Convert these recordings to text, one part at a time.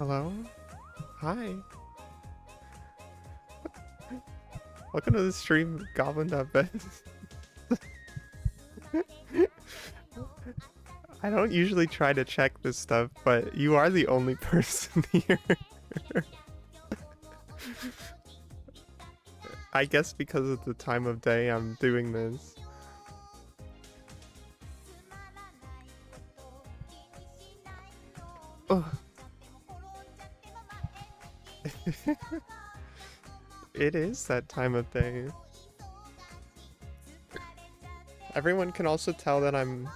Hello? Hi. Welcome to the stream, Goblin.bet. I don't usually try to check this stuff, but you are the only person here. I guess because of the time of day I'm doing this. Oh. It is that time of day. Everyone can also tell that I'm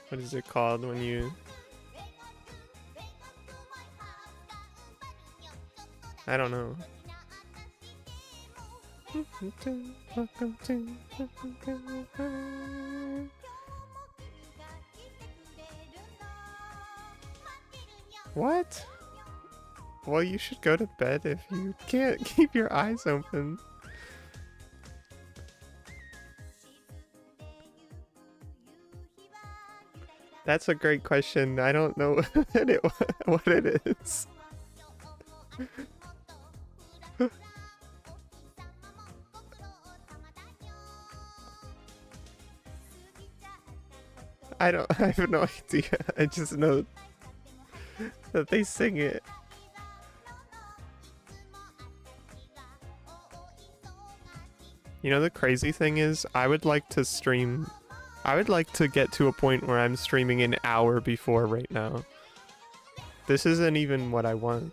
what is it called when you I don't know. Welcome to What? Well, you should go to bed if you can't keep your eyes open. That's a great question. I don't know what it is. I have no idea. I just know that they sing it. You know, the crazy thing is, I would like to get to a point where I'm streaming an hour before right now. This isn't even what I want.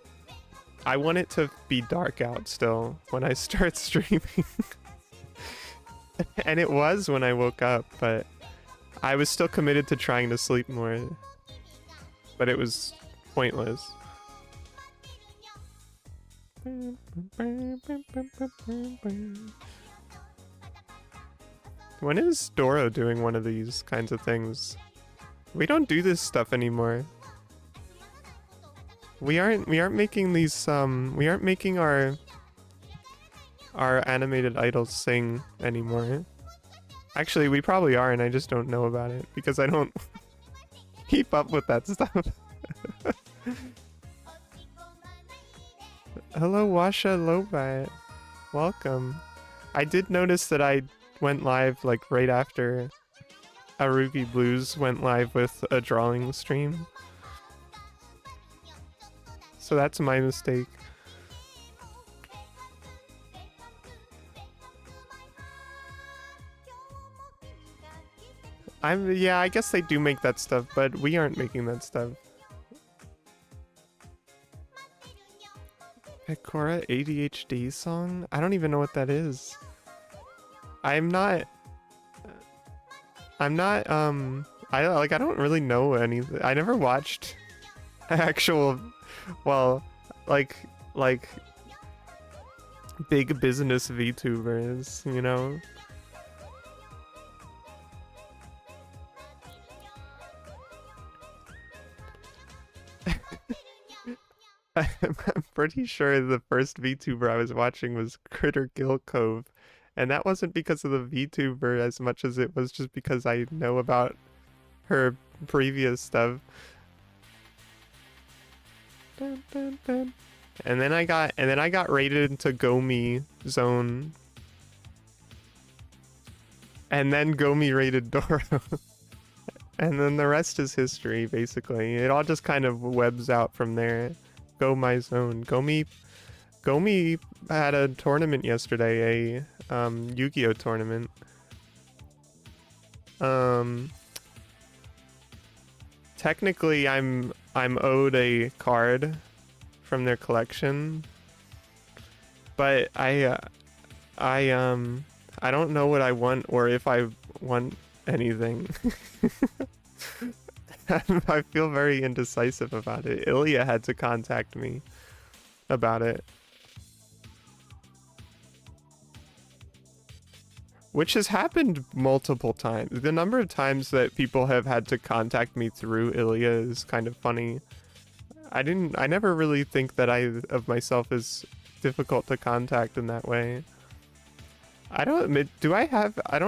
I want it to be dark out still when I start streaming. And it was when I woke up, but I was still committed to trying to sleep more. But it was pointless. When is Doro doing one of these kinds of things? We don't do this stuff anymore. We aren't making these we aren't making our animated idols sing anymore. Actually, we probably are, and I just don't know about it because I don't keep up with that stuff. Hello, Washa Lobat. Welcome. I did notice that I went live like right after Arugi Blues went live with a drawing stream. So that's my mistake. Yeah, I guess they do make that stuff, but we aren't making that stuff. Pecora ADHD song? I don't even know what that is. I don't really know anything. I never watched actual, well, like big business VTubers, you know? I'm pretty sure the first VTuber I was watching was Critter Kill Cove, and that wasn't because of the VTuber as much as it was just because I know about her previous stuff. Dun, dun, dun. And then I got raided into Gomi Zone. And then Gomi raided Doro. And then the rest is history, basically. It all just kind of webs out from there. Go my zone. Gomi had a tournament yesterday, a Yu-Gi-Oh tournament. Technically I'm owed a card from their collection, but I don't know what I want or if I want anything. I feel very indecisive about it. Ilya had to contact me about it. Which has happened multiple times. The number of times that people have had to contact me through Ilya is kind of funny. I never really think that of myself as difficult to contact in that way. I don't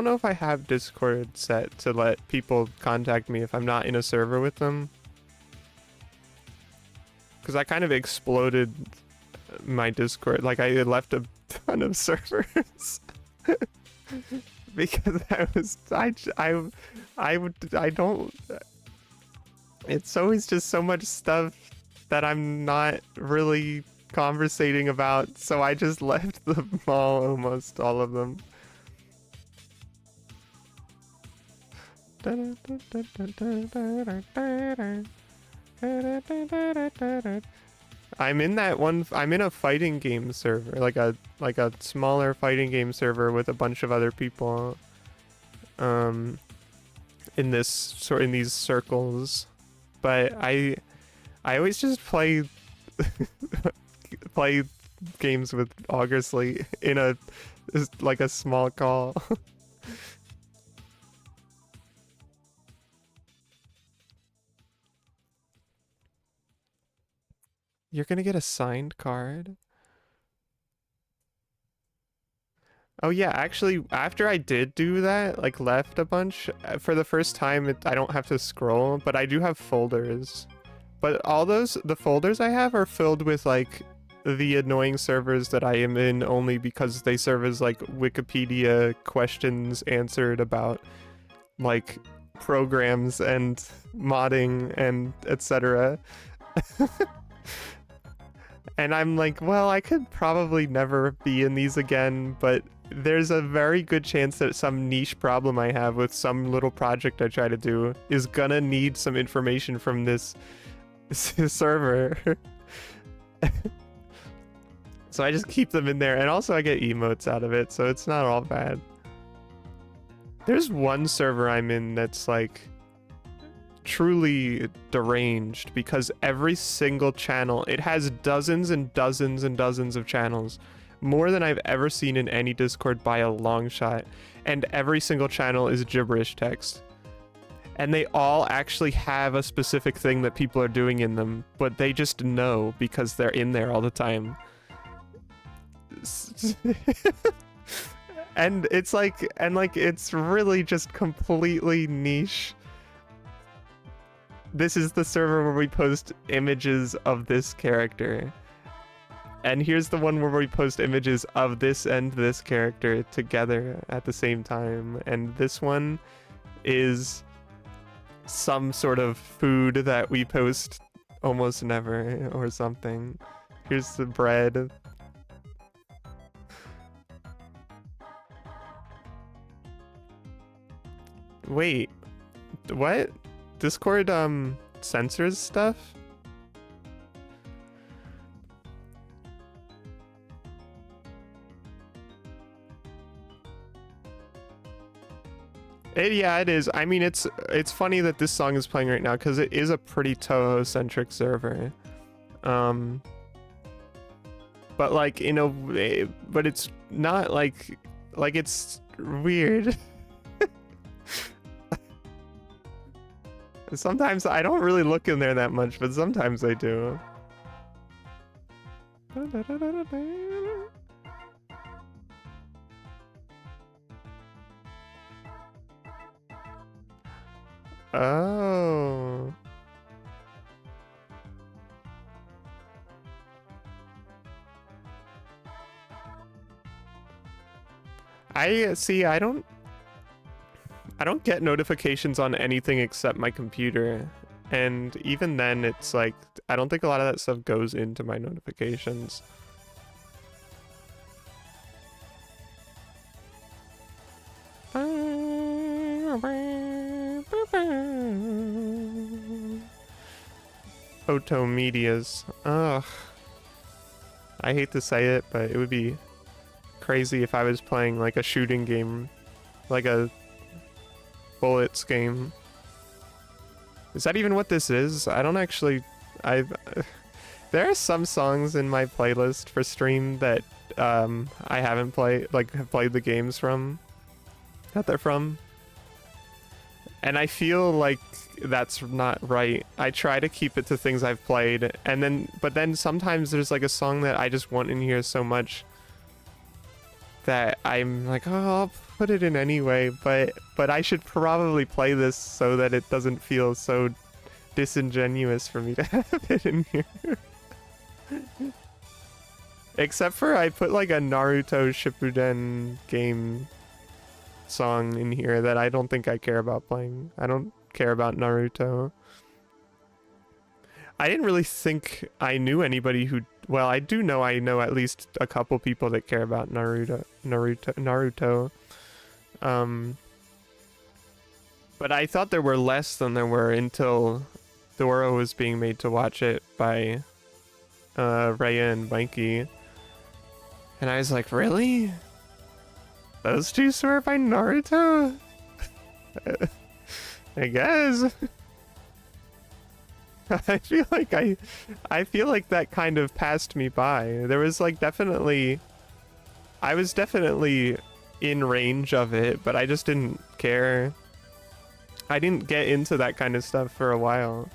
know if I have Discord set to let people contact me if I'm not in a server with them. Because I kind of exploded my Discord. Like, I left a ton of servers. Because I don't, it's always just so much stuff that I'm not really conversating about, so I just left them all, almost all of them. I'm in a fighting game server, like a smaller fighting game server with a bunch of other people. In these circles, but I always just play games with Augersley in a small call. You're gonna get a signed card? Oh yeah, actually, after I did do that, like left a bunch, for the first time, I don't have to scroll, but I do have folders. But all the folders I have are filled with like the annoying servers that I am in only because they serve as like Wikipedia questions answered about like programs and modding and etc. And I'm like, well, I could probably never be in these again, but there's a very good chance that some niche problem I have with some little project I try to do is gonna need some information from this server. So I just keep them in there, and also I get emotes out of it, so it's not all bad. There's one server I'm in that's like truly deranged because every single channel, it has dozens and dozens and dozens of channels, more than I've ever seen in any Discord by a long shot, and every single channel is gibberish text, and they all actually have a specific thing that people are doing in them, but they just know because they're in there all the time. And it's like, it's really just completely niche. This is the server where we post images of this character. And here's the one where we post images of this and this character together at the same time. And this one is some sort of food that we post almost never or something. Here's the bread. Wait, what? Discord censors stuff? Yeah, it is. I mean, it's funny that this song is playing right now because it is a pretty Toho-centric server. But like, in a way, but it's not like it's weird. Sometimes I don't really look in there that much, but sometimes I do. Oh. I don't get notifications on anything except my computer. And even then, it's like, I don't think a lot of that stuff goes into my notifications. Photo medias. Ugh. I hate to say it, but it would be crazy if I was playing like a shooting game, like a bullets game. Is that even what this is? I don't actually... there are some songs in my playlist for stream that I haven't played, like have played the games from, that they're from. And I feel like that's not right. I try to keep it to things I've played, but then sometimes there's like a song that I just want in here so much that I'm like, oh, I'll put it in anyway, but I should probably play this so that it doesn't feel so disingenuous for me to have it in here. Except for I put like a Naruto Shippuden game song in here that I don't think I care about playing. I don't care about Naruto. I didn't really think I knew anybody who, well, I do know I know at least a couple people that care about Naruto. But I thought there were less than there were until Dora was being made to watch it by Raya and Mikey. And I was like, really? Those two swear by Naruto? I guess. I feel like that kind of passed me by. There was like I was definitely in range of it, but I just didn't care. I didn't get into that kind of stuff for a while.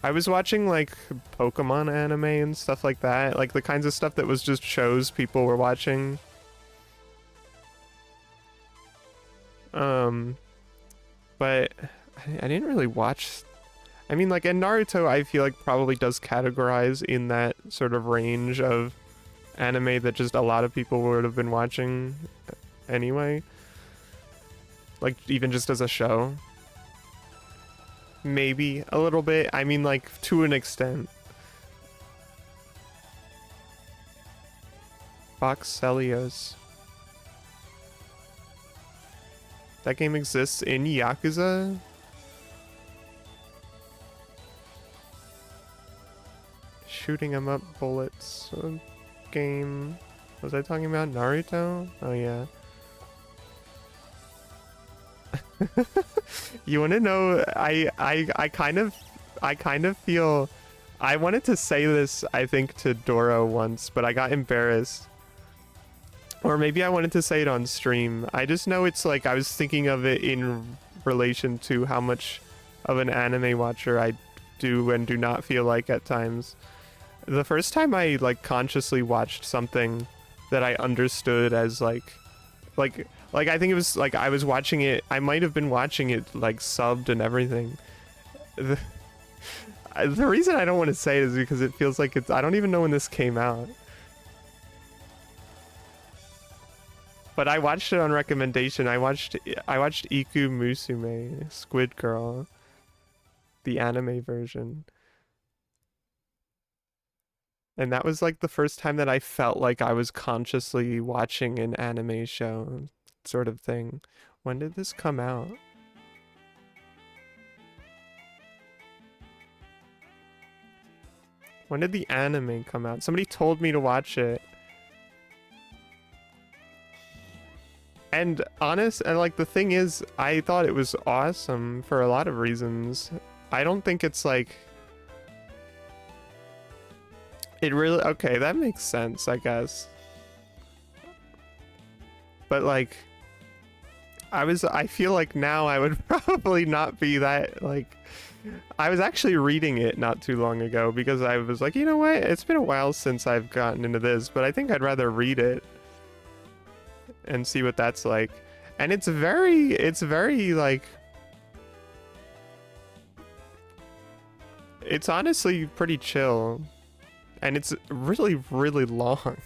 I was watching like Pokemon anime and stuff like that, like the kinds of stuff that was just shows people were watching. But I didn't really watch. I mean, like, and Naruto, I feel like probably does categorize in that sort of range of anime that just a lot of people would have been watching anyway. Like, even just as a show. Maybe a little bit. I mean, like, to an extent. Boxelios. That game exists in Yakuza? Shooting 'em up bullets game. Was I talking about Naruto? Oh yeah. You want to know? I kind of feel. I wanted to say this, I think, to Doro once, but I got embarrassed. Or maybe I wanted to say it on stream. I just know it's like I was thinking of it in relation to how much of an anime watcher I do and do not feel like at times. The first time I like consciously watched something that I understood as like I think it was like I was watching it, I might have been watching it like subbed and everything. The reason I don't want to say it is because it feels like I don't even know when this came out. But I watched it on recommendation. I watched Iku Musume, Squid Girl, the anime version. And that was like the first time that I felt like I was consciously watching an anime show sort of thing. When did this come out? When did the anime come out? Somebody told me to watch it. And like the thing is, I thought it was awesome for a lot of reasons. I don't think it's like it really, okay, that makes sense, I guess. But like I feel like now I would probably not be that like I was actually reading it not too long ago because I was like, you know what? It's been a while since I've gotten into this, but I think I'd rather read it and see what that's like. And it's very like, it's honestly pretty chill, and it's really long.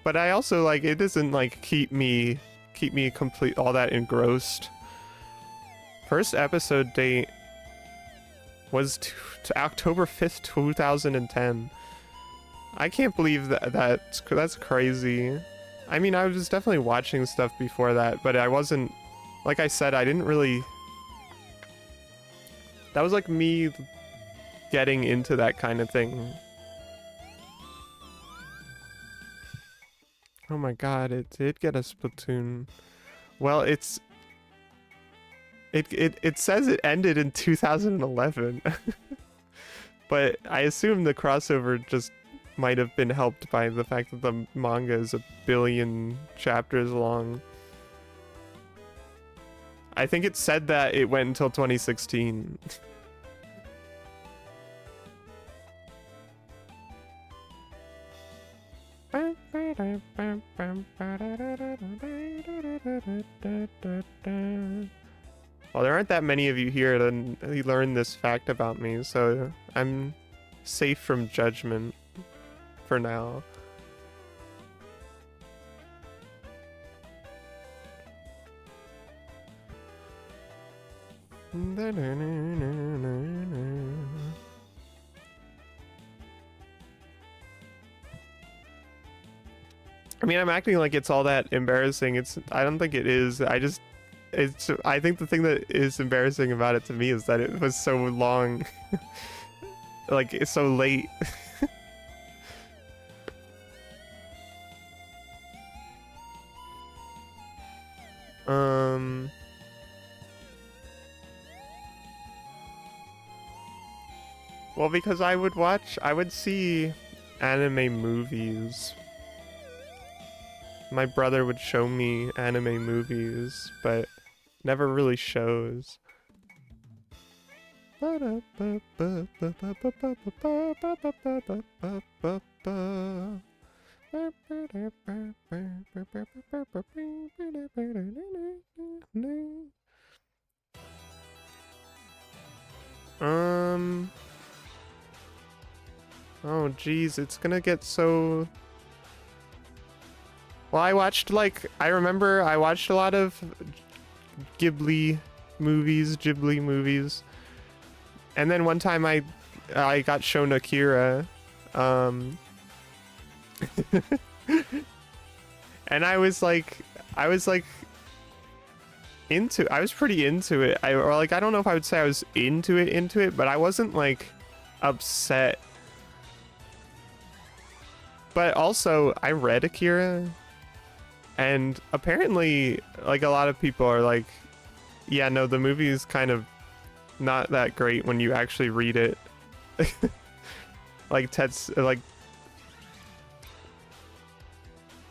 But I also like, it doesn't like keep me complete all that engrossed. First episode date was to October 5th, 2010. I can't believe that's crazy. I mean, I was definitely watching stuff before that, but I wasn't, like I said, I didn't really, that was like me getting into that kind of thing. Oh my god, it did get a Splatoon. Well, it says it ended in 2011. But I assume the crossover just might have been helped by the fact that the manga is 1 billion chapters long. I think it said that it went until 2016. Well, there aren't that many of you here to learn this fact about me, so I'm safe from judgment for now. I mean, I'm acting like it's all that embarrassing. I don't think it is. I think the thing that is embarrassing about it to me is that it was so long. Like, it's so late. Well, because I would see anime movies. My brother would show me anime movies, but never really shows. Oh geez, it's gonna get so... Well, I remember I watched a lot of Ghibli movies. And then one time I got shown Akira. And I was pretty into it. I don't know if I would say I was into it, but I wasn't like upset. But also, I read Akira, and apparently, like, a lot of people are like, yeah, no, the movie is kind of not that great when you actually read it.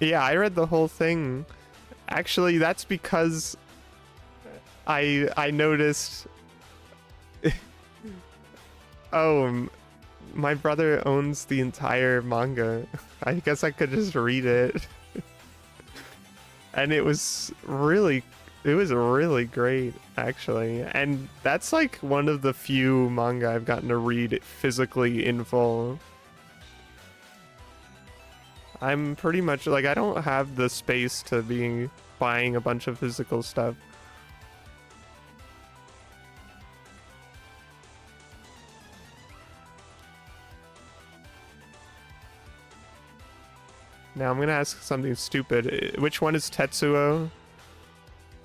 Yeah, I read the whole thing. Actually, that's because I noticed... Oh, my brother owns the entire manga. I guess I could just read it. And it was really great, actually. And that's like one of the few manga I've gotten to read physically in full. I'm pretty much like, I don't have the space to be buying a bunch of physical stuff. Now I'm gonna ask something stupid. Which one is Tetsuo?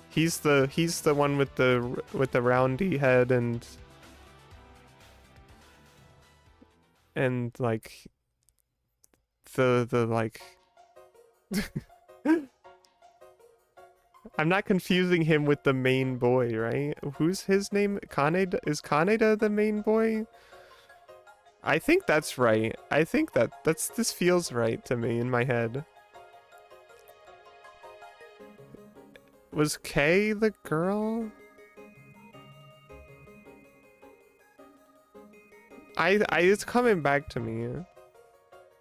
He's the one with the roundy head and like the like I'm not confusing him with the main boy, right? Who's his name? Kaneda? Is Kaneda the main boy? I think that's right. I think this feels right to me in my head. Was Kay the girl? It's coming back to me.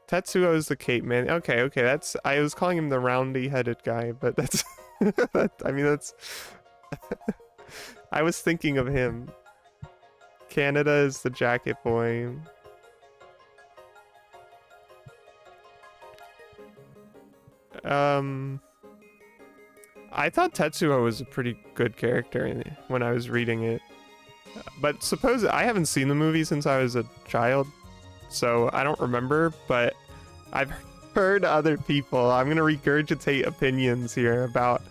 Tetsuo is the cape man. Okay, that's... I was calling him the roundy-headed guy, but that's... I mean, that's... I was thinking of him. Canada is the jacket boy. I thought Tetsuo was a pretty good character when I was reading it. But I haven't seen the movie since I was a child, so I don't remember, but I've heard other people. I'm gonna regurgitate opinions here about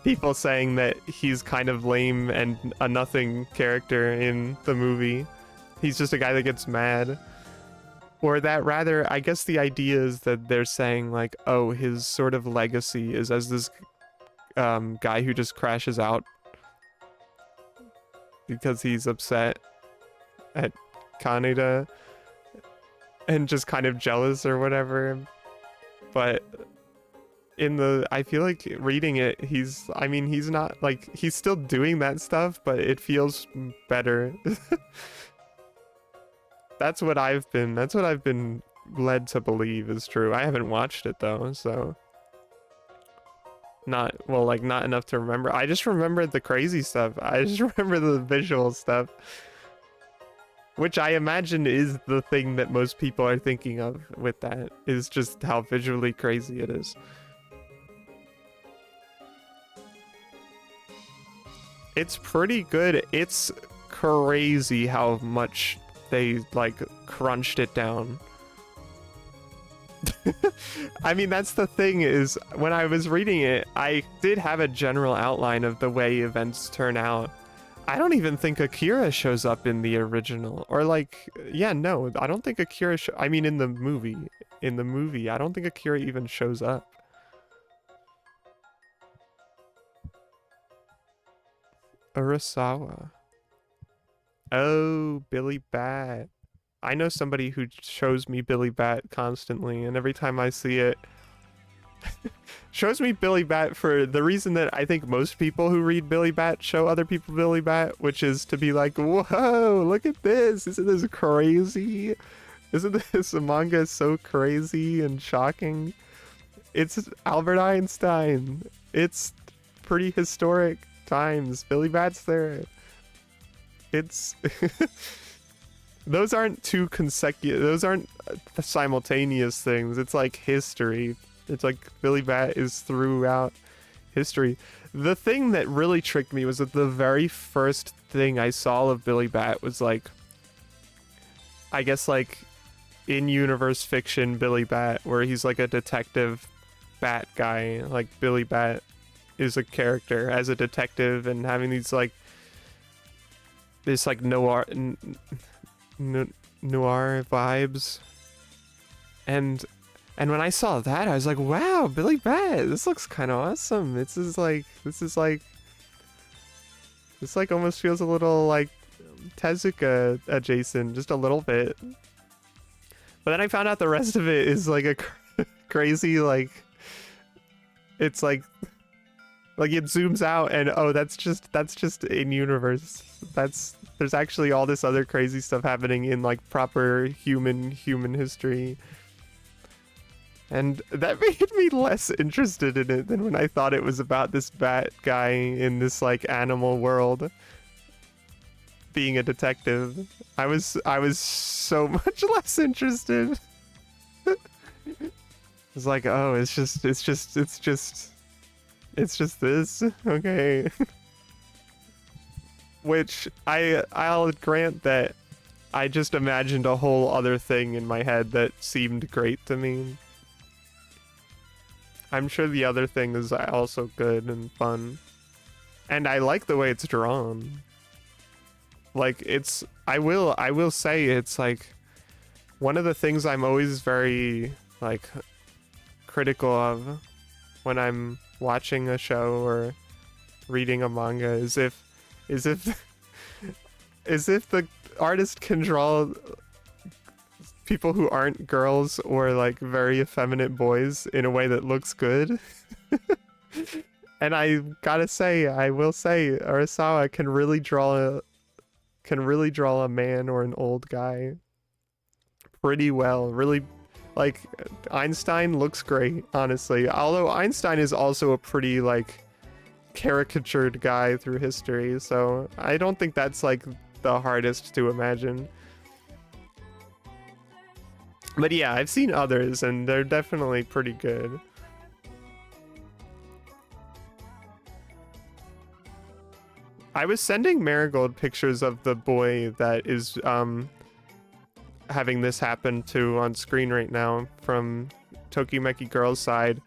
people saying that he's kind of lame and a nothing character in the movie. He's just a guy that gets mad. Or that rather, I guess the idea is that they're saying like, oh, his sort of legacy is as this guy who just crashes out because he's upset at Kaneda and just kind of jealous or whatever. But in the, I feel like reading it, I mean, he's not like, he's still doing that stuff, but it feels better. That's what I've been led to believe is true. I haven't watched it though, so not, well, like not enough to remember. I just remember the crazy stuff. I just remember the visual stuff, which I imagine is the thing that most people are thinking of with that, is just how visually crazy it is. It's pretty good. It's crazy how much they like crunched it down. I mean, that's the thing, is when I was reading it, I did have a general outline of the way events turn out. I don't even think Akira shows up in the original, or like, yeah, no, I don't think Akira, I mean, in the movie, I don't think Akira even shows up. Urasawa. Oh, Billy Bat. I know somebody who shows me Billy Bat constantly, and every time I see it, shows me Billy Bat for the reason that I think most people who read Billy Bat show other people Billy Bat, which is to be like, whoa, look at this. Isn't this crazy? Isn't this manga so crazy and shocking? It's Albert Einstein. It's pretty historic times. Billy Bat's there. It's those aren't two consecutive, those aren't simultaneous things. It's like history. It's like Billy Bat is throughout history. The thing that really tricked me was that the very first thing I saw of Billy Bat was like, I guess like in-universe fiction Billy Bat, where he's like a detective bat guy. Like Billy Bat is a character as a detective and having these like, this like noir vibes, and when I saw that, I was like, wow, Billy Bat, this looks kind of awesome. This like almost feels a little like Tezuka adjacent, just a little bit. But then I found out the rest of it is like a crazy, like, it's like it zooms out and oh, that's just in universe. There's actually all this other crazy stuff happening in like proper human history. And that made me less interested in it than when I thought it was about this bat guy in this like animal world being a detective. I was so much less interested. It's like, oh, it's just this, okay. Which I'll grant that I just imagined a whole other thing in my head that seemed great to me. I'm sure the other thing is also good and fun. And I like the way it's drawn. Like I will say it's like one of the things I'm always very like critical of when I'm watching a show or reading a manga is if the artist can draw people who aren't girls or like very effeminate boys in a way that looks good. And I will say Urasawa can really draw a man or an old guy pretty well. Really, like, Einstein looks great, honestly. Although Einstein is also a pretty like caricatured guy through history, so I don't think that's like the hardest to imagine. But yeah, I've seen others and they're definitely pretty good. I was sending Marigold pictures of the boy that is having this happen to on screen right now from Tokimeki Girl's side.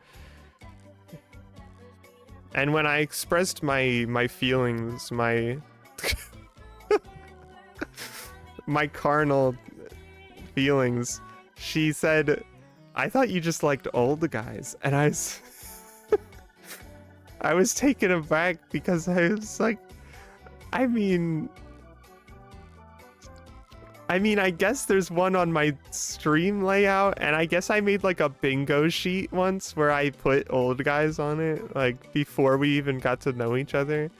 And when I expressed my feelings, my my carnal feelings, she said, I thought you just liked old guys. And I was taken aback because I was like, I mean, I mean, I guess there's one on my stream layout, and I guess I made like a bingo sheet once where I put old guys on it, like before we even got to know each other.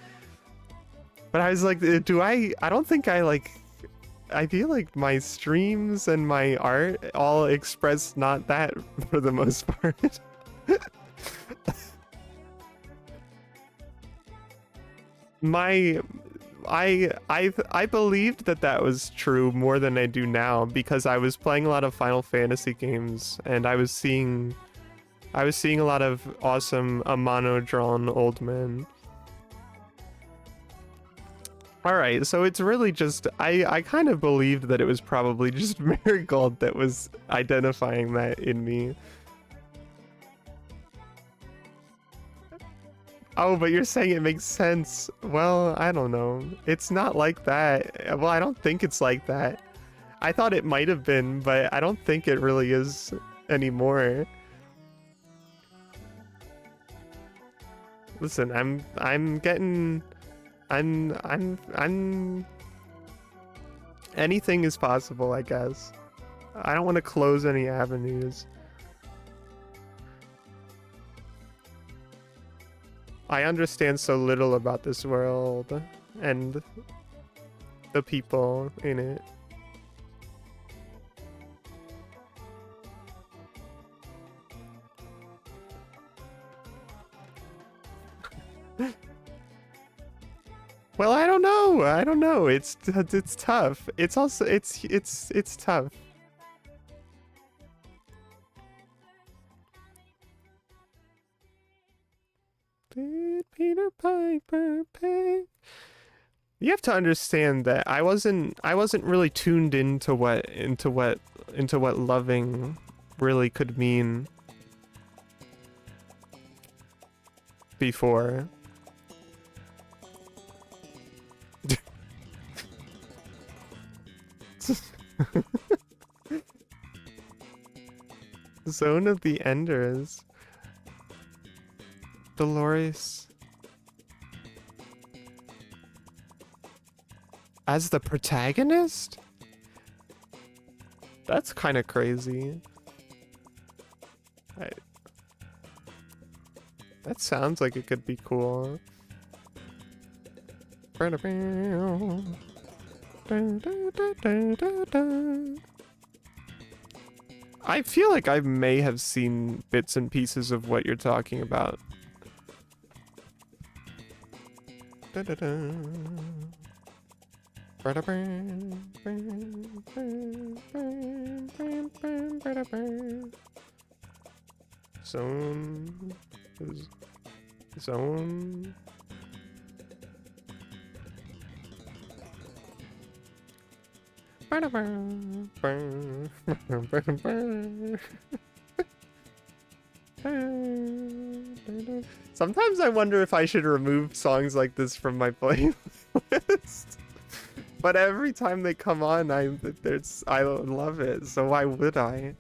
But I was like, I don't think I feel like my streams and my art all express not that for the most part. I believed that was true more than I do now because I was playing a lot of Final Fantasy games and I was seeing a lot of awesome Amano drawn old men. Alright, so it's really just I kind of believed that it was probably just Marigold that was identifying that in me. Oh, but you're saying it makes sense. Well, I don't know. It's not like that. Well, I don't think it's like that. I thought it might have been, but I don't think it really is anymore. Listen, I'm anything is possible, I guess. I don't want to close any avenues. I understand so little about this world and the people in it. Well, I don't know. It's tough. It's also it's tough. Did Peter Piper pay? You have to understand that I wasn't really tuned into what loving really could mean before. Zone of the Enders. Dolores. As the protagonist? That's kind of crazy. That sounds like it could be cool. I feel like I may have seen bits and pieces of what you're talking about. Zone. Sometimes I wonder if I should remove songs like this from my playlist. But every time they come on, I love it, so why would I?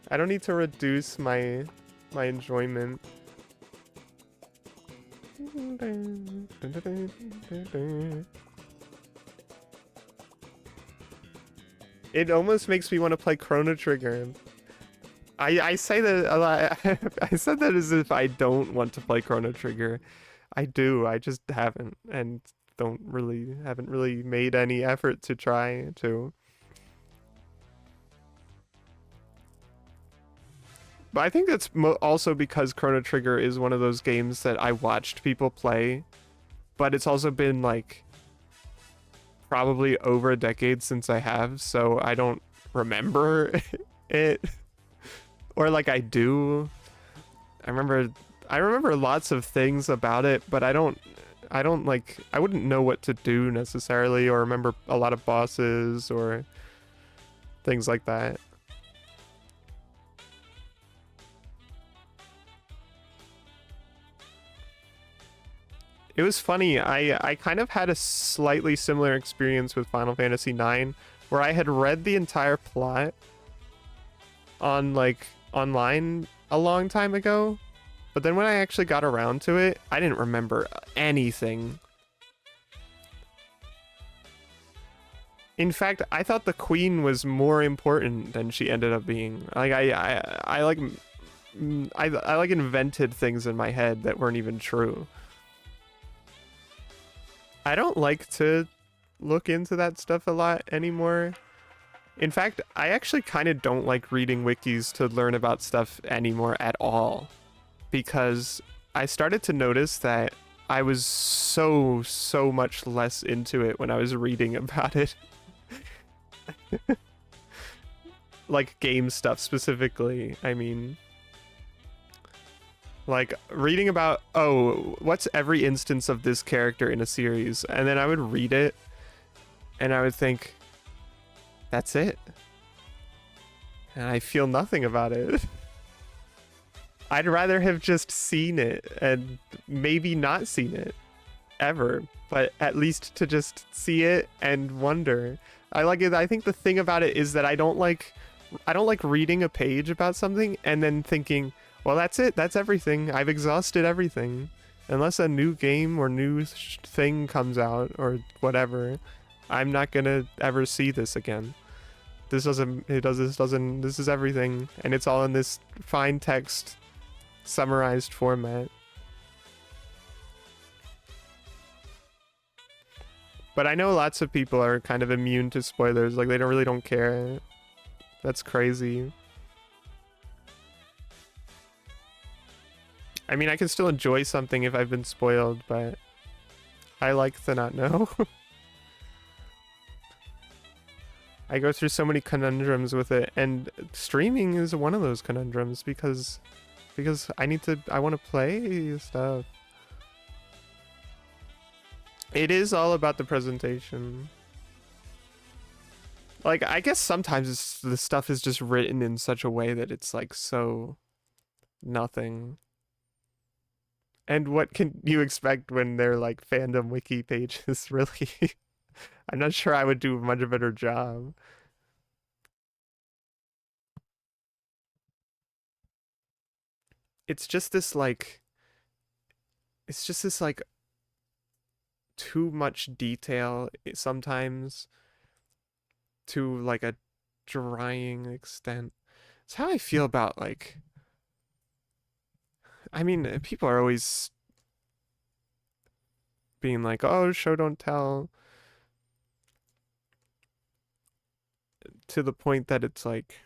I don't need to reduce my enjoyment. It almost makes me want to play Chrono Trigger. I say that a lot. I said that as if I don't want to play Chrono Trigger. I do. I just haven't, and haven't really made any effort to try to. But I think that's also because Chrono Trigger is one of those games that I watched people play, but it's also been like probably over a decade since I have, so I don't remember it. Or like I do. I remember lots of things about it, but I wouldn't know what to do necessarily or remember a lot of bosses or things like that. It was funny, I kind of had a slightly similar experience with Final Fantasy IX, where I had read the entire plot on like online a long time ago, but then when I actually got around to it, I didn't remember anything. In fact, I thought the queen was more important than she ended up being. Like I like I like invented things in my head that weren't even true. I don't like to look into that stuff a lot anymore. In fact, I actually kind of don't like reading wikis to learn about stuff anymore at all, because I started to notice that I was so much less into it when I was reading about it. Like game stuff specifically. I mean, like reading about, oh, what's every instance of this character in a series, and then I would read it and I would think, that's it. And I feel nothing about it. I'd rather have just seen it and maybe not seen it ever, but at least to just see it and wonder. I like it. I think the thing about it is that I don't like reading a page about something and then thinking, well, that's it. That's everything. I've exhausted everything. Unless a new game or new thing comes out or whatever, I'm not gonna ever see this again. This is everything, and it's all in this fine text, summarized format. But I know lots of people are kind of immune to spoilers, like they don't care. That's crazy. I mean, I can still enjoy something if I've been spoiled, but I like to not know. I go through so many conundrums with it, and streaming is one of those conundrums because I want to play stuff. It is all about the presentation. Like, I guess sometimes the stuff is just written in such a way that it's like so nothing. And what can you expect when they're like fandom wiki pages, really? I'm not sure I would do a much better job. It's just this like it's just this like too much detail sometimes, to like a drying extent. It's how I feel about like, I mean, people are always being like, "Oh, show don't tell," to the point that it's like,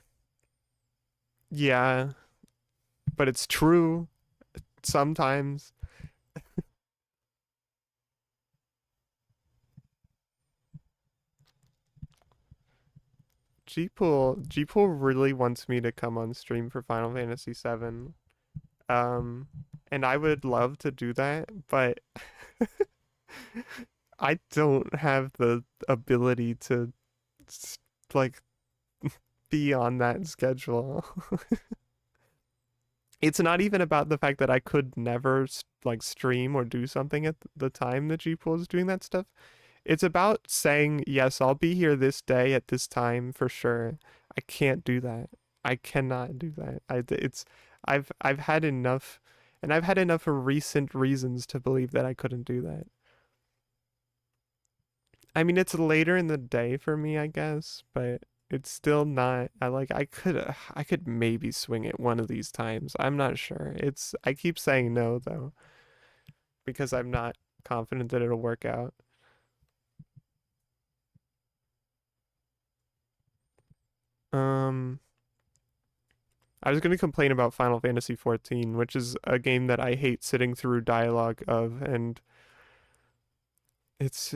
yeah, but it's true sometimes. Gpool really wants me to come on stream for Final Fantasy VII. Um, and I would love to do that, but I don't have the ability to like be on that schedule. It's not even about the fact that I could never like stream or do something at the time that Gpool is doing that stuff. It's about saying, yes, I'll be here this day at this time for sure. I can't do that. I cannot do that. I've had enough, and I've had enough recent reasons to believe that I couldn't do that. I mean, it's later in the day for me, I guess, but it's still not. I could maybe swing it one of these times. I'm not sure. I keep saying no though, because I'm not confident that it'll work out. Um, I was going to complain about Final Fantasy XIV, which is a game that I hate sitting through dialogue of, and it's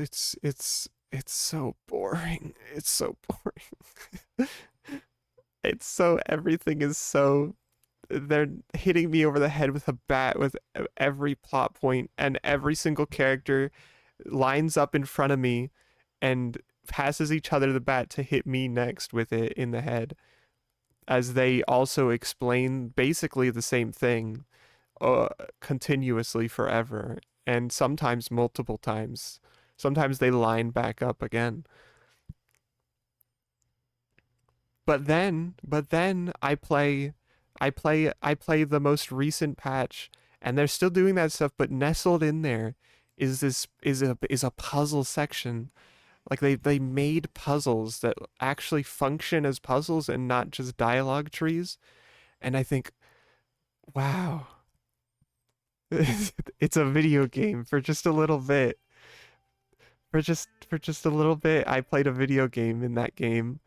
so boring. It's so boring. It's so everything is so they're hitting me over the head with a bat with every plot point, and every single character lines up in front of me and passes each other the bat to hit me next with it in the head, as they also explain basically the same thing uh, continuously forever, and sometimes multiple times. Sometimes they line back up again. But then I play the most recent patch, and they're still doing that stuff, but nestled in there is a puzzle section Like they made puzzles that actually function as puzzles and not just dialogue trees. And I think, wow, it's a video game for just a little bit. For just a little bit, I played a video game in that game,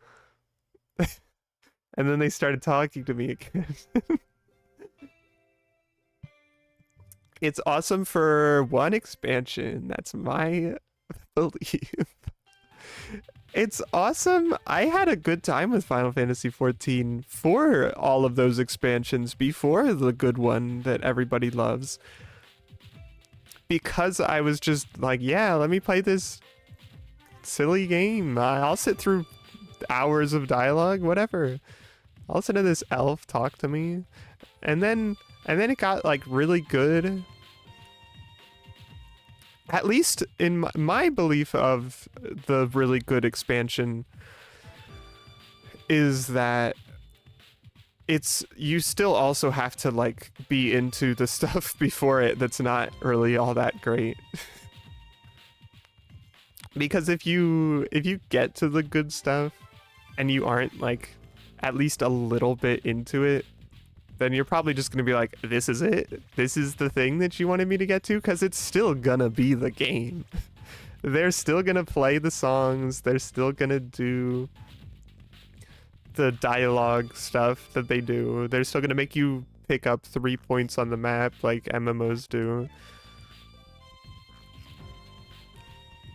and then they started talking to me again. It's awesome for one expansion. That's my belief. It's awesome. I had a good time with Final Fantasy XIV for all of those expansions before the good one that everybody loves. Because I was just like, yeah, let me play this silly game. I'll sit through hours of dialogue, whatever. I'll listen to this elf talk to me. And then it got like really good. At least in my belief of the really good expansion is that you still also have to like be into the stuff before it that's not really all that great. Because if you get to the good stuff and you aren't like at least a little bit into it, then you're probably just going to be like, this is it? This is the thing that you wanted me to get to? Because it's still going to be the game. They're still going to play the songs. They're still going to do the dialogue stuff that they do. They're still going to make you pick up 3 points on the map like MMOs do.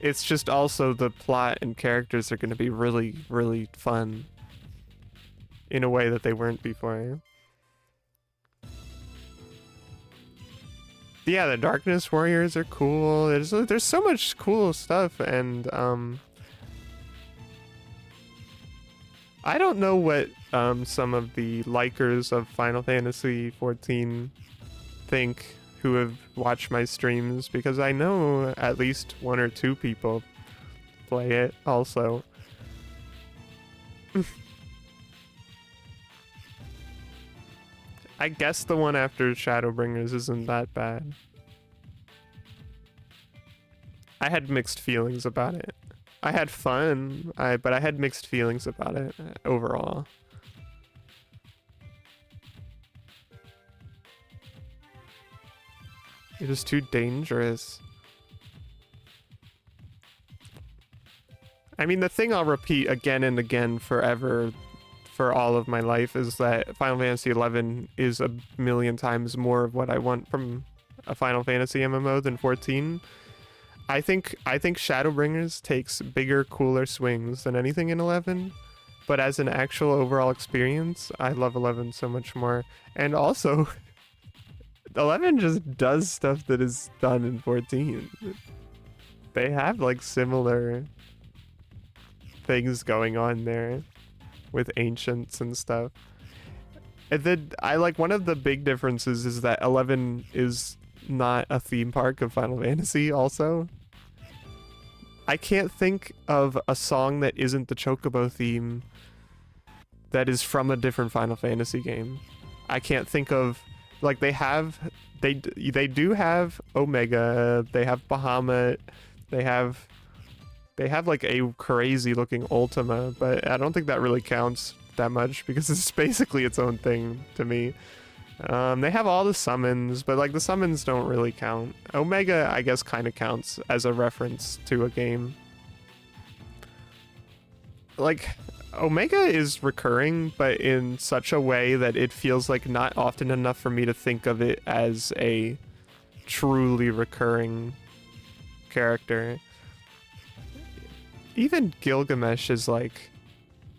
It's just also the plot and characters are going to be really, really fun in a way that they weren't before. Yeah, the Darkness Warriors are cool. There's so much cool stuff, and I don't know what some of the likers of Final Fantasy XIV think who have watched my streams, because I know at least 1 or 2 people play it also. I guess the one after Shadowbringers isn't that bad. I had mixed feelings about it. I had fun, but I had mixed feelings about it overall. It was too dangerous. I mean, the thing I'll repeat again and again forever for all of my life is that Final Fantasy XI is a million times more of what I want from a Final Fantasy MMO than 14. I think Shadowbringers takes bigger, cooler swings than anything in 11, but as an actual overall experience, I love 11 so much more. And also, 11 just does stuff that is done in 14. They have like similar things going on there with ancients and stuff. And then I like one of the big differences is that 11 is not a theme park of Final Fantasy also. I can't think of a song that isn't the Chocobo theme that is from a different Final Fantasy game. I can't think of, like, they do have Omega, they have Bahamut, they have like a crazy looking Ultima, but I don't think that really counts that much because it's basically its own thing to me. They have all the summons, but like the summons don't really count. Omega, I guess, kind of counts as a reference to a game. Like, Omega is recurring, but in such a way that it feels like not often enough for me to think of it as a truly recurring character. Even Gilgamesh is like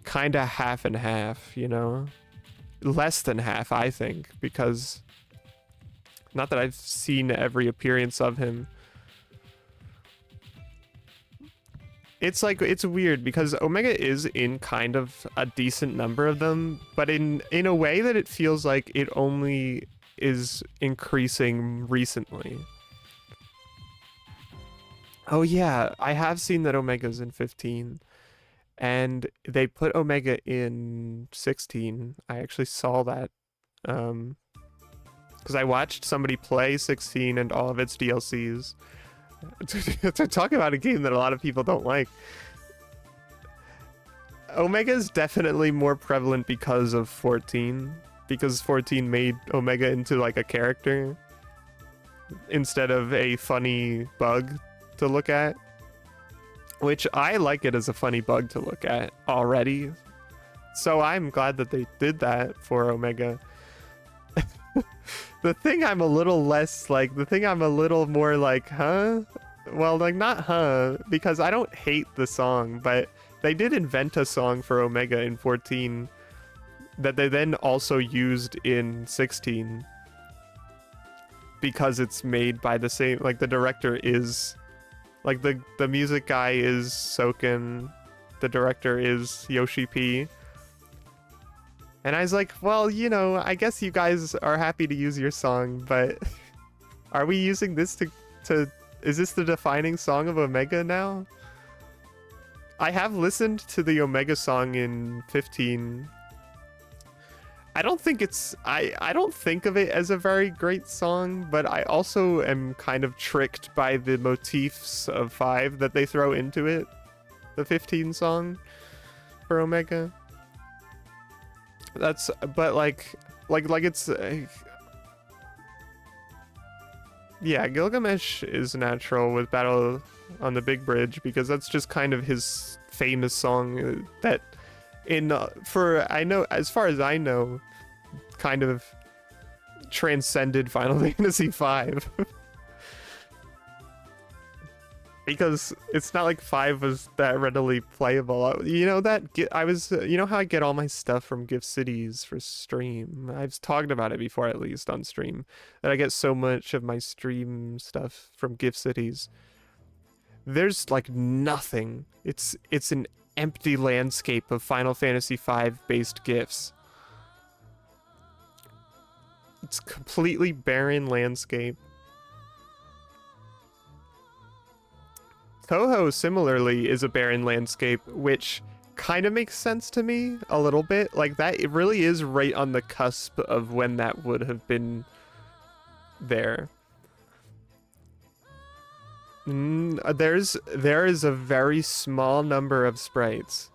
kind of half and half, you know? Less than half, I think, because not that I've seen every appearance of him. It's like, it's weird because Omega is in kind of a decent number of them, but in a way that it feels like it only is increasing recently. Oh yeah, I have seen that Omega's in 15. And they put Omega in 16. I actually saw that. Because I watched somebody play 16 and all of its DLCs. To talk about a game that a lot of people don't like. Omega is definitely more prevalent because of 14. Because 14 made Omega into like a character instead of a funny bug to look at. Which I like it as a funny bug to look at already. So I'm glad that they did that for Omega. The thing I'm a little less like, the thing I'm a little more like, huh? Well, like not huh, because I don't hate the song, but they did invent a song for Omega in 14 that they then also used in 16 because it's made by the same, like the director is, like the music guy is Soken, the director is Yoshi P. And I was like, well, you know, I guess you guys are happy to use your song, but are we using this to is this the defining song of Omega now? I have listened to the Omega song in 15. I don't think it's I don't think of it as a very great song, but I also am kind of tricked by the motifs of 5 that they throw into it. The 15 song for Omega. That's but like it's yeah, Gilgamesh is natural with Battle on the Big Bridge because that's just kind of his famous song that in for I know as far as I know kind of transcended Final Fantasy V. Because it's not like 5 was that readily playable. You know that I was you know how I get all my stuff from Gift Cities for stream. I've talked about it before, at least on stream, that I get so much of my stream stuff from Gift Cities. There's like nothing. It's an empty landscape of Final Fantasy V based gifts. It's completely barren landscape. Toho similarly is a barren landscape, which kind of makes sense to me a little bit. Like that, it really is right on the cusp of when that would have been there. There is a very small number of sprites.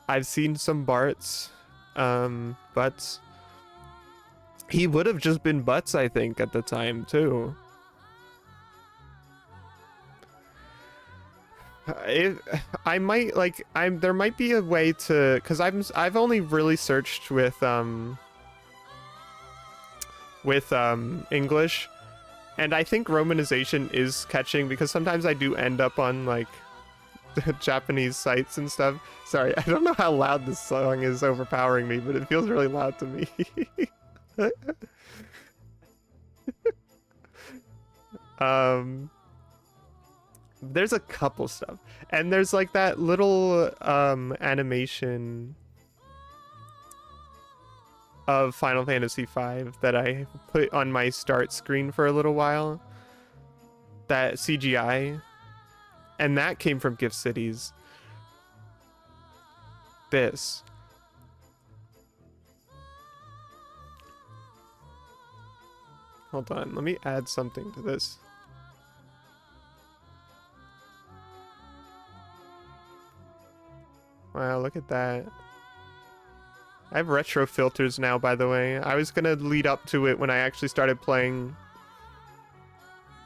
I've seen some Barts, but he would have just been Butts, I think, at the time too. I might like there might be a way to, because I've only really searched with English, and I think romanization is catching because sometimes I do end up on like Japanese sites and stuff. Sorry, I don't know how loud this song is overpowering me, but it feels really loud to me. There's a couple stuff, and there's like that little animation of Final Fantasy V that I put on my start screen for a little while, that CGI, and that came from Gift Cities. This hold on, let me add something to this. Wow, look at that. I have retro filters now, by the way. I was gonna lead up to it when I actually started playing,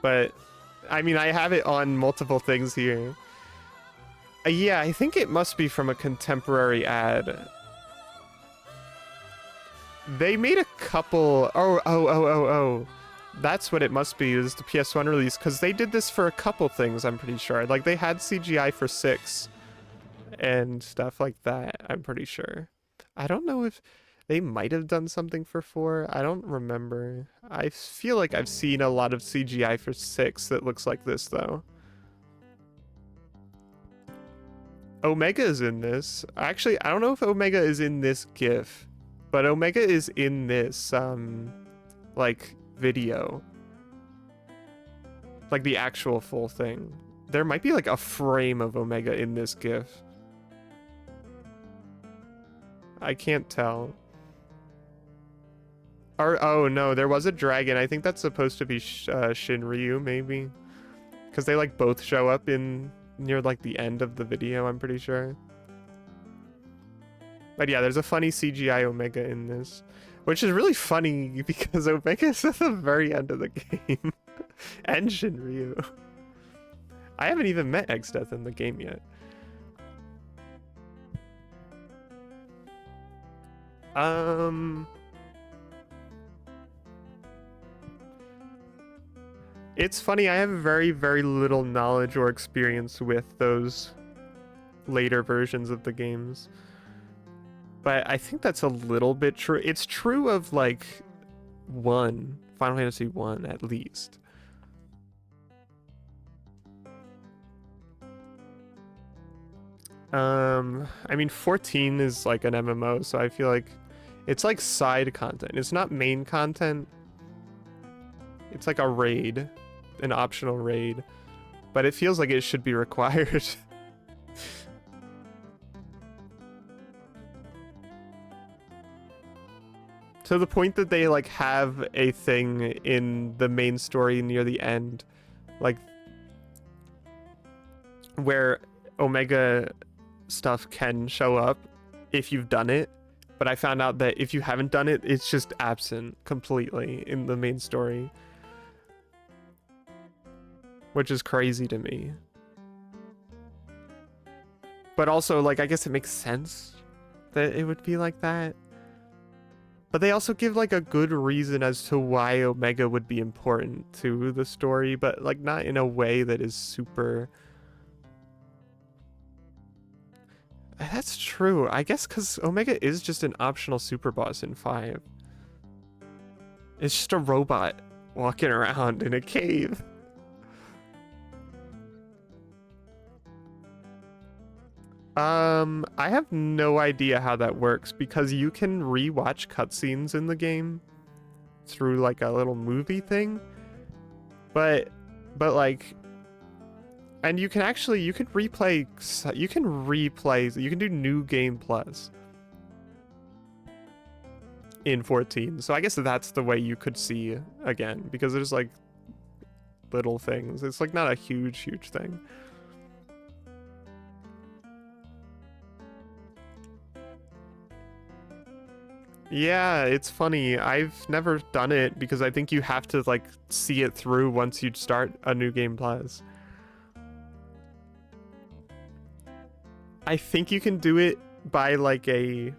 but I mean, I have it on multiple things here. Yeah, I think it must be from a contemporary ad. They made a couple. Oh. That's what it must be, is the PS1 release, because they did this for a couple things, I'm pretty sure. Like, they had CGI for 6 and stuff like that, I'm pretty sure. I don't know if they might have done something for 4. I don't remember. I feel like I've seen a lot of CGI for 6 that looks like this, though. Omega is in this. Actually, I don't know if Omega is in this GIF, but Omega is in this, like, video. Like, the actual full thing. There might be, like, a frame of Omega in this GIF. I can't tell. Or, oh, no, there was a dragon. I think that's supposed to be Shinryu, maybe. Because they, like, both show up in near, like, the end of the video, I'm pretty sure. But yeah, there's a funny CGI Omega in this, which is really funny because Omega is at the very end of the game. And Shinryu. I haven't even met X-Death in the game yet. It's funny, I have very, very little knowledge or experience with those later versions of the games. But I think that's a little bit true. It's true of like Final Fantasy 1 at least. I mean 14 is like an MMO, so I feel like it's like side content. It's not main content. It's like a raid, an optional raid, but it feels like it should be required. To the point that they like have a thing in the main story near the end, like where Omega stuff can show up if you've done it, but I found out that if you haven't done it, it's just absent completely in the main story, which is crazy to me. But also, like, I guess it makes sense that it would be like that. But they also give like a good reason as to why Omega would be important to the story, but like not in a way that is super... That's true. I guess because Omega is just an optional super boss in 5. It's just a robot walking around in a cave. I have no idea how that works because you can rewatch cutscenes in the game through like a little movie thing, but like, and you can replay, you can do New Game Plus in 14. So I guess that's the way you could see again, because there's like little things. It's like not a huge thing. Yeah, it's funny. I've never done it because I think you have to like see it through once you start a New Game Plus. I think you can do it by like a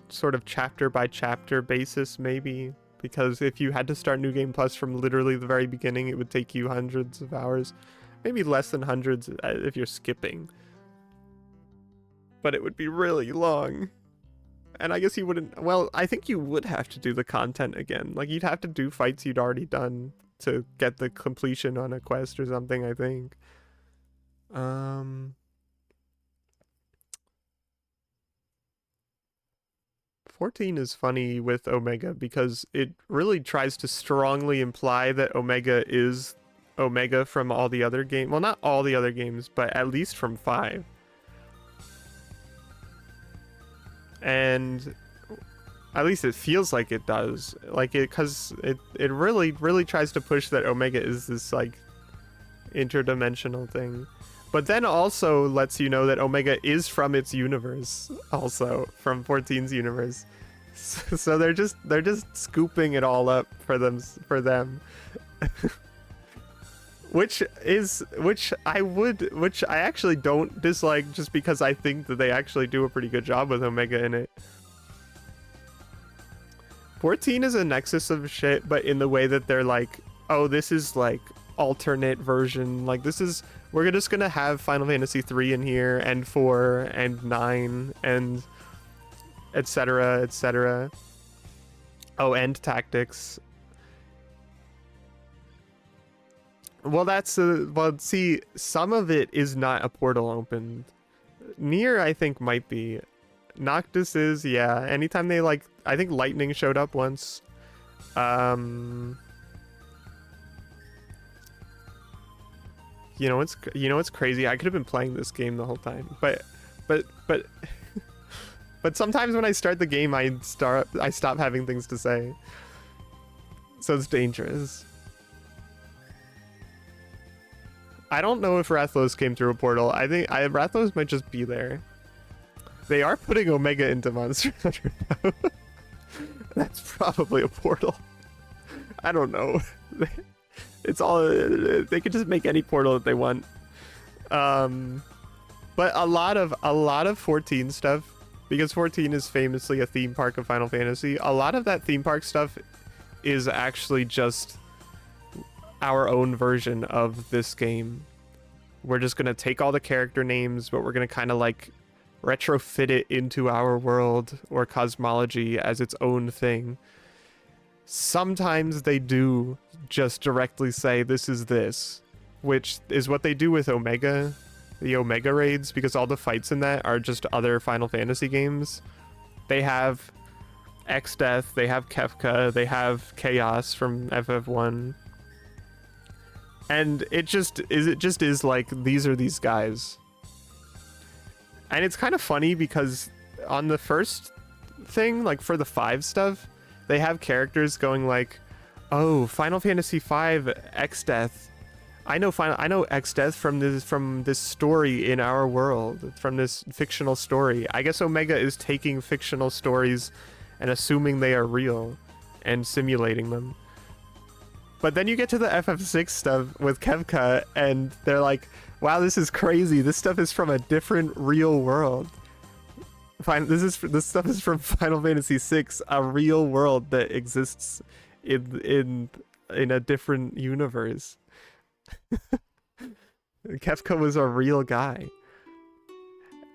sort of chapter by chapter basis, maybe, because if you had to start New Game Plus from literally the very beginning, it would take you hundreds of hours, maybe less than hundreds if you're skipping, but it would be really long. And I guess you wouldn't... Well, I think you would have to do the content again. Like, you'd have to do fights you'd already done to get the completion on a quest or something, I think. 14 is funny with Omega because it really tries to strongly imply that Omega is Omega from all the other games. Well, not all the other games, but at least from 5. And at least it feels like it does, like it, because it really tries to push that Omega is this like interdimensional thing, but then also lets you know that Omega is from its universe, also from 14's universe. So they're just scooping it all up for them which I actually don't dislike, just because I think that they actually do a pretty good job with Omega in it. 14 is a nexus of shit, but in the way that they're like, oh, this is like alternate version, like this is, we're just gonna have Final Fantasy 3 in here, and 4 and 9 and etc, etc. Oh, and Tactics. Well, that's well, see, some of it is not a portal opened. Nier, I think, might be. Noctis is, yeah. Anytime they like, I think Lightning showed up once. You know what's crazy? I could have been playing this game the whole time, but but sometimes when I start the game, I stop having things to say. So it's dangerous. I don't know if Rathlos came through a portal. I think Rathlos might just be there. They are putting Omega into Monster Hunter now. That's probably a portal. I don't know. It's all, they could just make any portal that they want. But a lot of 14 stuff, because 14 is famously a theme park of Final Fantasy, a lot of that theme park stuff is actually just our own version of this game. We're just gonna take all the character names, but we're gonna kind of like retrofit it into our world or cosmology as its own thing. Sometimes they do just directly say this is this, which is what they do with Omega, the Omega raids, because all the fights in that are just other Final Fantasy games. They have X-Death, they have Kefka, they have Chaos from FF1. And it just is like, these are these guys. And it's kind of funny because on the first thing, like for the 5 stuff, they have characters going like, oh, Final Fantasy V X-Death. I know X-Death from this story in our world, from this fictional story. I guess Omega is taking fictional stories and assuming they are real and simulating them. But then you get to the FF6 stuff with Kefka and they're like, wow, this is crazy. This stuff is from a different real world. This stuff is from Final Fantasy VI, a real world that exists in a different universe. Kefka was a real guy.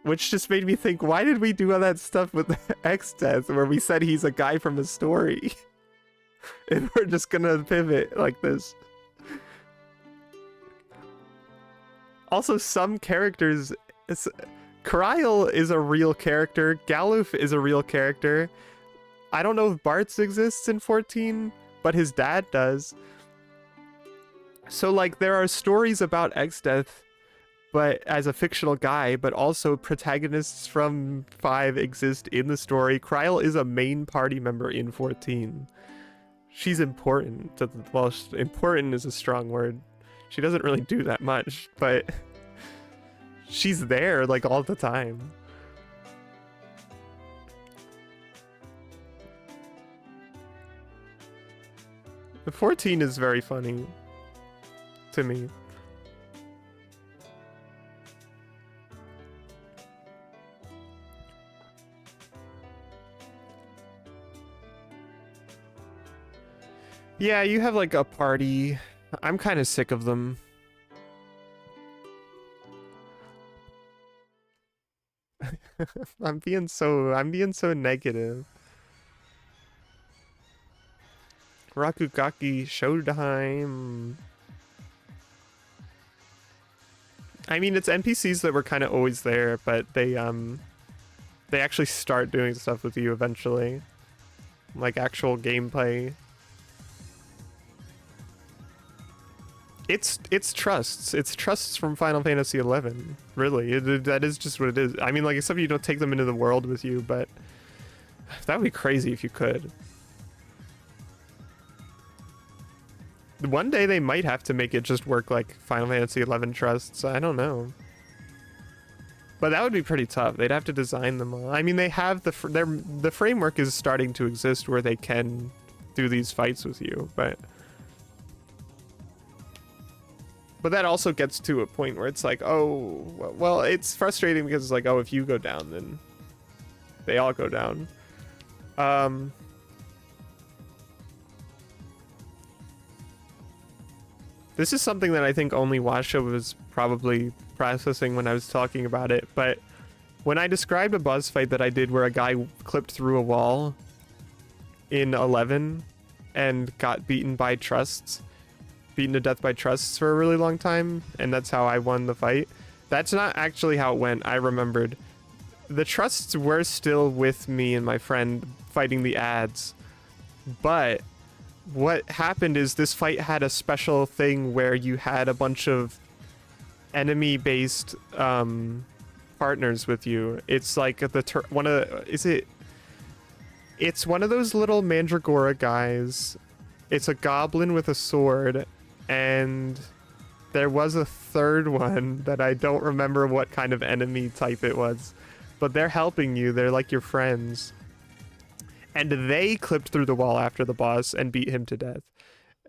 Which just made me think, why did we do all that stuff with X-Death where we said he's a guy from a story? If we're just gonna pivot like this. Also, some characters... Kryl is a real character. Galuf is a real character. I don't know if Bartz exists in 14, but his dad does. So, like, there are stories about X-Death, but as a fictional guy, but also protagonists from 5 exist in the story. Kryl is a main party member in 14. She's important. Well, important is a strong word. She doesn't really do that much, but she's there, like, all the time. The 14 is very funny to me. Yeah, you have like a party. I'm kind of sick of them. I'm being so negative. Rakugaki Showtime. I mean, it's NPCs that were kind of always there, but they actually start doing stuff with you eventually. Like actual gameplay. It's trusts. It's trusts from Final Fantasy XI. Really, that is just what it is. I mean, like, except you don't take them into the world with you, but that would be crazy if you could. One day they might have to make it just work like Final Fantasy XI trusts. I don't know. But that would be pretty tough. They'd have to design them all. I mean, they have the framework is starting to exist where they can do these fights with you, but that also gets to a point where it's like, oh, well, it's frustrating because it's like, oh, if you go down, then they all go down. This is something that I think only Washa was probably processing when I was talking about it, but when I described a boss fight that I did where a guy clipped through a wall in 11 and got beaten by trusts, beaten to death by trusts for a really long time, and that's how I won the fight. That's not actually how it went. I remembered. The trusts were still with me and my friend fighting the ads, but what happened is this fight had a special thing where you had a bunch of enemy-based partners with you. It's like it's one of those little Mandragora guys. It's a goblin with a sword, and there was a third one that I don't remember what kind of enemy type it was, but they're helping you. They're like your friends. And they clipped through the wall after the boss and beat him to death.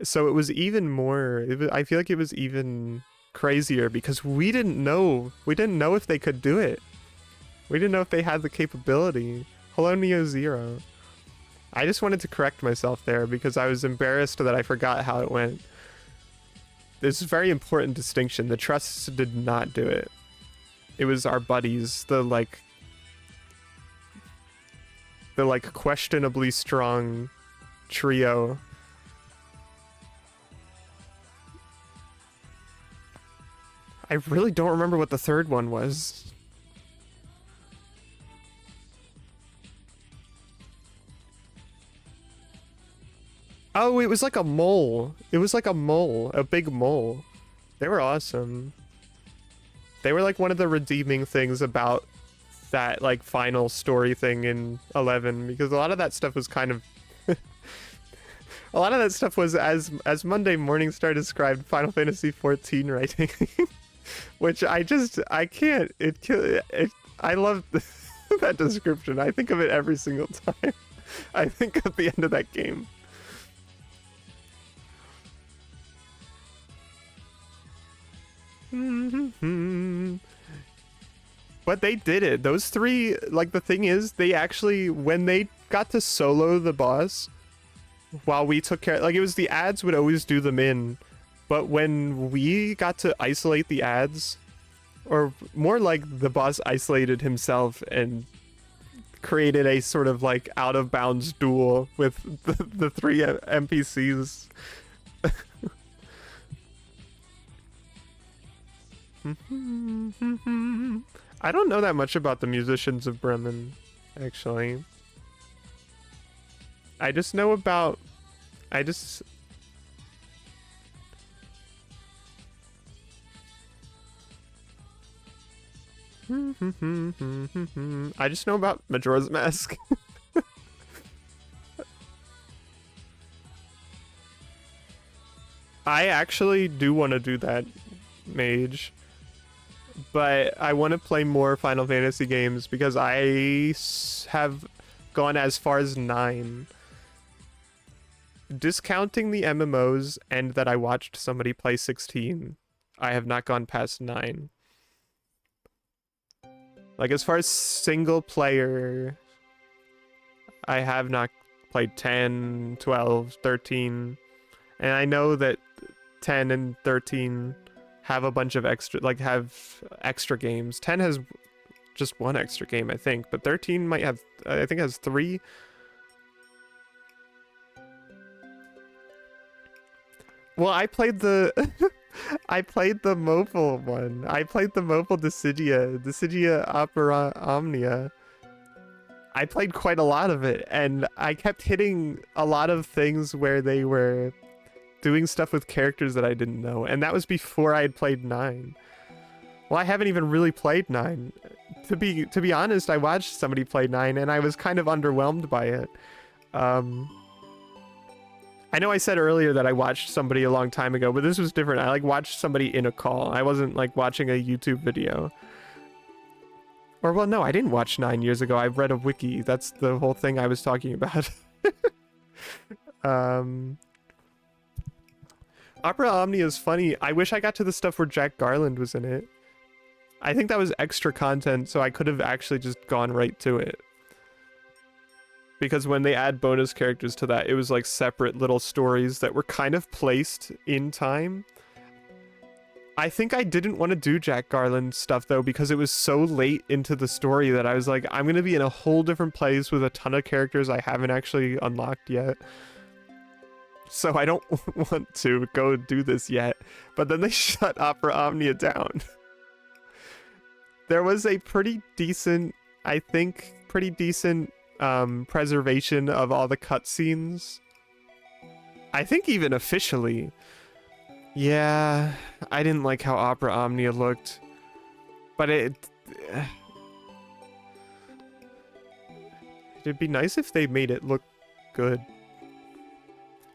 So it was even more, I feel like it was even crazier because we didn't know if they could do it. We didn't know if they had the capability. Hello, Neo Zero. I just wanted to correct myself there because I was embarrassed that I forgot how it went. This is a very important distinction. The Trusts did not do it. It was our buddies, the questionably strong trio. I really don't remember what the third one was. Oh, it was like a mole. It was like a mole, a big mole. They were awesome. They were like one of the redeeming things about that like final story thing in 11, because a lot of that stuff was kind of a lot of that stuff was as Monday Morningstar described Final Fantasy 14 writing. Which I can't, I love that description. I think of it every single time. I think at the end of that game. But they did it. Those three, like, the thing is, they actually, when they got to solo the boss, while we took care, like, it was the ads would always do them in, but when we got to isolate the ads, or more like the boss isolated himself and created a sort of, like, out-of-bounds duel with the three NPCs. I don't know that much about the musicians of Bremen, actually. I just know about... I just know about Majora's Mask. I actually do want to do that, Mage. But I want to play more Final Fantasy games because I have gone as far as 9. Discounting the MMOs and that I watched somebody play 16, I have not gone past 9. Like, as far as single player, I have not played 10, 12, 13. And I know that 10 and 13 have a bunch of extra, like, have extra games. 10 has just one extra game, I think, but 13 might have, I think, has 3. Well, I played the I played the mobile one. I played the mobile Dissidia Opera Omnia. I played quite a lot of it, and I kept hitting a lot of things where they were doing stuff with characters that I didn't know, and that was before I had played 9. Well, I haven't even really played 9. To be honest, I watched somebody play 9, and I was kind of underwhelmed by it. I know I said earlier that I watched somebody a long time ago, but this was different. I, like, watched somebody in a call. I wasn't, like, watching a YouTube video. Or, well, no, I didn't watch 9 years ago. I read a wiki. That's the whole thing I was talking about. Opera Omnia is funny. I wish I got to the stuff where Jack Garland was in it. I think that was extra content, so I could have actually just gone right to it. Because when they add bonus characters to that, it was like separate little stories that were kind of placed in time. I think I didn't want to do Jack Garland stuff, though, because it was so late into the story that I was like, I'm going to be in a whole different place with a ton of characters I haven't actually unlocked yet. So I don't want to go do this yet. But then they shut Opera Omnia down. There was a pretty decent, I think, preservation of all the cutscenes. I think even officially. Yeah, I didn't like how Opera Omnia looked. But it'd be nice if they made it look good.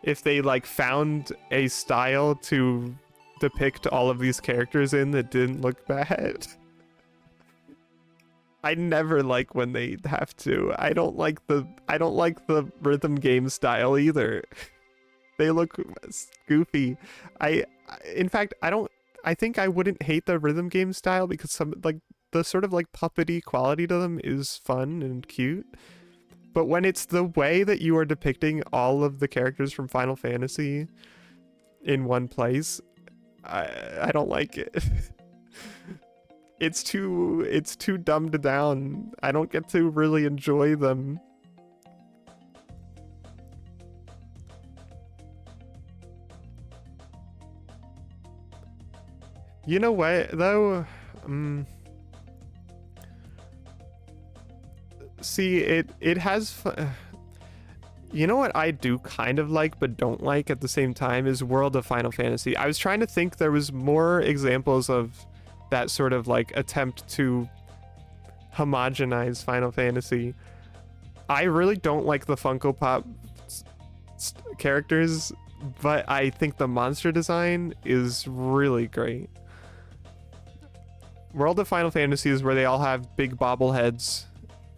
If they, like, found a style to depict all of these characters in that didn't look bad. I never like when they have to. I don't like the rhythm game style either. They look goofy. In fact, I think I wouldn't hate the rhythm game style because some like the sort of like puppety quality to them is fun and cute. But when it's the way that you are depicting all of the characters from Final Fantasy in one place, I don't like it. It's too dumbed down. I don't get to really enjoy them. You know what though? See, it has. You know what I do kind of like but don't like at the same time is World of Final Fantasy. I was trying to think there was more examples of that sort of like attempt to homogenize Final Fantasy. I really don't like the Funko Pop characters, but I think the monster design is really great. World of Final Fantasy is where they all have big bobbleheads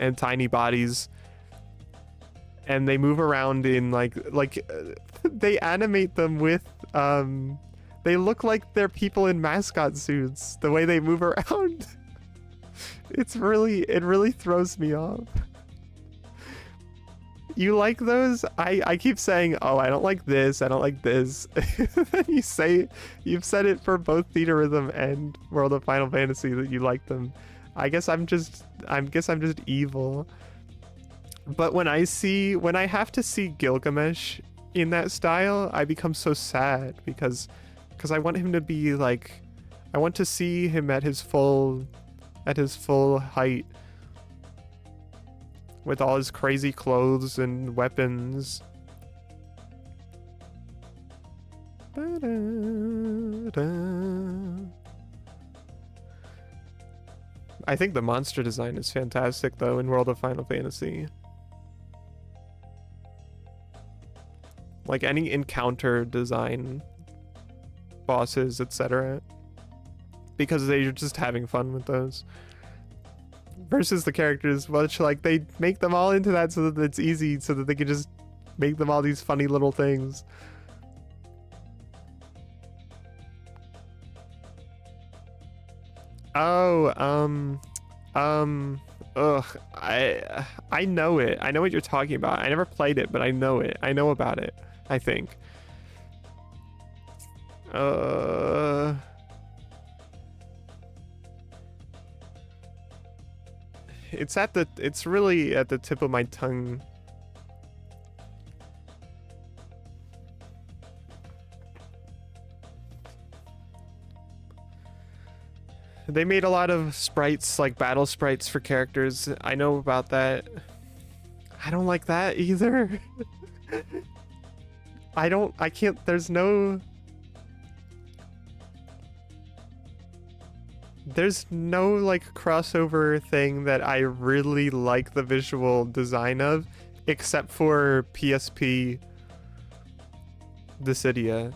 and tiny bodies, and they move around in like they animate them with they look like they're people in mascot suits the way they move around. It really throws me off. You like those? I keep saying, oh, I don't like this, I don't like this. You've said it for both Theaterism and World of Final Fantasy that you like them. I guess I'm just evil. But when I have to see Gilgamesh in that style, I become so sad because I want him to be like, I want to see him at his full height with all his crazy clothes and weapons. I think the monster design is fantastic though in World of Final Fantasy. Like any encounter design, bosses, etc. Because they're just having fun with those. Versus the characters, which like they make them all into that so that it's easy, so that they can just make them all these funny little things. Oh, I know it. I know what you're talking about. I never played it, but I know it. I know about it, I think. It's really at the tip of my tongue. They made a lot of sprites, like battle sprites for characters. I know about that. I don't like that either. I can't, there's no like crossover thing that I really like the visual design of, except for PSP Dissidia.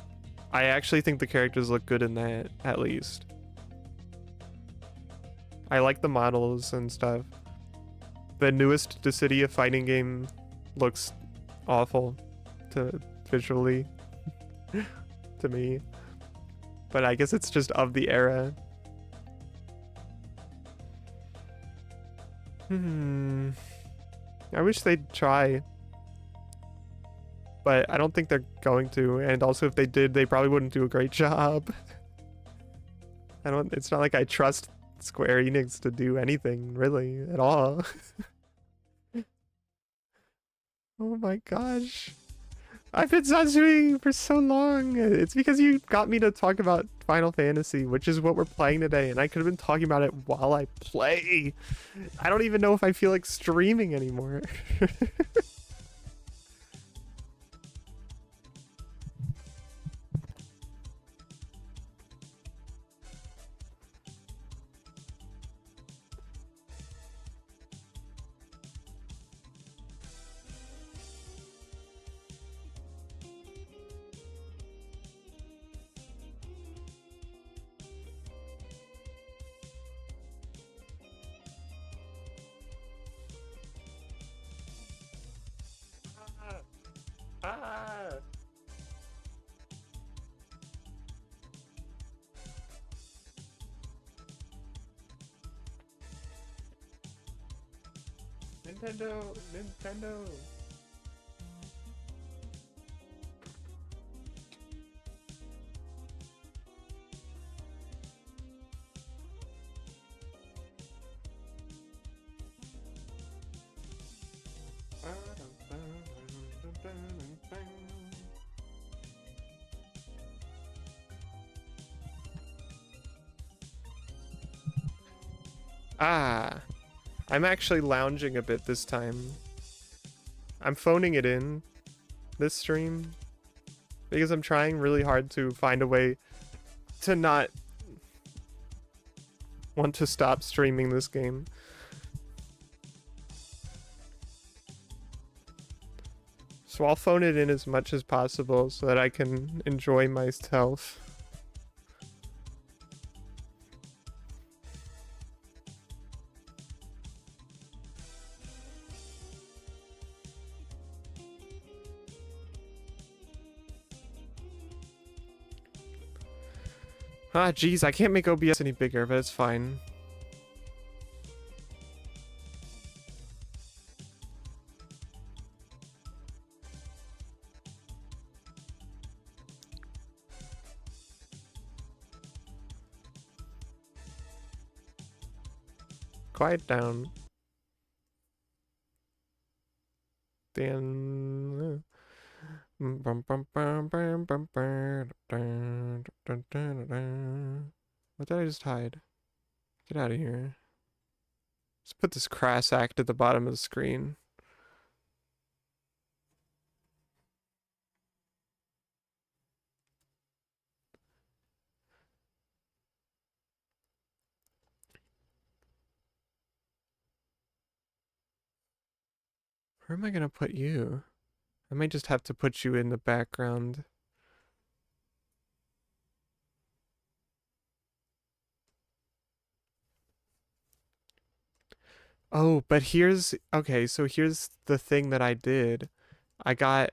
I actually think the characters look good in that, at least. I like the models and stuff. The newest Dissidia fighting game looks awful visually to me. But I guess it's just of the era. I wish they'd try. But I don't think they're going to, and also if they did, they probably wouldn't do a great job. It's not like I trust Square Enix to do anything, really, at all. Oh my gosh. I've been Zatsui for so long. It's because you got me to talk about Final Fantasy, which is what we're playing today, and I could have been talking about it while I play. I don't even know if I feel like streaming anymore. Nintendo! Nintendo! Ah, I'm actually lounging a bit this time. I'm phoning it in this stream because I'm trying really hard to find a way to not want to stop streaming this game. So I'll phone it in as much as possible so that I can enjoy myself. Ah, geez, I can't make OBS any bigger, but it's fine. Quiet down. Dan. What did I just hide? Get out of here. Let's put this crass act at the bottom of the screen. Where am I gonna put you? I might just have to put you in the background. Oh, but here's... Okay, so here's the thing that I did. I got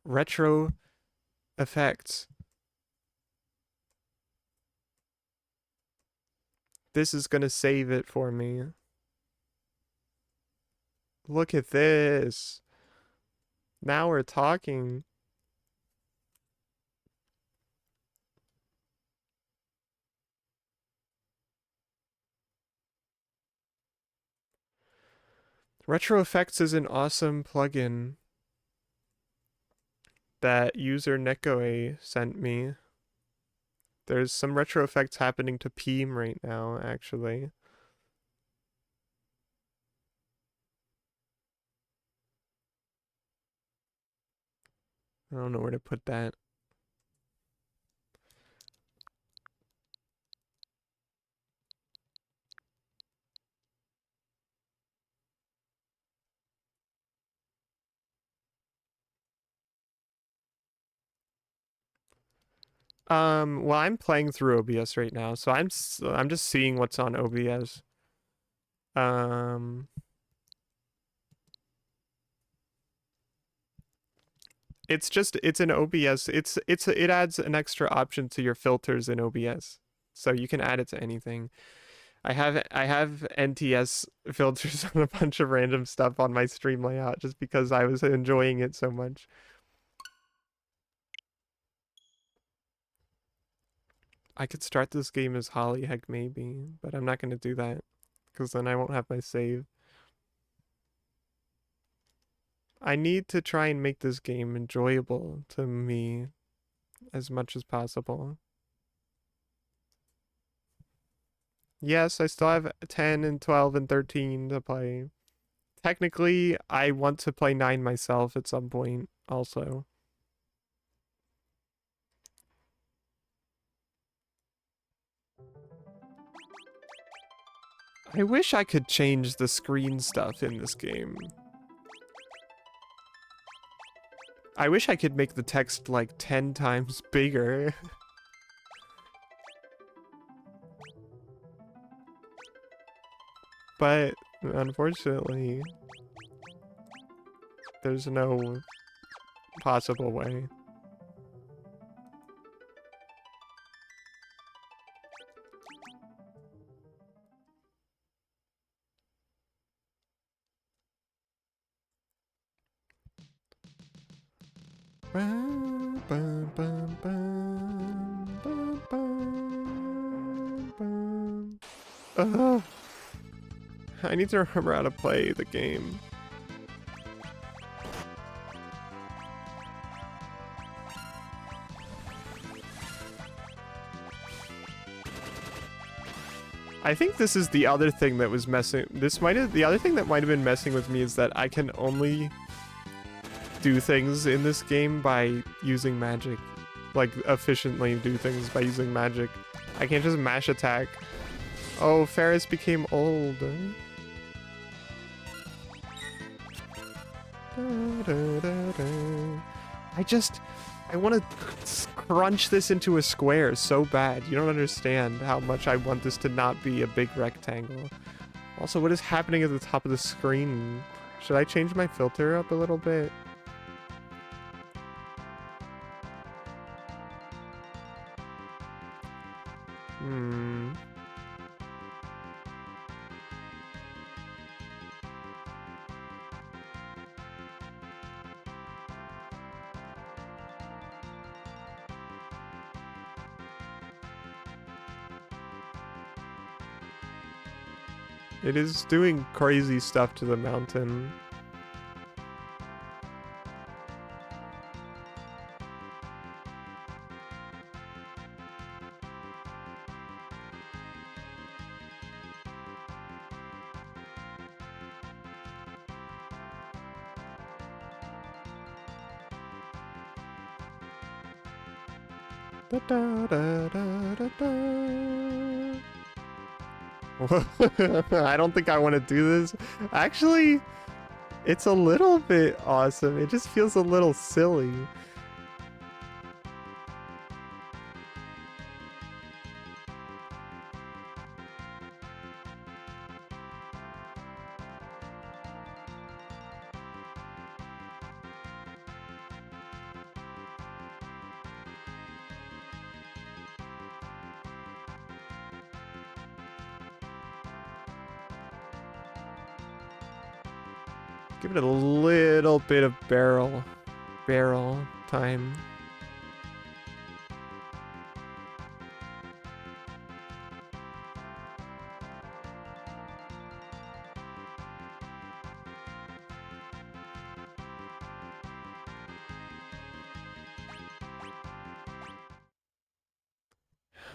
retro effects. This is gonna save it for me. Look at this. Now we're talking. Retro Effects is an awesome plugin that user Nekoe sent me. There's some retro effects happening to Peem right now, actually. I don't know where to put that. Well, I'm playing through OBS right now, so I'm just seeing what's on OBS. It's an OBS. It adds an extra option to your filters in OBS, so you can add it to anything. I have NTS filters on a bunch of random stuff on my stream layout just because I was enjoying it so much. I could start this game as Holly Heck maybe, but I'm not gonna do that because then I won't have my save. I need to try and make this game enjoyable to me as much as possible. Yes, I still have 10 and 12 and 13 to play. Technically, I want to play 9 myself at some point also. I wish I could change the screen stuff in this game. I wish I could make the text like 10 times bigger. But unfortunately, there's no possible way. Bum, bum, bum, bum, bum, bum, bum. Ugh. I need to remember how to play the game. I think this is the other thing that was messing. The other thing that might have been messing with me is that I can only do things in this game by using magic. Like, efficiently do things by using magic. I can't just mash attack. Oh, Ferris became old. I want to crunch this into a square so bad. You don't understand how much I want this to not be a big rectangle. Also, what is happening at the top of the screen? Should I change my filter up a little bit? It is doing crazy stuff to the mountain. Da, da, da, da, da, da. I don't think I want to do this. Actually, it's a little bit awesome. It just feels a little silly. Give it a little bit of barrel time.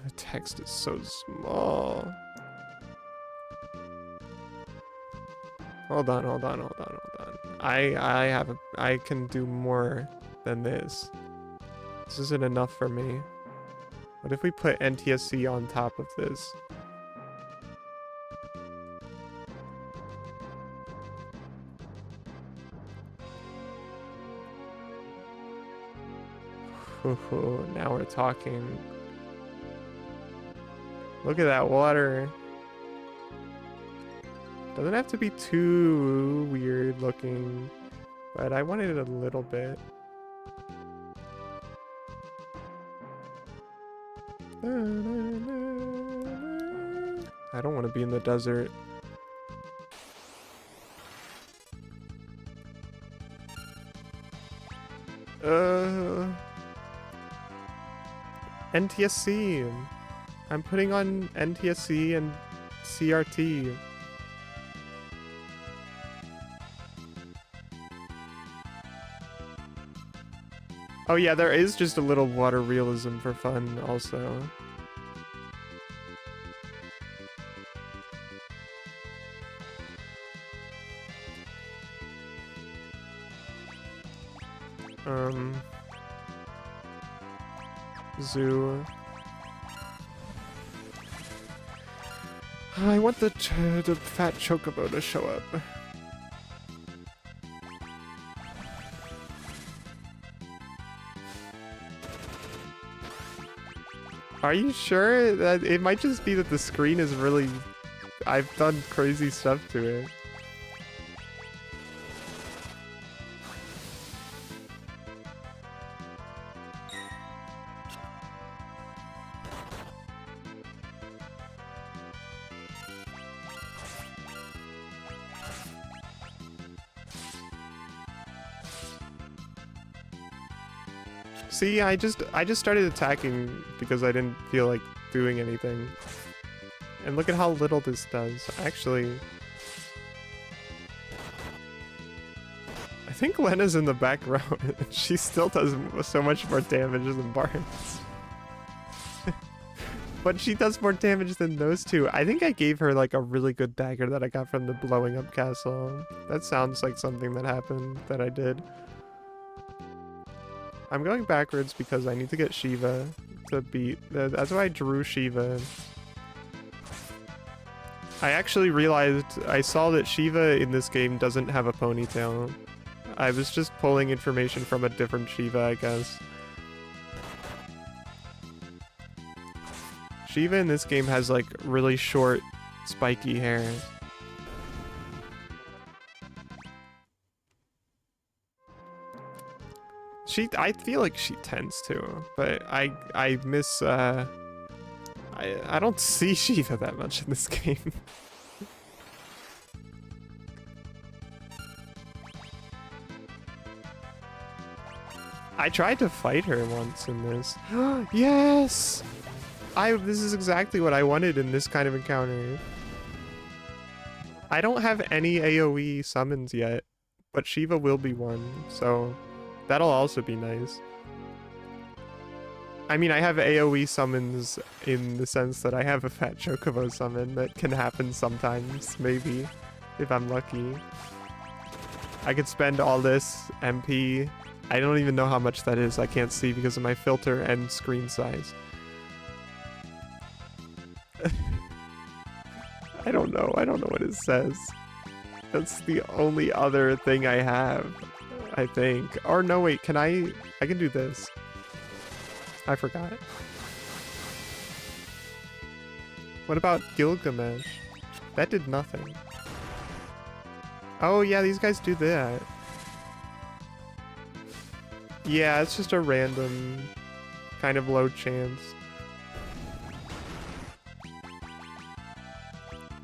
The text is so small. Hold on. I can do more than this. This isn't enough for me. What if we put NTSC on top of this? Now we're talking. Look at that water. Doesn't have to be too weird looking, but I wanted it a little bit. I don't want to be in the desert. NTSC. I'm putting on NTSC and CRT. Oh yeah, there is just a little water realism for fun also. Zoo. I want the fat chocobo to show up. Are you sure that it might just be that the screen is really... I've done crazy stuff to it. See, I just started attacking because I didn't feel like doing anything. And look at how little this does. Actually, I think Lena's in the back row. She still does so much more damage than Barnes. But she does more damage than those two. I think I gave her like a really good dagger that I got from the blowing up castle. That sounds like something that happened that I did. I'm going backwards because I need to get Shiva to beat. That's why I drew Shiva. I actually realized I saw that Shiva in this game doesn't have a ponytail. I was just pulling information from a different Shiva, I guess. Shiva in this game has like really short, spiky hair. I feel like she tends to, but I miss, I don't see Shiva that much in this game. I tried to fight her once in this. Yes! This is exactly what I wanted in this kind of encounter. I don't have any AoE summons yet, but Shiva will be one, so that'll also be nice. I mean, I have AoE summons in the sense that I have a Fat Chocobo summon that can happen sometimes, maybe, if I'm lucky. I could spend all this MP. I don't even know how much that is. I can't see because of my filter and screen size. I don't know what it says. That's the only other thing I have, I think. Or no, wait, I can do this. I forgot. What about Gilgamesh? That did nothing. Oh yeah, these guys do that. Yeah, it's just a random kind of low chance.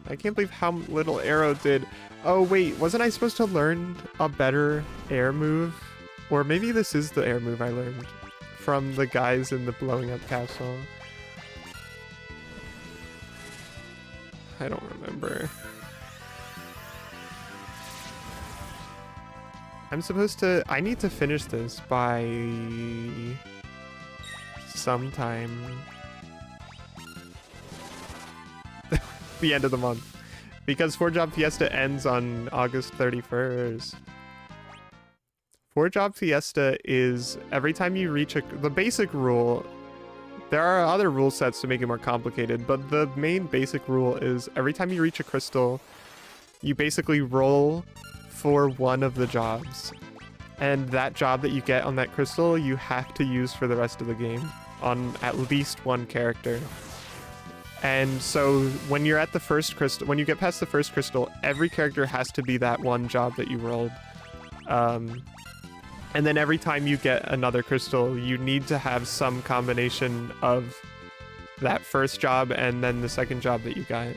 I can't believe how little Arrow did. Oh wait, wasn't I supposed to learn a better air move? Or maybe this is the air move I learned from the guys in the blowing up castle. I don't remember. I need to finish this by sometime. The end of the month, because 4-Job Fiesta ends on August 31st. 4-Job Fiesta is every time you reach the basic rule. There are other rule sets to make it more complicated, but the main basic rule is every time you reach a crystal, you basically roll for one of the jobs, and that job that you get on that crystal you have to use for the rest of the game on at least one character. And so when you're at the first crystal, when you get past the first crystal, every character has to be that one job that you rolled. And then every time you get another crystal, you need to have some combination of that first job and then the second job that you got.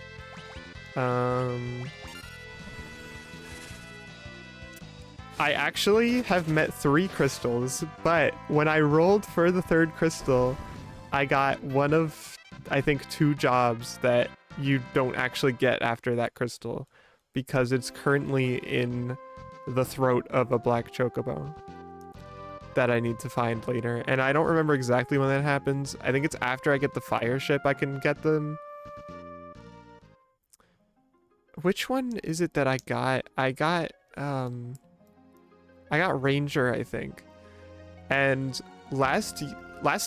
I actually have met 3 crystals, but when I rolled for the 3rd crystal, I got one of, I think, 2 jobs that you don't actually get after that crystal because it's currently in the throat of a black chocobo that I need to find later. And I don't remember exactly when that happens. I think it's after I get the fire ship I can get them. Which one is it that I got? I got Ranger, I think. And last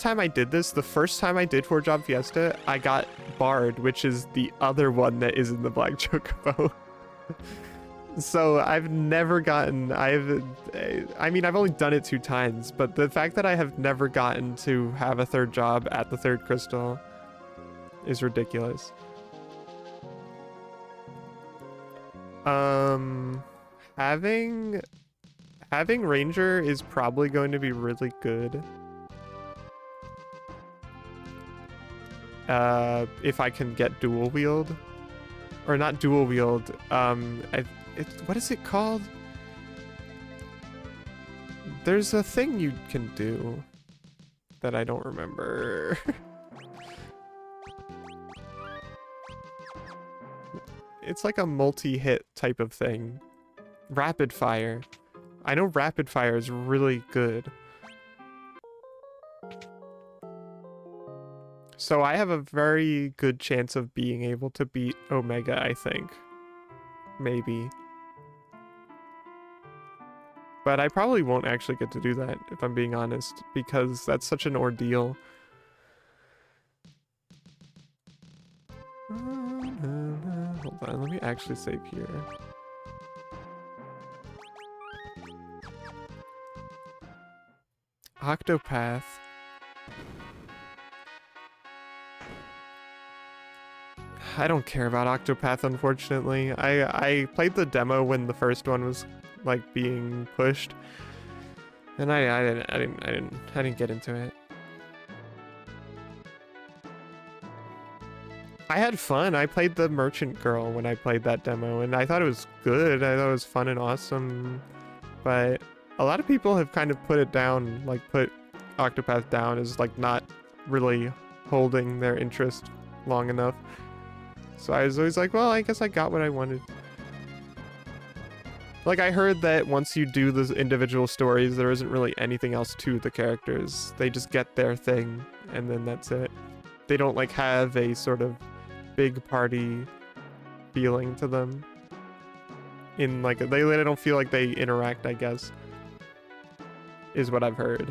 time I did this, the first time I did 4-Job Fiesta, I got Bard, which is the other one that is in the Black Chocobo. So I've never gotten, I mean, I've only done it 2 times, but the fact that I have never gotten to have a 3rd job at the 3rd crystal is ridiculous. Having Ranger is probably going to be really good. If I can get dual wield. Or not dual wield, what is it called? There's a thing you can do. that I don't remember. It's like a multi-hit type of thing. Rapid fire. I know rapid fire is really good. So I have a very good chance of being able to beat Omega, I think. Maybe. But I probably won't actually get to do that, if I'm being honest, because that's such an ordeal. Hold on, let me actually save here. Octopath. I don't care about Octopath, unfortunately. I played the demo when the first one was like being pushed, and I didn't get into it. I had fun. I played the Merchant Girl when I played that demo, and I thought it was good. I thought it was fun and awesome, but a lot of people have kind of put it down, like put Octopath down as like not really holding their interest long enough. So I was always like, well, I guess I got what I wanted. Like, I heard that once you do the individual stories, there isn't really anything else to the characters. They just get their thing, and then that's it. They don't, like, have a sort of big party feeling to them. In, like, they don't feel like they interact, I guess. Is what I've heard.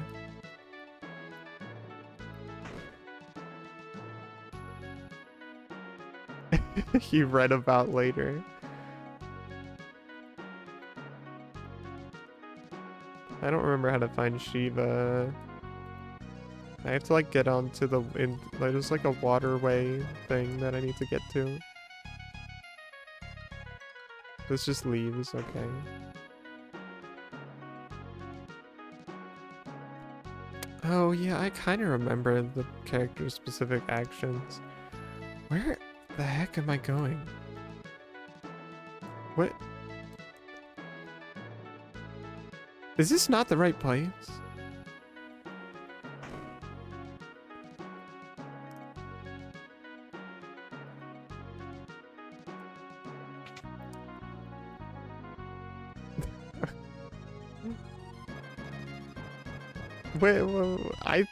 You read about later. I don't remember how to find Shiva. I have to like get onto the there's like a waterway thing that I need to get to. This just leaves, okay. Oh yeah, I kind of remember the character specific actions. Where the heck am I going? What? Is this not the right place? Wait,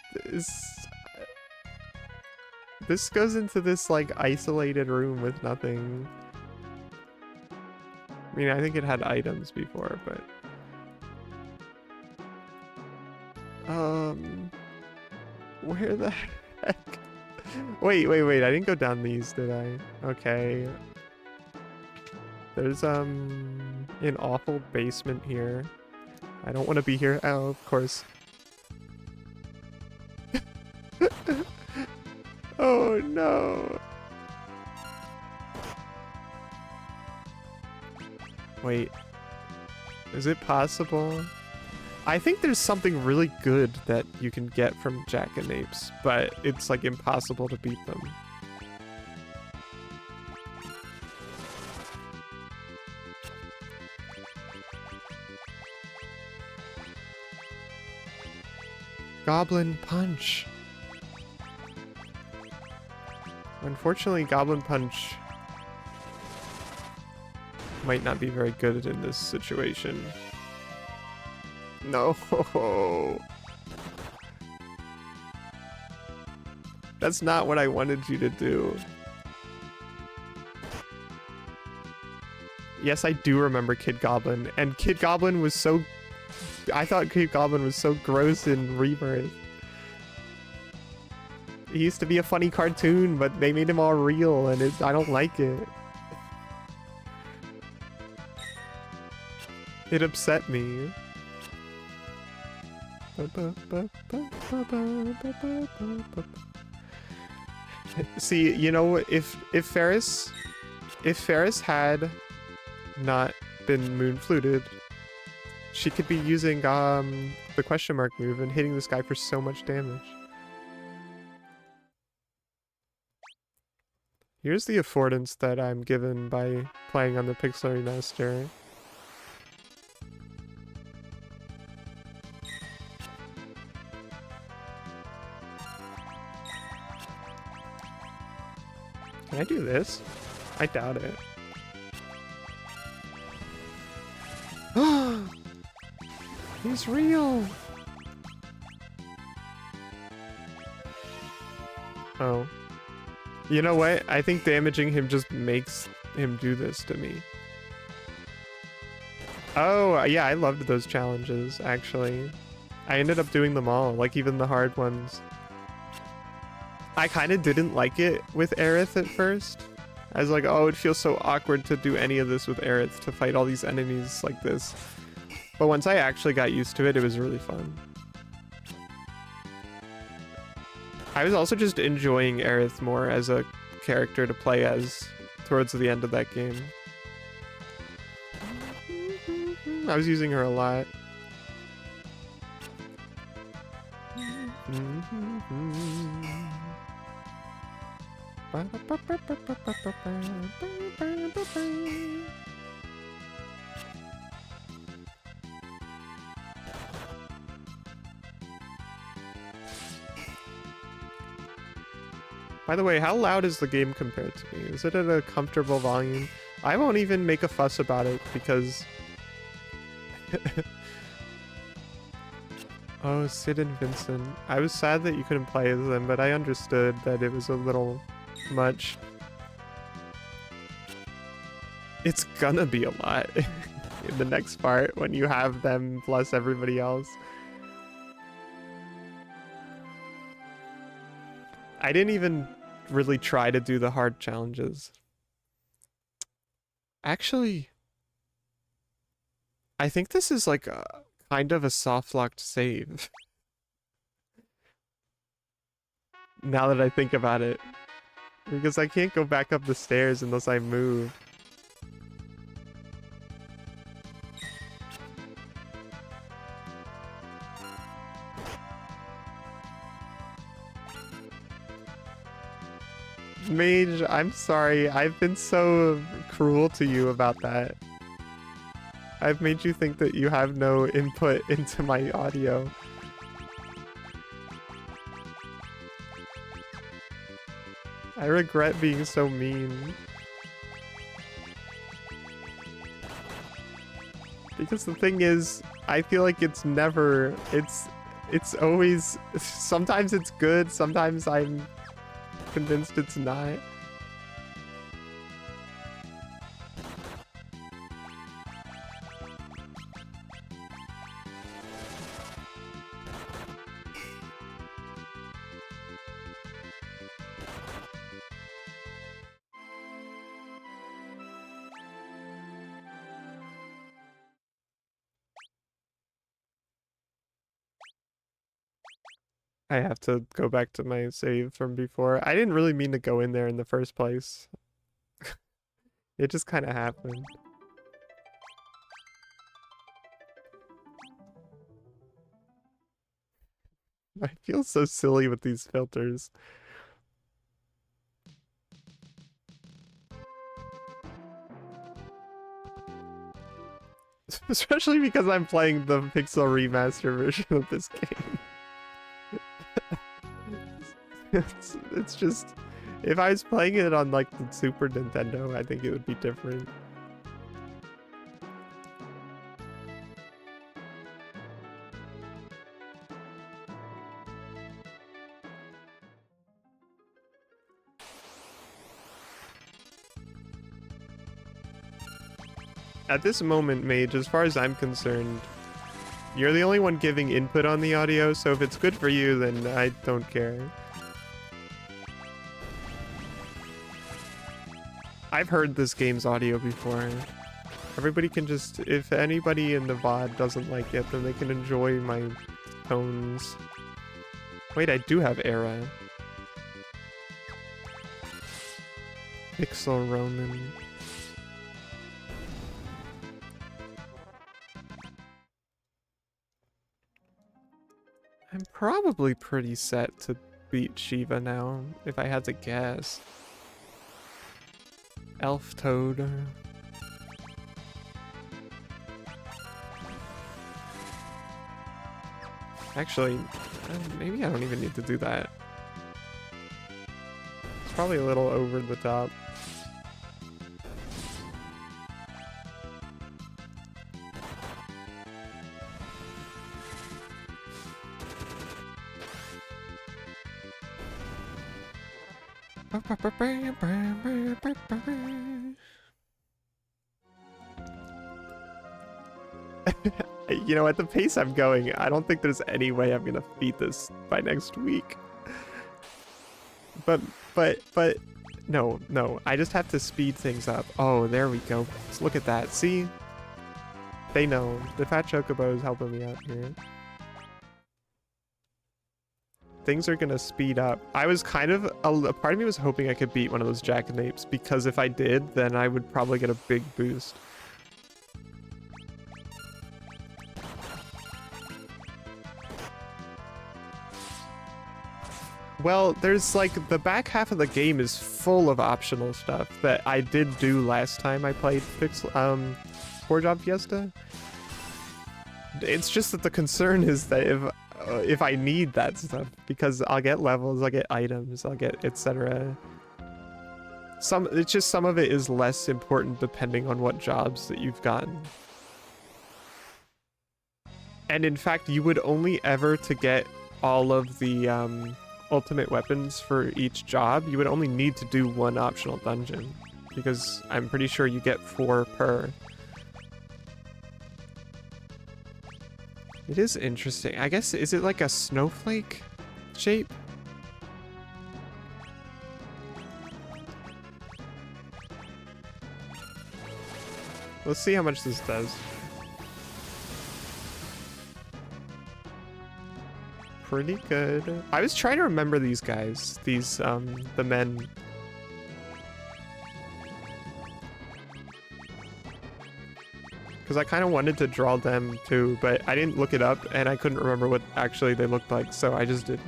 this goes into this like isolated room with nothing. I mean, I think it had items before, but where the heck? Wait, I didn't go down these, did I? Okay. There's an awful basement here. I don't want to be here. Oh, of course. Oh no. Wait. Is it possible? I think there's something really good that you can get from Jackanapes, but it's like impossible to beat them. Goblin Punch. Unfortunately, Goblin Punch might not be very good in this situation. No. That's not what I wanted you to do. Yes, I do remember Kid Goblin, and Kid Goblin was so... I thought Kid Goblin was so gross in Rebirth. He used to be a funny cartoon, but they made him all real, and I don't like it. It upset me. See, you know, if Ferris had not been moon fluted, she could be using the question mark move and hitting this guy for so much damage. Here's the affordance that I'm given by playing on the Pixel Remaster. Can I do this? I doubt it. He's real! Oh. You know what? I think damaging him just makes him do this to me. Oh, yeah, I loved those challenges, actually. I ended up doing them all, like even the hard ones. I kind of didn't like it with Aerith at first. I was like, oh, it feels so awkward to do any of this with Aerith, to fight all these enemies like this. But once I actually got used to it, it was really fun. I was also just enjoying Aerith more as a character to play as towards the end of that game. I was using her a lot. By the way, how loud is the game compared to me? Is it at a comfortable volume? I won't even make a fuss about it because... Oh, Sid and Vincent. I was sad that you couldn't play as them, but I understood that it was a little much. It's gonna be a lot in the next part when you have them plus everybody else. I didn't even really try to do the hard challenges. Actually, I think this is like a kind of a soft-locked save. Now that I think about it. Because I can't go back up the stairs unless I move. Mage, I'm sorry. I've been so cruel to you about that. I've made you think that you have no input into my audio. I regret being so mean. Because the thing is, I feel like it's never, it's always, sometimes it's good, sometimes I'm convinced it's not. I have to go back to my save from before. I didn't really mean to go in there in the first place. It just kind of happened. I feel so silly with these filters. Especially because I'm playing the Pixel Remaster version of this game. It's just, if I was playing it on like the Super Nintendo, I think it would be different. At this moment, Mage, as far as I'm concerned, you're the only one giving input on the audio, so if it's good for you, then I don't care. I've heard this game's audio before. Everybody can just, if anybody in the VOD doesn't like it, then they can enjoy my tones. Wait, I do have Era. Pixel Roman. I'm probably pretty set to beat Shiva now, if I had to guess. Elf Toad. Actually, maybe I don't even need to do that. As probably a little over the top. You know, at the pace I'm going, I don't think there's any way I'm gonna beat this by next week. But, no, I just have to speed things up. Oh, there we go. Let's look at that. See? They know. The fat chocobo is helping me out here. Things are gonna speed up. I was kind of, a part of me was hoping I could beat one of those jackanapes, because if I did, then I would probably get a big boost. Well, there's like, the back half of the game is full of optional stuff that I did do last time I played Four Job Fiesta. It's just that the concern is that if I need that stuff, because I'll get levels, I'll get items, I'll get etc. It's just some of it is less important depending on what jobs that you've gotten. And in fact, you would only ever to get all of the ultimate weapons for each job, you would only need to do one optional dungeon, because I'm pretty sure you get 4 per. It is interesting. I guess, is it like a snowflake shape? Let's see how much this does. Pretty good. I was trying to remember these guys, these, the men. Because I kind of wanted to draw them too, but I didn't look it up and I couldn't remember what actually they looked like, so I just didn't.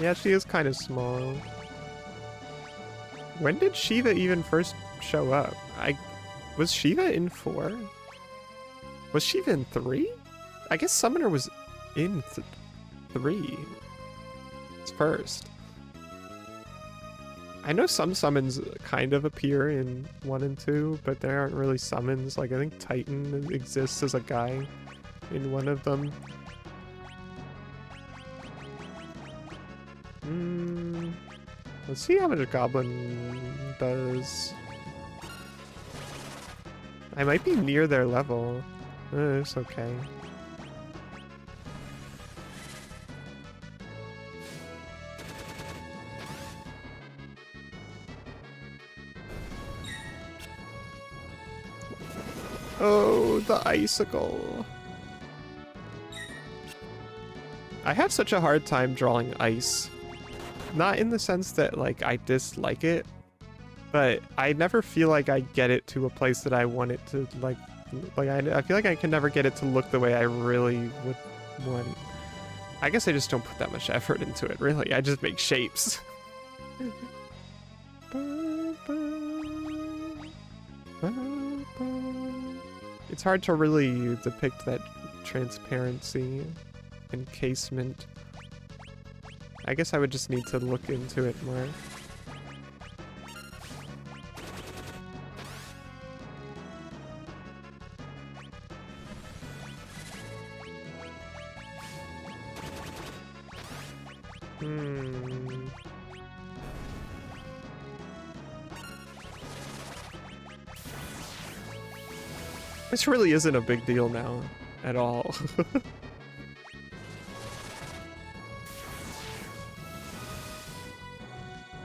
Yeah, she is kind of small. When did Shiva even first show up? Was Shiva in 4? Was Shiva in 3? I guess Summoner was in 3. It's first. I know some summons kind of appear in 1 and 2, but they aren't really summons. Like, I think Titan exists as a guy in one of them. Let's see how much a goblin does. I might be near their level. It's okay. Oh, the icicle. I have such a hard time drawing ice. Not in the sense that, like, I dislike it, but I never feel like I get it to a place that I want it to, like I feel like I can never get it to look the way I really would want. I guess I just don't put that much effort into it, really. I just make shapes. It's hard to really depict that transparency, encasement. I guess I would just need to look into it more. This really isn't a big deal now, at all.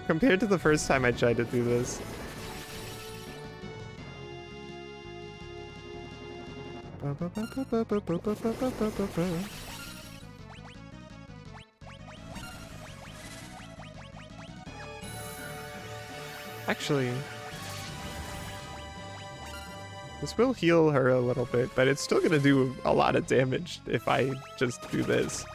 Compared to the first time I tried to do this. Actually, this will heal her a little bit, but it's still gonna do a lot of damage if I just do this.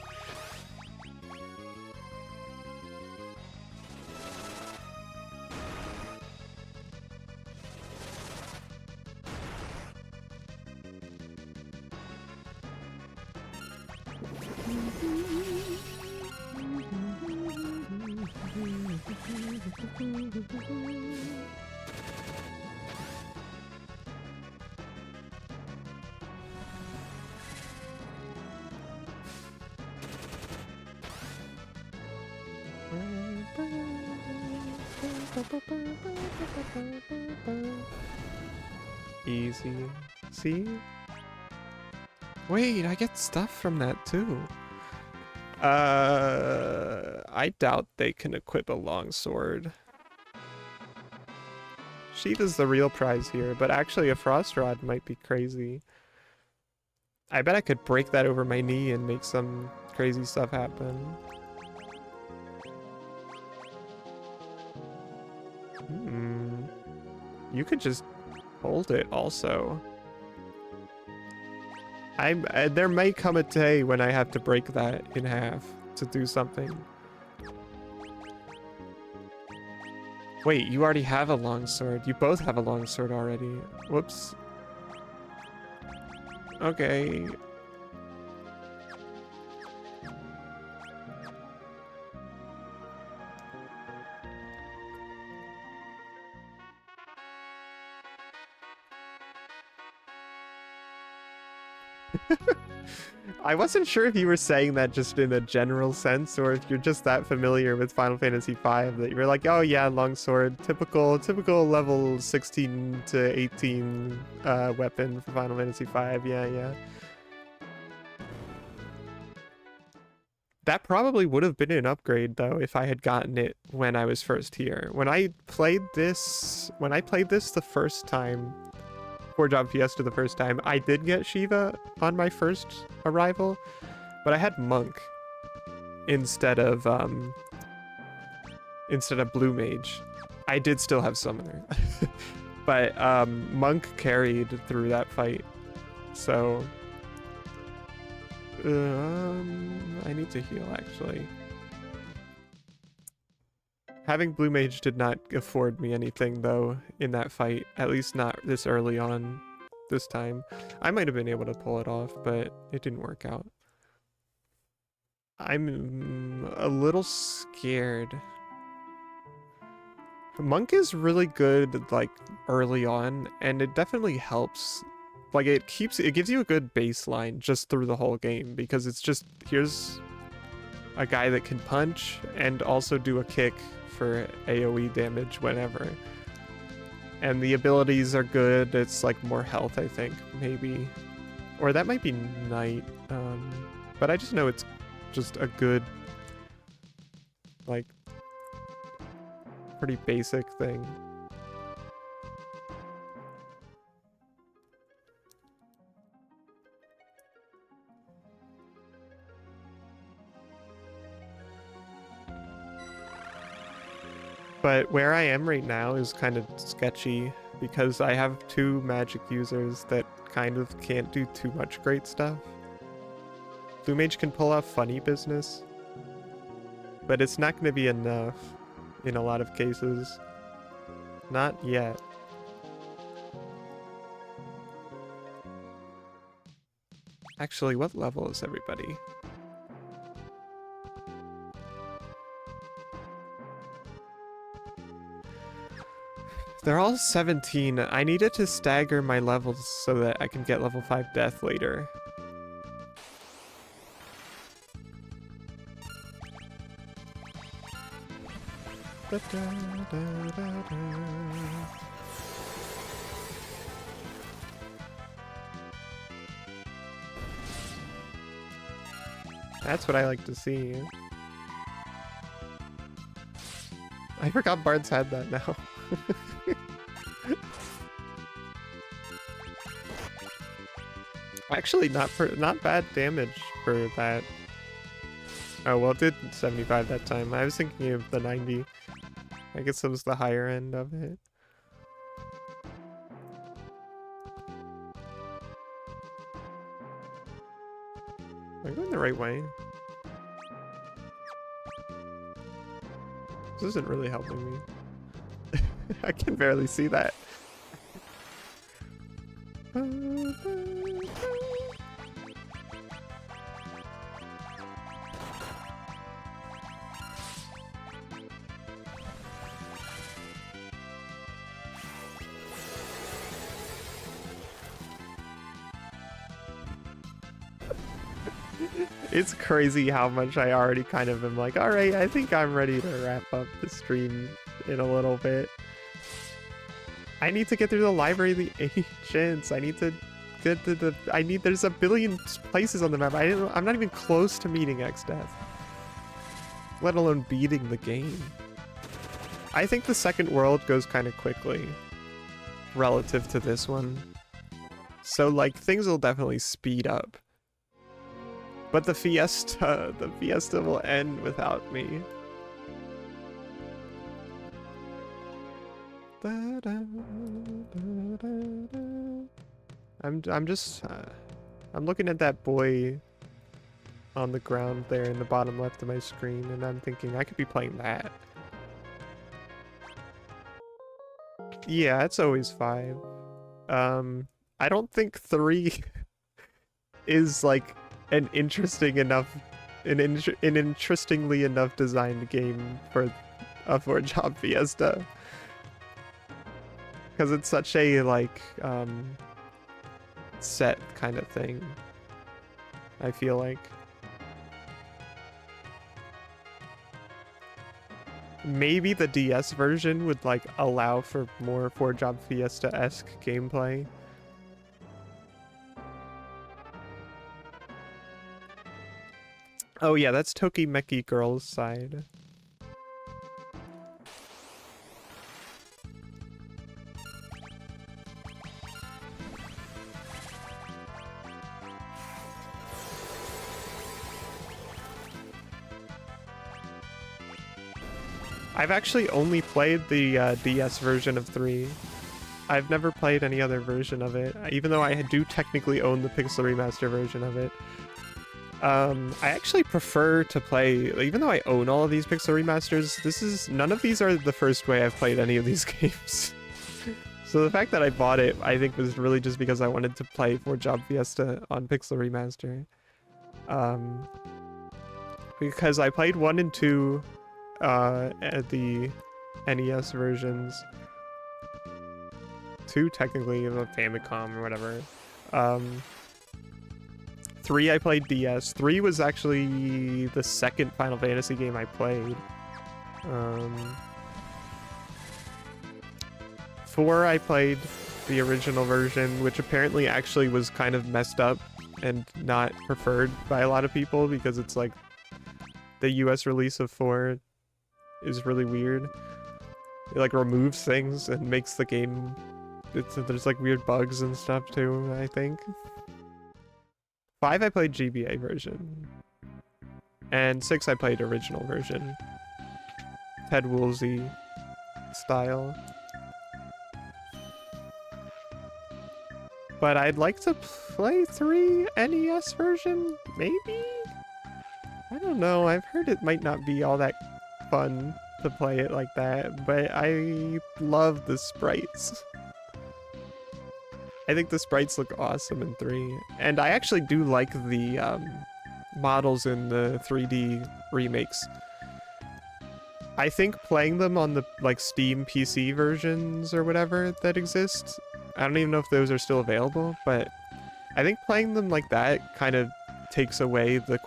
Easy. See? Wait, I get stuff from that too. I doubt they can equip a longsword. Sheath is the real prize here, but actually a frost rod might be crazy. I bet I could break that over my knee and make some crazy stuff happen. You could just hold it also. There may come a day when I have to break that in half to do something. Wait, you already have a longsword. You both have a longsword already. Whoops. Okay. I wasn't sure if you were saying that just in a general sense, or if you're just that familiar with Final Fantasy V that you're like, oh yeah, longsword, typical level 16 to 18 weapon for Final Fantasy V. Yeah. That probably would have been an upgrade though if I had gotten it when I was first here. When I played this the first time, for Job Fiesta the first time, I did get Shiva on my first arrival, but I had Monk instead of Blue Mage. I did still have Summoner, but Monk carried through that fight, so I need to heal actually. Having Blue Mage did not afford me anything, though, in that fight. At least not this early on this time. I might have been able to pull it off, but it didn't work out. I'm a little scared. Monk is really good, like, early on, and it definitely helps. Like, it gives you a good baseline just through the whole game, because it's just, here's a guy that can punch and also do a kick for AoE damage whenever. And the abilities are good. It's like more health, I think, maybe. Or that might be Knight. But I just know it's just a good, like, pretty basic thing. But where I am right now is kind of sketchy because I have two magic users that kind of can't do too much great stuff. Blue Mage can pull off funny business, but it's not going to be enough in a lot of cases. Not yet. Actually, what level is everybody? They're all 17. I needed to stagger my levels so that I can get level 5 death later. That's what I like to see. I forgot Bards had that now. Actually, not bad damage for that. Oh, well, it did 75 that time. I was thinking of the 90. I guess it was the higher end of it. Am I going the right way? This isn't really helping me. I can barely see that. It's crazy how much I already kind of am like, all right, I think I'm ready to wrap up the stream in a little bit. I need to get through the Library of the Ancients. I need to get to there's a billion places on the map. I'm not even close to meeting X-Death, let alone beating the game. I think the second world goes kind of quickly relative to this one. So, like, things will definitely speed up. But the fiesta will end without me. I'm just I'm looking at that boy on the ground there in the bottom left of my screen, and I'm thinking I could be playing that. Yeah, it's always 5. I don't think 3 is like an interestingly enough designed game for a 4-job fiesta, because it's such a like set kind of thing, I feel like. Maybe the DS version would like allow for more 4-job fiesta-esque gameplay. Oh yeah, that's Tokimeki Girls' side. I've actually only played the DS version of 3. I've never played any other version of it, even though I do technically own the Pixel Remaster version of it. I actually prefer to play, even though I own all of these Pixel Remasters, none of these are the first way I've played any of these games. So the fact that I bought it, I think, was really just because I wanted to play 4-Job Fiesta on Pixel Remaster. Because I played 1 and 2 at the NES versions. 2 technically of a Famicom or whatever. 3 I played DS. 3 was actually the second Final Fantasy game I played. 4 I played the original version, which apparently actually was kind of messed up and not preferred by a lot of people, because it's like the US release of 4 is really weird. It like removes things and makes the game, there's like weird bugs and stuff too, I think. 5 I played GBA version, and 6 I played original version, Ted Woolsey style. But I'd like to play 3 NES version, maybe? I don't know, I've heard it might not be all that fun to play it like that, but I love the sprites. I think the sprites look awesome in 3, and I actually do like the models in the 3D remakes. I think playing them on the like Steam PC versions or whatever that exist, I don't even know if those are still available, but I think playing them like that kind of takes away the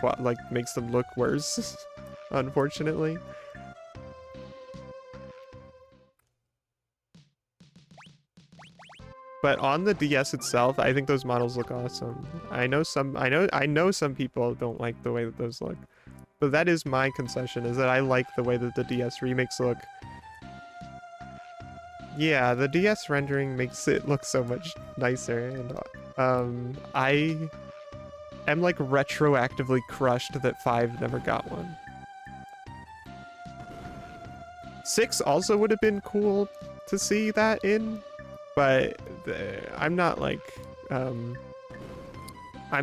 makes them look worse, unfortunately. But on the DS itself, I think those models look awesome. I know some people don't like the way that those look. But that is my concession, is that I like the way that the DS remakes look. Yeah, the DS rendering makes it look so much nicer, and I am like retroactively crushed that 5 never got one. 6 also would have been cool to see that in, but I'm not like, I'm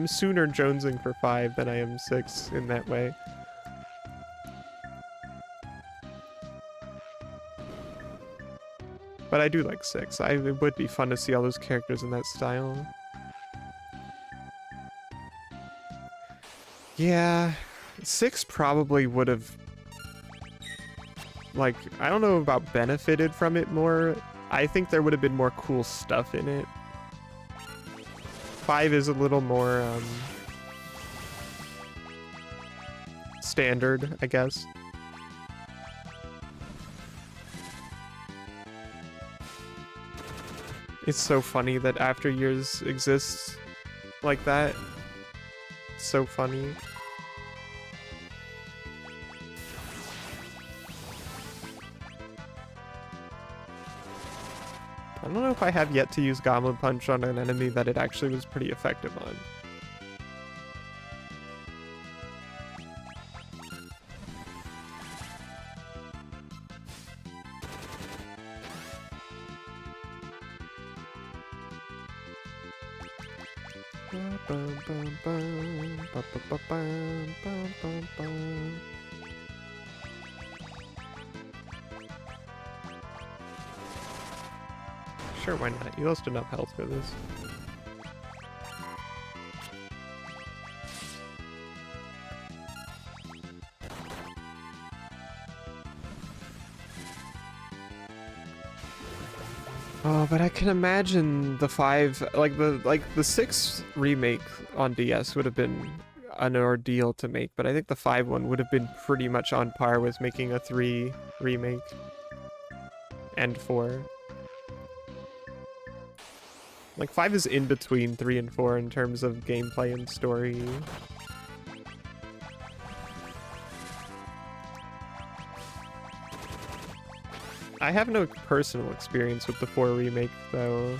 sooner jonesing for 5 than I am 6 in that way. But I do like 6. It would be fun to see all those characters in that style. Yeah, 6 probably would have, like, I don't know about benefited from it more. I think there would have been more cool stuff in it. 5 is a little more, standard, I guess. It's so funny that After Years exists like that. It's so funny. I don't know if I have yet to use Goblin Punch on an enemy that it actually was pretty effective on. Sure, why not? You lost enough health for this. Oh, but I can imagine the 5, like the 6 remake on DS would have been an ordeal to make, but I think the 5 one would have been pretty much on par with making a 3 remake and 4. Like 5 is in between 3 and 4 in terms of gameplay and story. I have no personal experience with the 4 remake, though.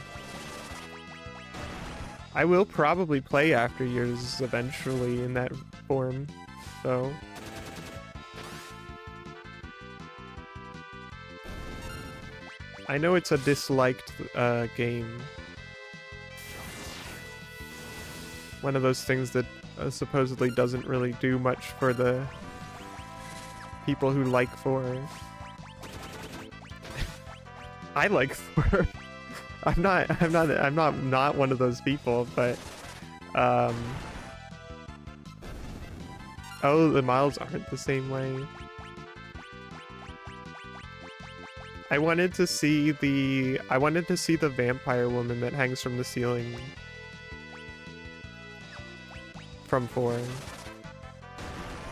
I will probably play After Years eventually in that form, so... I know it's a disliked game. One of those things that supposedly doesn't really do much for the people who like 4. I like 4. I'm not one of those people, but oh, the models aren't the same way. I wanted to see the vampire woman that hangs from the ceiling from 4.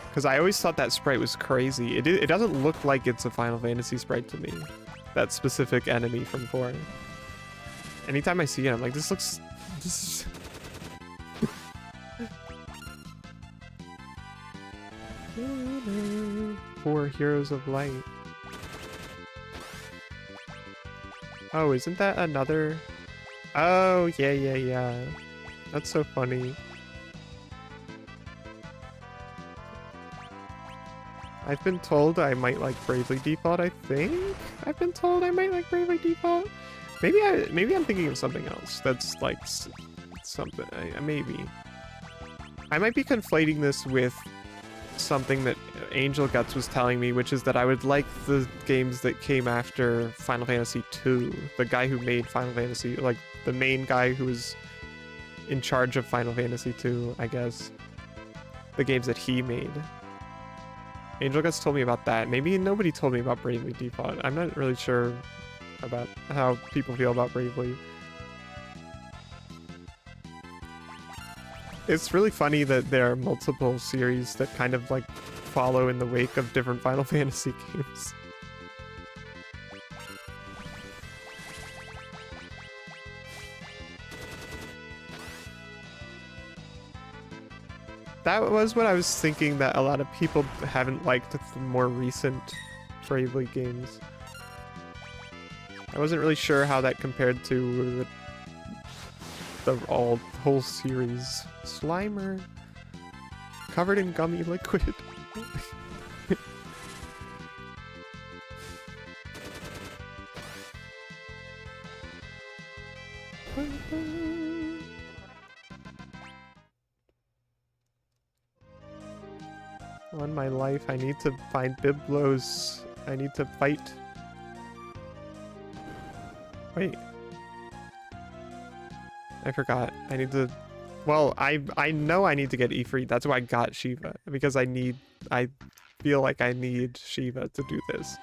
Because I always thought that sprite was crazy. It doesn't look like it's a Final Fantasy sprite to me. That specific enemy from 4. Anytime I see it, I'm like, this looks... This... 4 Heroes of Light. Oh, isn't that another... Oh, yeah. That's so funny. I've been told I might like Bravely Default, I think? I've been told I might like Bravely Default? Maybe I'm thinking of something else that's like something, maybe. I might be conflating this with something that Angel Guts was telling me, which is that I would like the games that came after Final Fantasy II. The guy who made Final Fantasy, like the main guy who was in charge of Final Fantasy II, I guess. The games that he made. Angel Guts told me about that. Maybe nobody told me about Bravely Default. I'm not really sure about how people feel about Bravely. It's really funny that there are multiple series that kind of like follow in the wake of different Final Fantasy games. That was what I was thinking, that a lot of people haven't liked the more recent Bravely games. I wasn't really sure how that compared to the whole series. Slimer. Covered in gummy liquid. On my life, I need to find Biblos. I need to fight. Wait. I forgot. I need to... Well, I know I need to get Ifrit. That's why I got Shiva. Because I feel like I need Shiva to do this.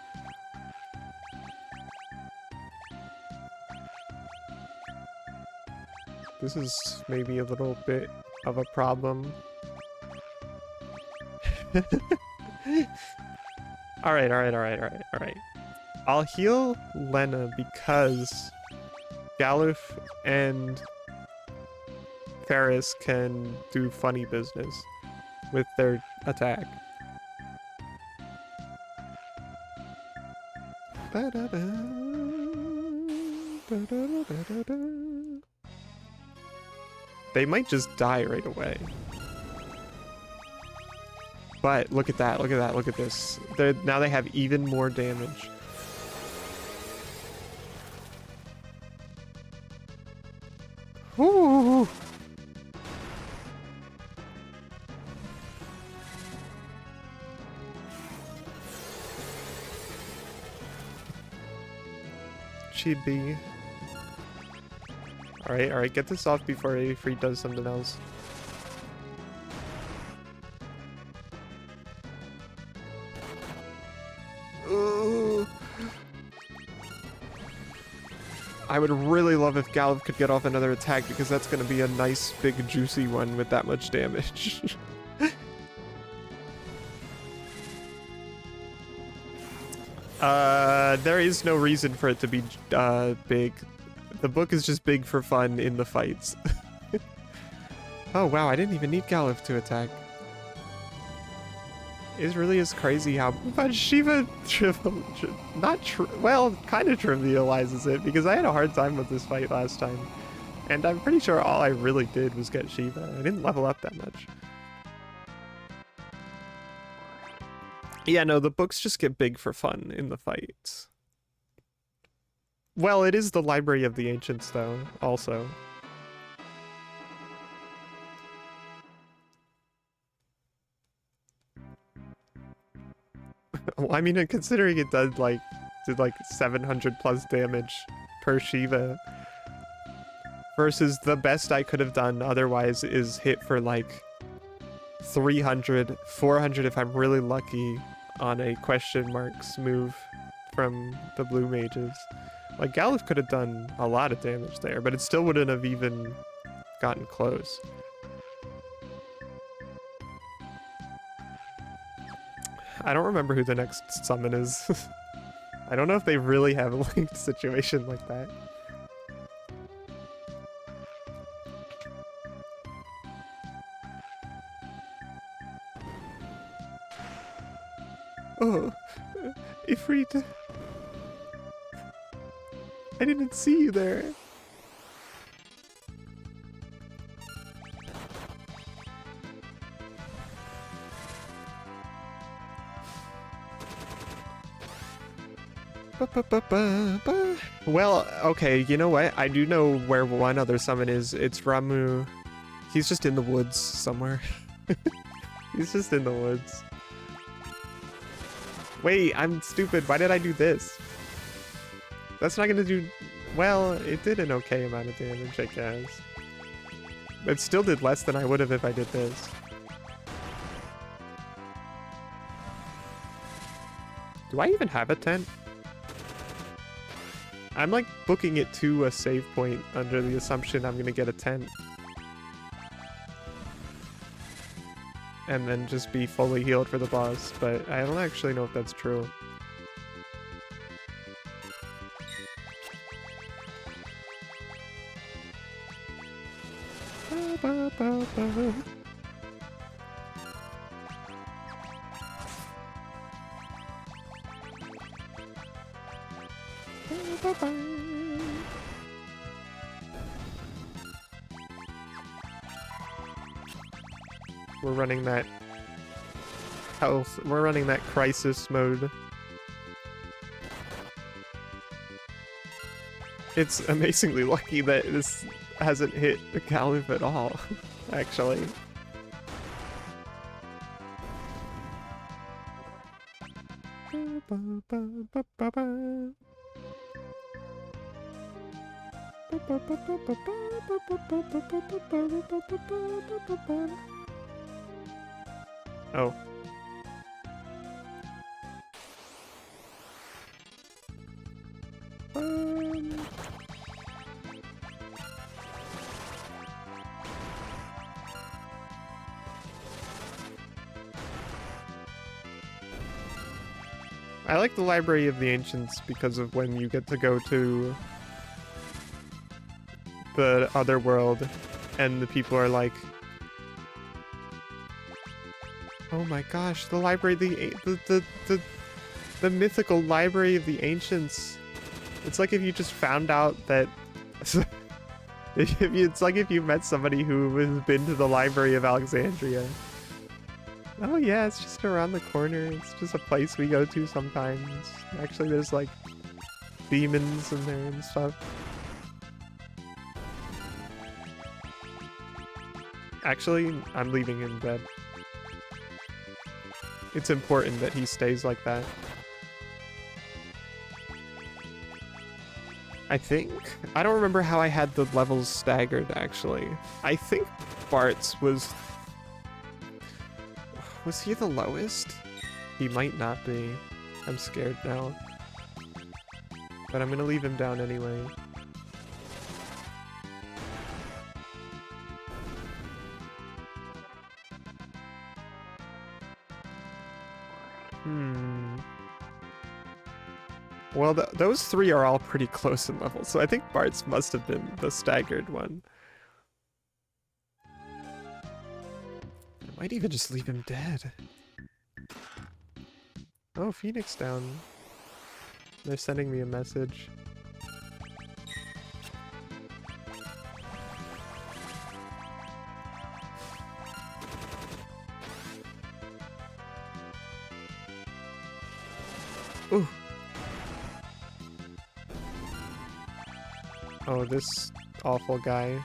This is maybe a little bit of a problem. Alright, alright. I'll heal Lena because Galuf and Ferris can do funny business with their attack. They might just die right away. But look at that, look at that, look at this. Now they have even more damage. Ooh. Chibi. Alright, get this off before Afri does something else. Ooh. I would really love if Galuf could get off another attack because that's gonna be a nice big juicy one with that much damage. There is no reason for it to be big. The book is just big for fun in the fights. Oh wow, I didn't even need Galuf to attack. It really is crazy how much Shiva well, kind of trivializes it, because I had a hard time with this fight last time. And I'm pretty sure all I really did was get Shiva. I didn't level up that much. Yeah, no, the books just get big for fun in the fights. Well, it is the Library of the Ancients, though, also. Well, I mean, considering it did like 700 plus damage per Shiva, versus the best I could have done otherwise is hit for like 300, 400 if I'm really lucky on a question marks move from the blue mages. Like, Galuf could have done a lot of damage there, but it still wouldn't have even gotten close. I don't remember who the next summon is. I don't know if they really have a linked situation like that. Oh, Ifrit. I didn't see you there. Well, okay, you know what? I do know where one other summon is. It's Ramu. He's just in the woods somewhere. He's just in the woods. Wait, I'm stupid. Why did I do this? That's not gonna do... Well, it did an okay amount of damage, I guess. It still did less than I would have if I did this. Do I even have a tent? I'm like booking it to a save point under the assumption I'm gonna get a tent. And then just be fully healed for the boss, but I don't actually know if that's true. We're running that health. We're running that crisis mode. It's amazingly lucky that this hasn't hit the Galuf at all, actually. Oh. I like the Library of the Ancients because of when you get to go to the other world and the people are like, oh my gosh, the library, the mythical Library of the Ancients. It's like if you just found out that it's like if you met somebody who has been to the Library of Alexandria. Oh yeah, it's just around the corner. It's just a place we go to sometimes. Actually, there's like demons in there and stuff. Actually, I'm leaving him dead. It's important that he stays like that. I think. I don't remember how I had the levels staggered, actually. I think Bart's was... Was he the lowest? He might not be. I'm scared now. But I'm gonna leave him down anyway. Well, those three are all pretty close in level, so I think Bart's must have been the staggered one. I might even just leave him dead. Oh, Phoenix down. They're sending me a message. Ooh. Oh, this awful guy.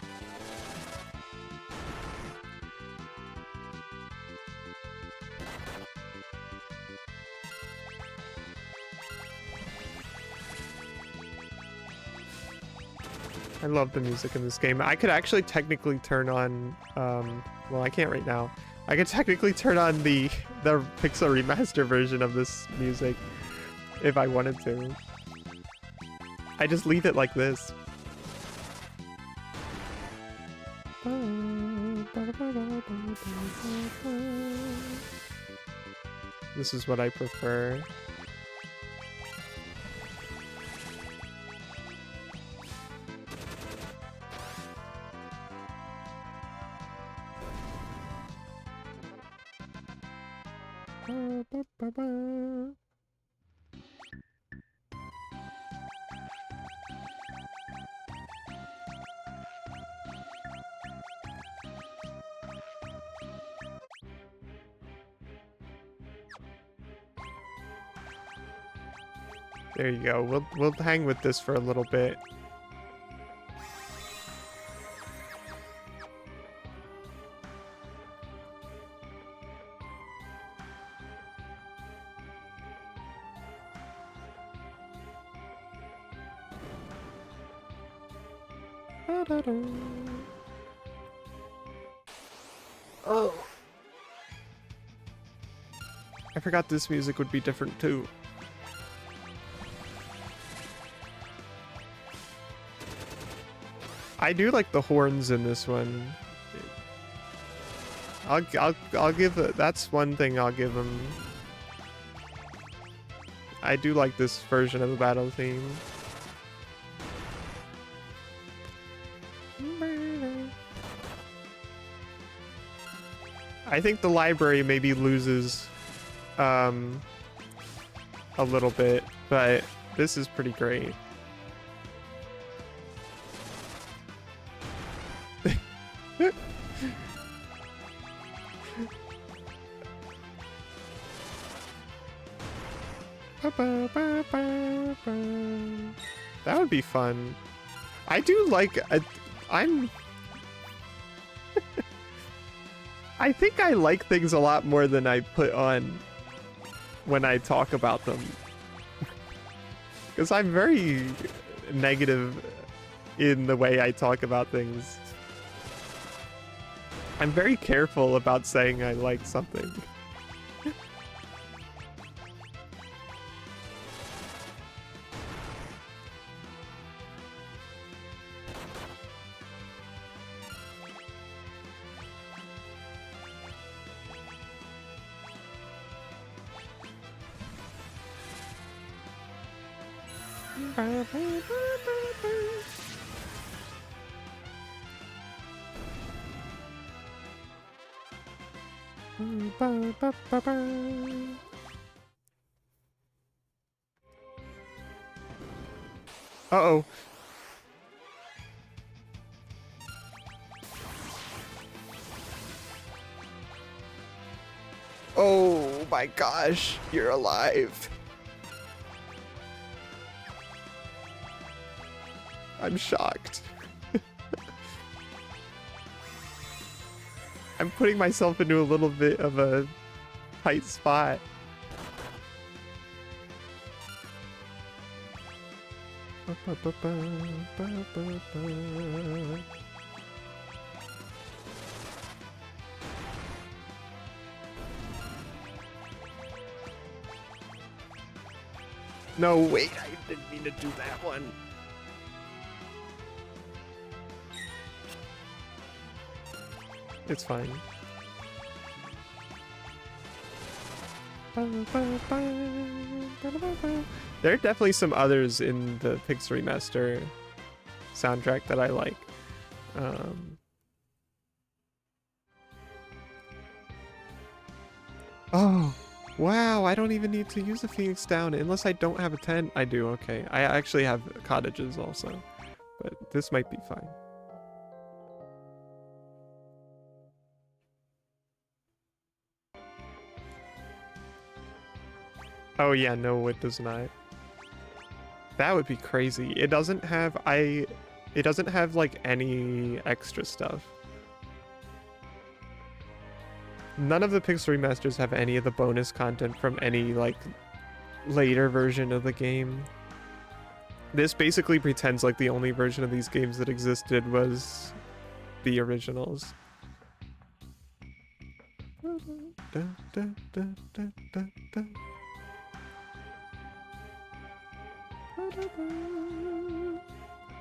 I love the music in this game. I could actually technically turn on, well, I can't right now. I could technically turn on the Pixel Remaster version of this music if I wanted to. I just leave it like this. This is what I prefer. There you go. We'll hang with this for a little bit. Oh. I forgot this music would be different too. I do like the horns in this one. I'll give it. That's one thing I'll give them. I do like this version of the battle theme. I think the library maybe loses a little bit, but this is pretty great. That would be fun. I do like... I'm... I think I like things a lot more than I put on when I talk about them. Because I'm very negative in the way I talk about things. I'm very careful about saying I like something. Uh-oh. Oh my gosh, you're alive. I'm shocked. I'm putting myself into a little bit of a tight spot. No, wait, I didn't mean to do that one. It's fine. There are definitely some others in the Pix Remaster soundtrack that I like. Oh, wow, I don't even need to use the Phoenix Down unless I don't have a tent. I do, okay. I actually have cottages also, but this might be fine. Oh yeah, no, it does not. That would be crazy. It doesn't have it doesn't have like any extra stuff. None of the Pix remasters have any of the bonus content from any like later version of the game. This basically pretends like the only version of these games that existed was the originals.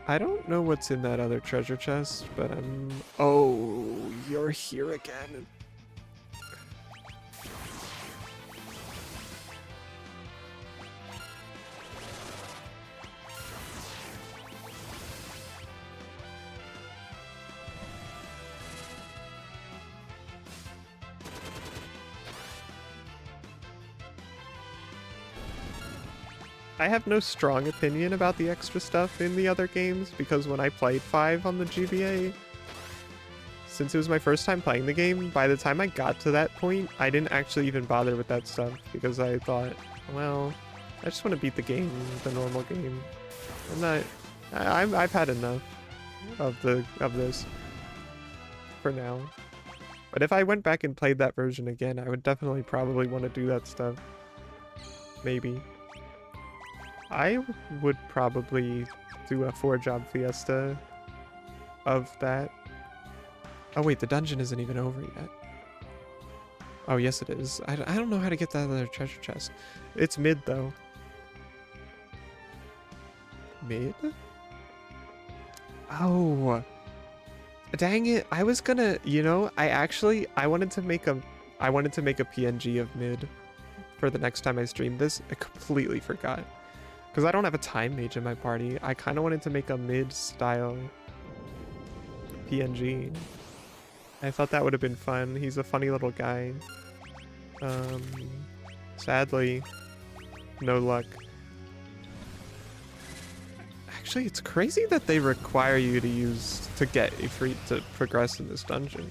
I don't know what's in that other treasure chest, but oh, you're here again. I have no strong opinion about the extra stuff in the other games because when I played 5 on the GBA, since it was my first time playing the game, by the time I got to that point, I didn't actually even bother with that stuff because I thought, well, I just want to beat the game, the normal game. I've had enough of this for now. But if I went back and played that version again, I would definitely probably want to do that stuff. Maybe. I would probably do a 4-job fiesta of that. Oh wait, the dungeon isn't even over yet. Oh yes it is. I don't know how to get that other treasure chest. It's mid though. Mid? Oh. Dang it. I was gonna, you know, I wanted to make a PNG of mid for the next time I stream this. I completely forgot. Because I don't have a time mage in my party. I kind of wanted to make a mid-style PNG. I thought that would have been fun. He's a funny little guy. Sadly, no luck. Actually, it's crazy that they require you to get a free to progress in this dungeon.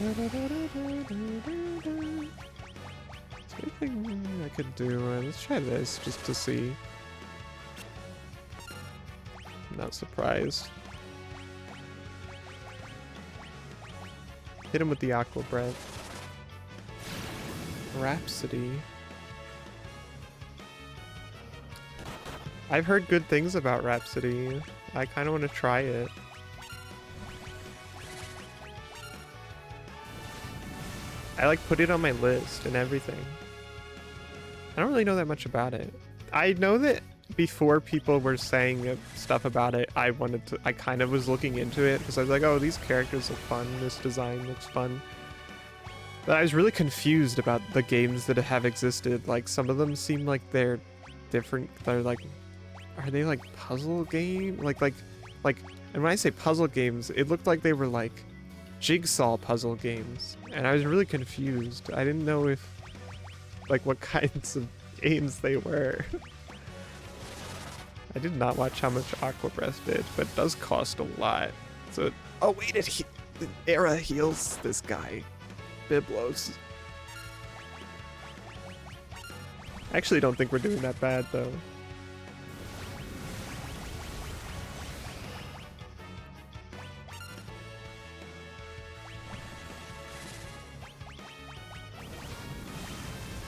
Is there anything I could do? Let's try this just to see. I'm not surprised. Hit him with the aqua breath. Rhapsody. I've heard good things about Rhapsody. I kind of want to try it. I like put it on my list and everything. I don't really know that much about it. I know that before people were saying stuff about it, I kind of was looking into it because I was like, oh, these characters look fun. This design looks fun. I was really confused about the games that have existed. Like, some of them seem like they're different. They're like, are they like puzzle game? Like, and when I say puzzle games, it looked like they were like jigsaw puzzle games. And I was really confused. I didn't know if, like, what kinds of games they were. I did not watch how much Aqua Breath did, but it does cost a lot. So, oh wait, the Era heals this guy. Biblos. I actually don't think we're doing that bad, though.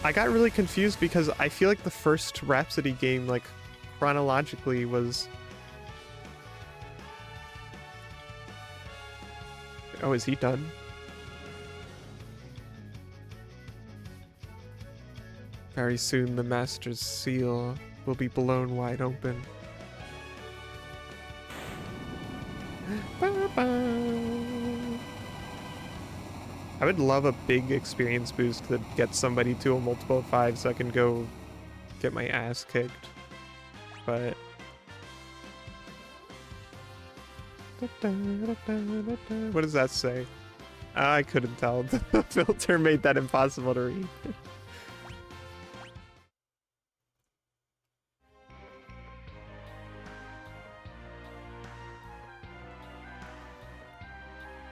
I got really confused because I feel like the first Rhapsody game, like, chronologically was... Oh, is he done? Very soon the Master's seal will be blown wide open. I would love a big experience boost that gets somebody to a multiple of 5 so I can go get my ass kicked. But... What does that say? I couldn't tell. The filter made that impossible to read.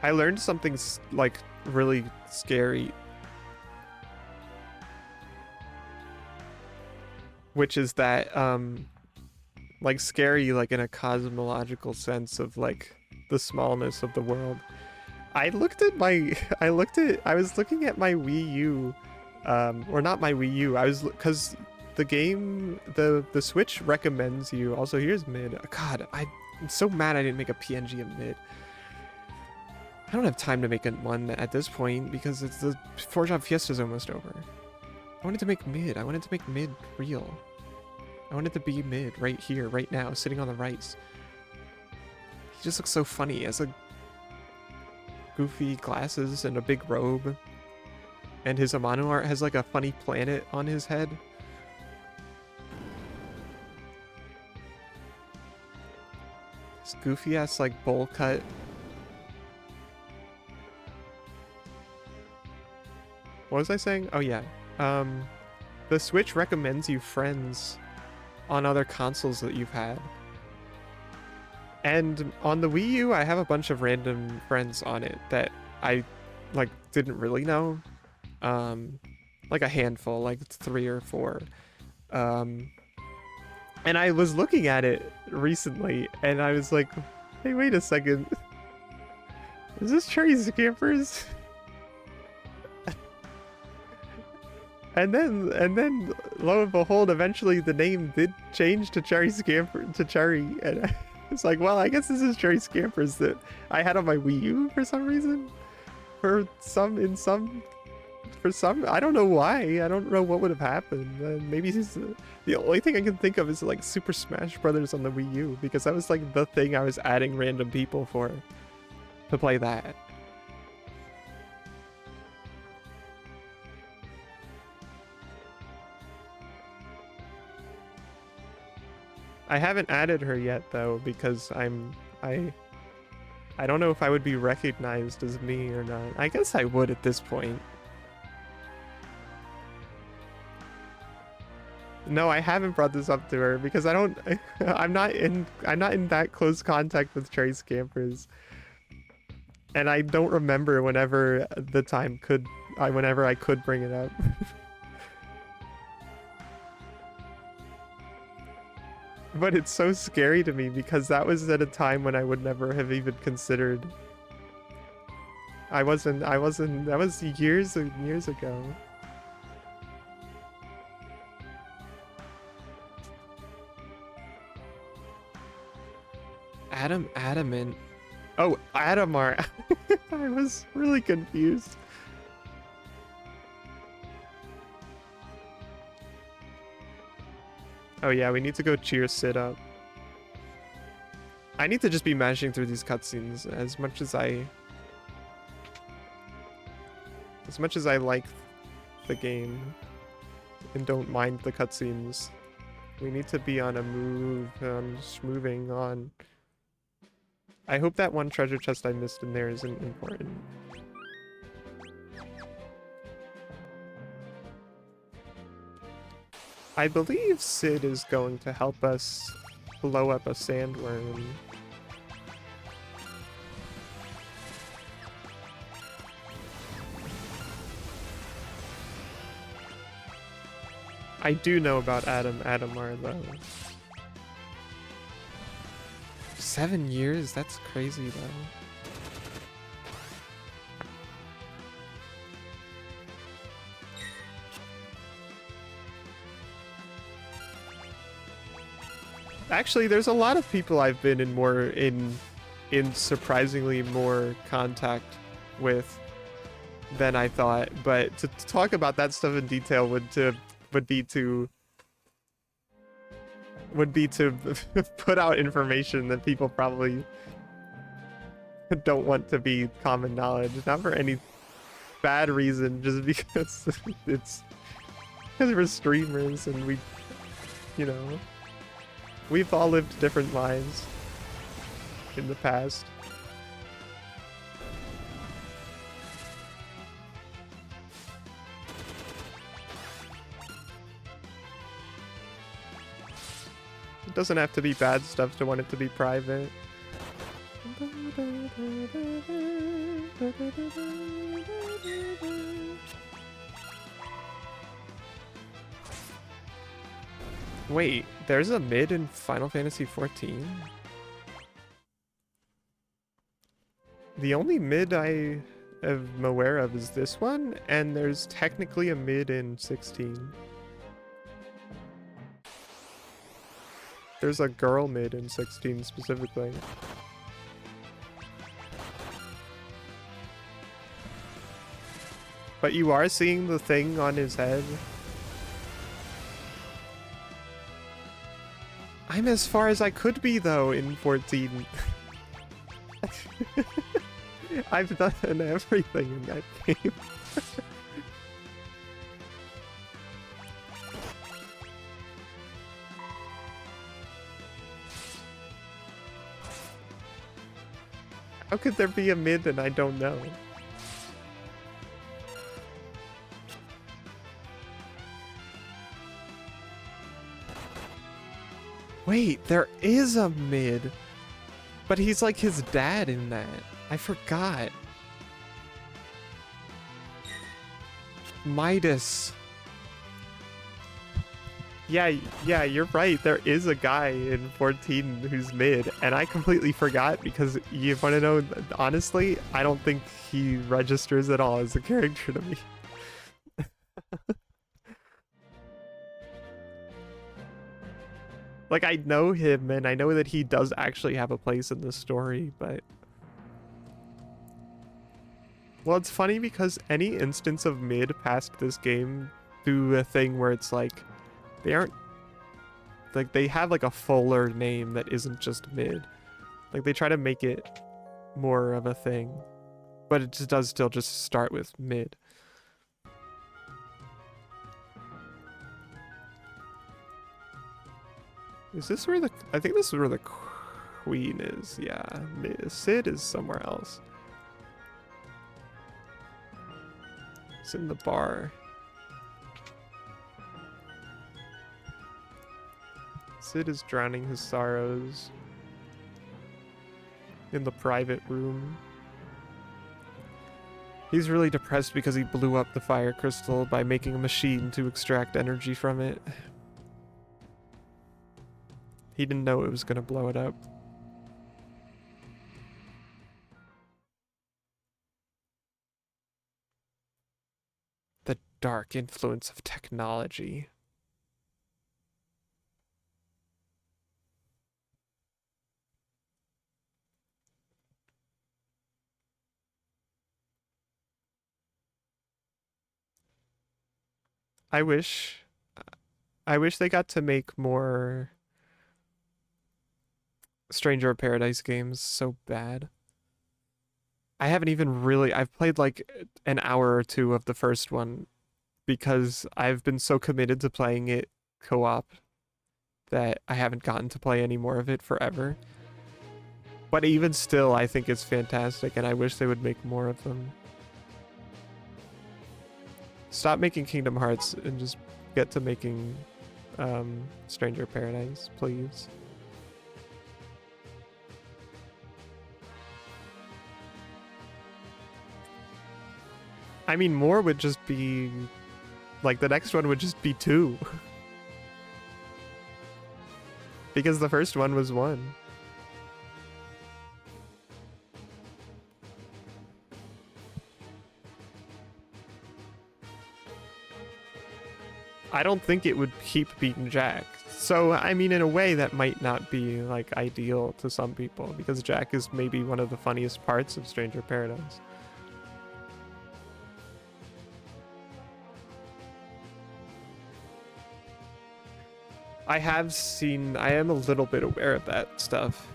I learned something like really scary, which is that like scary like in a cosmological sense of like the smallness of the world. I was looking at my Wii U, or not my Wii U. Because the game, the Switch recommends you. Also, here's mid. God, I'm so mad I didn't make a PNG of mid. I don't have time to make one at this point because it's the 4-job Fiesta's almost over. I wanted to make mid. I wanted to make mid real. I wanted to be mid right here, right now, sitting on the rice. He just looks so funny as a goofy glasses and a big robe. And his Amano art has like a funny planet on his head. This goofy ass like bowl cut. What was I saying? Oh yeah. The Switch recommends you friends on other consoles that you've had. And on the Wii U, I have a bunch of random friends on it that I like didn't really know. Like a handful, like 3 or 4. And I was looking at it recently and I was like, hey, wait a second. Is this Cherry Scampers? And then, lo and behold, eventually the name did change to Cherry Scamper to Cherry, and I was like, well, I guess this is Cherry Scampers that I had on my Wii U for some reason, for some, I don't know why, I don't know what would have happened. Maybe he's the only thing I can think of is like Super Smash Brothers on the Wii U, because that was like the thing I was adding random people for, to play that. I haven't added her yet though, because I don't know if I would be recognized as me or not. I guess I would at this point. No, I haven't brought this up to her because I'm not in that close contact with Cherry Scampers. And I don't remember whenever I could bring it up. But it's so scary to me because that was at a time when I would never have even considered. That was years and years ago. Adamant. Oh, Adamar. I was really confused. Oh yeah, we need to go cheer sit up. I need to just be mashing through these cutscenes as much as I As much as I like the game and don't mind the cutscenes, we need to be on a move, just moving on. I hope that one treasure chest I missed in there isn't important. I believe Sid is going to help us blow up a sandworm. I do know about Adamar though. 7 years? That's crazy though. Actually, there's a lot of people I've been in surprisingly more contact with than I thought, but to talk about that stuff in detail would be to put out information that people probably don't want to be common knowledge, not for any bad reason, just because it's because we're streamers and we, you know, we've all lived different lives in the past. It doesn't have to be bad stuff to want it to be private. Wait, there's a mid in Final Fantasy XIV? The only mid I am aware of is this one, and there's technically a mid in 16. There's a girl mid in 16 specifically. But you are seeing the thing on his head? I'm as far as I could be though in 14. I've done everything in that game. How could there be a mid and I don't know? Wait, there is a mid. But he's like his dad in that. I forgot. Midas. Yeah, you're right. There is a guy in 14 who's mid, and I completely forgot because you want to know, honestly, I don't think he registers at all as a character to me. Like, I know him, and I know that he does actually have a place in the story, but... Well, it's funny because any instance of mid past this game do a thing where it's like, they aren't... Like, they have, like, a fuller name that isn't just mid. Like, they try to make it more of a thing. But it just does still just start with mid. Is this where the... I think this is where the queen is. Yeah. Sid is somewhere else. It's in the bar. Sid is drowning his sorrows in the private room. He's really depressed because he blew up the fire crystal by making a machine to extract energy from it. He didn't know it was going to blow it up. The dark influence of technology. I wish they got to make more Stranger of Paradise games so bad. I haven't even really, I've played like an hour or two of the first one because I've been so committed to playing it co-op that I haven't gotten to play any more of it forever. But even still, I think it's fantastic, and I wish they would make more of them. Stop making Kingdom Hearts and just get to making Stranger Paradise, please. I mean, more would just be... Like, the next one would just be 2. Because the first one was 1. I don't think it would keep beating Jack. So, I mean, in a way, that might not be, like, ideal to some people, because Jack is maybe one of the funniest parts of Stranger Paradise. I am a little bit aware of that stuff.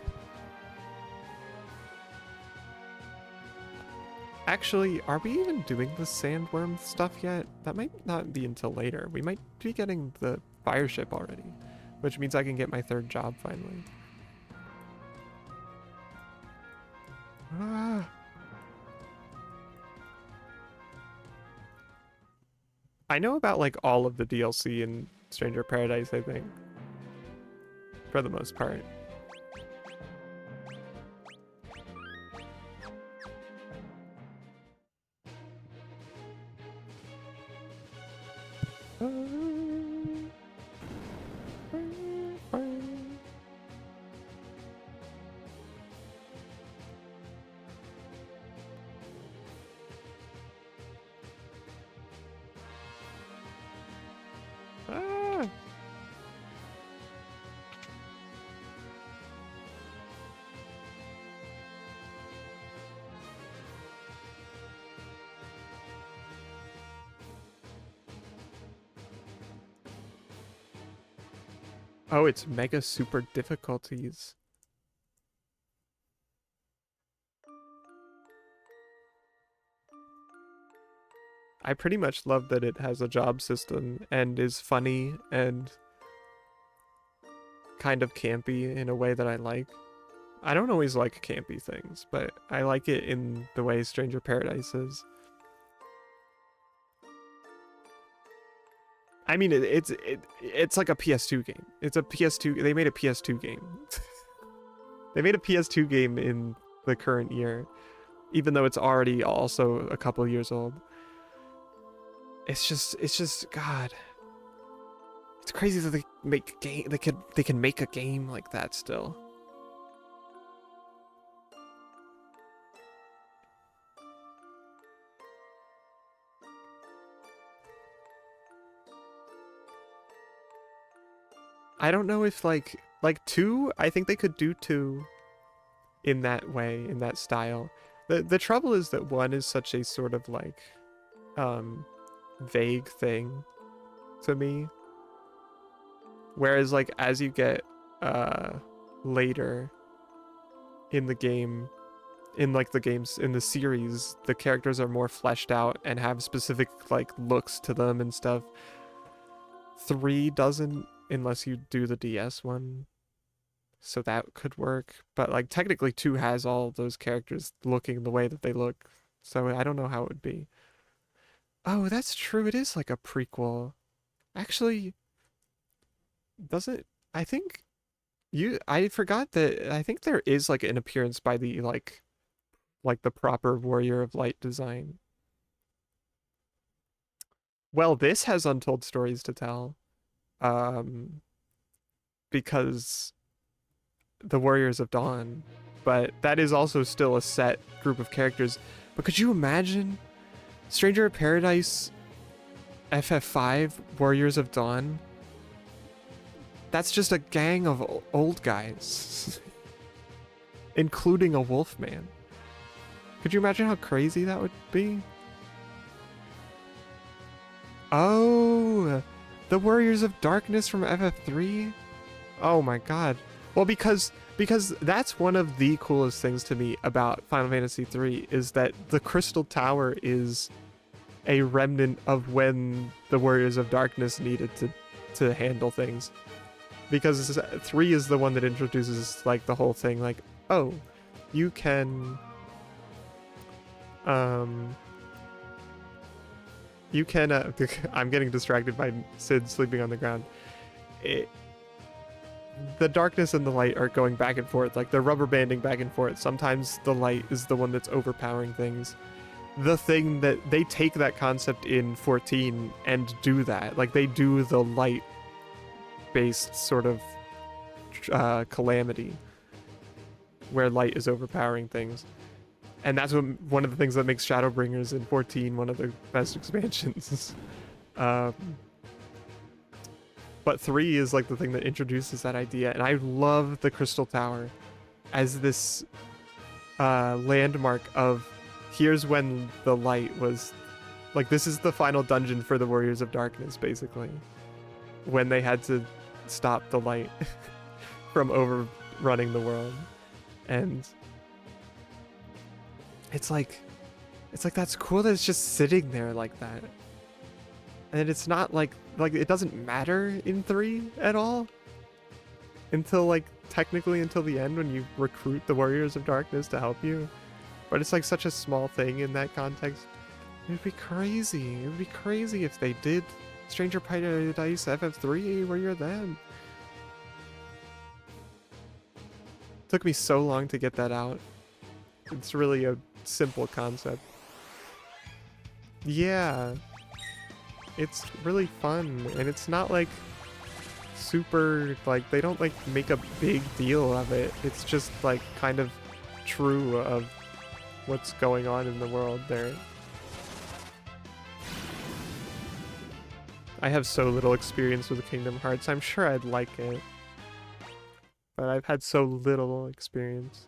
Actually, are we even doing the sandworm stuff yet? That might not be until later. We might be getting the fire ship already, which means I can get my 3rd job finally. Ah. I know about like all of the DLC in Stranger Paradise, I think. For the most part. Oh, it's mega super difficulties. I pretty much love that it has a job system and is funny and kind of campy in a way that I like. I don't always like campy things, but I like it in the way Stranger Paradise is. I mean, it's like a PS2 game. It's a PS2. They made a PS2 game. They made a PS2 game in the current year, even though it's already also a couple years old. It's just God. It's crazy that they make a game. They can make a game like that still. I don't know if like 2, I think they could do 2 in that way, in that style. The trouble is that 1 is such a sort of like vague thing to me. Whereas like as you get later in the game, in like the games in the series, the characters are more fleshed out and have specific like looks to them and stuff. 3 doesn't, unless you do the DS one. So that could work. But like technically 2 has all those characters looking the way that they look. So I don't know how it would be. Oh, that's true. It is like a prequel. Actually, doesn't I think I forgot that I think there is like an appearance by the like the proper Warrior of Light design. Well, this has untold stories to tell. Because the Warriors of Dawn, but that is also still a set group of characters. But could you imagine Stranger of Paradise FF5 Warriors of Dawn? That's just a gang of old guys, including a Wolfman. Could you imagine how crazy that would be? Oh, the Warriors of Darkness from FF3? Oh my god. Well, because Because that's one of the coolest things to me about Final Fantasy III is that the Crystal Tower is a remnant of when the Warriors of Darkness needed to handle things. Because 3 is the one that introduces like the whole thing like, oh, you can I'm getting distracted by Sid sleeping on the ground. The darkness and the light are going back and forth, like they're rubber banding back and forth. Sometimes the light is the one that's overpowering things. The thing that they take that concept in 14 and do that, like they do the light based sort of calamity where light is overpowering things. And that's one of the things that makes Shadowbringers in 14 one of the best expansions. But 3 is like the thing that introduces that idea, and I love the Crystal Tower as this landmark of here's when the light was like, this is the final dungeon for the Warriors of Darkness, basically, when they had to stop the light from overrunning the world. And it's like that's cool that it's just sitting there like that. And it's not like it doesn't matter in 3 at all until like technically until the end when you recruit the Warriors of Darkness to help you. But it's like such a small thing in that context. It would be crazy. It would be crazy if they did Stranger Paradise FF3 where you're them. Took me so long to get that out. It's really a simple concept. Yeah. It's really fun, and it's not like super, like they don't like make a big deal of it. It's just like kind of true of what's going on in the world there. I have so little experience with Kingdom Hearts. I'm sure I'd like it, but I've had so little experience.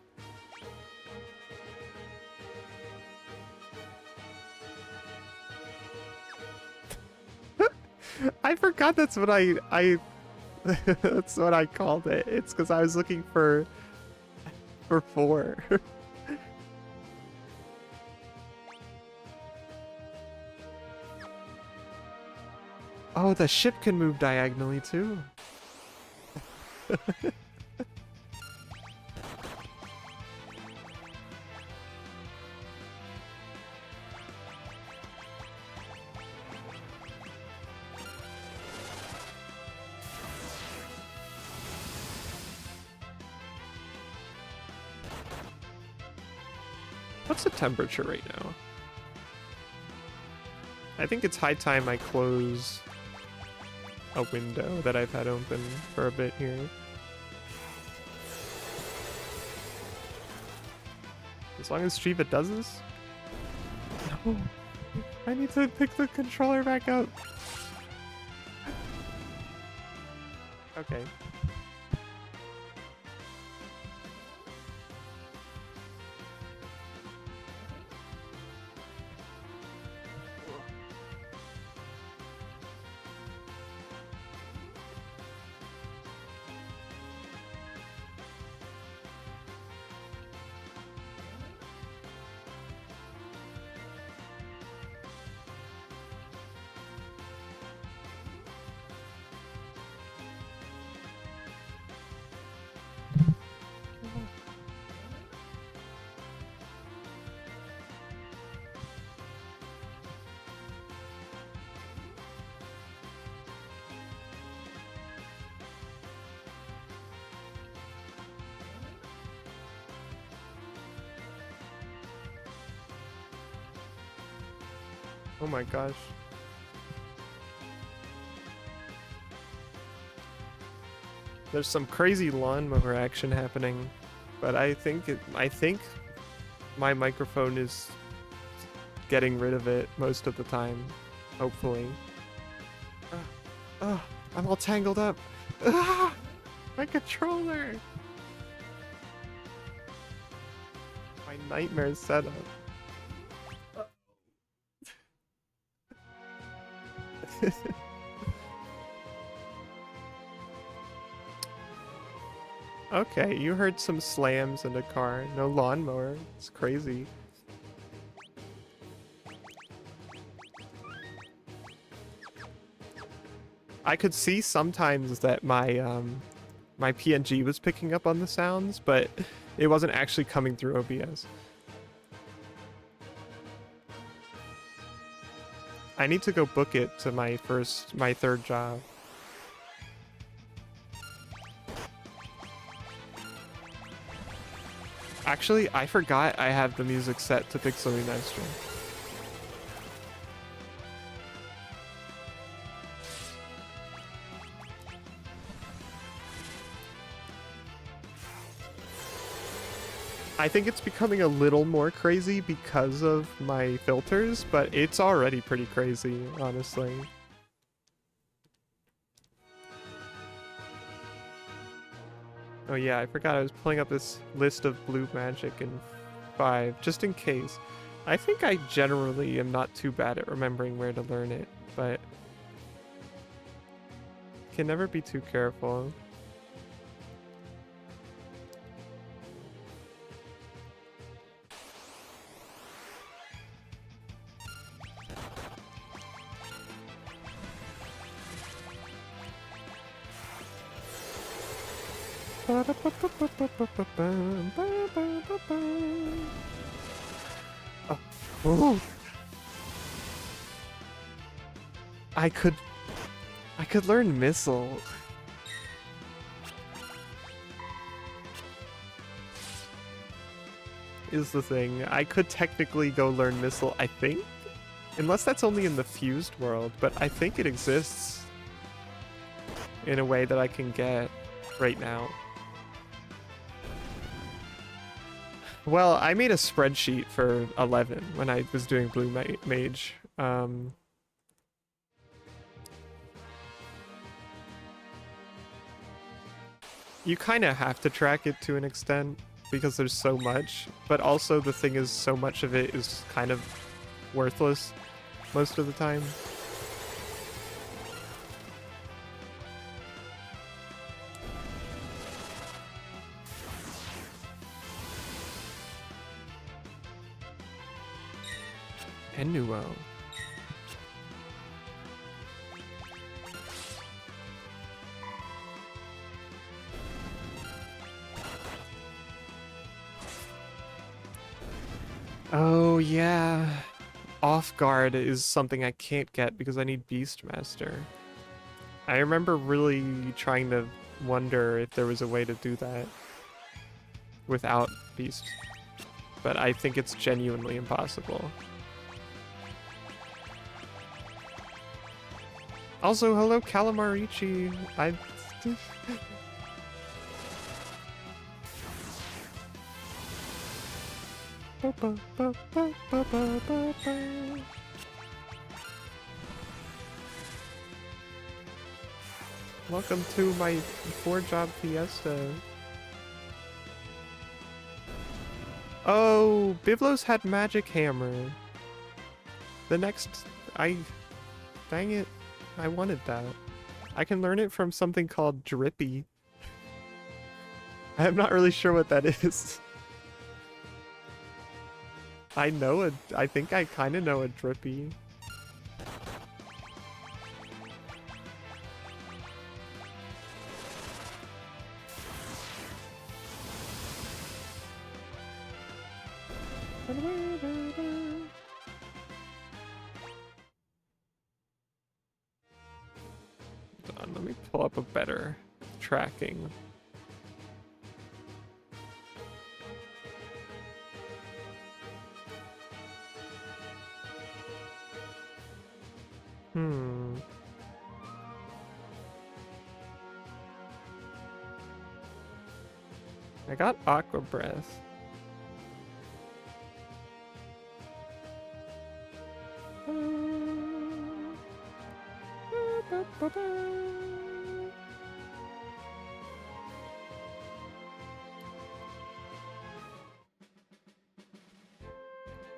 I forgot that's what I that's what I called it. It's because I was looking for 4. Oh, the ship can move diagonally too. What's the temperature right now? I think it's high time I close a window that I've had open for a bit here. As long as Shiva does this? No. I need to pick the controller back up. Okay. Oh my gosh. There's some crazy lawnmower action happening, but I think my microphone is getting rid of it most of the time, hopefully. I'm all tangled up. My controller. My nightmare setup. Okay, you heard some slams in a car. No lawnmower. It's crazy. I could see sometimes that my PNG was picking up on the sounds, but it wasn't actually coming through OBS. I need to go book it to my third job. Actually, I forgot I have the music set to Pixel Remaster. I think it's becoming a little more crazy because of my filters, but it's already pretty crazy, honestly. Oh yeah, I forgot I was pulling up this list of blue magic in 5, just in case. I think I generally am not too bad at remembering where to learn it, but can never be too careful. Oh. I could learn missile. Is the thing. I could technically go learn missile, I think. Unless that's only in the fused world, but I think it exists in a way that I can get right now. Well, I made a spreadsheet for 11 when I was doing Blue Mage. You kind of have to track it to an extent because there's so much, but also the thing is so much of it is kind of worthless most of the time. Enuo. Oh yeah. Off guard is something I can't get because I need Beastmaster. I remember really trying to wonder if there was a way to do that without Beast, but I think it's genuinely impossible. Also, hello Calamarichi. Welcome to my 4-job fiesta. Oh, Biblos had Magic Hammer. The next... Dang it. I wanted that. I can learn it from something called Drippy. I'm not really sure what that is. I think I kind of know a Drippy. Hold on, let me pull up a better tracking. I got Aqua Breath.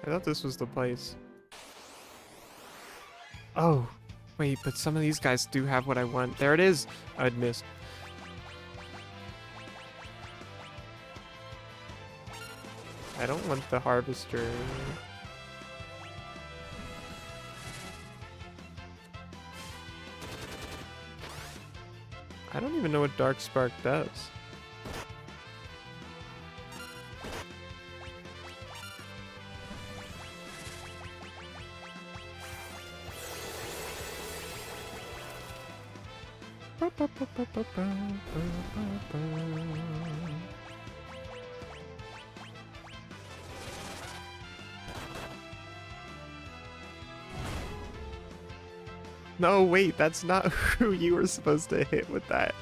I thought this was the place. Oh, wait, but some of these guys do have what I want. There it is! I'd missed. I don't want the harvester. I don't even know what Dark Spark does. No, wait, that's not who you were supposed to hit with that.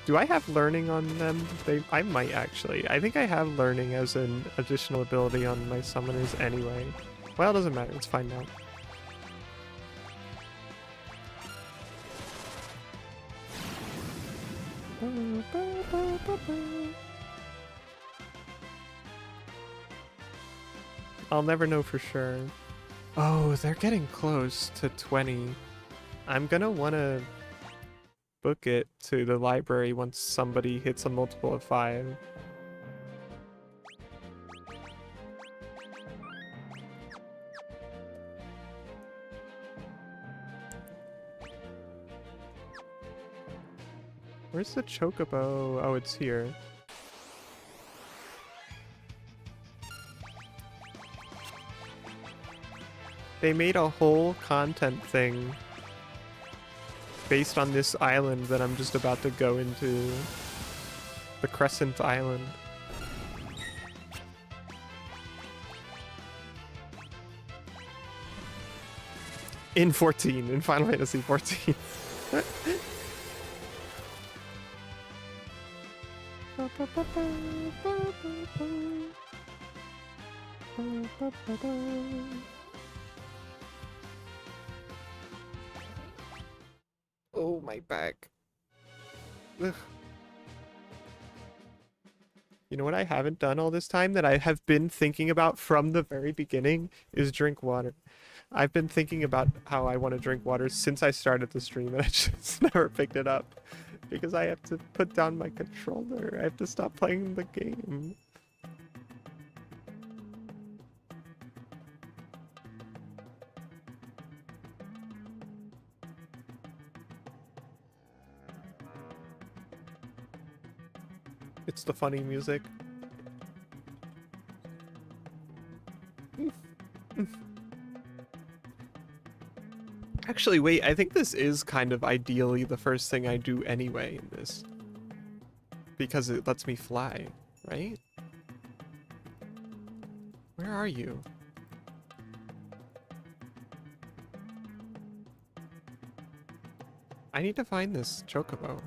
Do I have learning on them? I might actually. I think I have learning as an additional ability on my summoners anyway. Well, it doesn't matter. It's fine now. I'll never know for sure. Oh, they're getting close to 20. I'm gonna wanna book it to the library once somebody hits a multiple of 5. Where's the chocobo? Oh, it's here. They made a whole content thing based on this island that I'm just about to go into. The Crescent Island. In 14, in Final Fantasy 14. Oh, my back. Ugh. You know what I haven't done all this time that I have been thinking about from the very beginning is drink water. I've been thinking about how I want to drink water since I started the stream and I just never picked it up. Because I have to put down my controller. I have to stop playing the game. It's the funny music. Actually, wait, I think this is kind of ideally the first thing I do anyway in this. Because it lets me fly, right? Where are you? I need to find this chocobo.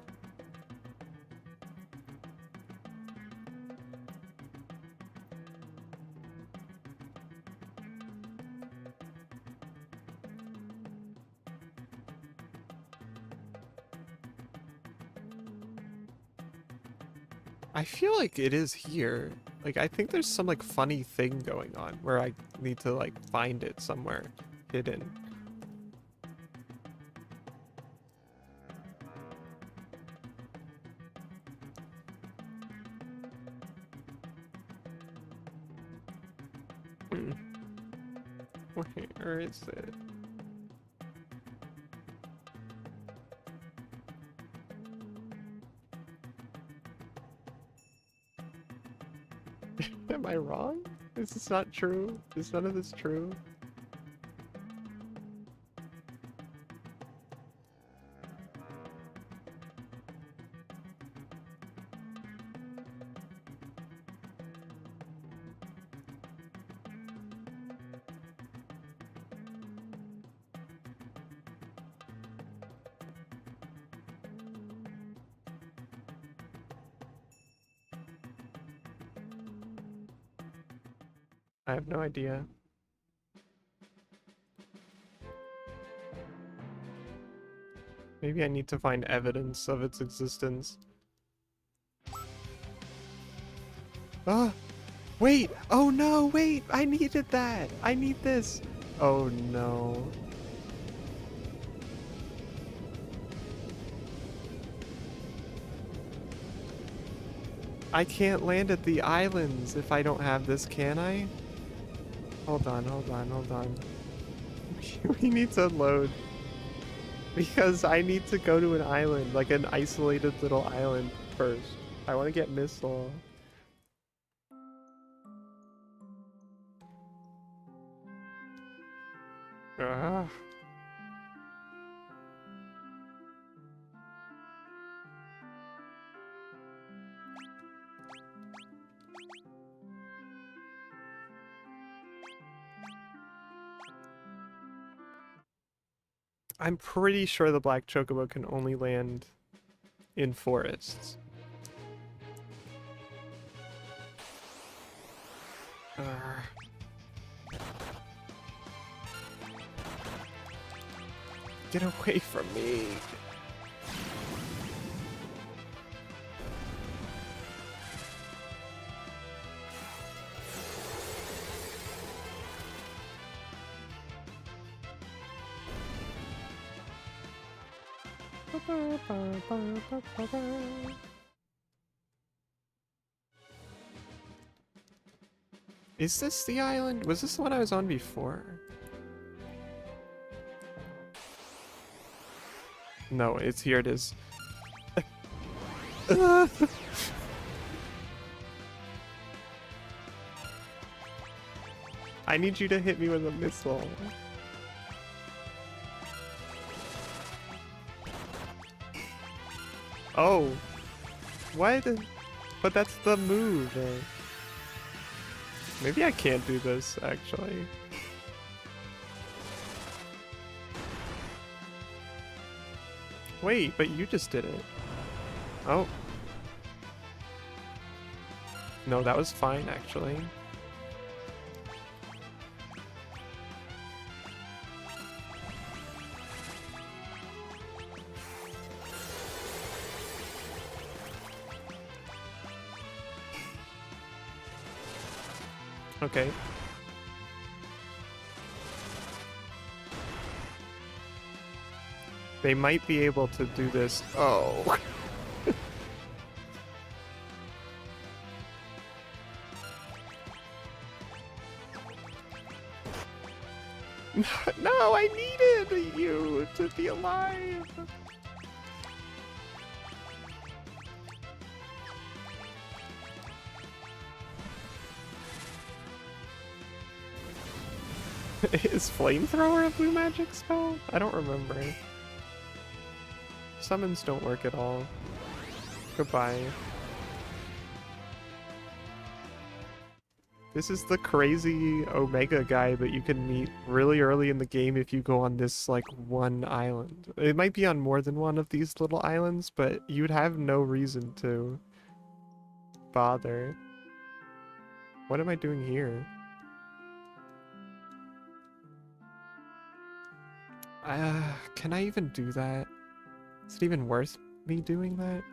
I feel like it is here. Like, I think there's some, like, funny thing going on where I need to, like, find it somewhere hidden. Where is it? Am I wrong? Is this not true? Is none of this true? I have no idea. Maybe I need to find evidence of its existence. Ah! Wait! Oh no, wait! I needed that! I need this! Oh no. I can't land at the islands if I don't have this, can I? Hold on, hold on, hold on. We need to load. Because I need to go to an island, like an isolated little island first. I want to get missile. Ugh. I'm pretty sure the black chocobo can only land in forests. Get away from me. Is this the island? Was this the one I was on before? No, it's here it is. I need you to hit me with a missile. Oh. What? But that's the move. Maybe I can't do this, actually. Wait, but you just did it. Oh. No, that was fine, actually. Okay. They might be able to do this. Oh. No, I needed you to be alive. Is flamethrower a blue magic spell? I don't remember. Summons don't work at all. Goodbye. This is the crazy Omega guy that you can meet really early in the game if you go on this, like, one island. It might be on more than one of these little islands, but you'd have no reason to bother. What am I doing here? Can I even do that? Is it even worth me doing that?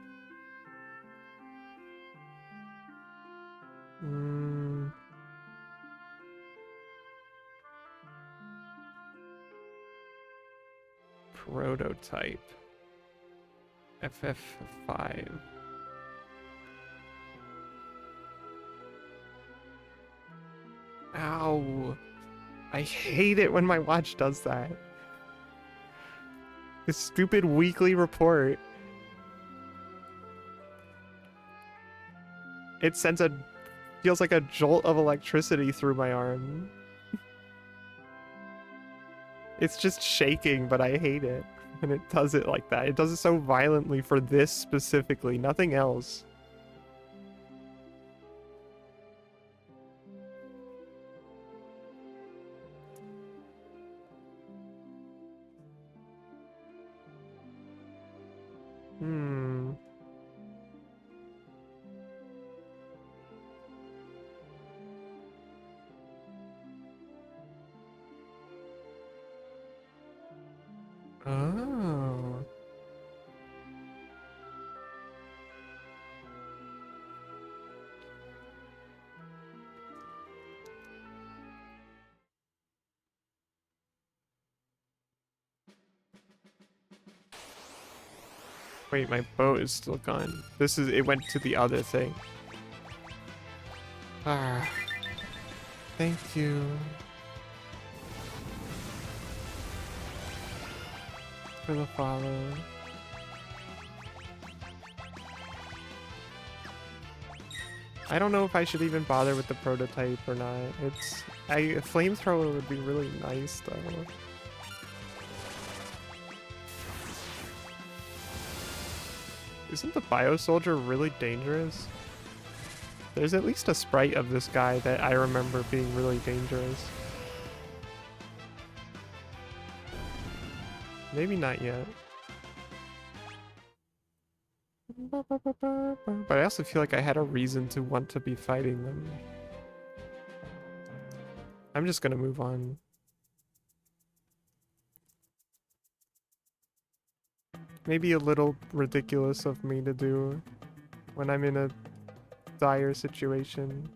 Prototype. FF5. Ow. I hate it when my watch does that. This stupid weekly report. It sends feels like a jolt of electricity through my arm. It's just shaking, but I hate it. And it does it like that. It does it so violently for this specifically, nothing else. Oh. Wait, my bow is still gone. It went to the other thing. Ah, thank you. For the follow. I don't know if I should even bother with the prototype or not. A flamethrower would be really nice though. Isn't the Biosoldier really dangerous? There's at least a sprite of this guy that I remember being really dangerous. Maybe not yet. But I also feel like I had a reason to want to be fighting them. I'm just gonna move on. Maybe a little ridiculous of me to do when I'm in a dire situation.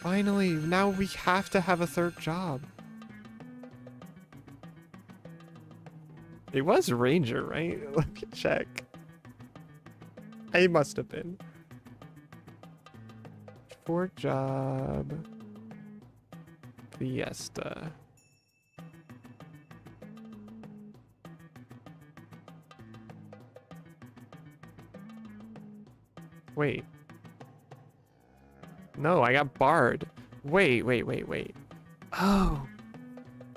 Finally, now we have to have a third job. It was Ranger, right? Let me check. It must have been. Fourth job. Fiesta. Wait. No, I got barred. Wait. Oh.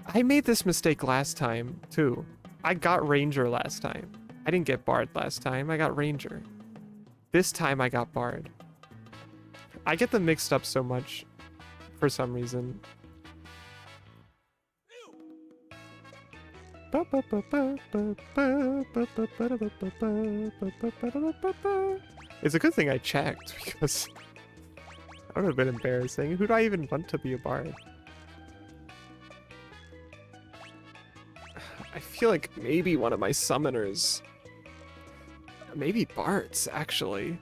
I made this mistake last time, too. I got Ranger last time. I didn't get barred last time. I got Ranger. This time I got barred. I get them mixed up so much for some reason. It's a good thing I checked because that would have been embarrassing. Who do I even want to be a bard? I feel like maybe one of my summoners. Maybe Bart's, actually.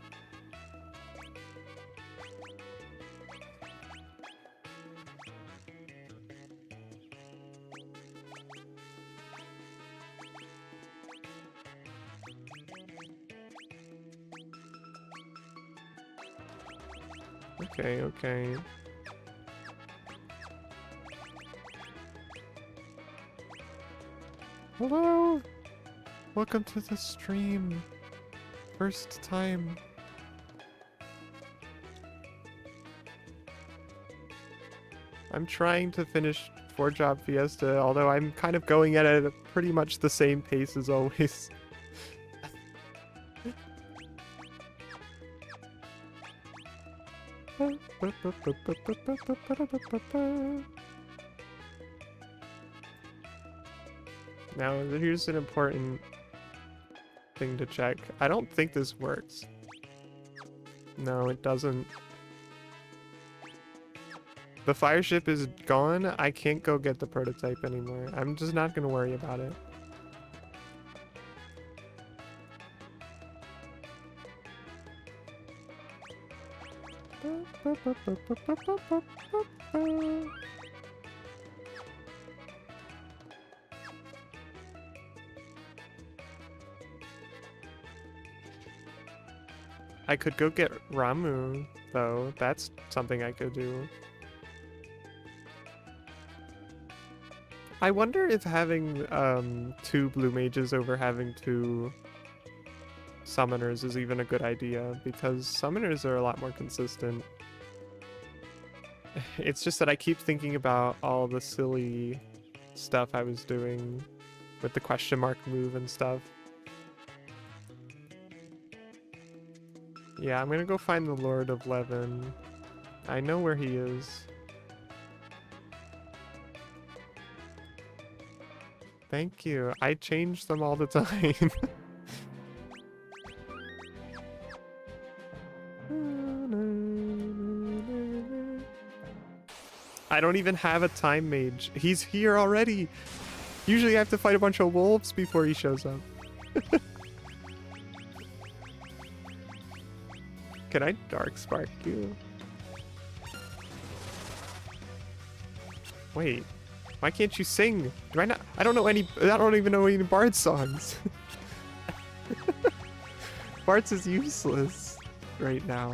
Okay. Hello! Welcome to the stream. First time. I'm trying to finish 4-job Fiesta, although I'm kind of going at it at pretty much the same pace as always. Now, here's an important thing to check. I don't think this works. No, it doesn't. The fire ship is gone. I can't go get the prototype anymore. I'm just not gonna worry about it. I could go get Ramu, though. That's something I could do. I wonder if having 2 blue mages over having 2 summoners is even a good idea, because summoners are a lot more consistent. It's just that I keep thinking about all the silly stuff I was doing with the question mark move and stuff. Yeah, I'm gonna go find the Lord of Levin. I know where he is. Thank you. I change them all the time. I don't even have a time mage. He's here already. Usually I have to fight a bunch of wolves before he shows up. Can I dark spark you? Wait, why can't you sing? Do I not? I don't know any. I don't even know any Bard songs. Bards is useless right now.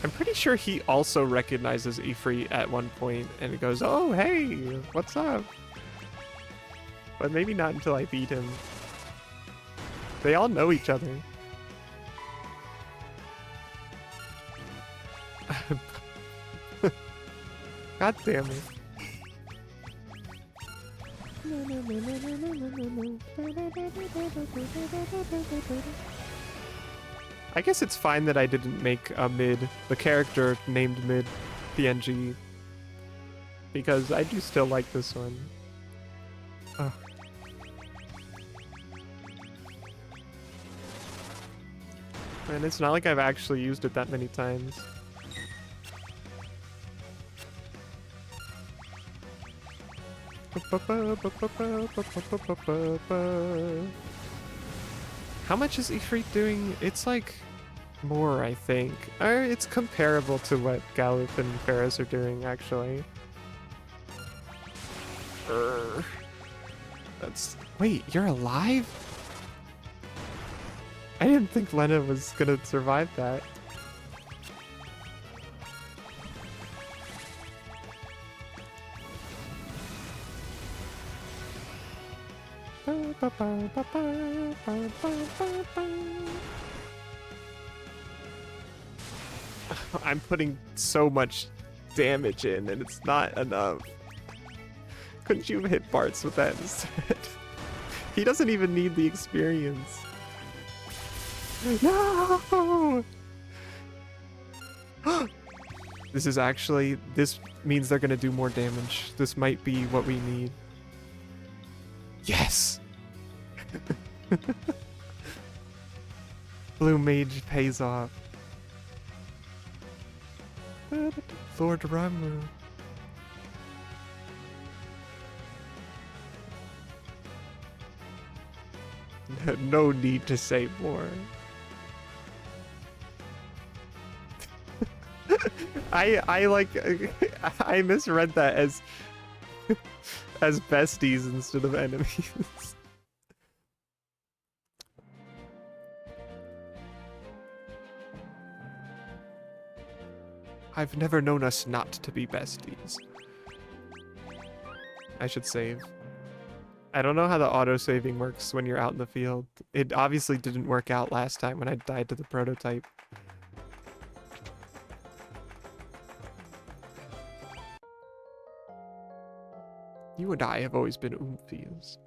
I'm pretty sure he also recognizes Ifrit at one point and it goes, oh, hey, what's up? But maybe not until I beat him. They all know each other. God damn it. I guess it's fine that I didn't make a mid, the character named mid PNG, because I do still like this one. Ugh. And it's not like I've actually used it that many times. How much is Ifrit doing? It's like more, I think. Or it's comparable to what Gallup and Ferris are doing, actually. That's... Wait, you're alive? I didn't think Lena was gonna survive that. I'm putting so much damage in and it's not enough. Couldn't you hit Bartz with that instead? He doesn't even need the experience. No! This is actually... This means they're gonna do more damage. This might be what we need. Yes! Blue Mage pays off. Lord Ramu. No need to say more. I like I misread that as as besties instead of enemies. I've never known us not to be besties. I should save. I don't know how the auto-saving works when you're out in the field. It obviously didn't work out last time when I died to the prototype. You and I have always been oomfies.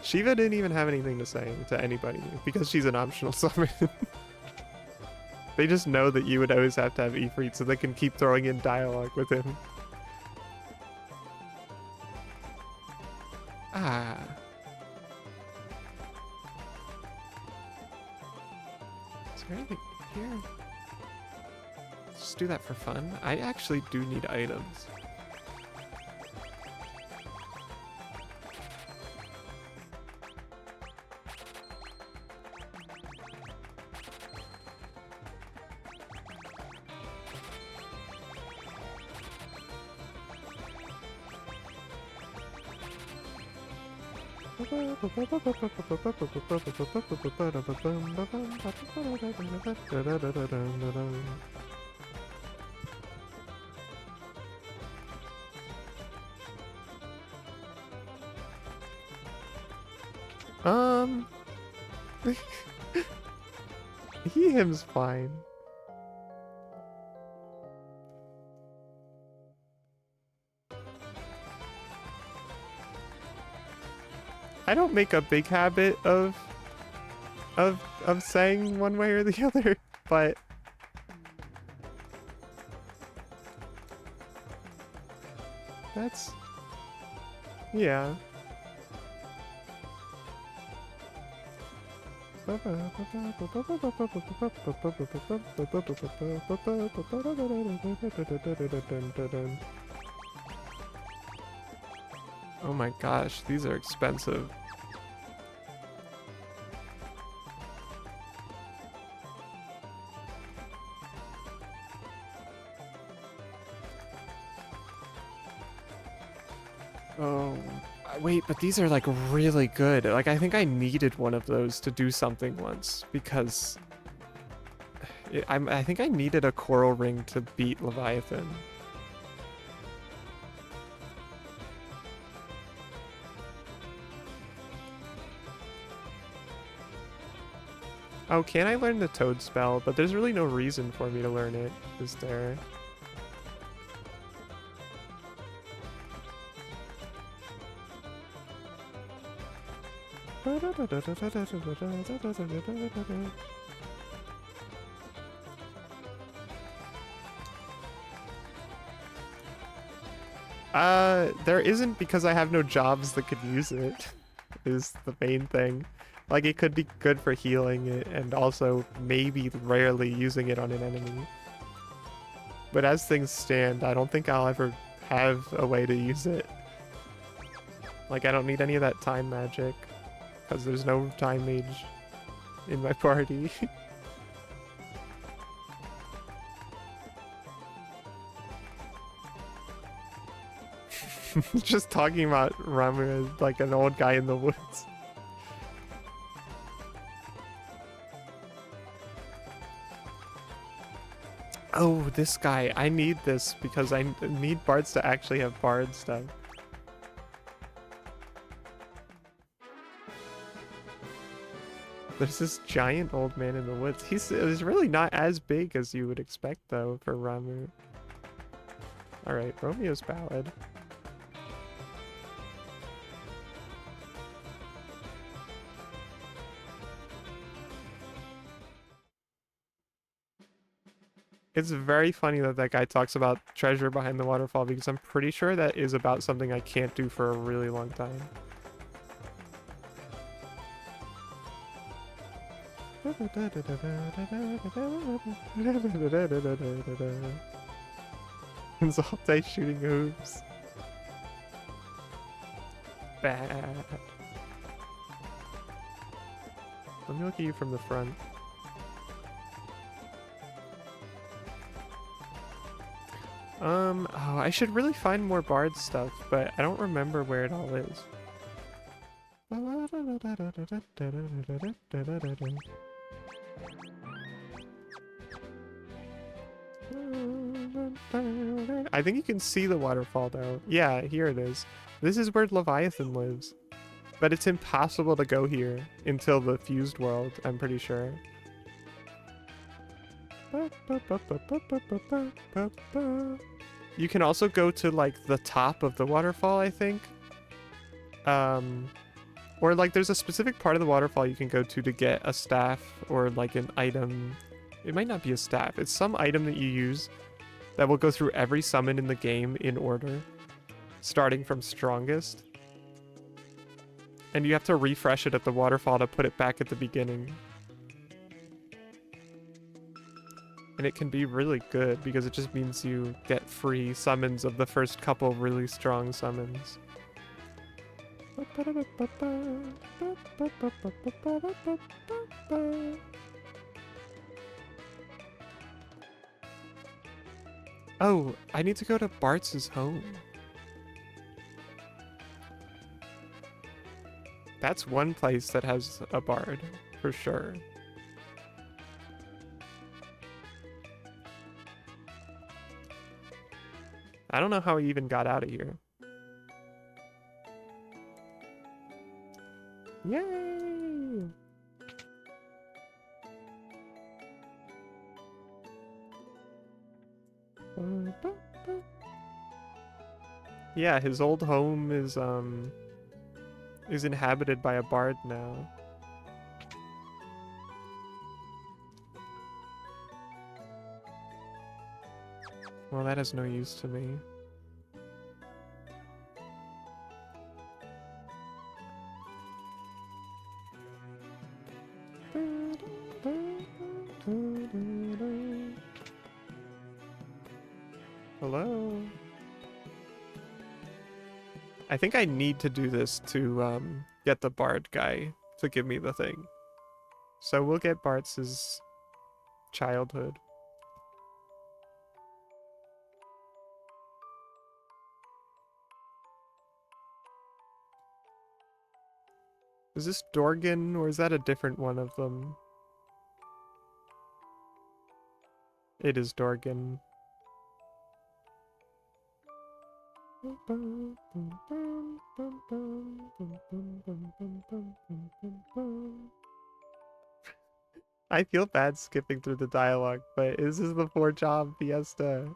Shiva didn't even have anything to say to anybody because she's an optional summon. They just know that you would always have to have Ifrit so they can keep throwing in dialogue with him. Ah. Is there anything here? Just do that for fun. I actually do need items. Him's fine. I don't make a big habit of saying one way or the other, but That's... yeah. Oh my gosh, these are expensive. Oh, wait, but these are like really good. Like, I think I needed one of those to do something once because I think I needed a coral ring to beat Leviathan. Oh, can I learn the toad spell? But there's really no reason for me to learn it, is there? There isn't because I have no jobs that could use it, is the main thing. Like, it could be good for healing it and also maybe rarely using it on an enemy. But as things stand, I don't think I'll ever have a way to use it. Like, I don't need any of that time magic because there's no time mage in my party. Just talking about Ramu as like an old guy in the woods. Oh, this guy. I need this because I need bards to actually have bard stuff. There's this giant old man in the woods. He's really not as big as you would expect, though, for Ramu. Alright, Romeo's ballad. It's very funny that that guy talks about treasure behind the waterfall because I'm pretty sure that is about something I can't do for a really long time. It's all day shooting hoops. Bad. Let me look at you from the front. Oh, I should really find more bard stuff, but I don't remember where it all is. I think you can see the waterfall though. Yeah, here it is. This is where Leviathan lives. But it's impossible to go here until the fused world, I'm pretty sure. You can also go to like the top of the waterfall, I think. Or like there's a specific part of the waterfall you can go to get a staff or like an item. It might not be a staff. It's some item that you use that will go through every summon in the game in order, starting from strongest. And you have to refresh it at the waterfall to put it back at the beginning. And it can be really good because it just means you get free summons of the first couple really strong summons. Oh, I need to go to Bart's home. That's one place that has a bard, for sure. I don't know how he even got out of here. Yay! Yeah, his old home is inhabited by a bard now. Well, that has no use to me. I think I need to do this to get the Bard guy to give me the thing. So we'll get Bartz's childhood. Is this Dorgan, or is that a different one of them? It is Dorgan. I feel bad skipping through the dialogue, but this is the 4-job fiesta.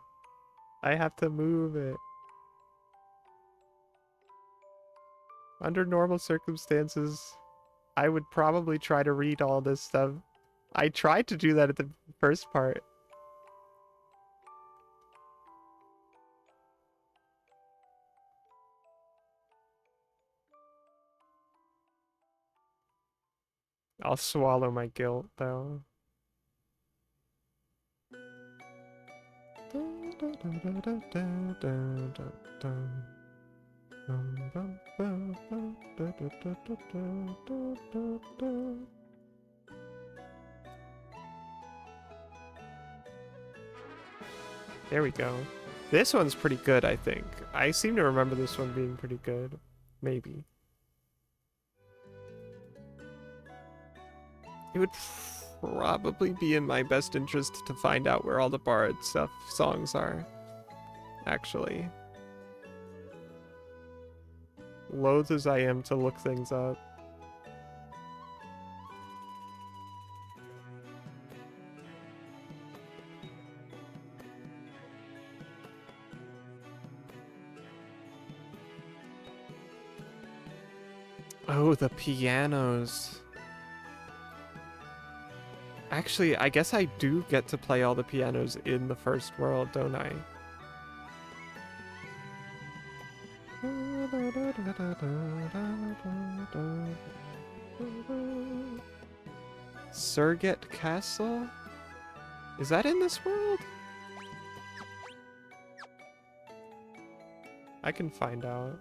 I have to move it. Under normal circumstances, I would probably try to read all this stuff. I tried to do that at the first part. I'll swallow my guilt, though. There we go. This one's pretty good, I think. I seem to remember this one being pretty good. Maybe. It would probably be in my best interest to find out where all the Bard songs are. Actually. Loath as I am to look things up. Oh, the pianos. Actually, I guess I do get to play all the pianos in the first world, don't I? Surget Castle? Is that in this world? I can find out.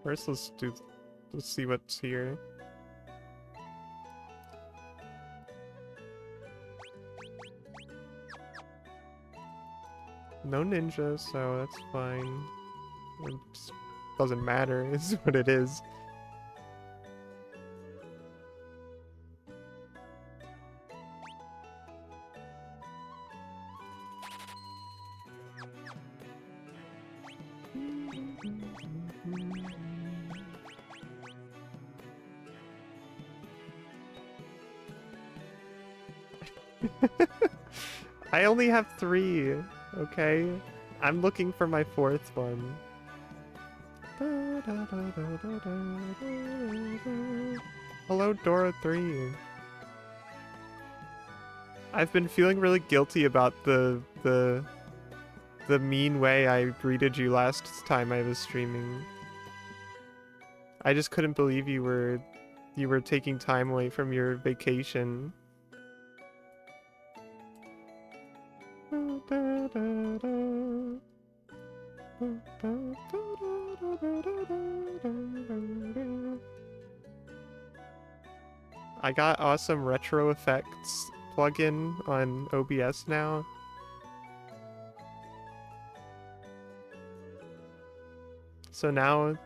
First, let's see what's here. No ninja, so that's fine. It just doesn't matter, is what it is. I only have 3, okay? I'm looking for my 4th one. Hello, Dora 3. I've been feeling really guilty about the mean way I greeted you last time I was streaming. I just couldn't believe you were taking time away from your vacation. I got awesome retro effects plugin on OBS now. So now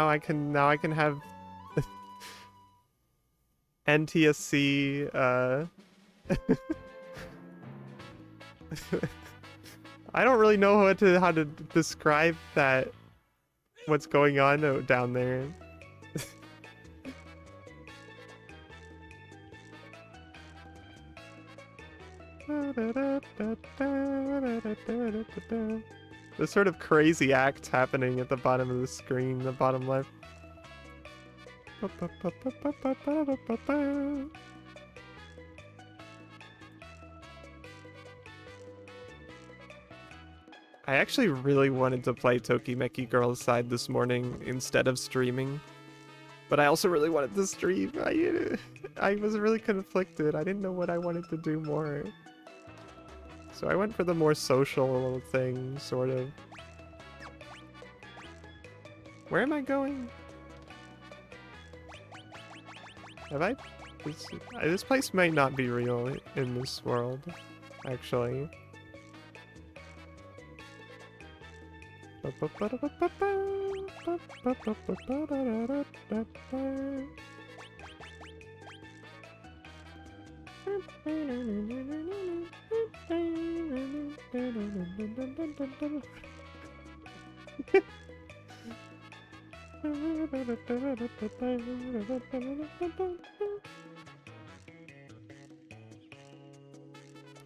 I can have NTSC I don't really know how to describe that, what's going on down there. This sort of crazy act happening at the bottom of the screen, the bottom left. I actually really wanted to play Tokimeki Girl's Side this morning instead of streaming. But I also really wanted to stream. I was really conflicted. I didn't know what I wanted to do more. So I went for the more social thing, sort of. Where am I going? Have I... This place might not be real in this world, actually.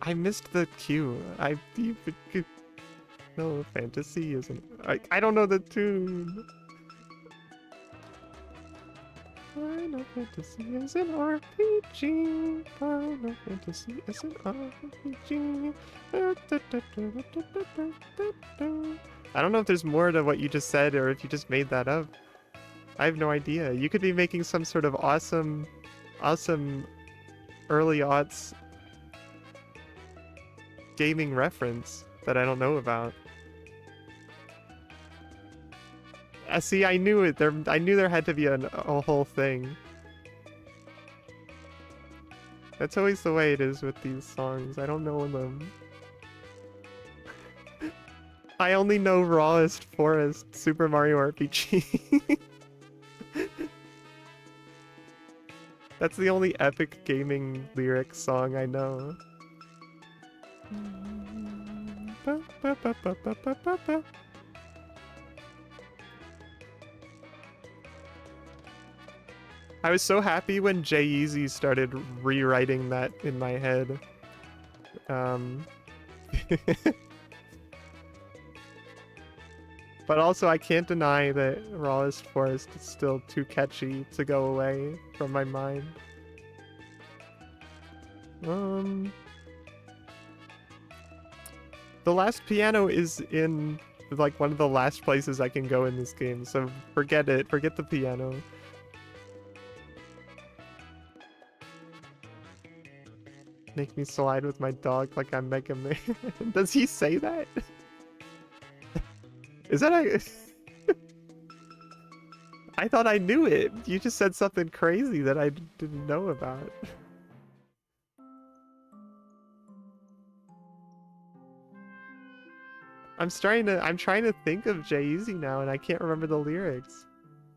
I missed the cue. No, fantasy isn't. I don't know the tune. Final Fantasy is an RPG. Final Fantasy is an RPG. I don't know if there's more to what you just said or if you just made that up. I have no idea. You could be making some sort of awesome early aughts gaming reference that I don't know about. See, I knew it. I knew there had to be a whole thing. That's always the way it is with these songs. I don't know them. I only know Rawest Forest Super Mario RPG. That's the only epic gaming lyric song I know. I was so happy when J-Eazy started rewriting that in my head. But also I can't deny that Rawest Forest is still too catchy to go away from my mind. The last piano is in like one of the last places I can go in this game, so forget it. Forget the piano. Make me slide with my dog like I'm Mega Man. Does he say that? Is that a... I thought I knew it. You just said something crazy that I didn't know about. I'm trying to think of J-Eazy now and I can't remember the lyrics.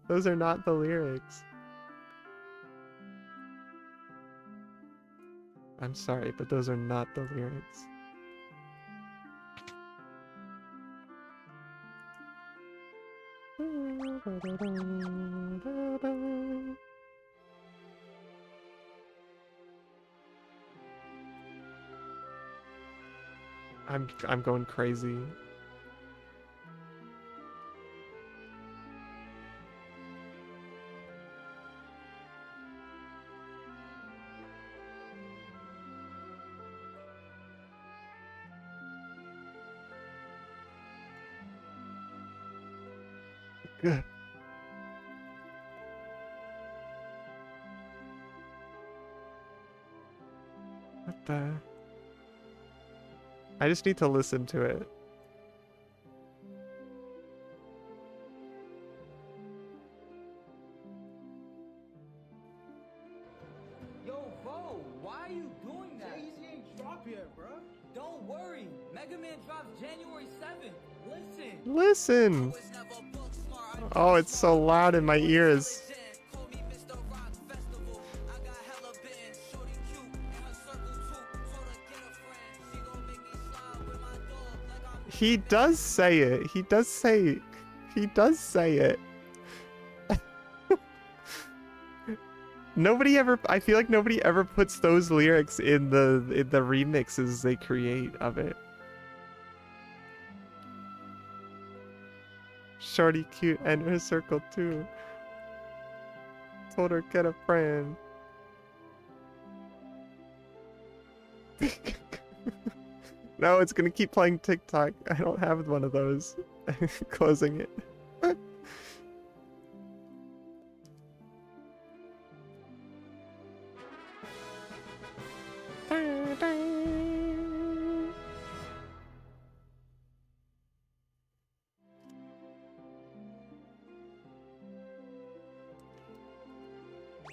Those are not the lyrics. I'm sorry, but those are not the lyrics. I'm going crazy. What the... I just need to listen to it. Yo, Bo, why are you doing that? Jay-Z ain't drop yet, bro. Don't worry. Mega Man drops January 7th. Listen. Listen! Oh, it's so loud in my ears. He does say it. He does say it. Nobody ever, I feel like nobody ever puts those lyrics in the remixes they create of it. Shorty cute and her circle too. Told her get a friend. No, it's gonna keep playing TikTok. I don't have one of those. Closing it.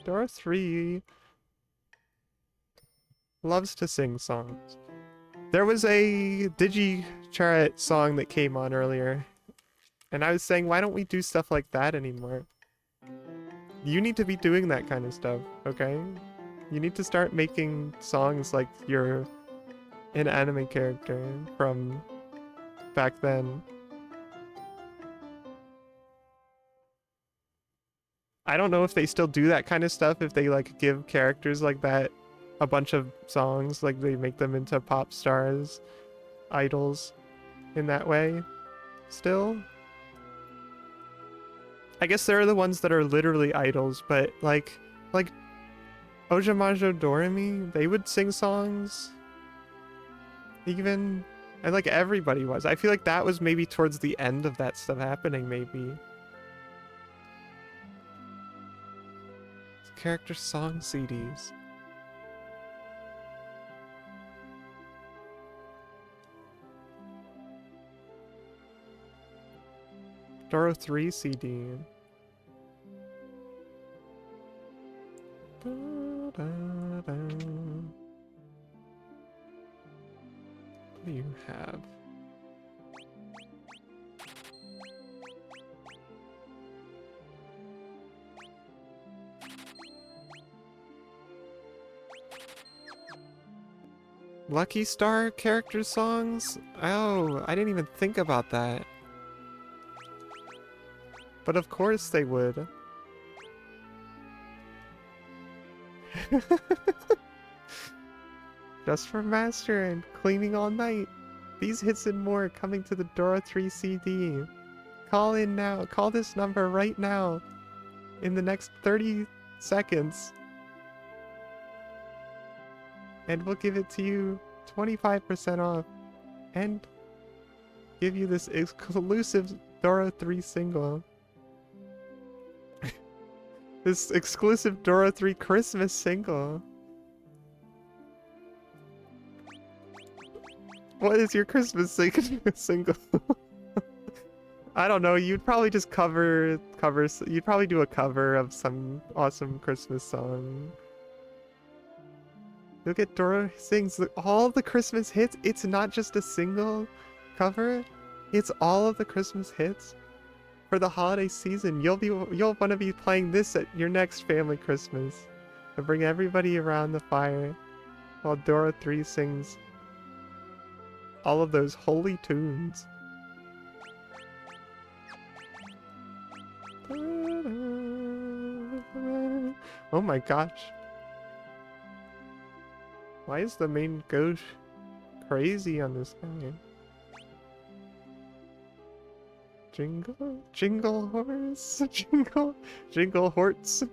Dora 3 loves to sing songs. There was a Digi-Charat song that came on earlier, and I was saying, why don't we do stuff like that anymore? You need to be doing that kind of stuff, okay? You need to start making songs like you're an anime character from back then. I don't know if they still do that kind of stuff, if they like give characters like that a bunch of songs, like they make them into pop stars, idols in that way still. I guess there are the ones that are literally idols, but like Ojamajo Doremi, they would sing songs even, and like everybody was. I feel like that was maybe towards the end of that stuff happening, maybe. Character song CDs. Doro 3 CD. Da, da, da. What do you have? Lucky Star character songs? Oh, I didn't even think about that. But of course they would. Just for Master and Cleaning All Night. These hits and more coming to the Dora 3 CD. Call in now. Call this number right now. In the next 30 seconds. And we'll give it to you 25% off. And give you this exclusive Dora 3 single. This exclusive Dora 3 Christmas single. What is your Christmas single? I don't know, you'd probably just you'd probably do a cover of some awesome Christmas song. Look at Dora sings all the Christmas hits. It's not just a single cover, it's all of the Christmas hits. For the holiday season, you'll want to be playing this at your next family Christmas. And bring everybody around the fire while Dora 3 sings all of those holy tunes. Oh my gosh. Why is the main ghost crazy on this guy? Jingle, jingle horse, jingle horts.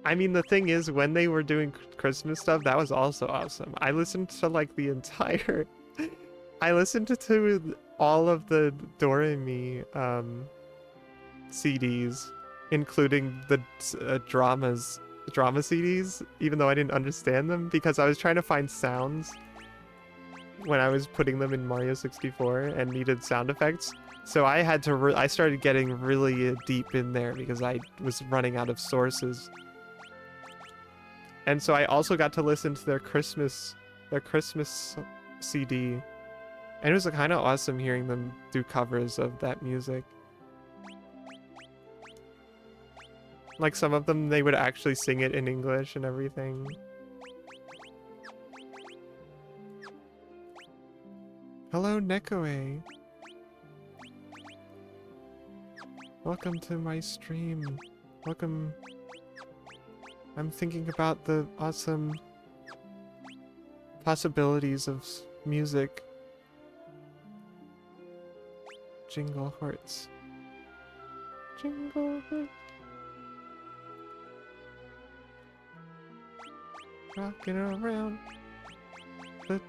I mean, the thing is, when they were doing Christmas stuff, that was also awesome. I listened to like the entire... I listened to all of the Doremi CDs, including the drama CDs, even though I didn't understand them, because I was trying to find sounds when I was putting them in Mario 64 and needed sound effects. So I had to, I started getting really deep in there because I was running out of sources. And so I also got to listen to their Christmas CD. And it was kind of awesome hearing them do covers of that music. Like some of them, they would actually sing it in English and everything. Hello, Nekoe. Welcome to my stream. Welcome. I'm thinking about the awesome possibilities of music. Jingle hearts. Jingle hearts. Rocking around the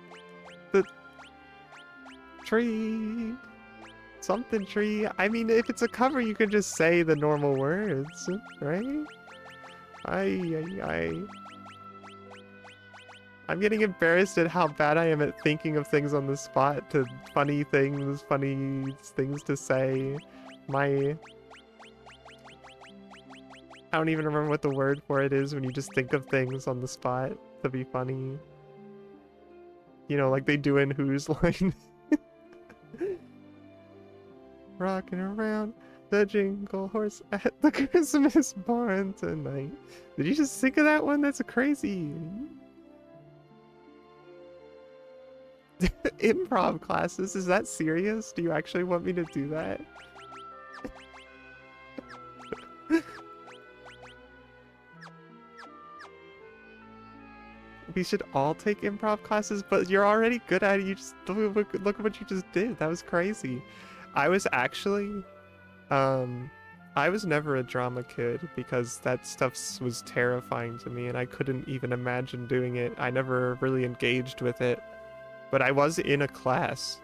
tree. Something tree. I mean, if it's a cover, you can just say the normal words, right? I'm getting embarrassed at how bad I am at thinking of things on the spot, to funny things to say. I don't even remember what the word for it is when you just think of things on the spot to be funny. You know, like they do in Who's Line. Rocking around the jingle horse at the Christmas barn tonight. Did you just think of that one? That's crazy. Improv classes? Is that serious? Do you actually want me to do that? We should all take improv classes, but you're already good at it. You just look at what you just did. That was crazy. I was actually, I was never a drama kid because that stuff was terrifying to me and I couldn't even imagine doing it. I never really engaged with it. But I was in a class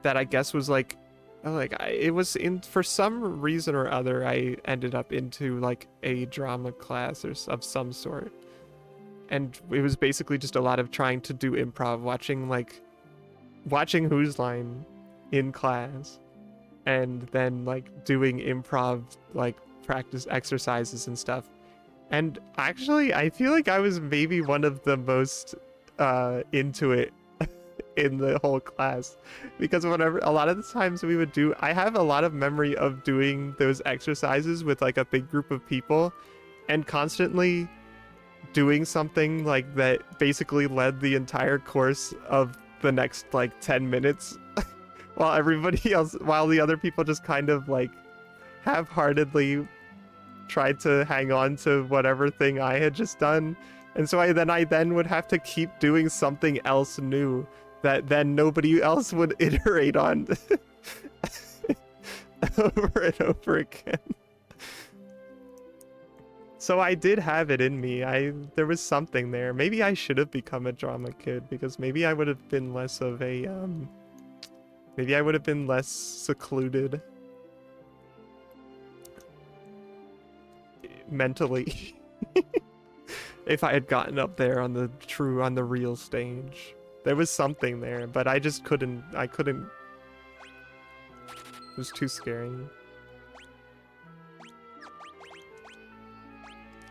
that I guess was like it was in, for some reason or other, I ended up into like a drama class or of some sort. And it was basically just a lot of trying to do improv, watching Who's Line in class, and then like doing improv like practice exercises and stuff. And actually, I feel like I was maybe one of the most into it in the whole class, because whenever a lot of the times we would do, I have a lot of memory of doing those exercises with like a big group of people and constantly doing something like that basically led the entire course of the next like 10 minutes while the other people just kind of like half-heartedly tried to hang on to whatever thing I had just done. And so I then would have to keep doing something else new that then nobody else would iterate on over and over again. So I did have it in me. There was something there. Maybe I should have become a drama kid, because maybe I would have been less of a maybe I would have been less secluded mentally if I had gotten up there on the real stage. There was something there, but I just couldn't. It was too scary.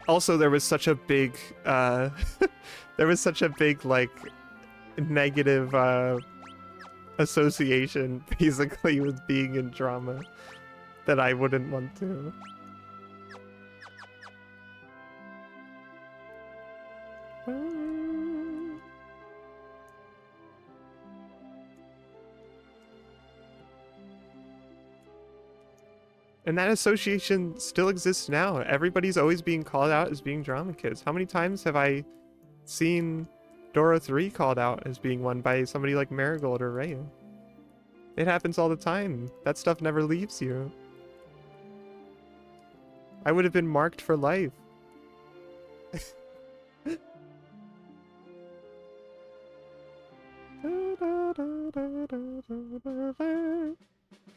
Also, there was such a big like negative association basically with being in drama that I wouldn't want to. And that association still exists now. Everybody's always being called out as being drama kids. How many times have I seen Dora 3 called out as being one by somebody like Marigold or Raya? It happens all the time. That stuff never leaves you. I would have been marked for life.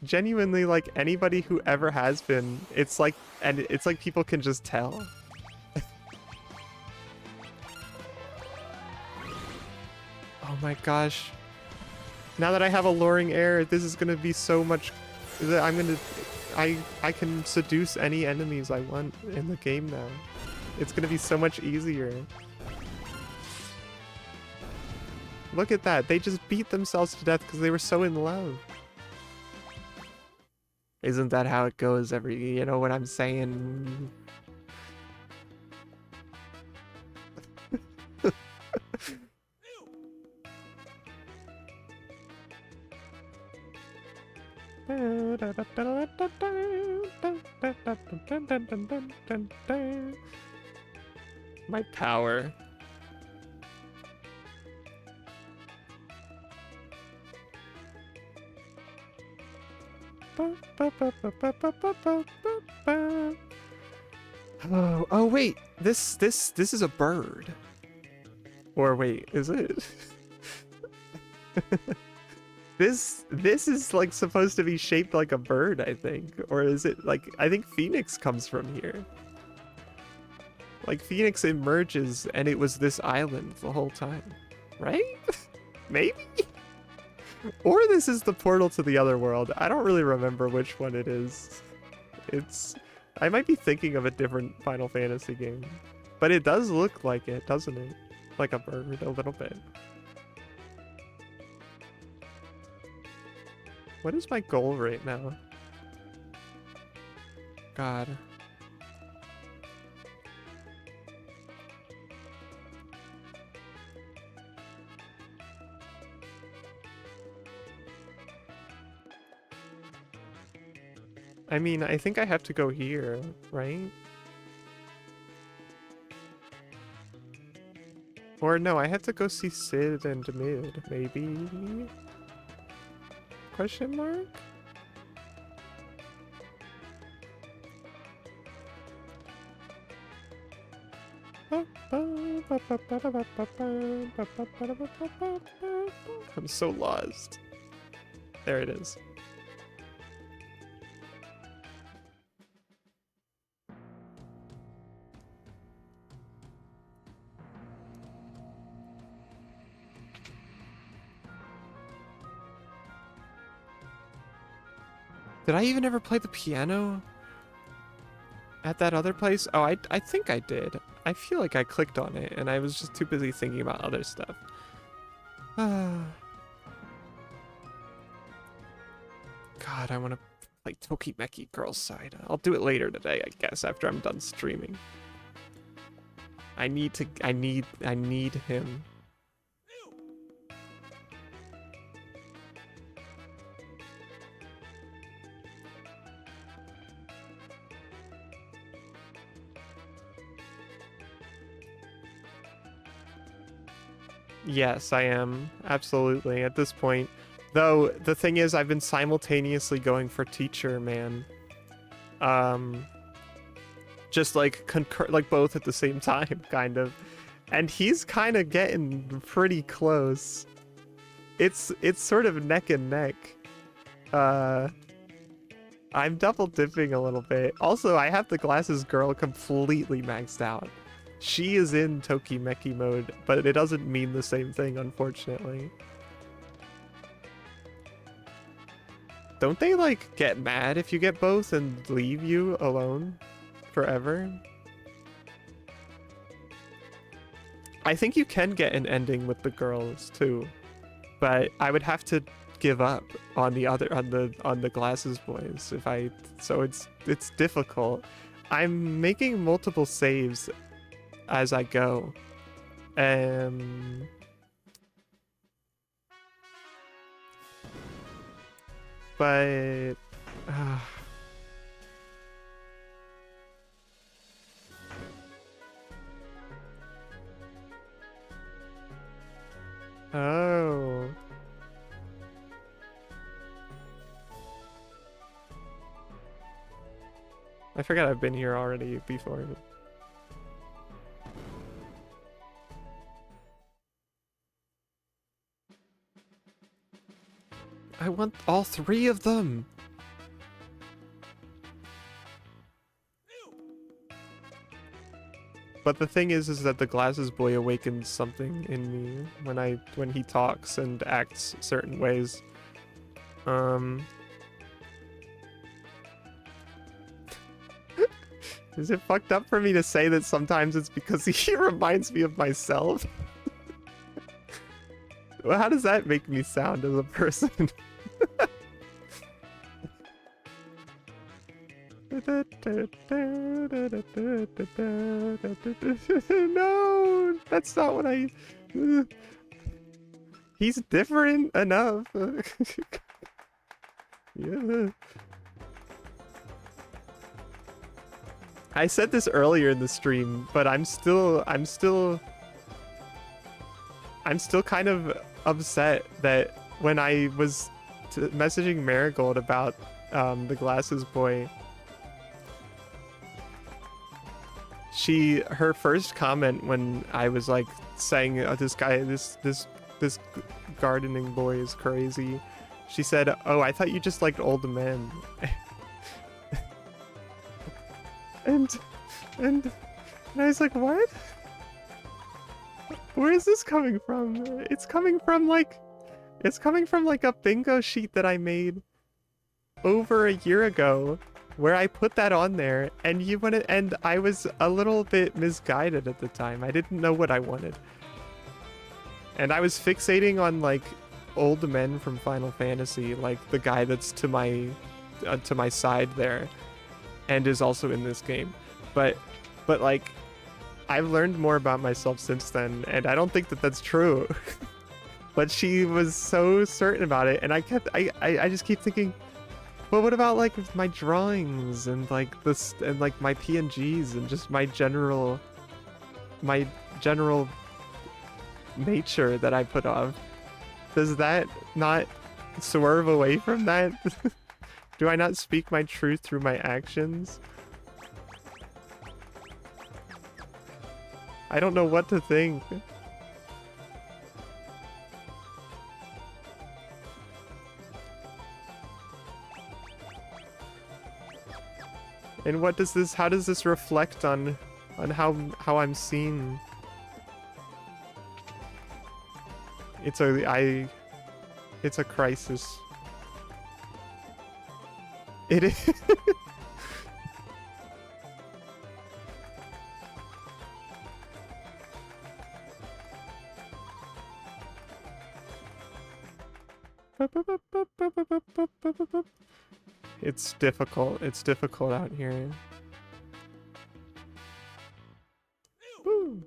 Genuinely, like, anybody who ever has been, it's like people can just tell. Oh my gosh. Now that I have Alluring Air, this is gonna be so much that I can seduce any enemies I want in the game now. It's gonna be so much easier. Look at that, they just beat themselves to death because they were so in love. Isn't that how it goes you know what I'm saying? My power. Oh wait, this is a bird. Or wait, is it? This is like supposed to be shaped like a bird, I think. Or is it like, I think Phoenix comes from here. Like, Phoenix emerges and it was this island the whole time, right? Maybe? Or this is the portal to the other world. I don't really remember which one it is. I might be thinking of a different Final Fantasy game. But it does look like it, doesn't it? Like a bird, a little bit. What is my goal right now? God. I mean, I think I have to go here, right? Or no, I have to go see Sid and Mid, maybe? Question mark? I'm so lost. There it is. Did I even ever play the piano at that other place? Oh, I think I did. I feel like I clicked on it and I was just too busy thinking about other stuff. God, I want to play Tokimeki Girls Side. I'll do it later today, I guess, after I'm done streaming. I need him. Yes, I am. Absolutely. At this point. Though, the thing is, I've been simultaneously going for teacher, man. Just like like both at the same time, kind of. And he's kind of getting pretty close. It's sort of neck and neck. I'm double dipping a little bit. Also, I have the glasses girl completely maxed out. She is in Tokimeki mode, but it doesn't mean the same thing, unfortunately. Don't they, like, get mad if you get both and leave you alone forever? I think you can get an ending with the girls, too. But I would have to give up on the glasses boys so it's difficult. I'm making multiple saves as I go. But oh. I forgot I've been here already before. I want all three of them. But the thing is that the glasses boy awakens something in me when he talks and acts certain ways. Is it fucked up for me to say that sometimes it's because he reminds me of myself? Well, how does that make me sound as a person? No, that's not what I... He's different enough. Yeah. I said this earlier in the stream, but I'm still kind of upset that when I was messaging Marigold about the glasses boy, her first comment when I was like saying, oh, this gardening boy is crazy, she said, oh, I thought you just liked old men. and And I was like, what? Where is this coming from? It's coming from like a bingo sheet that I made over a year ago, where I put that on there, and and I was a little bit misguided at the time. I didn't know what I wanted. And I was fixating on like old men from Final Fantasy, like the guy that's to my side there and is also in this game. But like I've learned more about myself since then, and I don't think that that's true. But she was so certain about it, and I just keep thinking, well, what about like my drawings and like this and like my PNGs and just my general nature that I put off? Does that not swerve away from that? Do I not speak my truth through my actions? I don't know what to think. And what does this, how does this reflect on how I'm seen? It's a crisis. It is. It's difficult. It's difficult out here. Woo.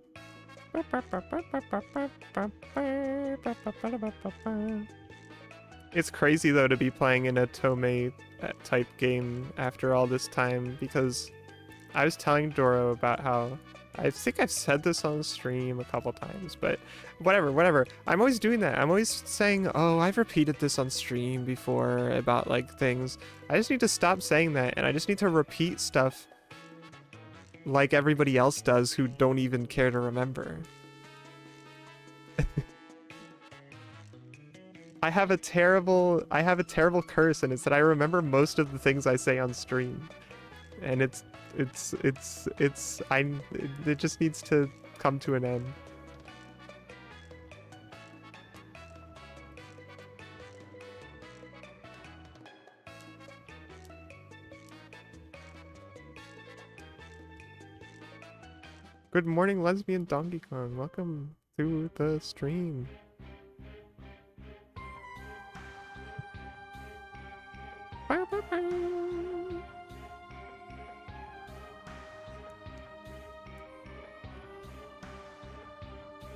It's crazy though to be playing in a Tomei type game after all this time, because I was telling Doro about how I think I've said this on stream a couple times, but whatever. I'm always doing that. I'm always saying, oh, I've repeated this on stream before about like things. I just need to stop saying that, and I just need to repeat stuff like everybody else does who don't even care to remember. I have a terrible curse, and it's that I remember most of the things I say on stream. And it just needs to come to an end. Good morning, lesbian Donkey Kong. Welcome to the stream.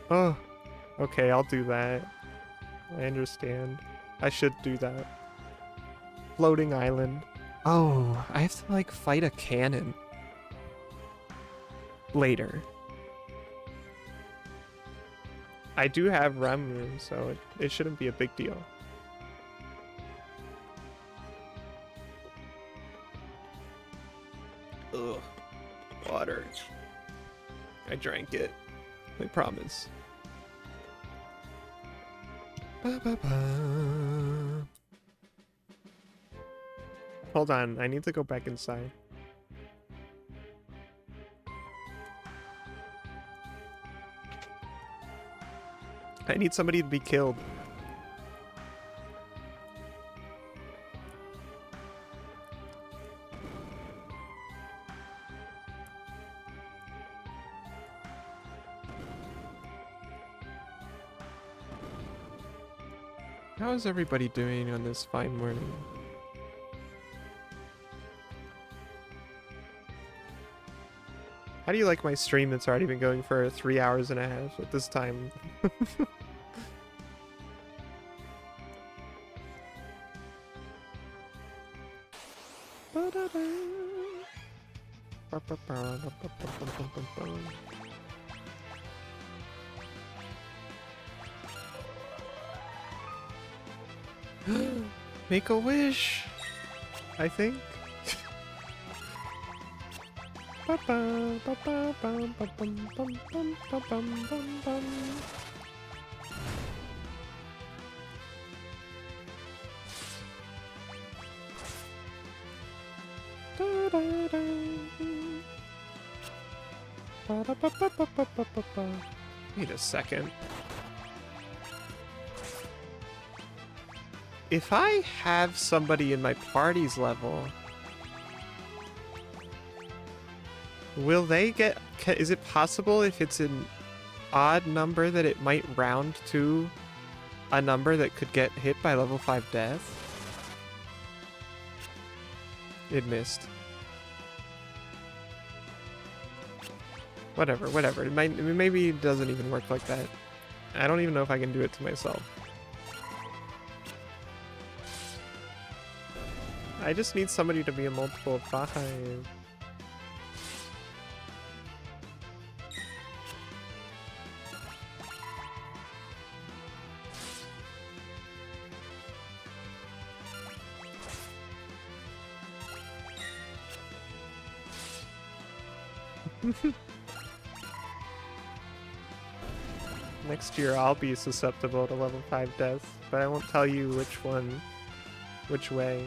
Oh, okay, I'll do that. I understand. I should do that. Floating island. Oh, I have to like fight a cannon later. I do have REM room, so it shouldn't be a big deal. Ugh. Water. I drank it. I promise. Ba, ba, ba. Hold on, I need to go back inside. I need somebody to be killed. How is everybody doing on this fine morning? How do you like my stream that's already been going for 3 hours and a half at this time? Make a wish, I think. Wait a second. If I have somebody in my party's level, will they get... Is it possible if it's an odd number that it might round to a number that could get hit by level 5 death? It missed. Whatever, whatever. Maybe it doesn't even work like that. I don't even know if I can do it to myself. I just need somebody to be a multiple of 5. Next year I'll be susceptible to level 5 death, but I won't tell you which one, which way.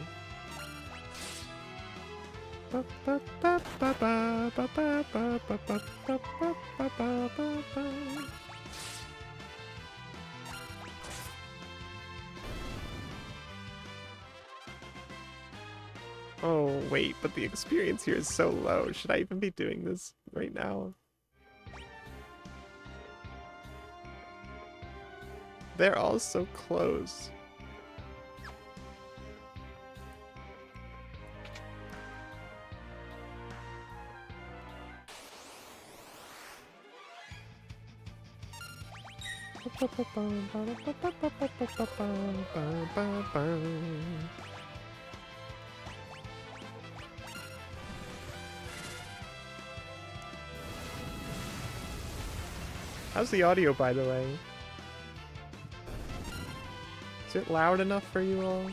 Oh wait, but the experience here is so low. Should I even be doing this right now? They're all so close. How's the audio, by the way? Is it loud enough for you all?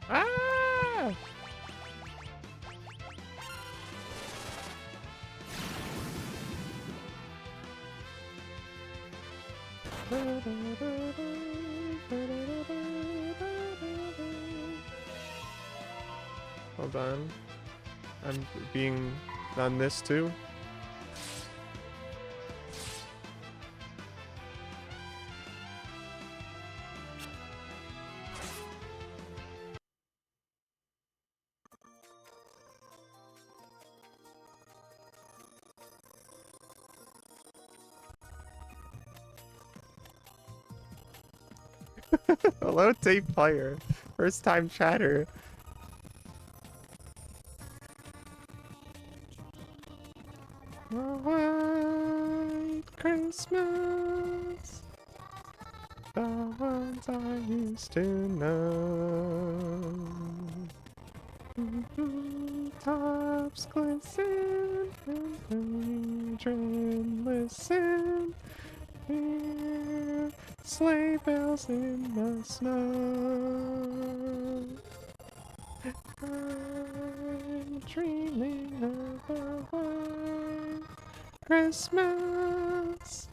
Ah! Hold on. I'm being done this too. Hello, tape player. First time chatter. A white Christmas, the ones I used to know. Tops glisten and children listen. Hear sleigh bells in the snow. I'm dreaming of a white Christmas.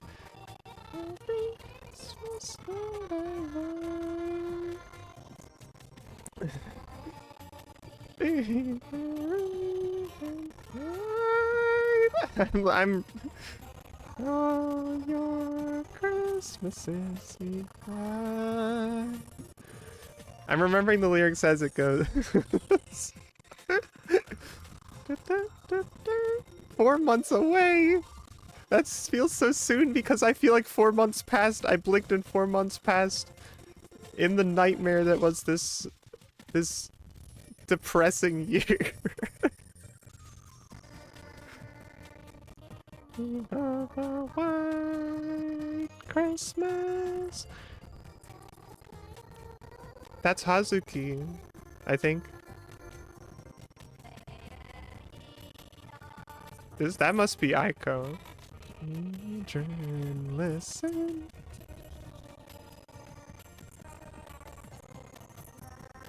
Every Christmas that I like. I'm all your Christmases we had. I'm remembering the lyrics as it goes. 4 months away. That feels so soon because I feel like 4 months passed. I blinked and 4 months passed. in the nightmare that was this depressing year. White Christmas. That's Hazuki, I think. That must be Aiko. Children, listen.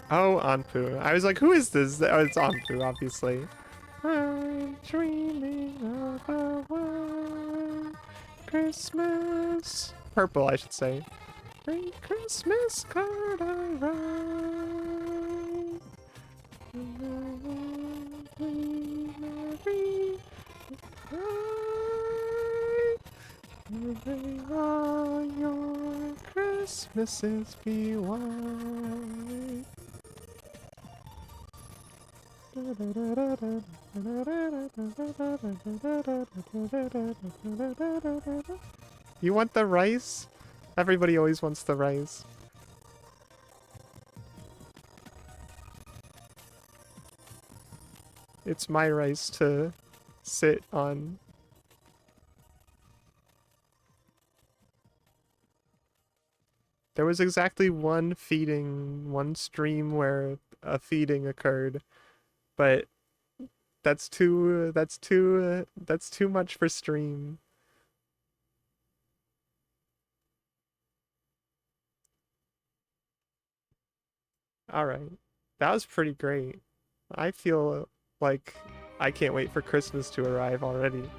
Oh, Anpu. I was like, who is this? Oh, it's Anpu, obviously. I'm dreaming of a white Christmas. Purple, I should say. Great Christmas card I write. May all your Christmases be white. You want the rice? Everybody always wants the rice. It's my rice to sit on. There was exactly one stream where a feeding occurred, but that's too much for stream. All right. That was pretty great. I feel like I can't wait for Christmas to arrive already.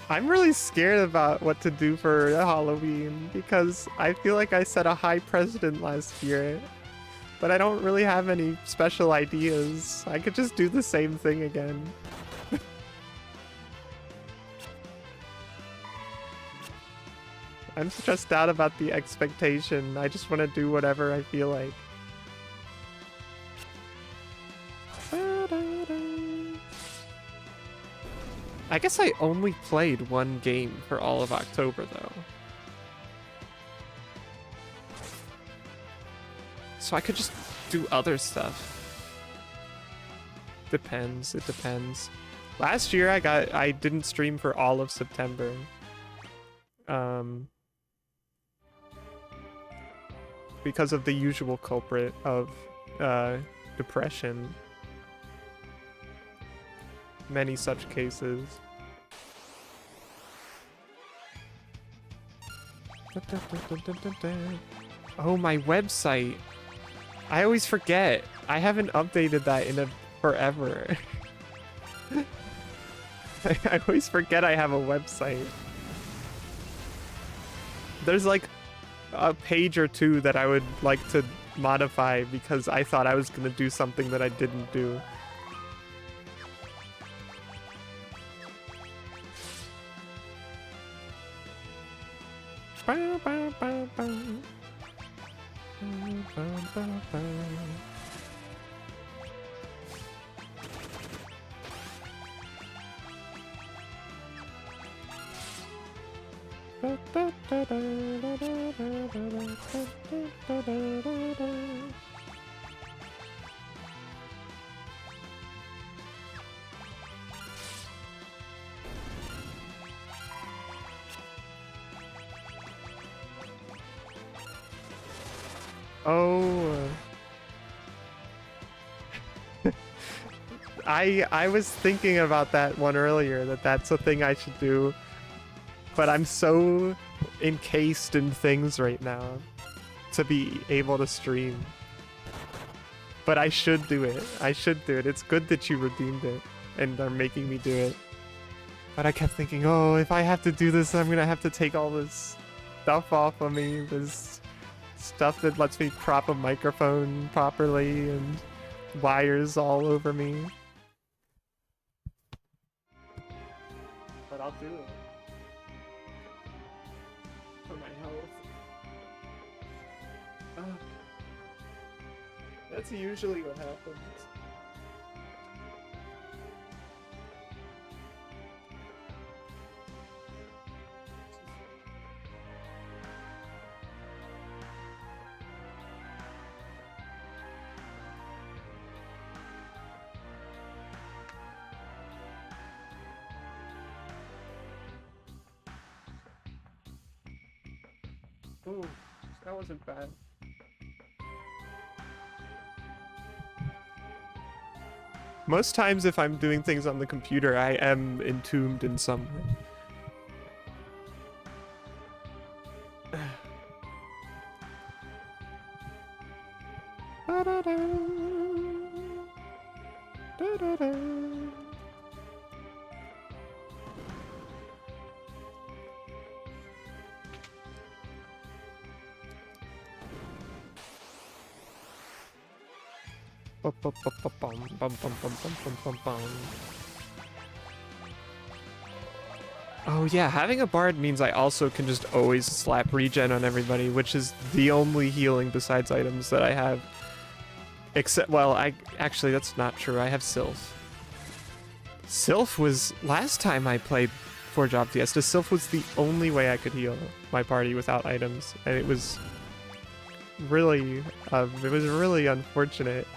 I'm really scared about what to do for Halloween because I feel like I set a high precedent last year, but I don't really have any special ideas. I could just do the same thing again. I'm stressed out about the expectation. I just want to do whatever I feel like. I guess I only played one game for all of October, though. So I could just do other stuff. Depends, it depends. Last year I didn't stream for all of September. Because of the usual culprit of depression. Many such cases. Oh, my website. I always forget. I haven't updated that in forever. I always forget I have a website. There's like a page or two that I would like to modify because I thought I was gonna do something that I didn't do. Oh. I was thinking about that one earlier, that's a thing I should do. But I'm so encased in things right now. to be able to stream. But I should do it. I should do it. It's good that you redeemed it and are making me do it. But I kept thinking, oh, if I have to do this, I'm gonna have to take all this stuff off of me. This stuff that lets me prop a microphone properly and wires all over me. But I'll do it. For my health. That's usually what happens. Ooh, that wasn't bad. Most times if I'm doing things on the computer, I am entombed in some way. Oh yeah, having a bard means I also can just always slap regen on everybody, which is the only healing besides items that I have. Except, well, actually that's not true. I have Sylph. Sylph was, last time I played Forge Job Fiesta, Sylph was the only way I could heal my party without items, and it was really unfortunate.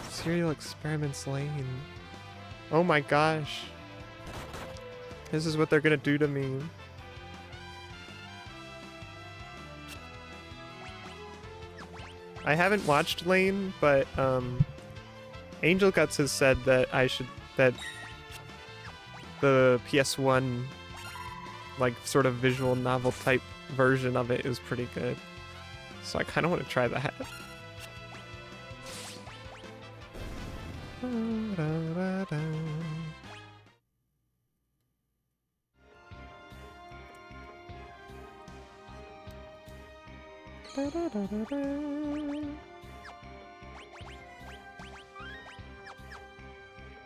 Serial Experiments Lane. Oh my gosh. This is what they're gonna do to me. I haven't watched Lane, but Angel Guts has said that that the PS1 like sort of visual novel type version of it is pretty good. So I kind of want to try that.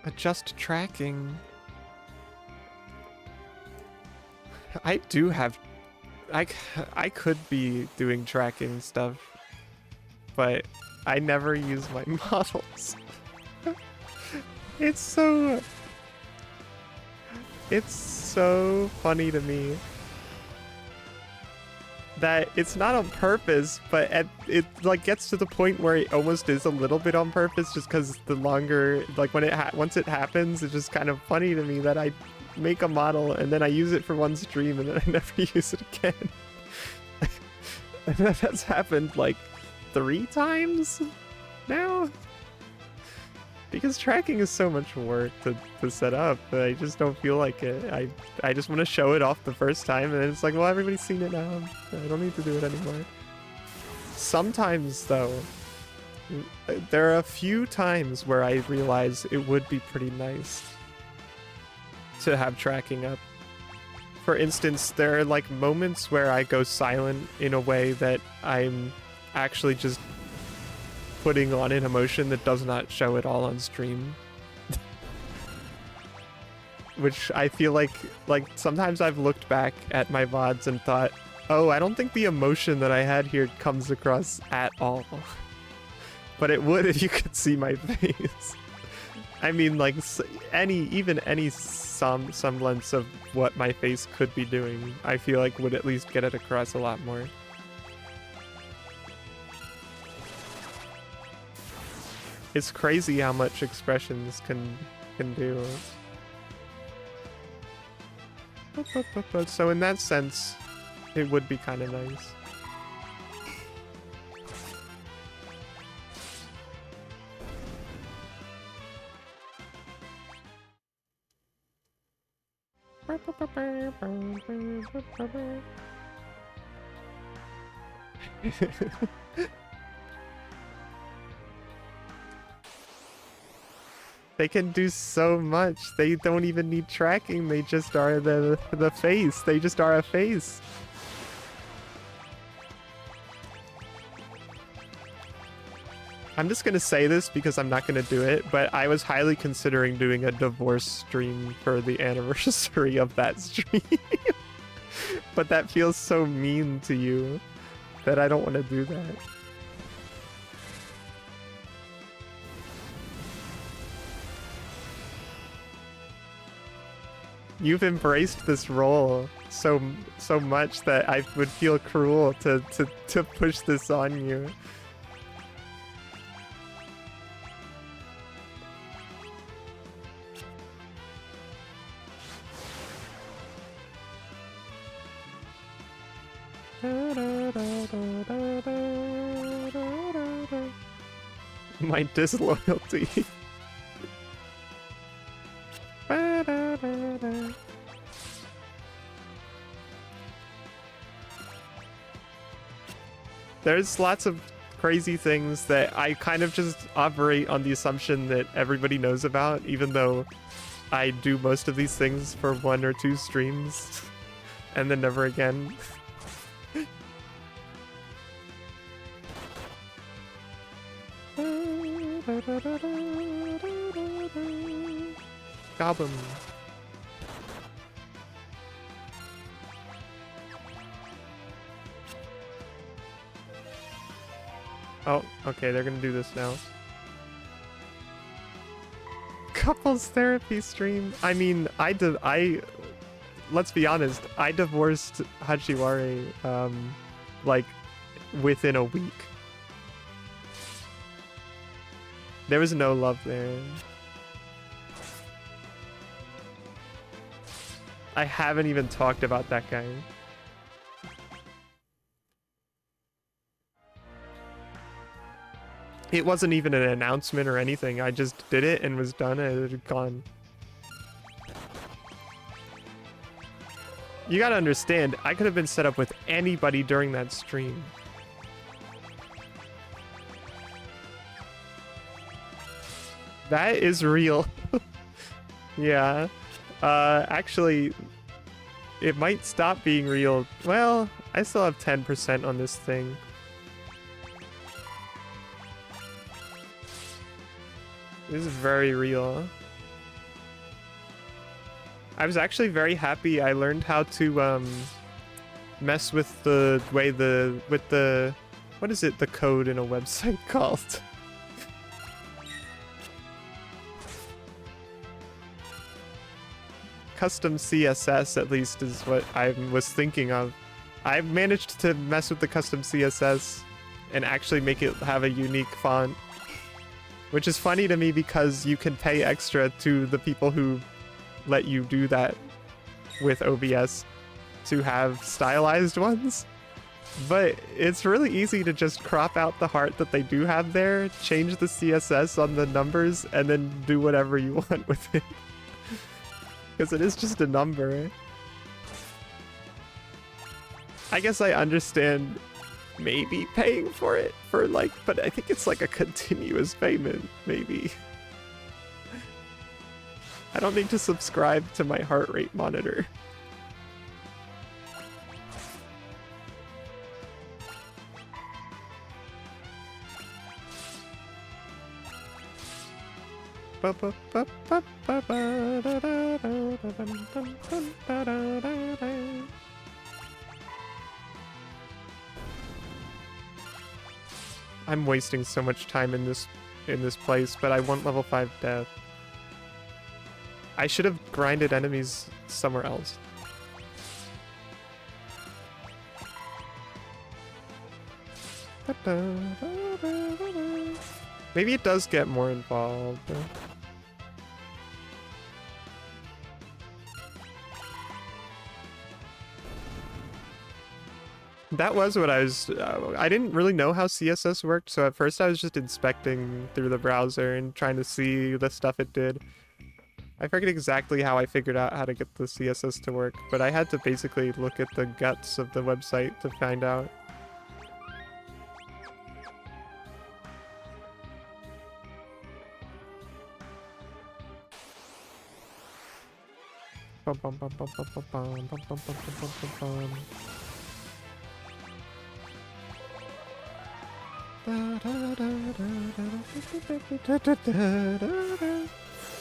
Adjust tracking. I do have... I could be doing tracking stuff, but I never use my models. It's so funny to me that it's not on purpose, but it like gets to the point where it almost is a little bit on purpose, just because the longer, like when once it happens, it's just kind of funny to me that I make a model and then I use it for one stream and then I never use it again. And that's happened like 3 times now. Because tracking is so much work to set up, I just don't feel like it. I just want to show it off the first time, and it's like, well, everybody's seen it now. I don't need to do it anymore. Sometimes, though, there are a few times where I realize it would be pretty nice to have tracking up. For instance, there are like moments where I go silent in a way that I'm actually just putting on an emotion that does not show at all on stream. Which I feel like sometimes I've looked back at my VODs and thought, oh, I don't think the emotion that I had here comes across at all. But it would if you could see my face. I mean, like, even any semblance of what my face could be doing, I feel like would at least get it across a lot more. It's crazy how much expressions can do. So in that sense, it would be kind of nice. They can do so much. They don't even need tracking. They just are the face. They just are a face. I'm just gonna say this because I'm not gonna do it, but I was highly considering doing a divorce stream for the anniversary of that stream. But that feels so mean to you that I don't want to do that. You've embraced this role so much that I would feel cruel to push this on you. My disloyalty. There's lots of crazy things that I kind of just operate on the assumption that everybody knows about, even though I do most of these things for 1 or 2 streams and then never again. Goblin. Oh, okay, they're gonna do this now. Couples therapy stream. I mean, let's be honest, I divorced Hachiwari, like, within a week. There was no love there. I haven't even talked about that guy. It wasn't even an announcement or anything. I just did it and was done and it had gone. You gotta understand, I could have been set up with anybody during that stream. That is real. Yeah. Actually, it might stop being real. Well, I still have 10% on this thing. This is very real. I was actually very happy I learned how to mess with the way what is it, the code in a website called? Custom CSS, at least, is what I was thinking of. I managed to mess with the custom CSS and actually make it have a unique font. Which is funny to me because you can pay extra to the people who let you do that with OBS to have stylized ones. But it's really easy to just crop out the heart that they do have there, change the CSS on the numbers, and then do whatever you want with it. Because it is just a number. I guess I understand maybe paying for it for like, but I think it's like a continuous payment, maybe. I don't need to subscribe to my heart rate monitor. I'm wasting so much time in this place, but I want level 5 death. I should have grinded enemies somewhere else. Maybe it does get more involved. That was what I was... I didn't really know how CSS worked, so at first I was just inspecting through the browser and trying to see the stuff it did. I forget exactly how I figured out how to get the CSS to work, but I had to basically look at the guts of the website to find out.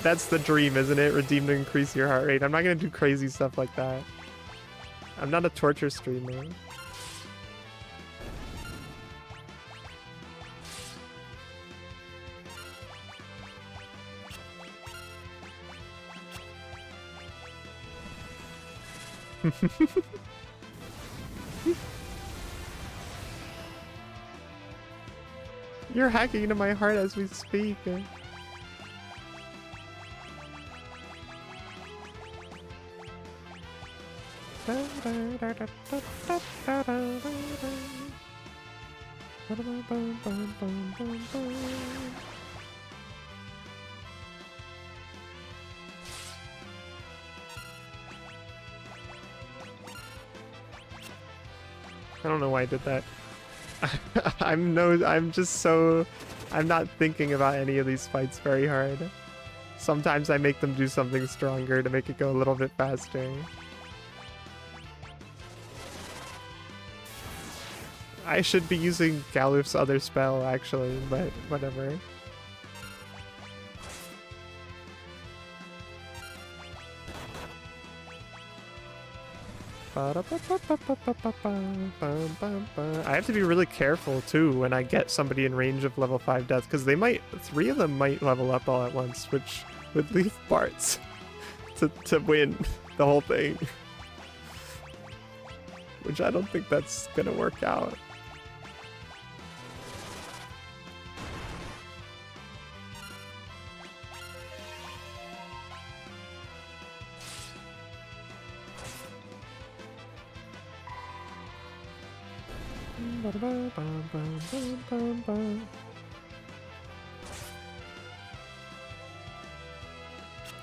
That's the dream, isn't it? Redeem to increase your heart rate. I'm not gonna do crazy stuff like that. I'm not a torture streamer. You're hacking into my heart as we speak. I don't know why I did that. I'm not thinking about any of these fights very hard. Sometimes I make them do something stronger to make it go a little bit faster. I should be using Galuf's other spell actually, but whatever. I have to be really careful too when I get somebody in range of level 5 death, because they might, 3 of them might level up all at once, which would leave Bart's to win the whole thing. Which I don't think that's gonna work out.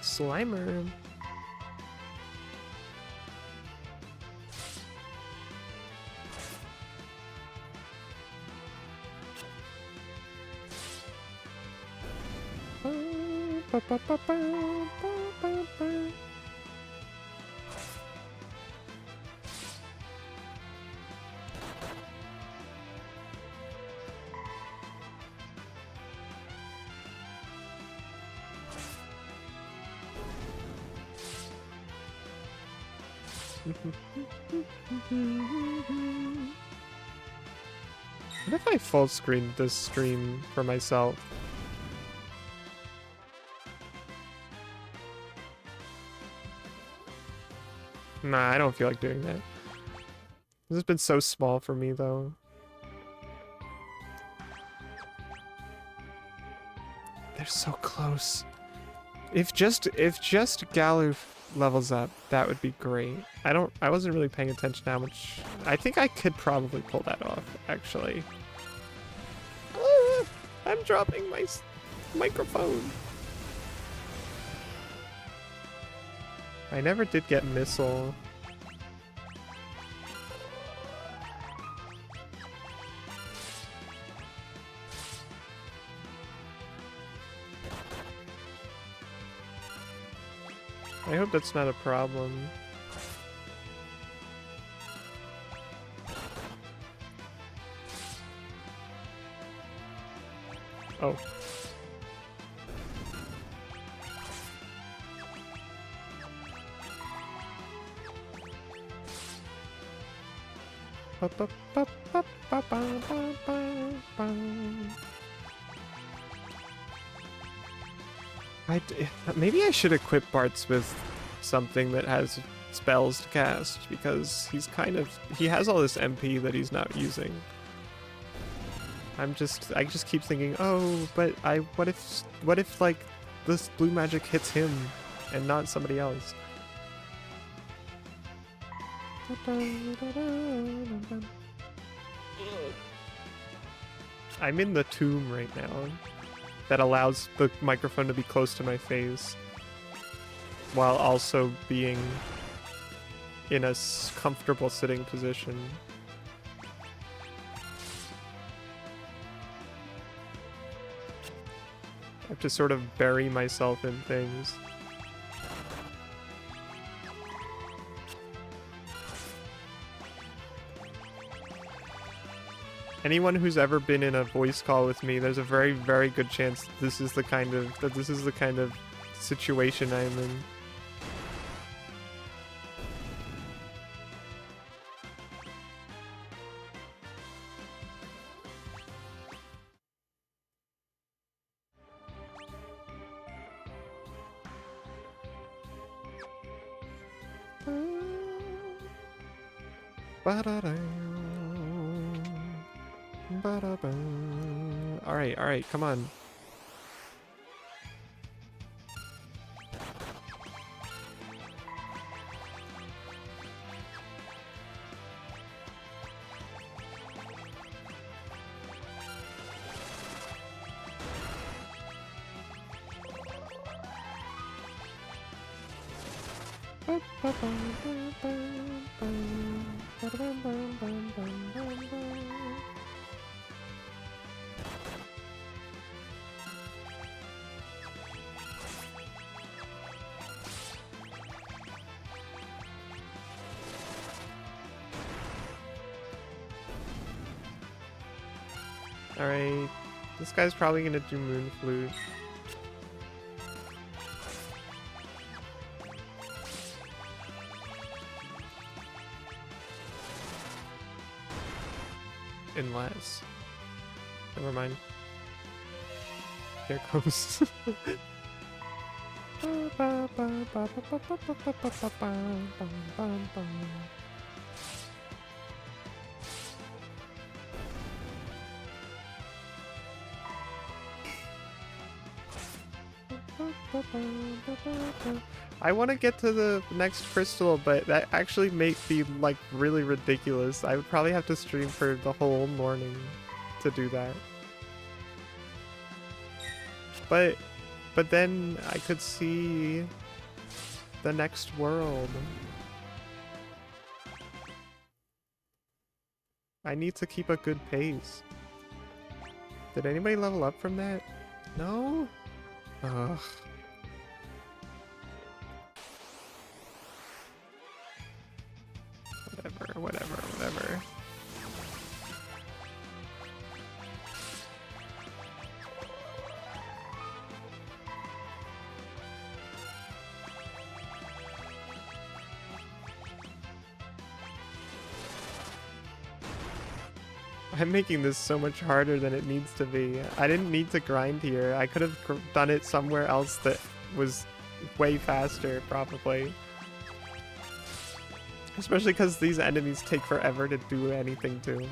Slimer. What if I full screened this stream for myself? Nah, I don't feel like doing that. This has been so small for me though. They're so close. If just Galuf levels up, that would be great. I wasn't really paying attention to how much. I think I could probably pull that off, actually. Ah, I'm dropping my microphone. I never did get missile. I hope that's not a problem. Oh. Maybe I should equip Bart's with something that has spells to cast, because he has all this MP that he's not using. I just keep thinking, oh, but what if like this blue magic hits him and not somebody else? I'm in the tomb right now that allows the microphone to be close to my face while also being in a comfortable sitting position. I have to sort of bury myself in things. Anyone who's ever been in a voice call with me, there's a very, very good chance this is the kind of situation I'm in. Alright, alright, come on. Alright, this guy's probably gonna do Moon Flute. Unless... Never mind. Here goes. I want to get to the next crystal, but that actually may be like really ridiculous. I would probably have to stream for the whole morning to do that. But then I could see the next world. I need to keep a good pace. Did anybody level up from that? No? Ugh. Whatever. I'm making this so much harder than it needs to be. I didn't need to grind here. I could have done it somewhere else that was way faster, probably. Especially because these enemies take forever to do anything to.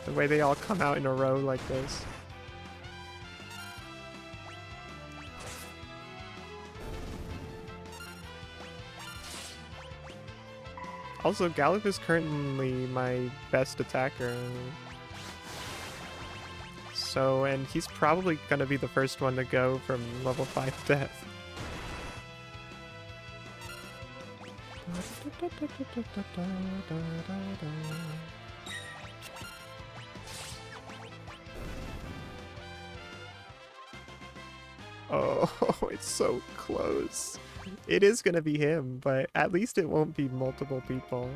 The way they all come out in a row like this. Also, Gallup is currently my best attacker. So, and he's probably gonna be the first one to go from level 5 death. Oh, it's so close. It is gonna be him, but at least it won't be multiple people.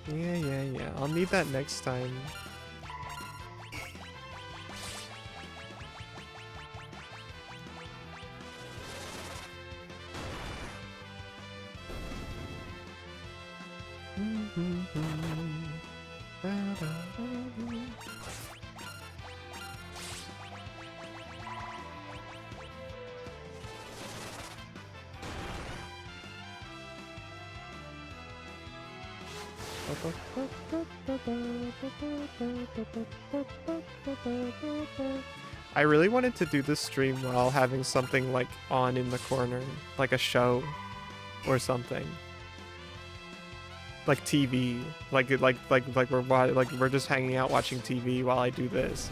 Yeah. I'll need that next time. I really wanted to do this stream while having something like on in the corner, like a show or something. Like TV, like we're just hanging out watching TV while I do this.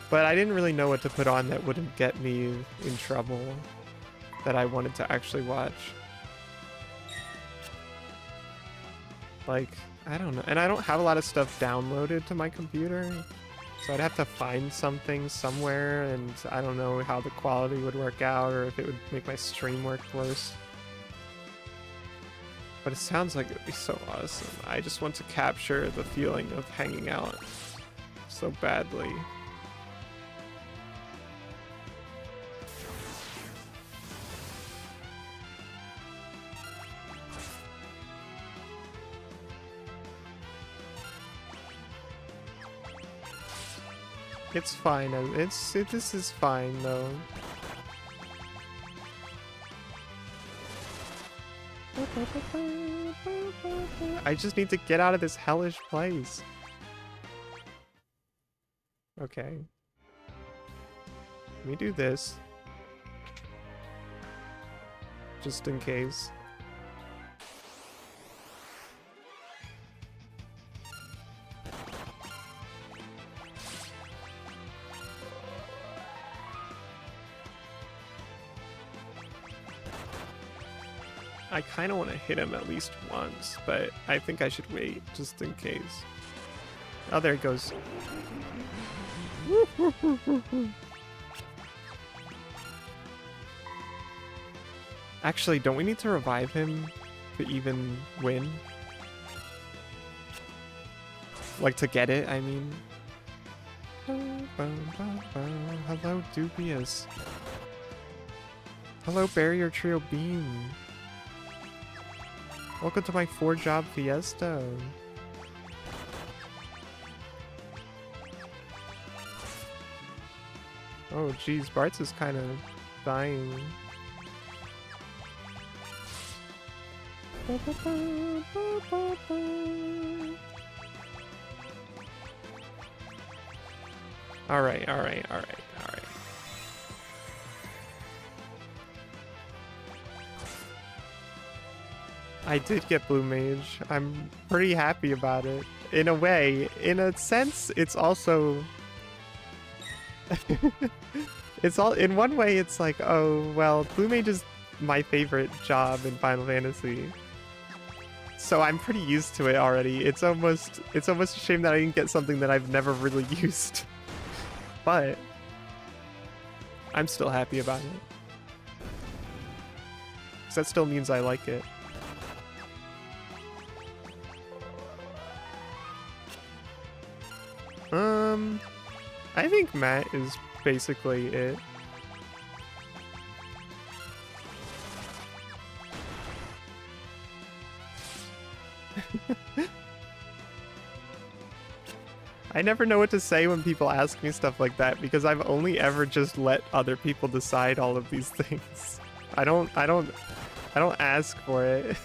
But I didn't really know what to put on that wouldn't get me in trouble. that I wanted to actually watch. Like, I don't know. And I don't have a lot of stuff downloaded to my computer. So I'd have to find something somewhere, and I don't know how the quality would work out or if it would make my stream work worse. But it sounds like it would be so awesome. I just want to capture the feeling of hanging out so badly. It's fine. This is fine though. I just need to get out of this hellish place. Okay. Let me do this. Just in case. I kind of want to hit him at least once, but I think I should wait just in case. Oh, there it goes. Actually, don't we need to revive him to even win? Like, to get it, I mean. Hello, Dubious. Hello, Barrier Trio Beam. Welcome to my 4-job fiesta. Oh, geez, Bart's is kind of dying. Alright, alright, alright, alright. I did get Blue Mage. I'm pretty happy about it. In a way, in a sense, it's also... it's all... In one way, it's like, oh, well, Blue Mage is my favorite job in Final Fantasy. So I'm pretty used to it already. It's almost a shame that I didn't get something that I've never really used. But I'm still happy about it. 'Cause that still means I like it. I think Matt is basically it. I never know what to say when people ask me stuff like that because I've only ever just let other people decide all of these things. I don't ask for it.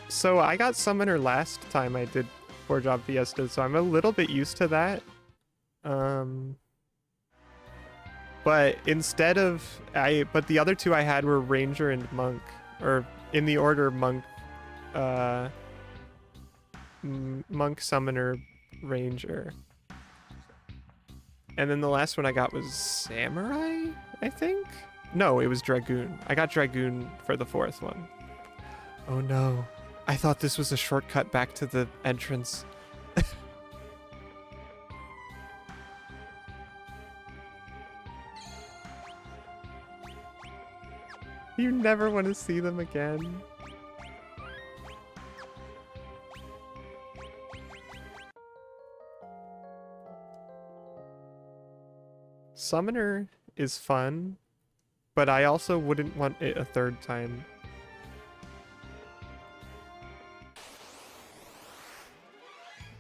So I got Summoner last time I did 4-job Fiesta, so I'm a little bit used to that. But instead of but the other two I had were Ranger and Monk, or in the order Monk, Monk, Summoner, Ranger. And then the last one I got was Samurai, I think? No, it was Dragoon. I got Dragoon for the 4th one. Oh no. I thought this was a shortcut back to the entrance. You never want to see them again. Summoner is fun, but I also wouldn't want it a 3rd time.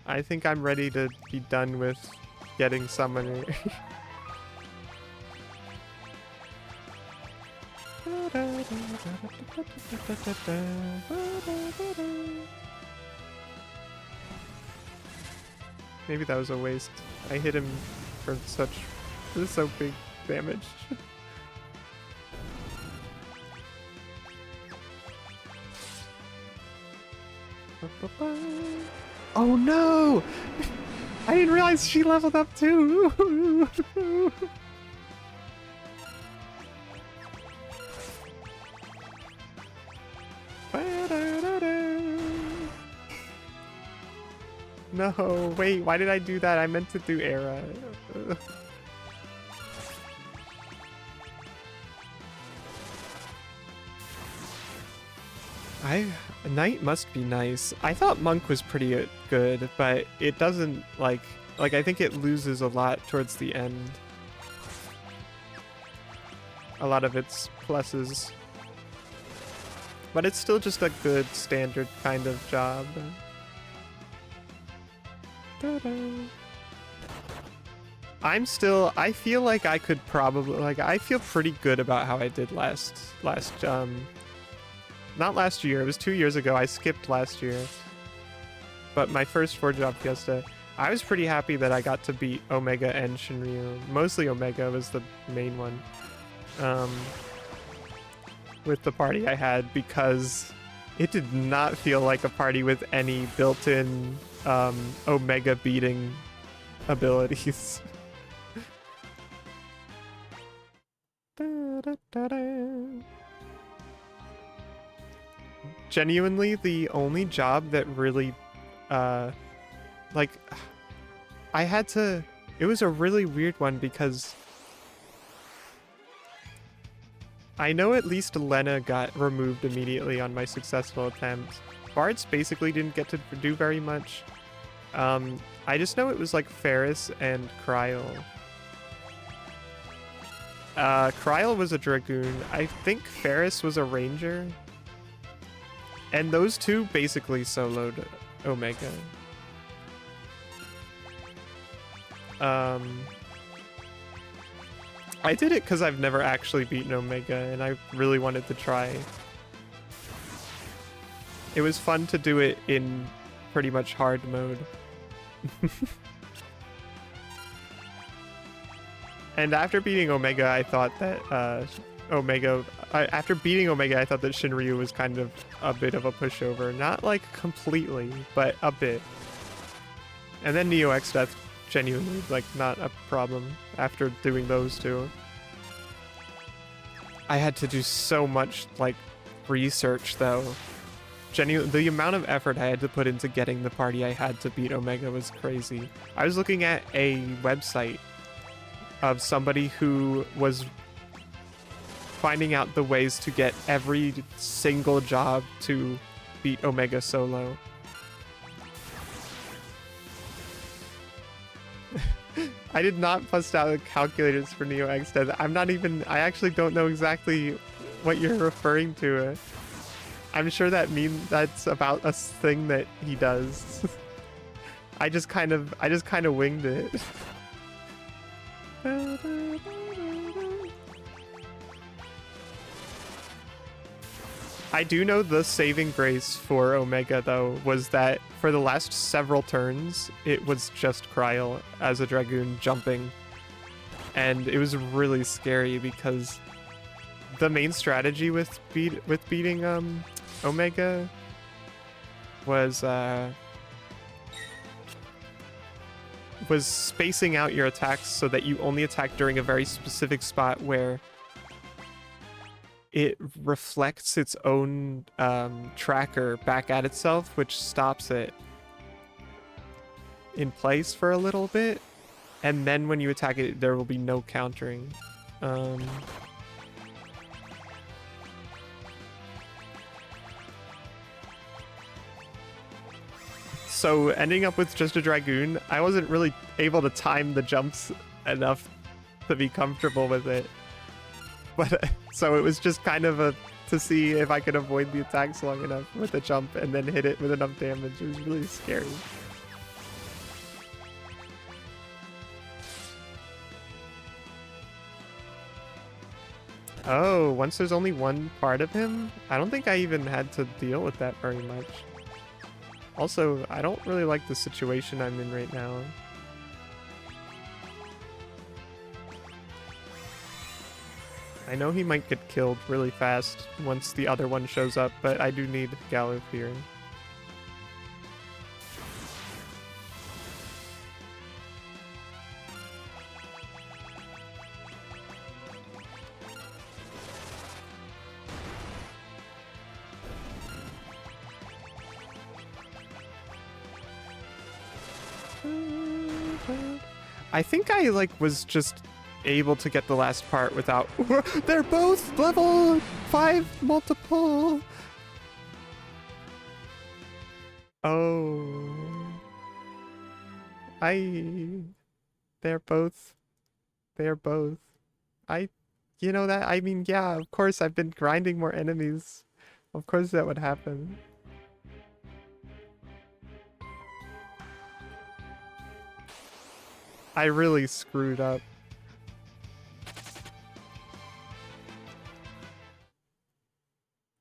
I think I'm ready to be done with getting Summoner. Maybe that was a waste. I hit him for so big damage. Oh no! I didn't realize she leveled up too! No, wait, why did I do that? I meant to do Era. Knight must be nice. I thought Monk was pretty good, but it doesn't, like I think it loses a lot towards the end. A lot of its pluses. But it's still just a good standard kind of job. I feel like I could probably, like, I feel pretty good about how I did not last year, it was 2 years ago. I skipped last year. But my first 4-job fiesta, I was pretty happy that I got to beat Omega and Shinryu. Mostly Omega was the main one. With the party I had, because it did not feel like a party with any built-in Omega beating abilities. Genuinely, the only job that really, like, I had to, it was a really weird one because I know at least Lena got removed immediately on my successful attempt. Bards basically didn't get to do very much. I just know it was like Ferris and Kryl. Kryl was a Dragoon. I think Ferris was a Ranger. And those two basically soloed Omega. I did it because I've never actually beaten Omega, and I really wanted to try. It was fun to do it in pretty much hard mode. And after beating Omega, I thought that after beating Omega, I thought that Shinryu was kind of a bit of a pushover. Not like completely, but a bit. And then Neo X Death, genuinely, like, not a problem after doing those two. I had to do so much, like, research, though. The amount of effort I had to put into getting the party I had to beat Omega was crazy. I was looking at a website of somebody who was finding out the ways to get every single job to beat Omega solo. I did not bust out the calculators for Neo X Death. I actually don't know exactly what you're referring to. I'm sure that's about a thing that he does. I just kind of winged it. I do know the saving grace for Omega, though, was that for the last several turns, it was just Kryl as a Dragoon jumping. And it was really scary because the main strategy with beating Omega was spacing out your attacks so that you only attack during a very specific spot where it reflects its own tracker back at itself, which stops it in place for a little bit. And then when you attack it, there will be no countering. So ending up with just a Dragoon, I wasn't really able to time the jumps enough to be comfortable with it. But so it was just kind of to see if I could avoid the attacks long enough with a jump and then hit it with enough damage. It was really scary. Oh, once there's only one part of him? I don't think I even had to deal with that very much. Also, I don't really like the situation I'm in right now. I know he might get killed really fast once the other one shows up, but I do need Gallup here. I think I like was just able to get the last part without. They're both level 5 multiple. Oh. They're both. They're both. I. You know that? I mean, yeah, of course I've been grinding more enemies. Of course that would happen. I really screwed up.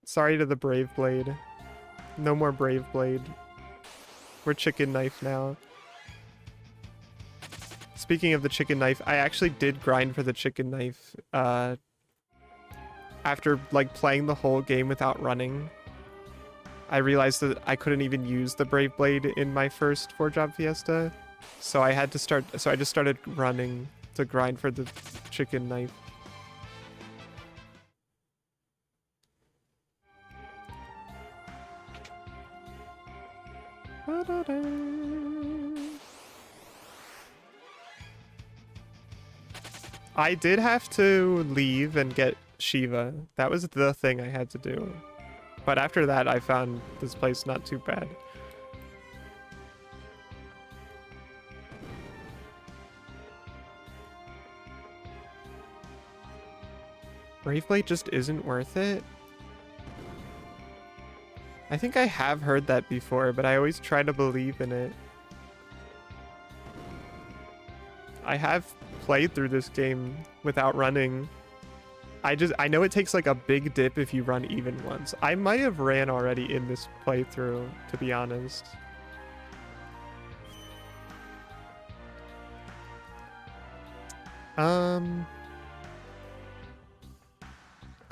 Sorry to the Brave Blade. No more Brave Blade. We're Chicken Knife now. Speaking of the Chicken Knife, I actually did grind for the Chicken Knife after like playing the whole game without running. I realized that I couldn't even use the Brave Blade in my first 4-job Fiesta. So I had to start, so I just started running to grind for the Chicken Knife. I did have to leave and get Shiva. That was the thing I had to do. But after that, I found this place not too bad. Brave Blade just isn't worth it? I think I have heard that before, but I always try to believe in it. I have played through this game without running. I know it takes like a big dip if you run even once. I might have ran already in this playthrough, to be honest.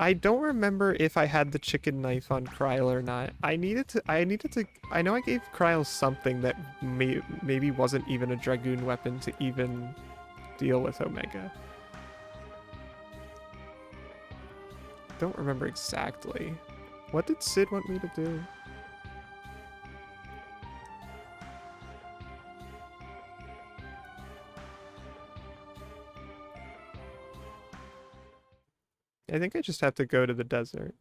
I don't remember if I had the Chicken Knife on Kryl or not. I know I gave Kryl something that maybe wasn't even a Dragoon weapon to even deal with Omega. Don't remember exactly. What did Sid want me to do? I think I just have to go to the desert.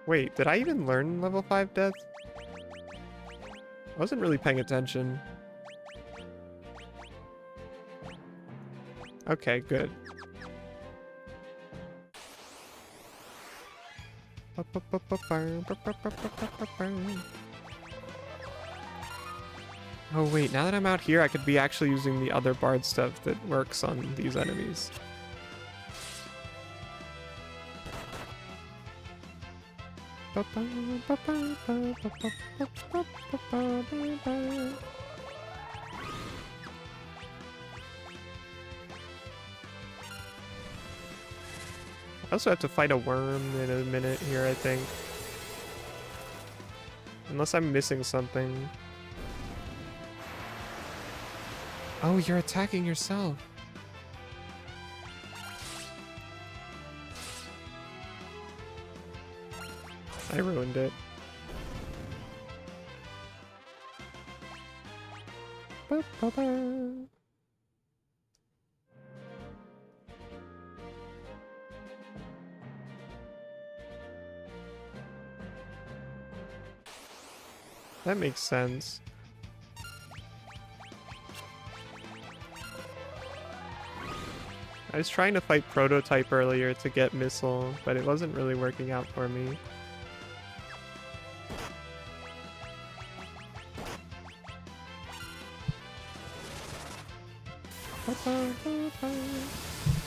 Wait, did I even learn level 5 death? I wasn't really paying attention. Okay, good. Oh wait, now that I'm out here, I could be actually using the other bard stuff that works on these enemies. I also have to fight a worm in a minute here, I think. Unless I'm missing something. Oh, you're attacking yourself. I ruined it. Ba-ba-ba. That makes sense. I was trying to fight Prototype earlier to get Missile, but it wasn't really working out for me.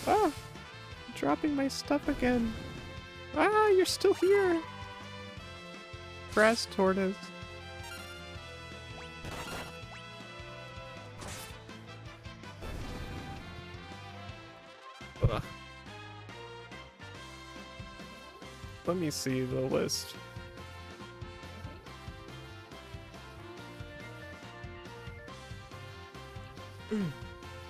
Ah! Dropping my stuff again. Ah, you're still here! Brass Tortoise. Ugh. Let me see the list.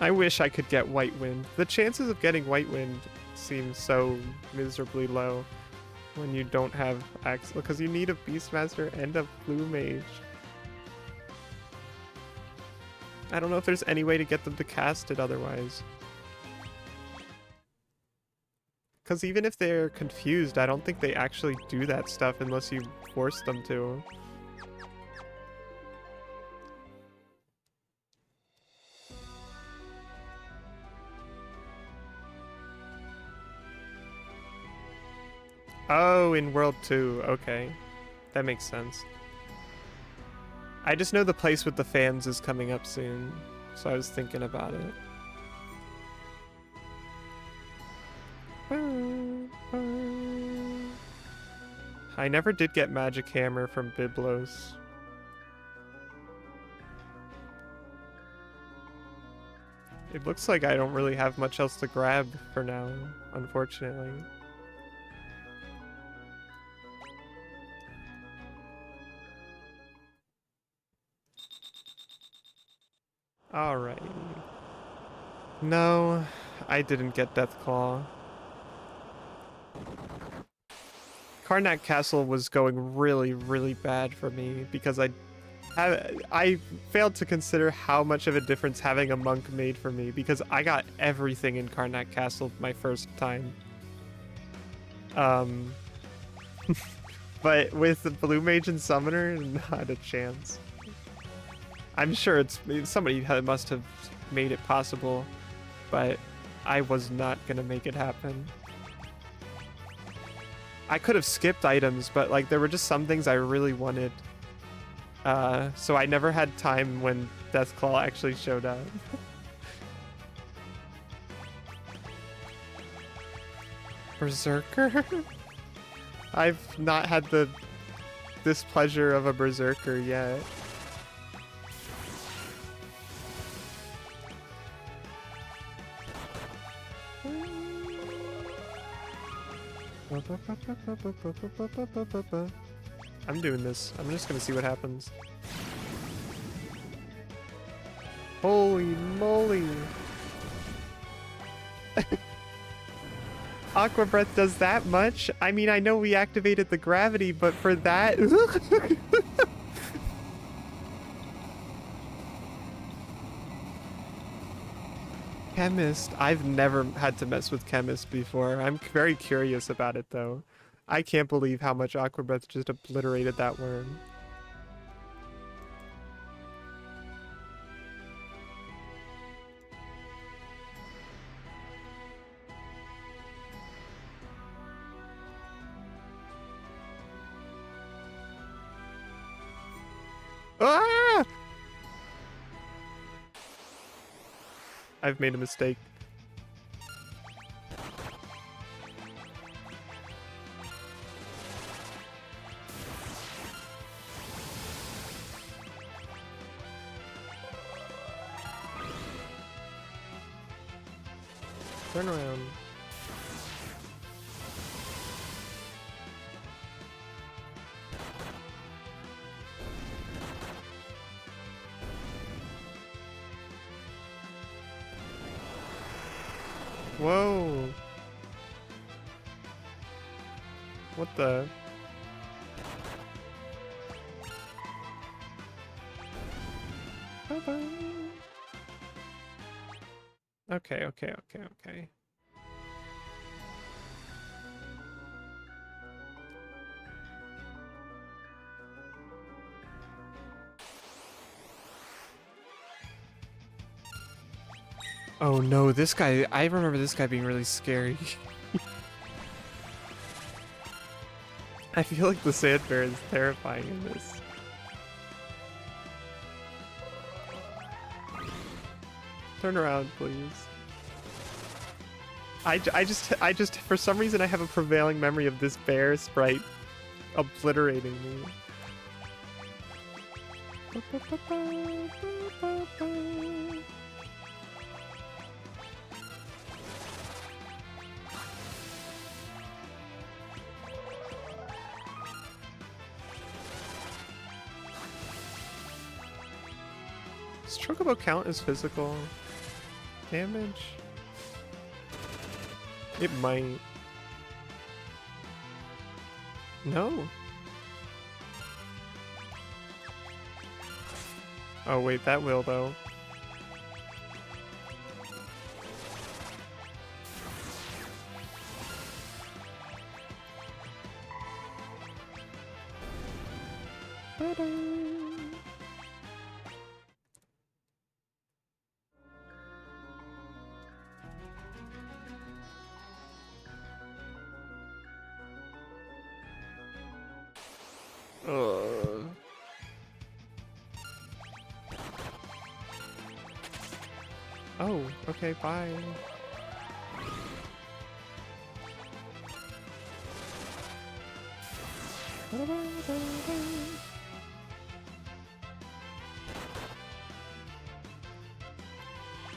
I wish I could get White Wind. The chances of getting White Wind seem so miserably low. when you don't have access, because you need a Beastmaster and a Blue Mage. I don't know if there's any way to get them to cast it otherwise. Because even if they're confused, I don't think they actually do that stuff unless you force them to. Oh, in World 2. Okay. That makes sense. I just know the place with the fans is coming up soon, so I was thinking about it. I never did get Magic Hammer from Biblos. It looks like I don't really have much else to grab for now, unfortunately. Alright. No, I didn't get Deathclaw. Karnak Castle was going really, really bad for me because I failed to consider how much of a difference having a monk made for me because I got everything in Karnak Castle my first time. But with the Blue Mage and Summoner, not a chance. I'm sure somebody must have made it possible, but I was not gonna make it happen. I could have skipped items, but like there were just some things I really wanted. So I never had time when Deathclaw actually showed up. Berserker? I've not had the displeasure of a Berserker yet. I'm doing this. I'm just gonna see what happens. Holy moly! Aqua Breath does that much? I mean, I know we activated the gravity, but for that... Chemist. I've never had to mess with Chemist before. I'm very curious about it, though. I can't believe how much Aqua Breath just obliterated that worm. Ah! I've made a mistake. Turn around. Whoa. What the? Bye-bye. Okay. Oh no, this guy, I remember this guy being really scary. I feel like the sand bear is terrifying in this. Turn around, please. I just, for some reason, I have a prevailing memory of this bear sprite obliterating me. Does Chocobo count as physical damage? It might. No. Oh wait, that will though. Ugh. Oh, okay, bye.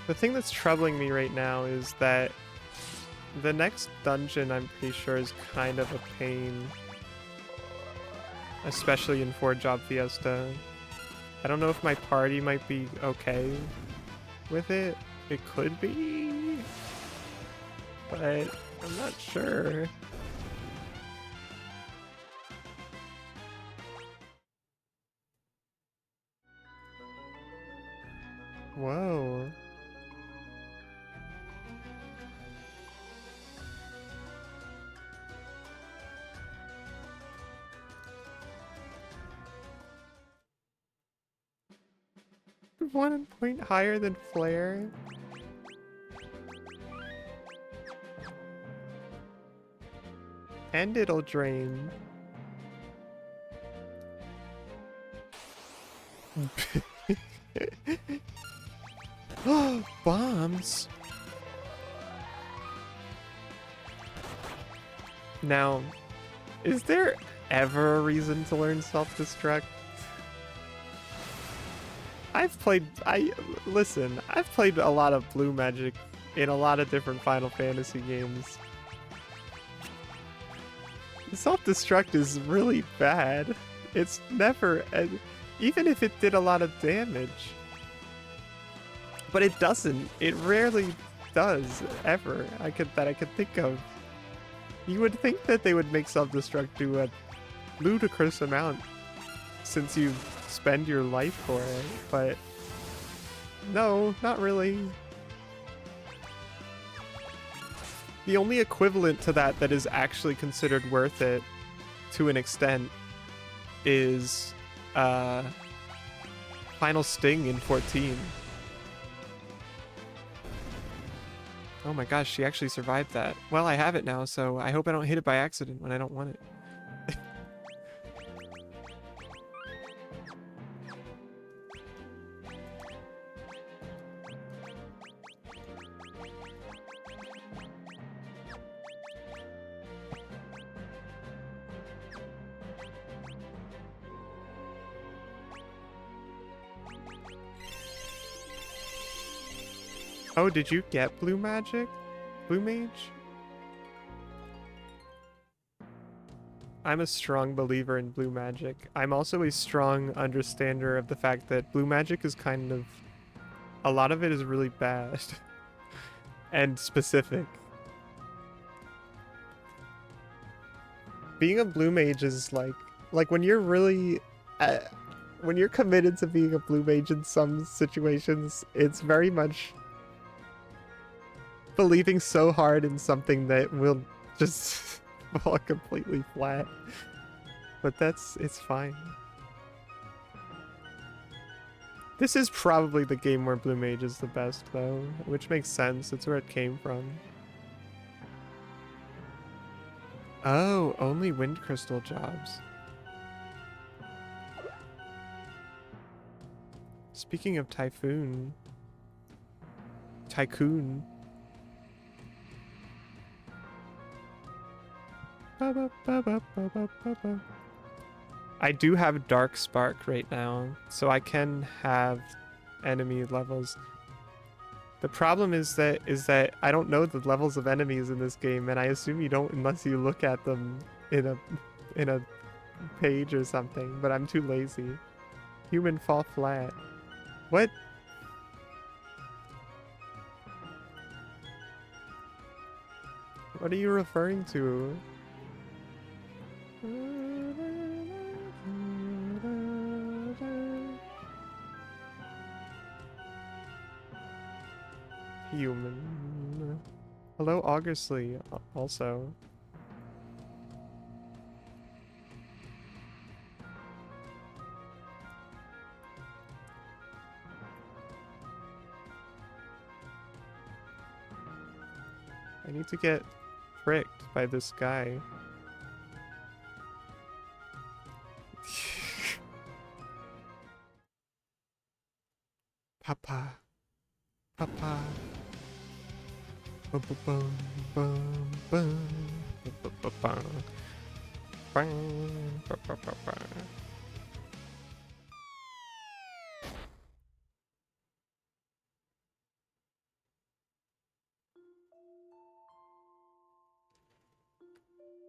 The thing that's troubling me right now is that the next dungeon, I'm pretty sure, is kind of a pain. Especially in 4-Job Fiesta. I don't know if my party might be okay with it. It could be, but I'm not sure. Whoa. One point higher than Flare? And it'll drain. Bombs! Now, is there ever a reason to learn self-destruct? I've played a lot of Blue Magic in a lot of different Final Fantasy games. Self-destruct is really bad. It's never, even if it did a lot of damage. But it doesn't. It rarely does, ever, that I could think of. You would think that they would make self-destruct do a ludicrous amount since you spend your life for it, but no, not really. The only equivalent to that is actually considered worth it to an extent is Final Sting in 14. Oh my gosh, she actually survived that. Well, I have it now, so I hope I don't hit it by accident when I don't want it. Oh, did you get Blue Magic? Blue Mage? I'm a strong believer in Blue Magic. I'm also a strong understander of the fact that Blue Magic is kind of... a lot of it is really bad. And specific. Being a Blue Mage is like when you're really... when you're committed to being a Blue Mage in some situations, it's very much... believing so hard in something that will just fall completely flat. But it's fine. This is probably the game where Blue Mage is the best though, which makes sense. It's where it came from. Oh, only Wind Crystal jobs. Speaking of Tycoon. I do have Dark Spark right now, so I can have enemy levels. The problem is that I don't know the levels of enemies in this game, and I assume you don't unless you look at them in a page or something, but I'm too lazy. Human fall flat. What? What are you referring to? Human. Hello, Augusley, also. I need to get pricked by this guy. Papa. Papa. Bum bum bum bum bum bum bum bum.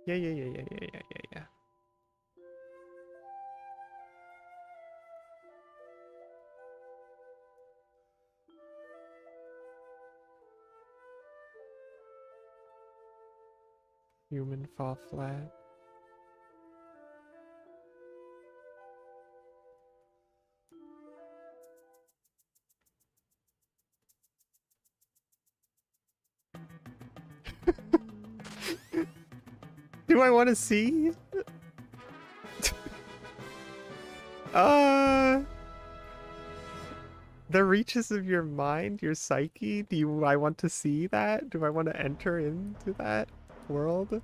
Yeah. Human fall flat. Do I want to see? The reaches of your mind, your psyche. I want to see that? Do I want to enter into that world?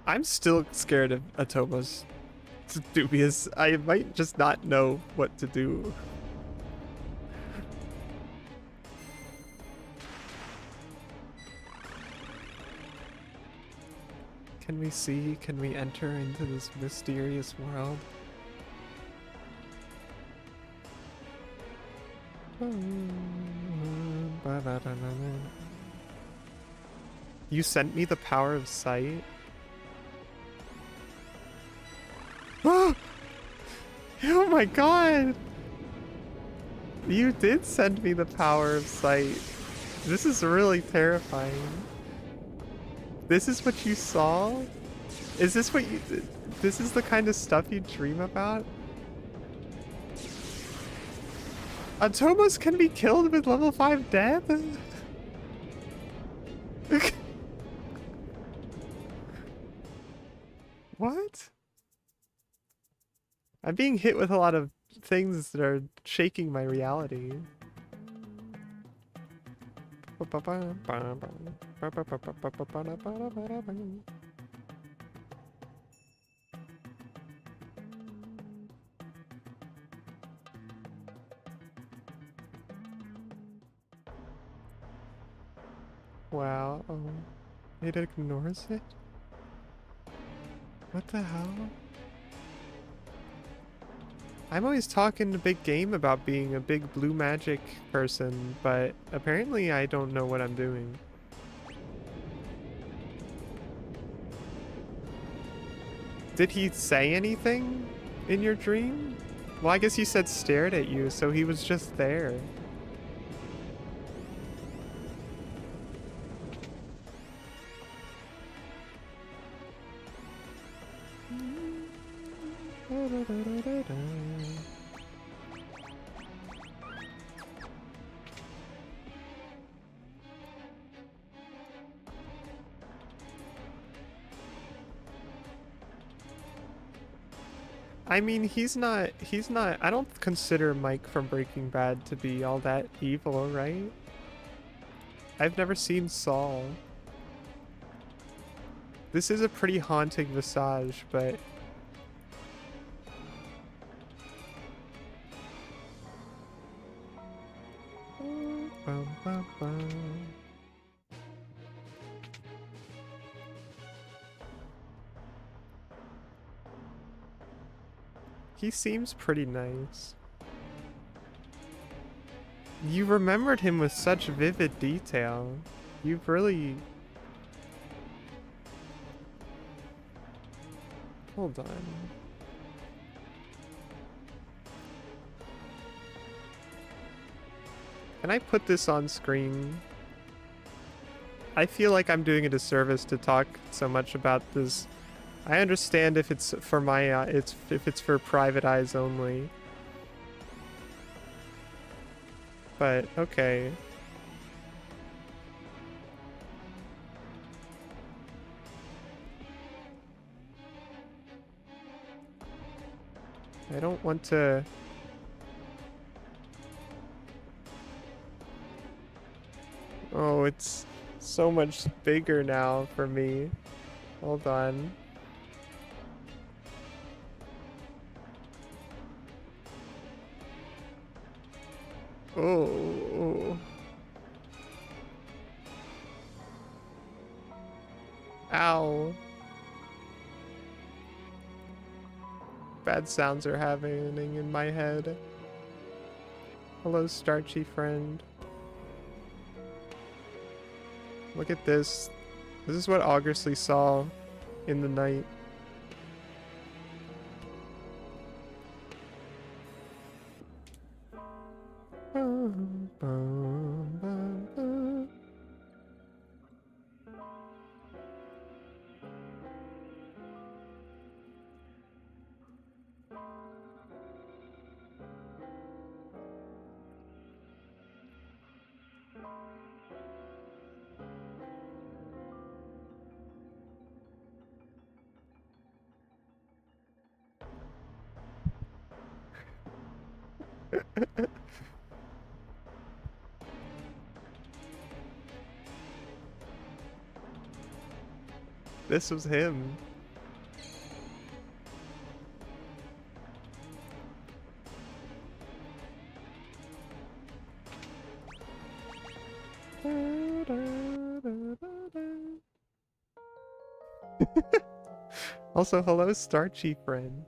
I'm still scared of Atomo's. It's dubious. I might just not know what to do. Can we see? Can we enter into this mysterious world? You sent me the power of sight? Oh my god! You did send me the power of sight. This is really terrifying. This is what you saw? Is this what you... This is the kind of stuff you dream about? Atomos can be killed with level 5 death? What? I'm being hit with a lot of things that are shaking my reality. Wow. It ignores it? What the hell? I'm always talking a big game about being a big blue magic person, but apparently I don't know what I'm doing. Did he say anything in your dream? Well, I guess you said stared at you, so he was just there. I mean, he's not, I don't consider Mike from Breaking Bad to be all that evil, right? I've never seen Saul. This is a pretty haunting visage, but... He seems pretty nice. You remembered him with such vivid detail. You've really... Hold on. Can I put this on screen? I feel like I'm doing a disservice to talk so much about this. I understand if it's for my, if it's for private eyes only. But, okay. I don't want to... Oh, it's so much bigger now for me. Hold on. Oh. Ow. Bad sounds are happening in my head. Hello, starchy friend. Look at this. This is what Augusley saw in the night. This was him. Also, hello, starchy friend.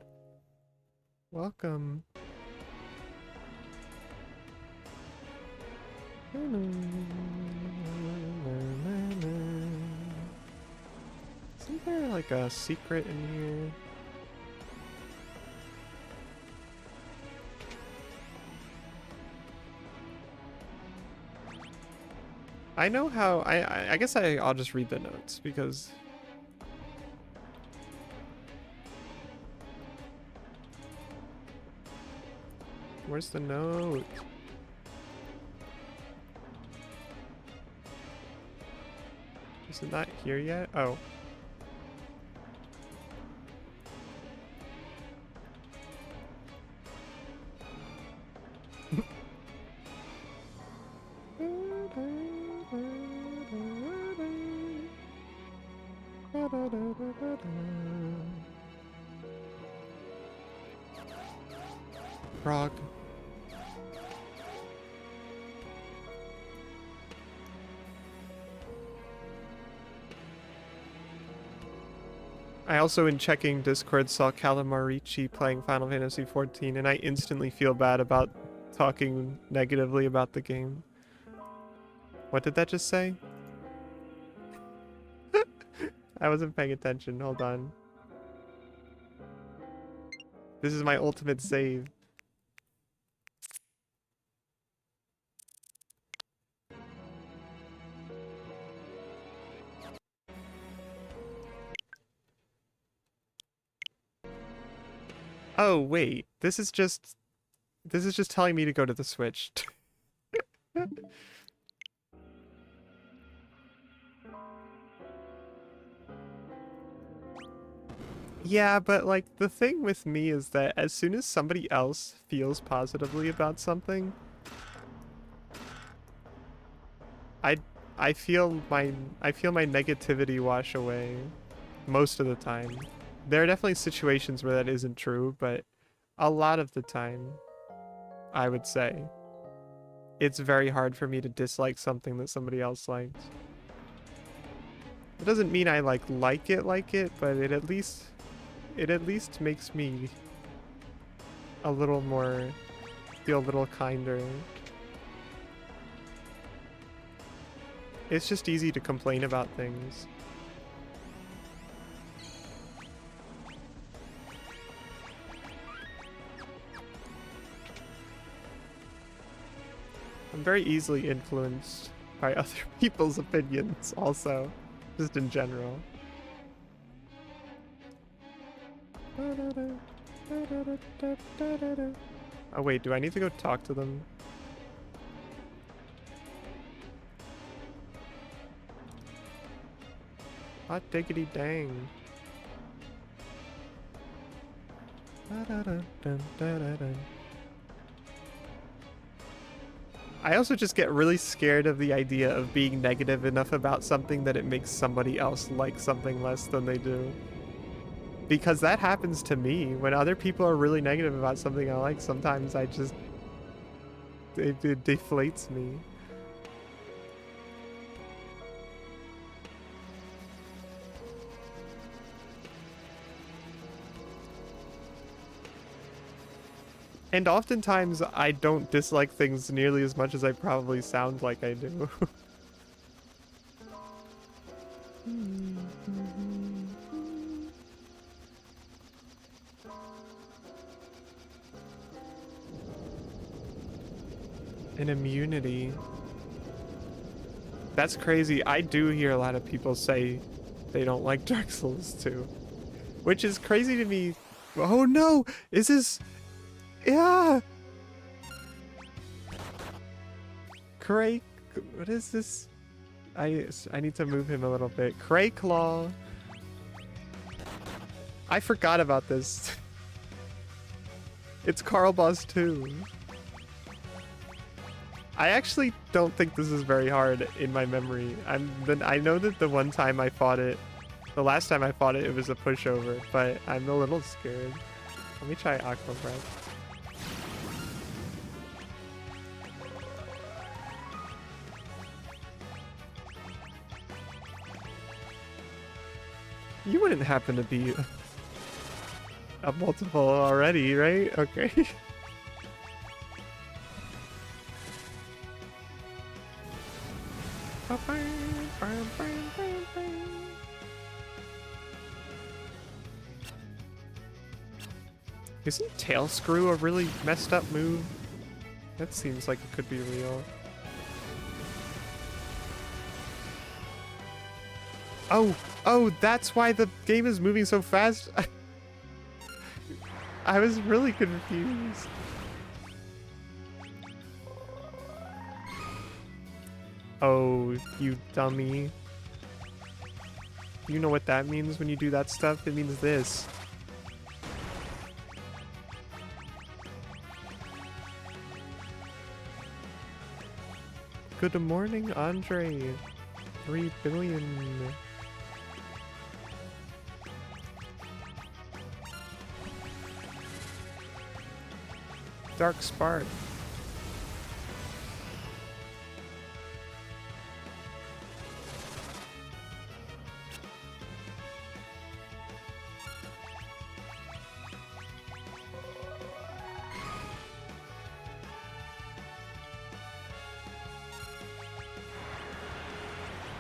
Welcome. Isn't there like a secret in here? I know how, I guess I'll just read the notes because... Where's the note? Is it not here yet? Oh. Frog. I also, in checking Discord, saw Calamarici playing Final Fantasy XIV, and I instantly feel bad about talking negatively about the game. What did that just say? I wasn't paying attention. Hold on. This is my ultimate save. Oh, wait. This is just telling me to go to the Switch. Yeah, but like the thing with me is that as soon as somebody else feels positively about something, I I feel my negativity wash away most of the time. There are definitely situations where that isn't true, but a lot of the time, I would say, it's very hard for me to dislike something that somebody else likes. It doesn't mean I like it, but it at least makes me a little more, feel a little kinder. It's just easy to complain about things. I'm very easily influenced by other people's opinions also, just in general. Oh wait, do I need to go talk to them? Hot diggity dang. I also just get really scared of the idea of being negative enough about something that it makes somebody else like something less than they do. Because that happens to me. When other people are really negative about something I like, sometimes I just... it deflates me. And oftentimes, I don't dislike things nearly as much as I probably sound like I do. An immunity. That's crazy. I do hear a lot of people say they don't like Dark Souls 2. Which is crazy to me. Oh no! Is this... Yeah! Cray... What is this? I need to move him a little bit. Cray Claw. I forgot about this. It's Carl Boss 2. I actually don't think this is very hard in my memory. I know that the one time I fought it, the last time I fought it, it was a pushover, but I'm a little scared. Let me try Aqua Breath. You wouldn't happen to be a multiple already, right? Okay. Isn't Tail Screw a really messed up move? That seems like it could be real. Oh, that's why the game is moving so fast? I was really confused. Oh, you dummy. You know what that means when you do that stuff? It means this. Good morning, Andre. 3 billion. Dark Spark.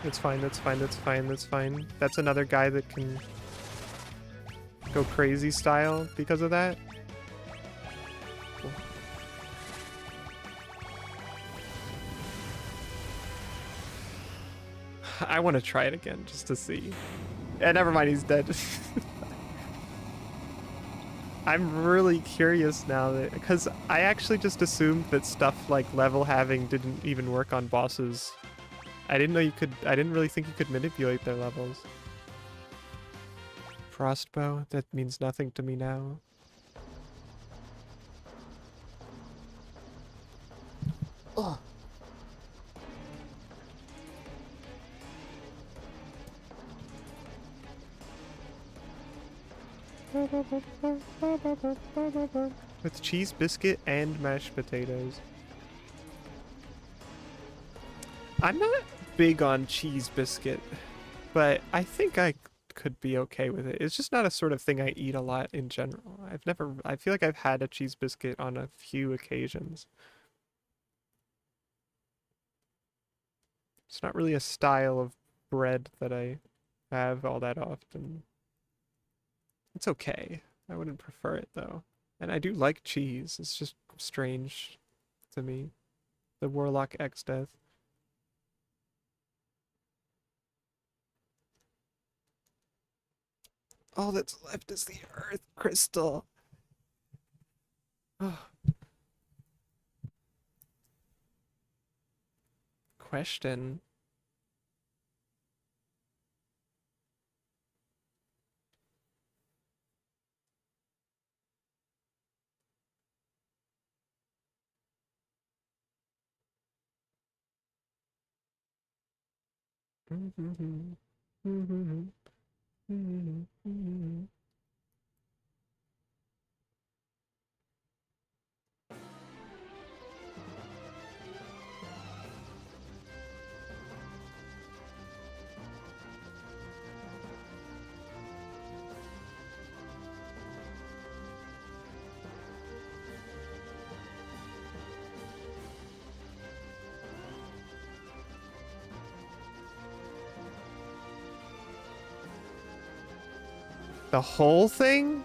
It's fine, that's fine, that's fine, that's fine. That's another guy that can go crazy style because of that. Cool. I want to try it again just to see. Yeah, never mind, he's dead. I'm really curious now that, because I actually just assumed that stuff like level halving didn't even work on bosses. I didn't know you could, I didn't really think you could manipulate their levels. Frostbow, that means nothing to me now. Ugh. With cheese, biscuit, and mashed potatoes. I'm not big on cheese biscuit, but I think I could be okay with it. It's just not a sort of thing I eat a lot in general. I feel like I've had a cheese biscuit on a few occasions. It's not really a style of bread that I have all that often. It's okay. I wouldn't prefer it though. And I do like cheese. It's just strange to me. The Warlock X Death. All that's left is the Earth Crystal. Oh. Question. The whole thing?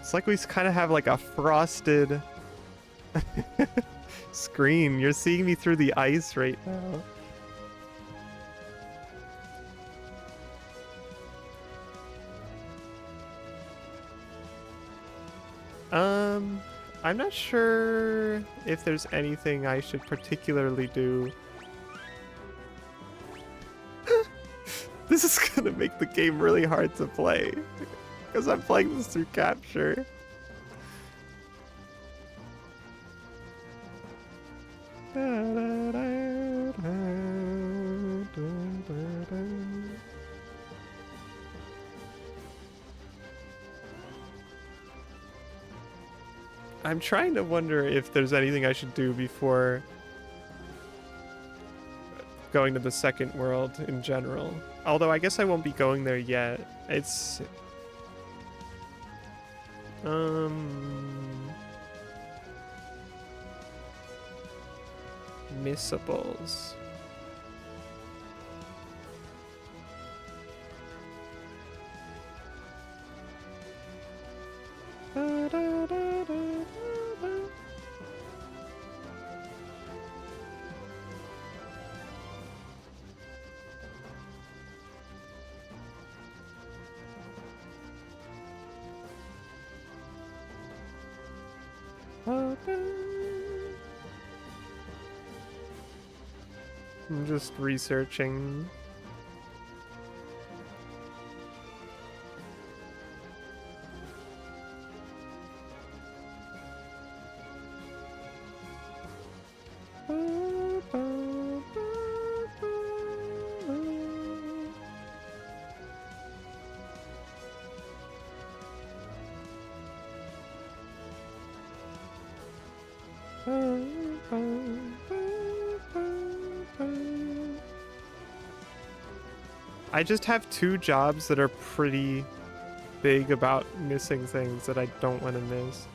It's like we kind of have like a frosted screen. You're seeing me through the ice right now. I'm not sure if there's anything I should particularly do. This is gonna make the game really hard to play because I'm playing this through capture. I'm trying to wonder if there's anything I should do before going to the second world in general. Although I guess I won't be going there yet. It's missables. I'm just researching. I just have two jobs that are pretty big about missing things that I don't want to miss.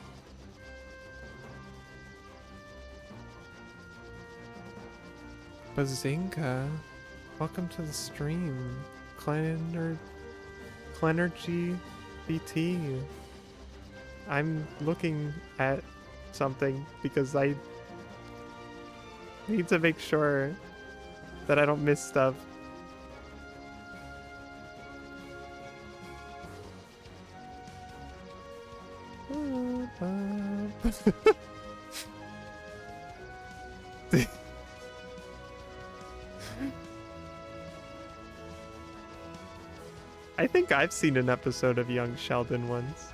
Bazinga, welcome to the stream. Clenergy BT. I'm looking at something because I need to make sure that I don't miss stuff. I think I've seen an episode of Young Sheldon once.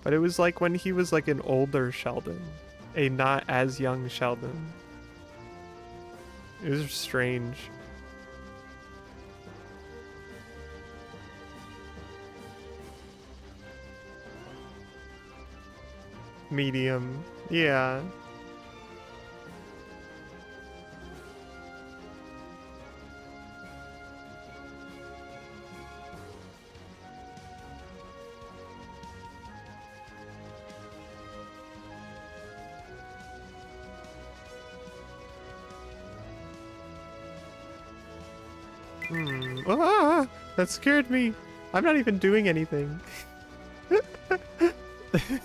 But it was like when he was like an older Sheldon, a not as young Sheldon. It was strange. Medium, yeah. Ah, that scared me. I'm not even doing anything.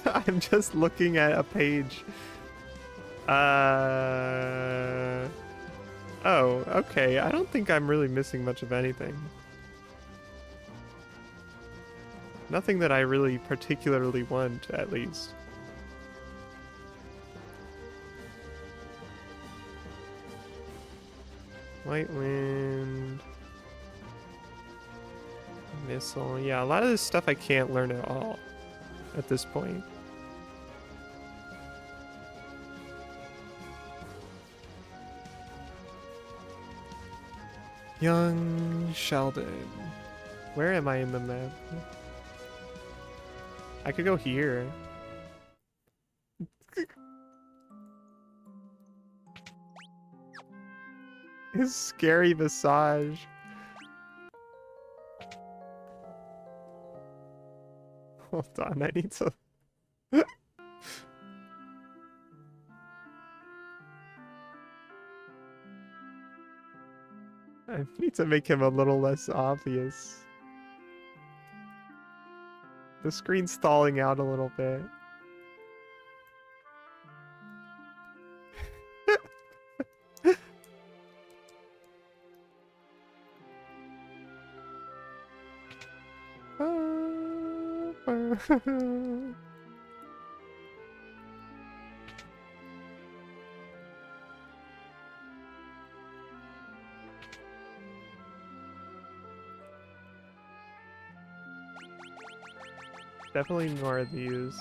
I'm just looking at a page. Oh, okay. I don't think I'm really missing much of anything. Nothing that I really particularly want, at least. White wind. Missile. Yeah, a lot of this stuff I can't learn at all at this point. Young Sheldon. Where am I in the map? I could go here. His scary massage. Hold on, I need to... I need to make him a little less obvious. The screen's stalling out a little bit. Definitely more of these.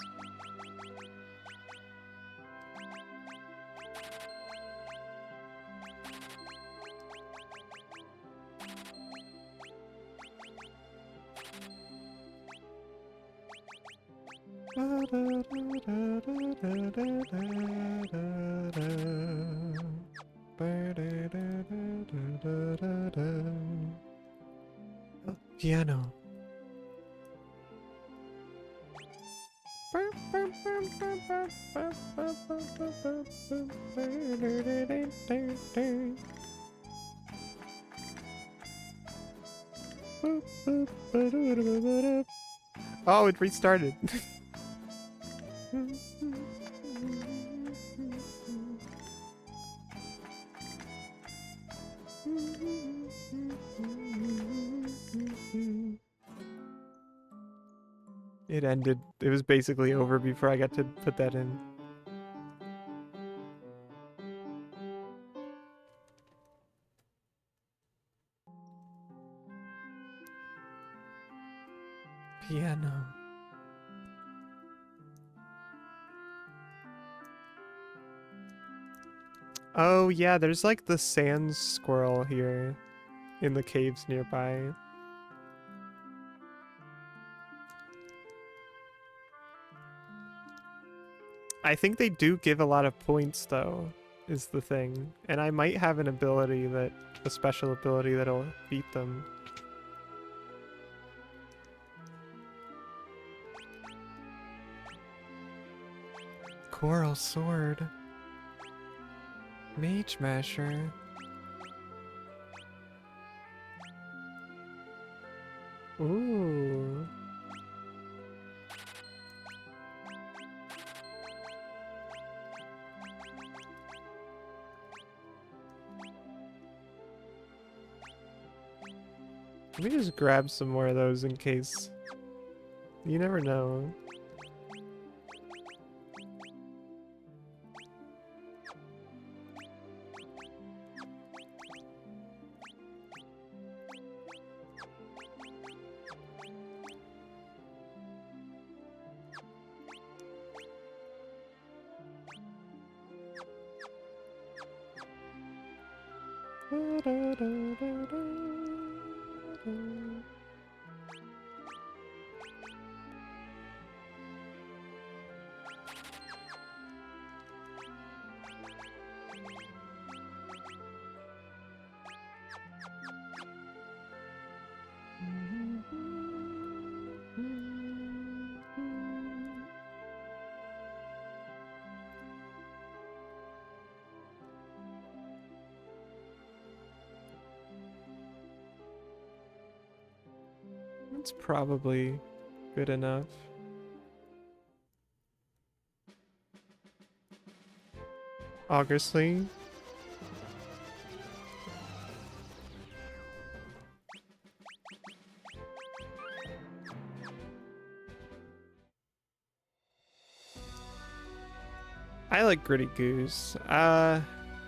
Piano. Oh, it restarted. It ended. It was basically over before I got to put that in. Piano. Oh yeah, there's like the sand squirrel here in the caves nearby. I think they do give a lot of points though, is the thing. And I might have an ability that, a special ability that'll beat them. Coral sword. Mage masher. Ooh. Let me just grab some more of those in case. You never know. That's probably good enough. Augusley. I like Gritty Goose. I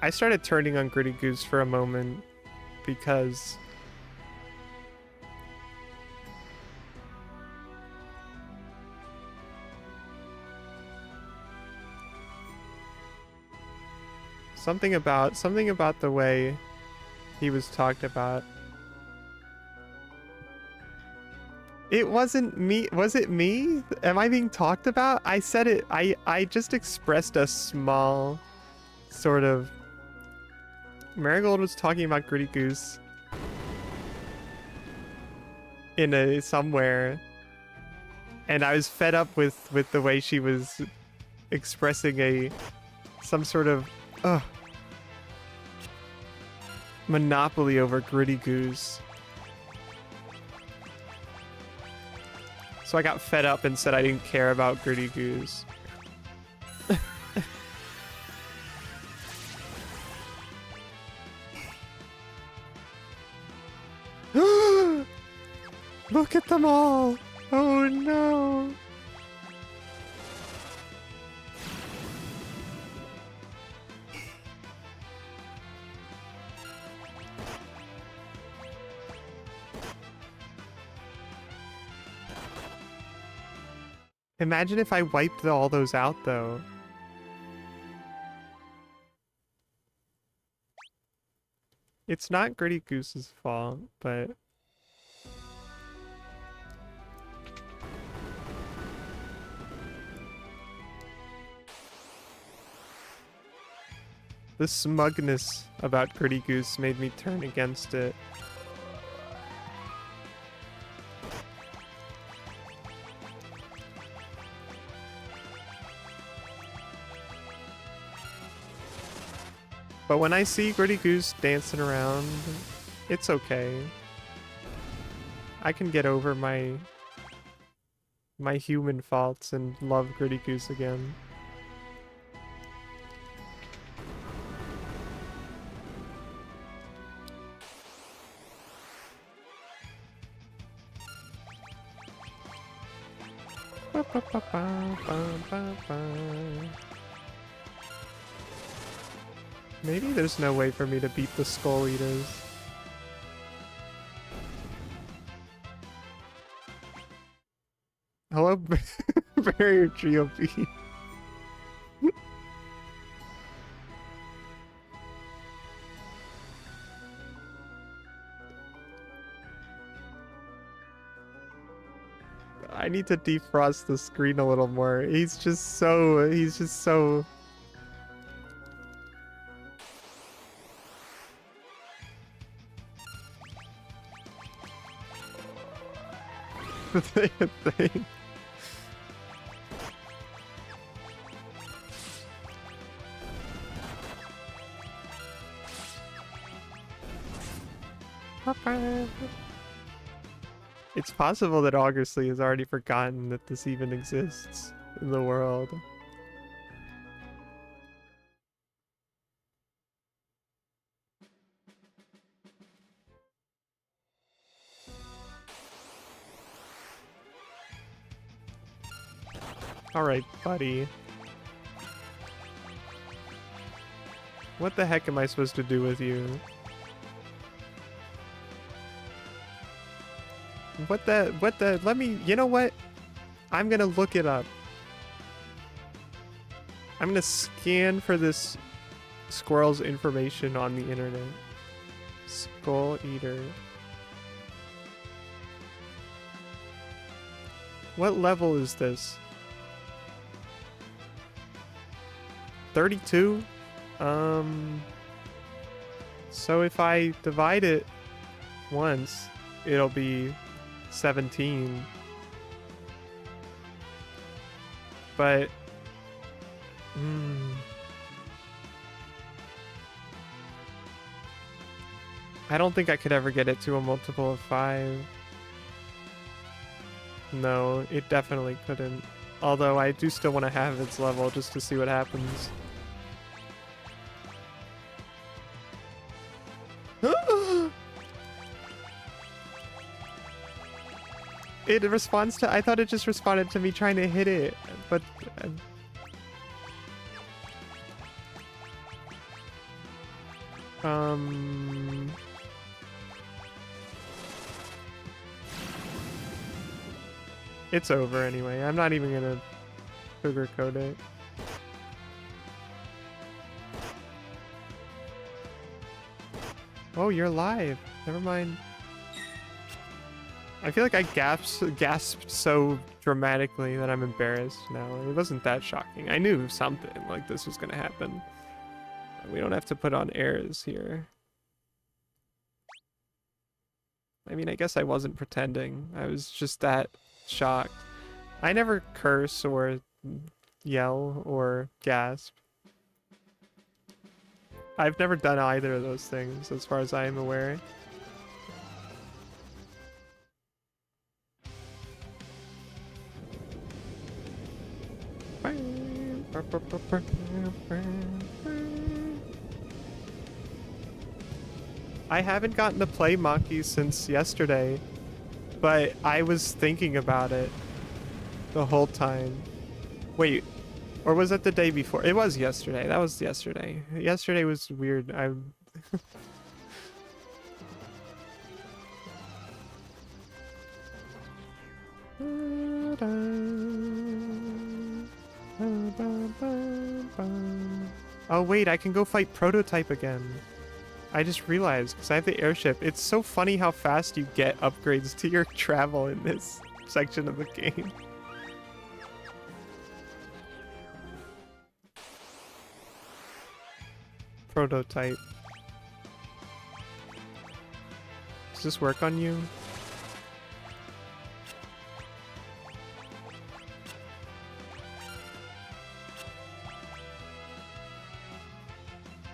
started turning on Gritty Goose for a moment because something about the way he was talked about. It wasn't me. Was it me? Am I being talked about? I said it. I just expressed a small sort of... Marigold was talking about Gritty Goose in a somewhere, and I was fed up with the way she was expressing some sort of monopoly over Gritty Goose. So I got fed up and said I didn't care about Gritty Goose. Look at them all! Oh no! Imagine if I wiped all those out, though. It's not Gritty Goose's fault, but... the smugness about Gritty Goose made me turn against it. But when I see Gritty Goose dancing around, it's okay. I can get over my human faults and love Gritty Goose again. Maybe there's no way for me to beat the Skull Eaters. Hello, Barrier Trio B. I need to defrost the screen a little more. He's just so... thing. It's possible that Augusley has already forgotten that this even exists in the world. Alright, buddy. What the heck am I supposed to do with you? What the, let me, you know what? I'm gonna look it up. I'm gonna scan for this squirrel's information on the internet. Skull Eater. What level is this? 32? So if I divide it once, it'll be 17. But I don't think I could ever get it to a multiple of 5. No, it definitely couldn't. Although I do still want to have its level just to see what happens. It responds to... I thought it just responded to me trying to hit it, but... It's over anyway. I'm not even gonna sugarcoat it. Oh, you're live. Never mind. I feel like I gasped so dramatically that I'm embarrassed now. It wasn't that shocking. I knew something like this was gonna happen. We don't have to put on airs here. I mean, I guess I wasn't pretending. I was just that shocked. I never curse or yell or gasp. I've never done either of those things as far as I am aware. I haven't gotten to play Monkey since yesterday, but I was thinking about it the whole time. Wait, or was it the day before? It was yesterday. That was yesterday. Yesterday was weird. I'm... Oh wait, I can go fight Prototype again. I just realized, because I have the airship. It's so funny how fast you get upgrades to your travel in this section of the game. Prototype. Does this work on you?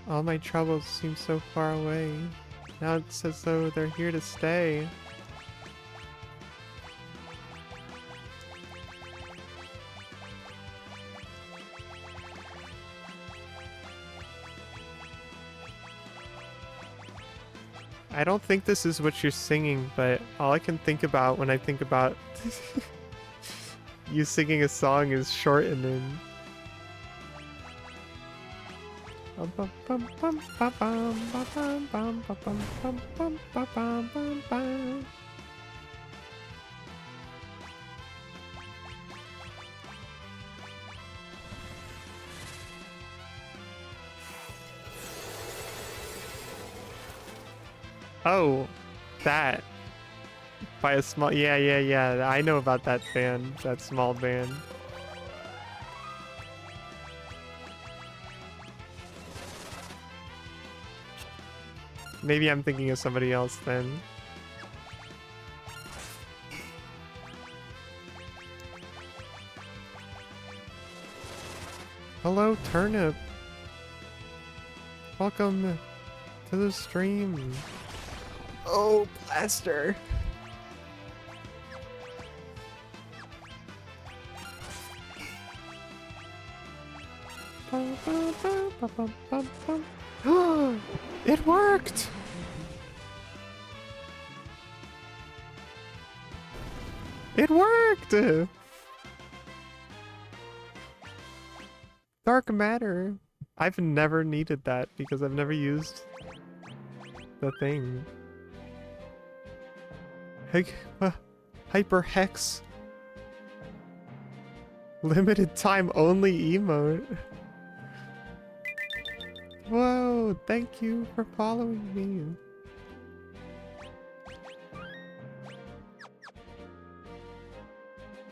All my troubles seem so far away. Now it's as though they're here to stay. I don't think this is what you're singing, but all I can think about when I think about you singing a song is shortening. Oh, that. By a small... Yeah. I know about that band. That small band. Maybe I'm thinking of somebody else then. Hello, Turnip. Welcome to the stream. Oh, Blaster. It worked! It worked! Dark matter. I've never needed that because I've never used the thing. Hyper Hex. Limited time only emote. Whoa, thank you for following me.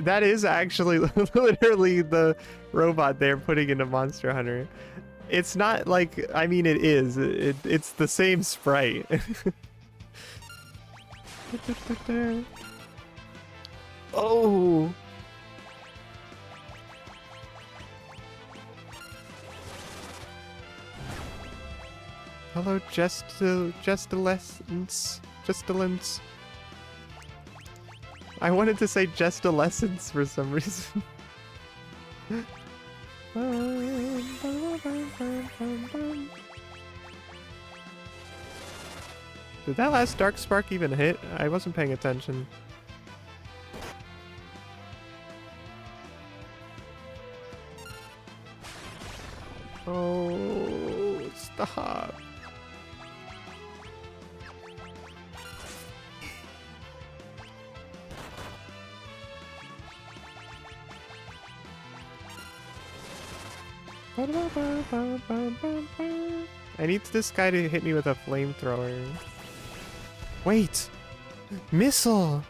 That is actually literally the robot they're putting into Monster Hunter. It's not like, I mean it is. It's the same sprite. Oh! Hello, Justilence. I wanted to say just a lessons for some reason. Did that last Dark Spark even hit? I wasn't paying attention. Oh, stop. I need this guy to hit me with a flamethrower. Wait! Missile!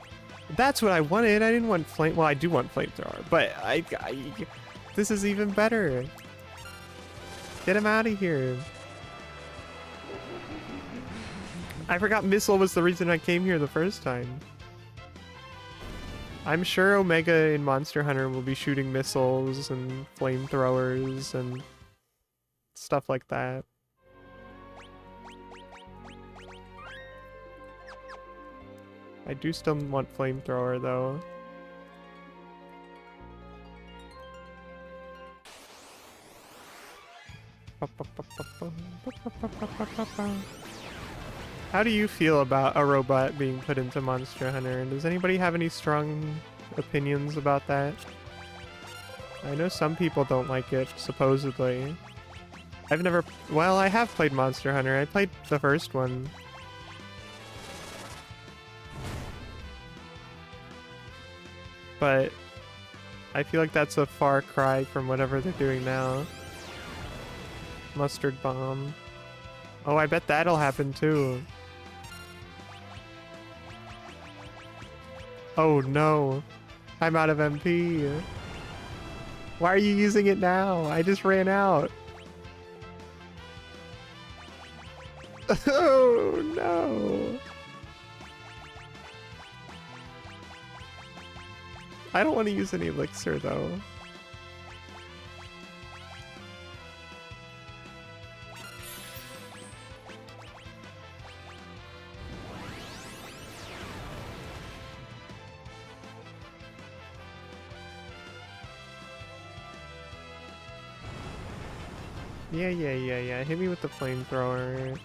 That's what I wanted. I didn't want flame. Well, I do want flamethrower, but this is even better. Get him out of here. I forgot missile was the reason I came here the first time. I'm sure Omega in Monster Hunter will be shooting missiles and flamethrowers and stuff like that. I do still want flamethrower though. How do you feel about a robot being put into Monster Hunter? Does anybody have any strong opinions about that? I know some people don't like it, supposedly. I've never... Well, I have played Monster Hunter. I played the first one. But I feel like that's a far cry from whatever they're doing now. Mustard bomb. Oh, I bet that'll happen too. Oh no. I'm out of MP. Why are you using it now? I just ran out. Oh no. I don't want to use any elixir though. Yeah. Hit me with the flamethrower.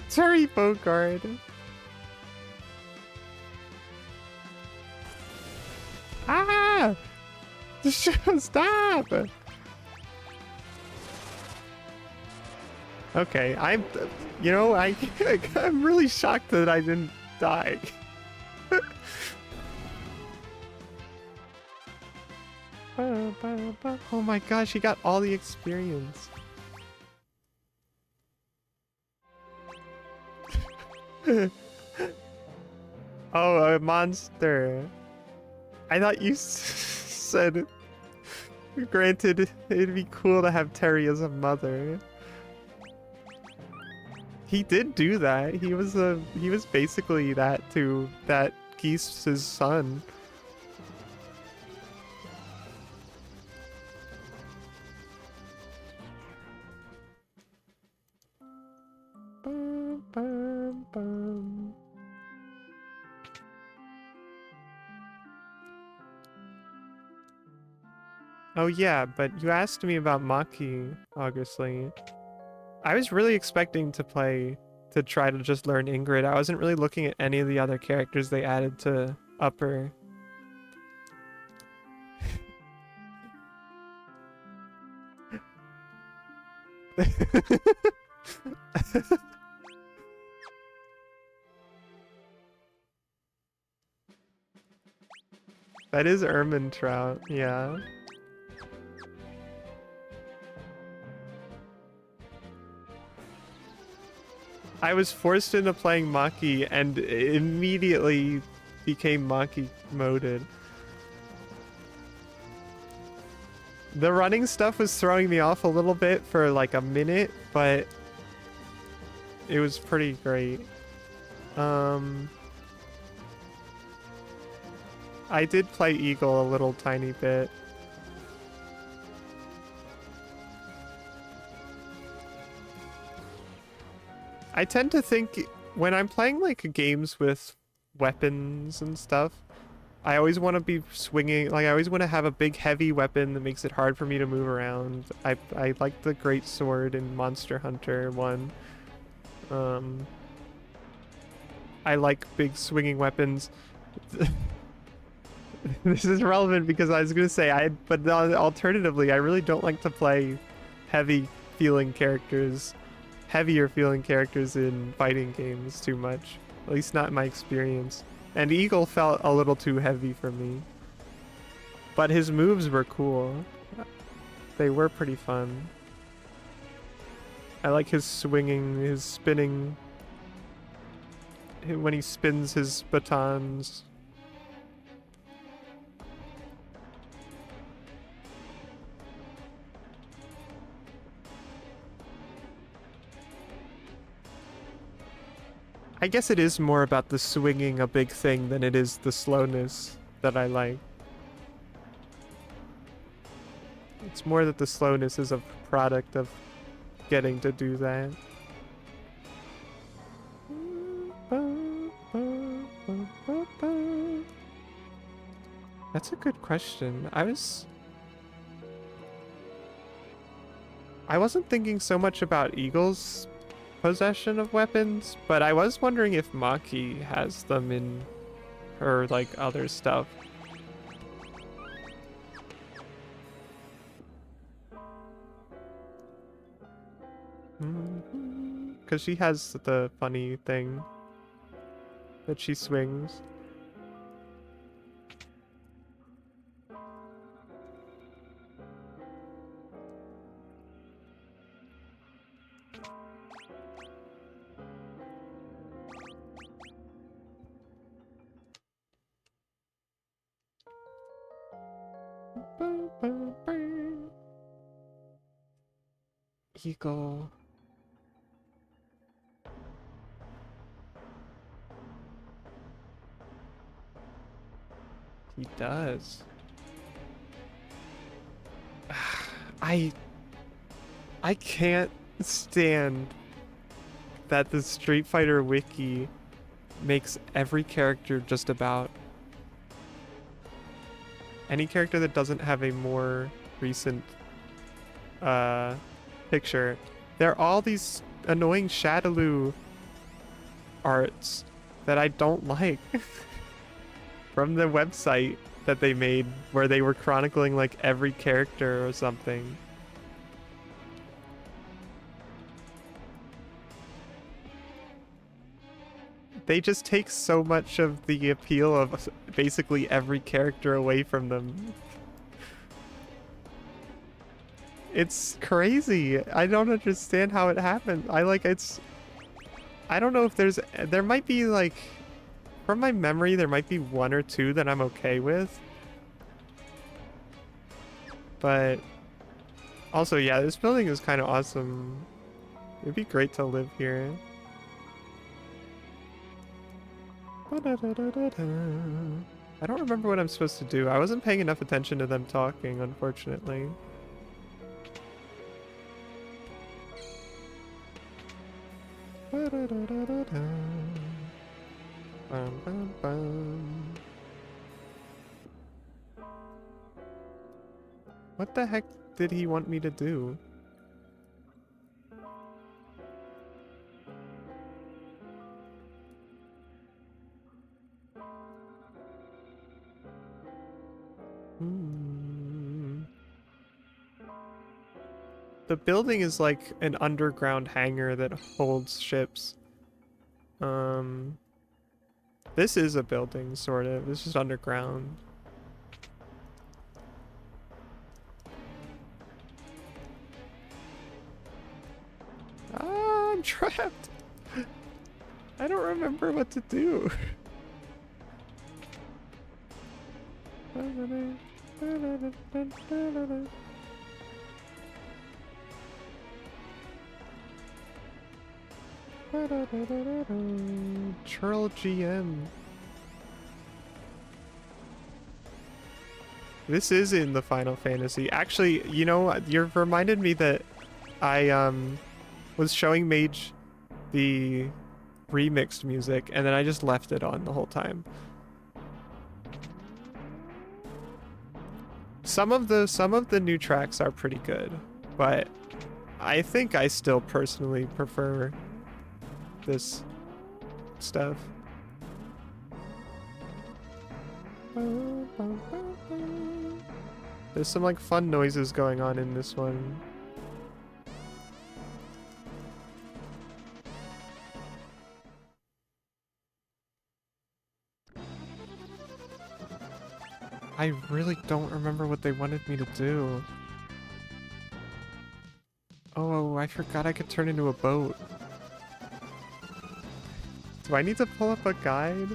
Sorry, Bogard. Ah! Stop! Okay, I'm... You know, I'm really shocked that I didn't die. Oh my gosh, he got all the experience. Oh, a monster. I thought you said... Granted, it'd be cool to have Terry as a mother. He did do that. He was basically that to that Geese's son. Bum, bum. Oh yeah, but you asked me about Maki, obviously. I was really expecting to try to just learn Ingrid. I wasn't really looking at any of the other characters they added to Upper. That is Ermine Trout, yeah. I was forced into playing Maki and immediately became Maki moded. The running stuff was throwing me off a little bit for like a minute, but it was pretty great. I did play Eagle a little tiny bit. I tend to think when I'm playing like games with weapons and stuff, I always want to be swinging, like I always want to have a big heavy weapon that makes it hard for me to move around. I like the great sword in Monster Hunter 1. Um, I like big swinging weapons. This is relevant because I was gonna say but alternatively, I really don't like to play heavy feeling characters, heavier feeling characters in fighting games too much. At least not in my experience. And Eagle felt a little too heavy for me. But his moves were cool. They were pretty fun. I like his swinging, his spinning, when he spins his batons. I guess it is more about the swinging a big thing than it is the slowness that I like. It's more that the slowness is a product of getting to do that. That's a good question. I wasn't thinking so much about Eagle's possession of weapons, but I was wondering if Maki has them in her like other stuff. Because she has the funny thing that she swings. Eagle. He does. I can't stand that the Street Fighter wiki makes every character just about any character that doesn't have a more recent picture. There are all these annoying Shadaloo arts that I don't like from the website that they made where they were chronicling like every character or something. They just take so much of the appeal of basically every character away from them. It's crazy. I don't understand how it happened. I don't know if there might be like, from my memory, there might be one or two that I'm okay with. But also, yeah, this building is kind of awesome. It'd be great to live here. I don't remember what I'm supposed to do. I wasn't paying enough attention to them talking, unfortunately. What the heck did he want me to do? The building is like an underground hangar that holds ships. This is a building, sort of. This is underground. Ah, I'm trapped. I don't remember what to do. Churl GM. This is in the Final Fantasy. Actually, you know, you've reminded me that I was showing Mage the remixed music, and then I just left it on the whole time. Some of the new tracks are pretty good, but I think I still personally prefer this stuff. There's some like fun noises going on in this one. I really don't remember what they wanted me to do. Oh, I forgot I could turn into a boat. Do I need to pull up a guide?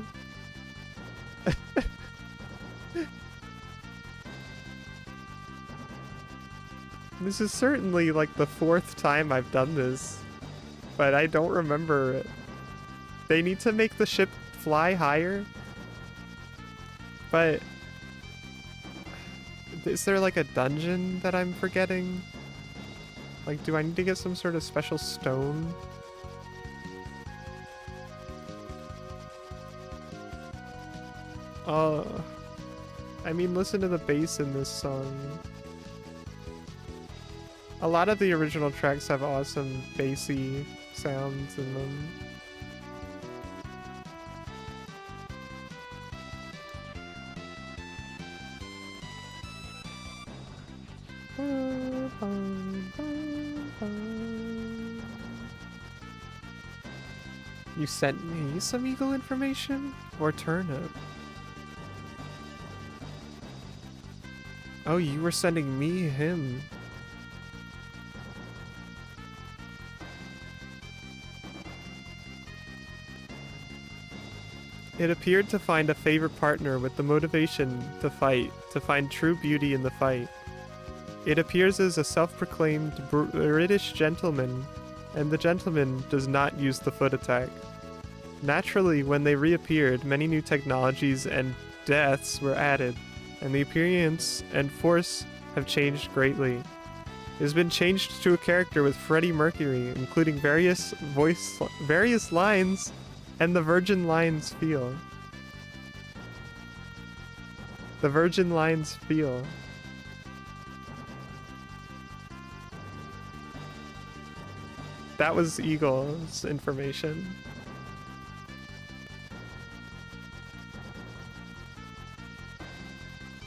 This is certainly like the 4th time I've done this, but I don't remember it. They need to make the ship fly higher, but is there like a dungeon that I'm forgetting? Like, do I need to get some sort of special stone? I mean, listen to the bass in this song. A lot of the original tracks have awesome bassy sounds in them. You sent me some eagle information? Or turnip? Oh, you were sending me him. It appeared to find a favorite partner with the motivation to fight, to find true beauty in the fight. It appears as a self-proclaimed British gentleman, and the gentleman does not use the foot attack. Naturally, when they reappeared, many new technologies and deaths were added, and the appearance and force have changed greatly. It has been changed to a character with Freddie Mercury, including various lines and the Virgin Lines feel. The Virgin Lines feel. That was Eagle's information.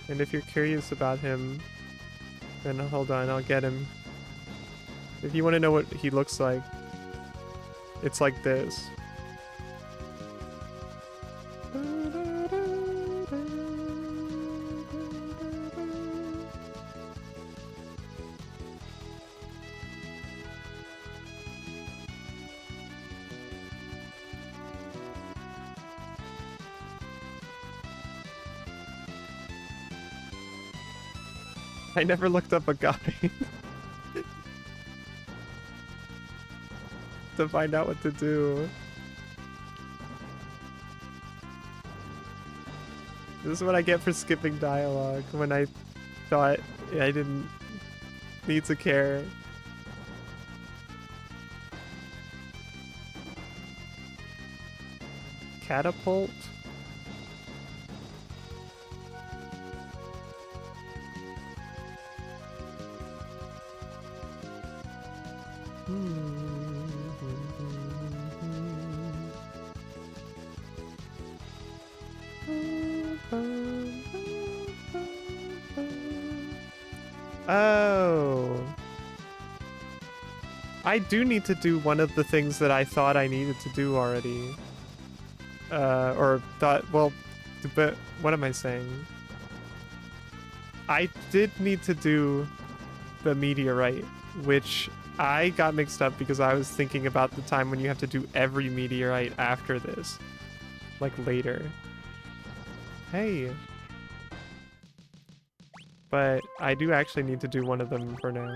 And if you're curious about him, then hold on, I'll get him. If you want to know what he looks like, it's like this. I never looked up a guide to find out what to do. This is what I get for skipping dialogue when I thought I didn't need to care. Catapult? Oh. I do need to do one of the things that I thought I needed to do already. Well, but what am I saying? I did need to do the meteorite, which I got mixed up because I was thinking about the time when you have to do every meteorite after this. Like later. Hey. But I do actually need to do one of them for now.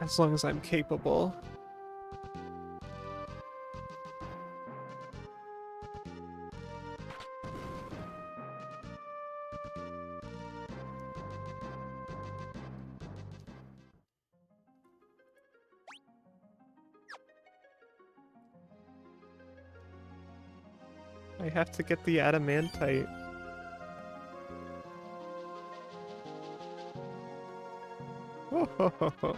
As long as I'm capable. I have to get the adamantite. Oh, ho, ho, ho.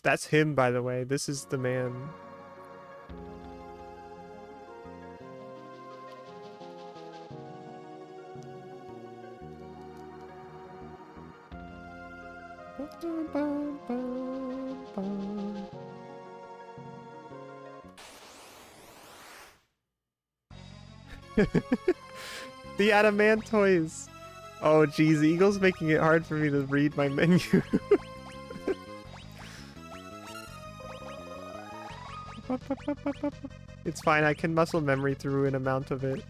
That's him, by the way. This is the man. The adamantoids. Oh geez, Eagle's making it hard for me to read my menu. It's fine, I can muscle memory through an amount of it.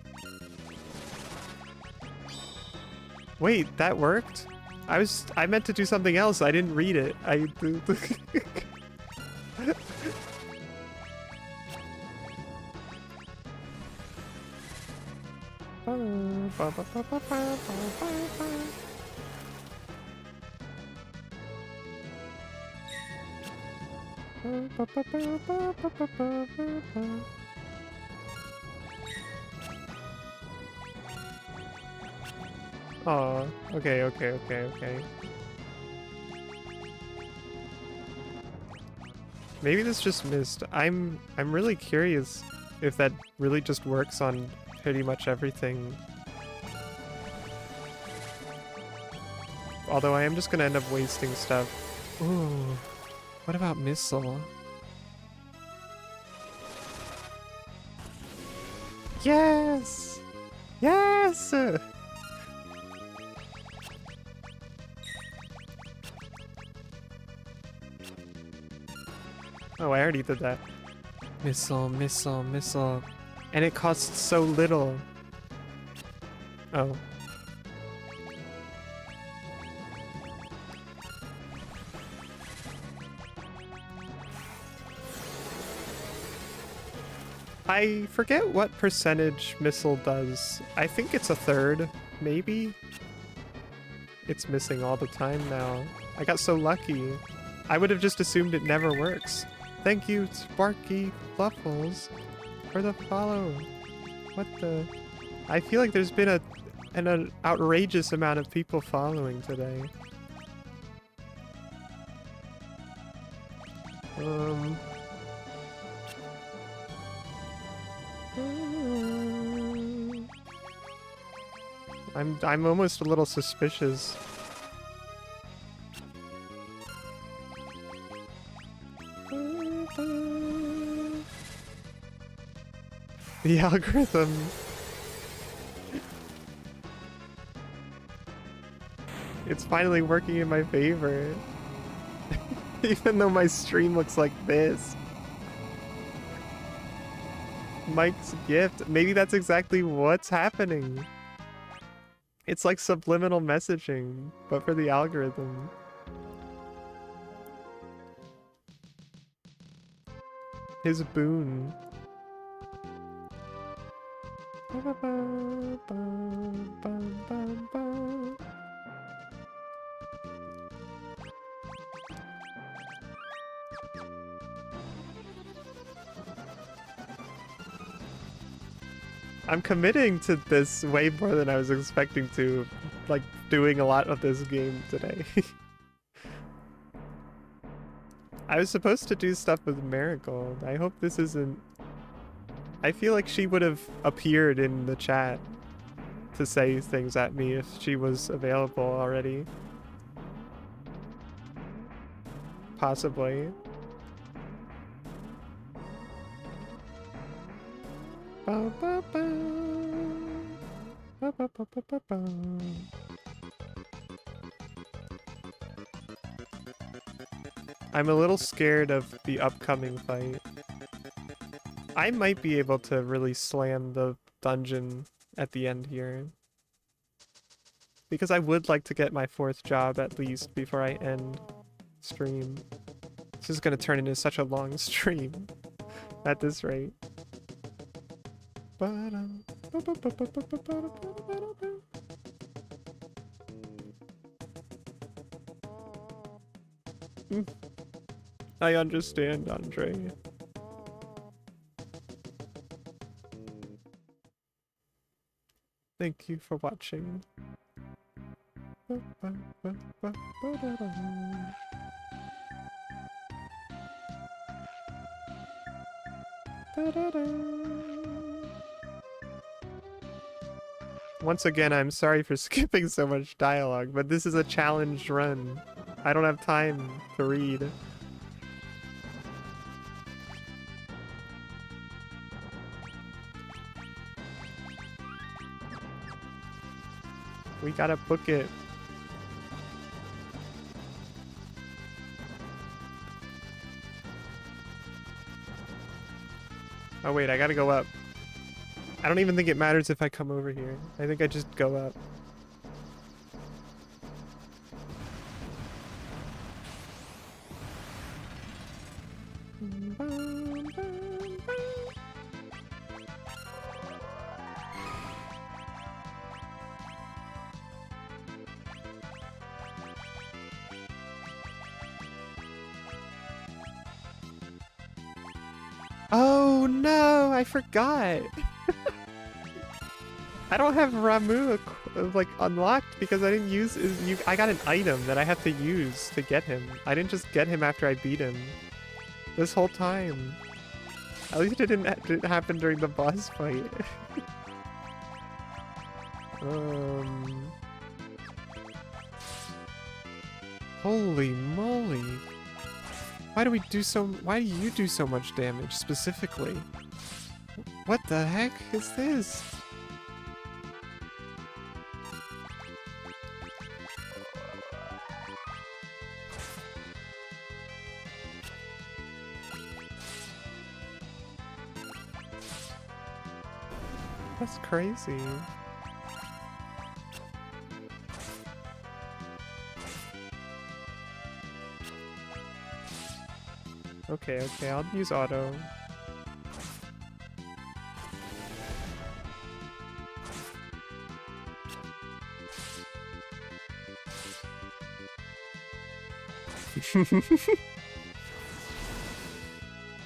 Wait, that worked? I meant to do something else. I didn't read it. Oh, okay. Maybe this just missed. I'm really curious if that really just works on pretty much everything. Although I am just gonna end up wasting stuff. Ooh, what about missile? Yes! Yes! Oh, I already did that. Missile. And it costs so little. Oh. I forget what percentage missile does. I think it's a third, maybe? It's missing all the time now. I got so lucky. I would have just assumed it never works. Thank you, Sparky Fluffles, for the follow. What the... I feel like there's been an outrageous amount of people following today. I'm almost a little suspicious. The algorithm. It's finally working in my favor. Even though my stream looks like this. Mike's gift. Maybe that's exactly what's happening. It's like subliminal messaging, but for the algorithm. His boon. I'm committing to this way more than I was expecting to, like doing a lot of this game today. I was supposed to do stuff with Marigold. I hope this isn't... I feel like she would have appeared in the chat to say things at me if she was available already. Possibly. I'm a little scared of the upcoming fight. I might be able to really slam the dungeon at the end here. Because I would like to get my 4th job at least before I end stream. This is gonna turn into such a long stream at this rate. I understand, Andre. Thank you for watching. Once again, I'm sorry for skipping so much dialogue, but this is a challenged run. I don't have time to read. We gotta book it. Oh wait, I gotta go up. I don't even think it matters if I come over here. I think I just go up. Oh no, I forgot. I don't have Ramu like unlocked because I didn't use I got an item that I have to use to get him. I didn't just get him after I beat him. This whole time. At least it didn't happen during the boss fight. Holy moly. Why do you do so much damage specifically? What the heck is this? That's crazy. Okay, I'll use auto.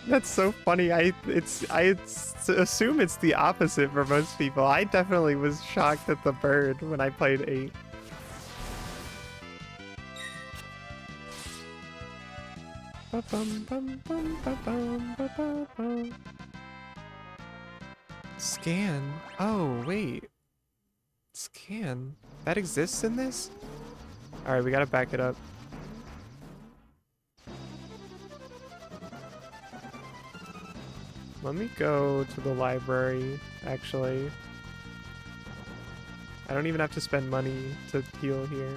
That's so funny. I assume it's the opposite for most people. I definitely was shocked at the bird when I played 8. Scan. Oh, wait. Scan. That exists in this? Alright, we gotta back it up. Let me go to the library, actually. I don't even have to spend money to heal here.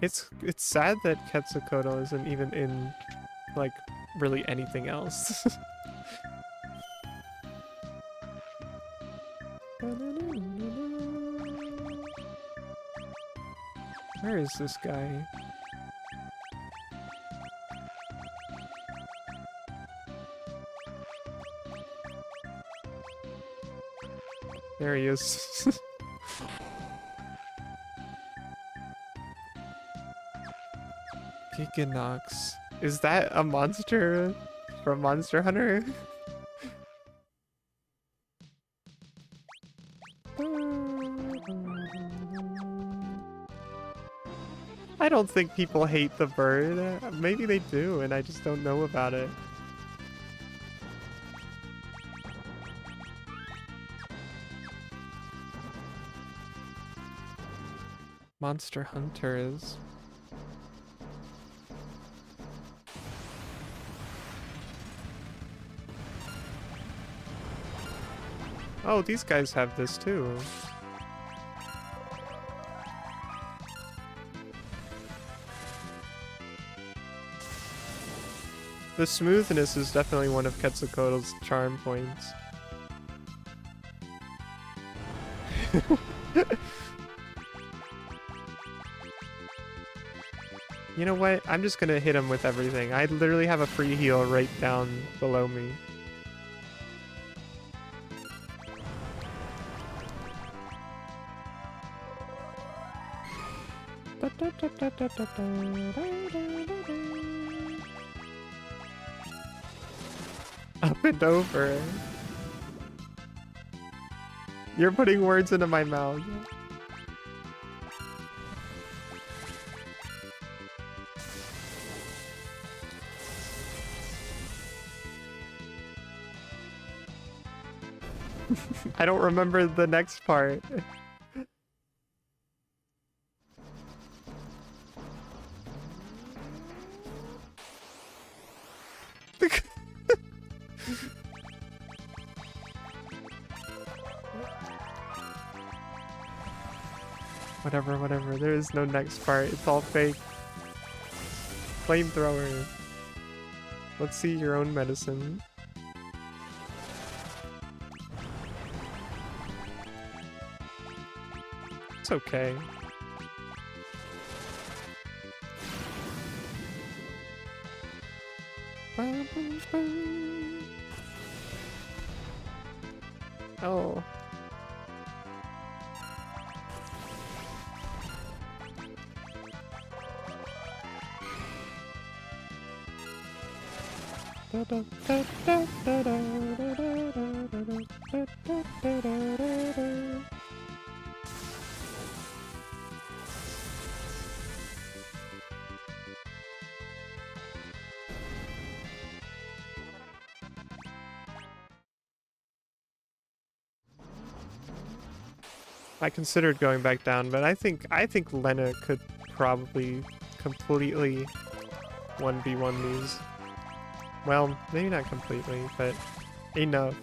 It's sad that Quetzalcoatl isn't even in, like, really anything else. Where is this guy? There he is. Giganox. Is that a monster from Monster Hunter? I don't think people hate the bird. Maybe they do, and I just don't know about it. Monster Hunters. Oh, these guys have this too. The smoothness is definitely one of Quetzalcoatl's charm points. You know what? I'm just gonna hit him with everything. I literally have a free heal right down below me. Up and over. You're putting words into my mouth. I don't remember the next part. Whatever, whatever. There is no next part. It's all fake. Flamethrower. Let's see your own medicine. It's okay. Oh. I considered going back down, but I think Lena could probably completely 1v1 these. Well, maybe not completely, but enough.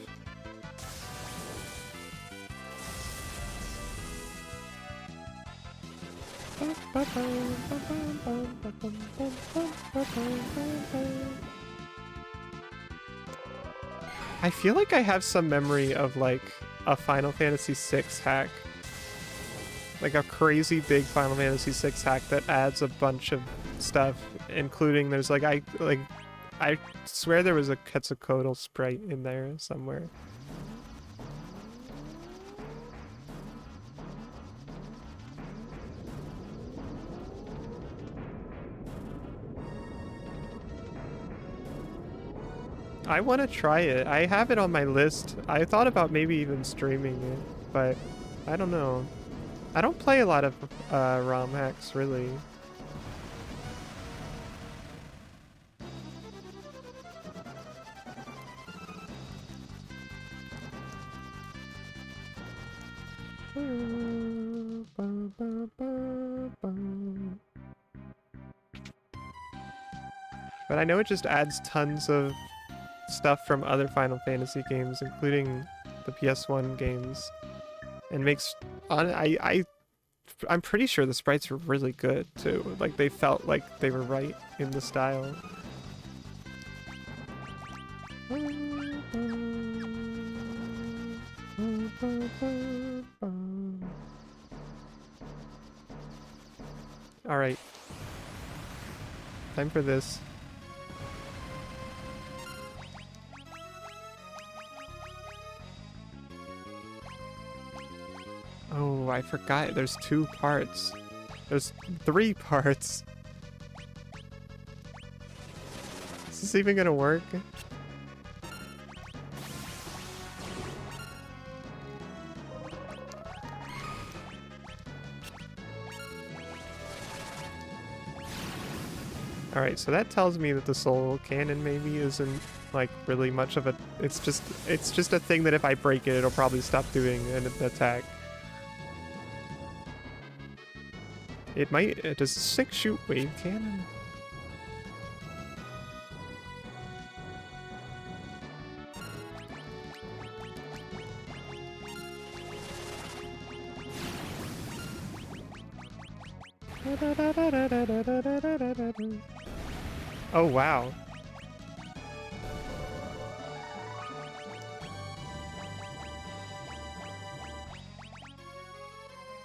I feel like I have some memory of like a Final Fantasy VI hack. Like a crazy big Final Fantasy VI hack that adds a bunch of stuff, including there's like I swear there was a Quetzalcoatl sprite in there somewhere. I want to try it. I have it on my list. I thought about maybe even streaming it, but I don't know. I don't play a lot of ROM hacks, really. But I know it just adds tons of stuff from other Final Fantasy games, including the PS1 games, and makes I'm pretty sure the sprites were really good too. Like they felt like they were right in the style. All right, time for this. Oh, I forgot. There's 2 parts. There's 3 parts. Is this even gonna work? Alright, so that tells me that the soul cannon maybe isn't like really much of a... It's just a thing that if I break it, it'll probably stop doing an attack. It might... Does 6 shoot wave cannon? Oh, wow.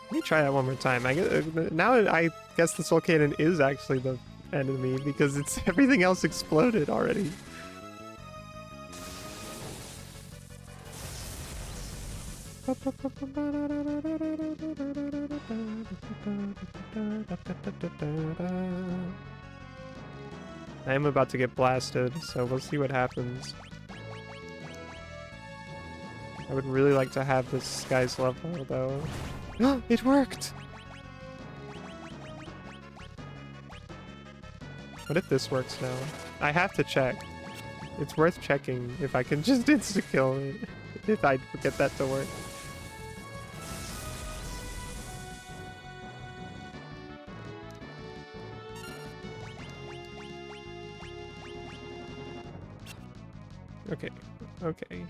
Let me try that one more time. Now I guess the soul cannon is actually the enemy because it's everything else exploded already. I am about to get blasted, so we'll see what happens. I would really like to have this guy's level, though. It worked! What if this works now? I have to check. It's worth checking if I can just insta-kill it. If I get that to work. Okay, okay.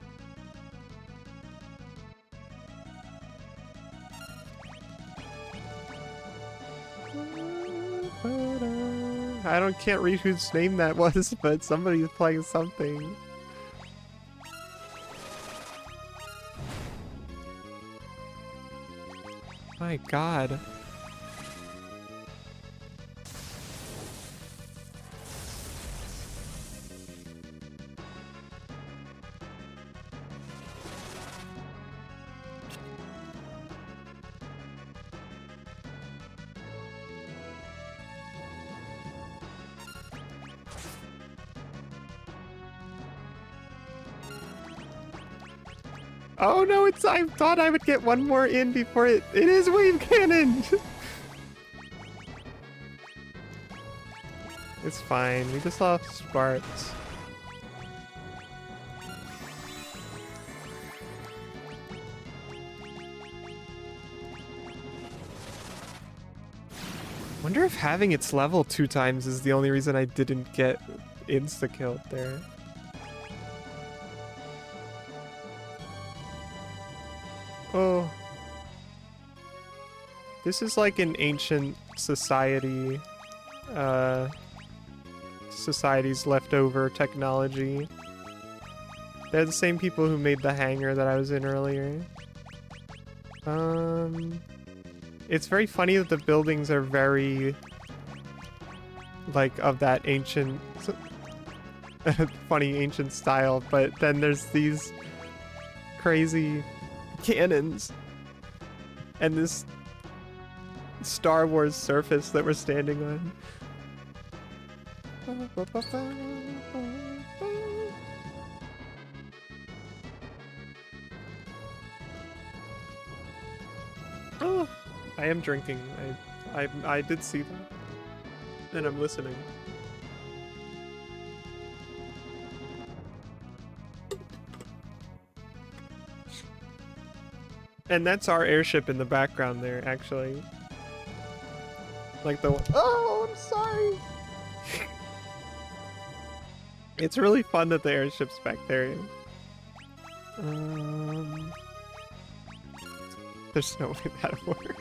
Can't read whose name that was, but somebody's playing something. My God. Oh no, I thought I would get one more in before it is wave cannon! It's fine, we just lost sparks. Wonder if having its level 2 times is the only reason I didn't get insta-killed there. Oh. This is like an ancient society, society's leftover technology. They're the same people who made the hangar that I was in earlier. It's very funny that the buildings are very, like, of that ancient, funny ancient style, but then there's these crazy cannons and this Star Wars surface that we're standing on. Oh, I am drinking. I did see that, and I'm listening. And that's our airship in the background there, actually. Like the one. Oh, I'm sorry! It's really fun that the airship's back there. There's no way that'll work.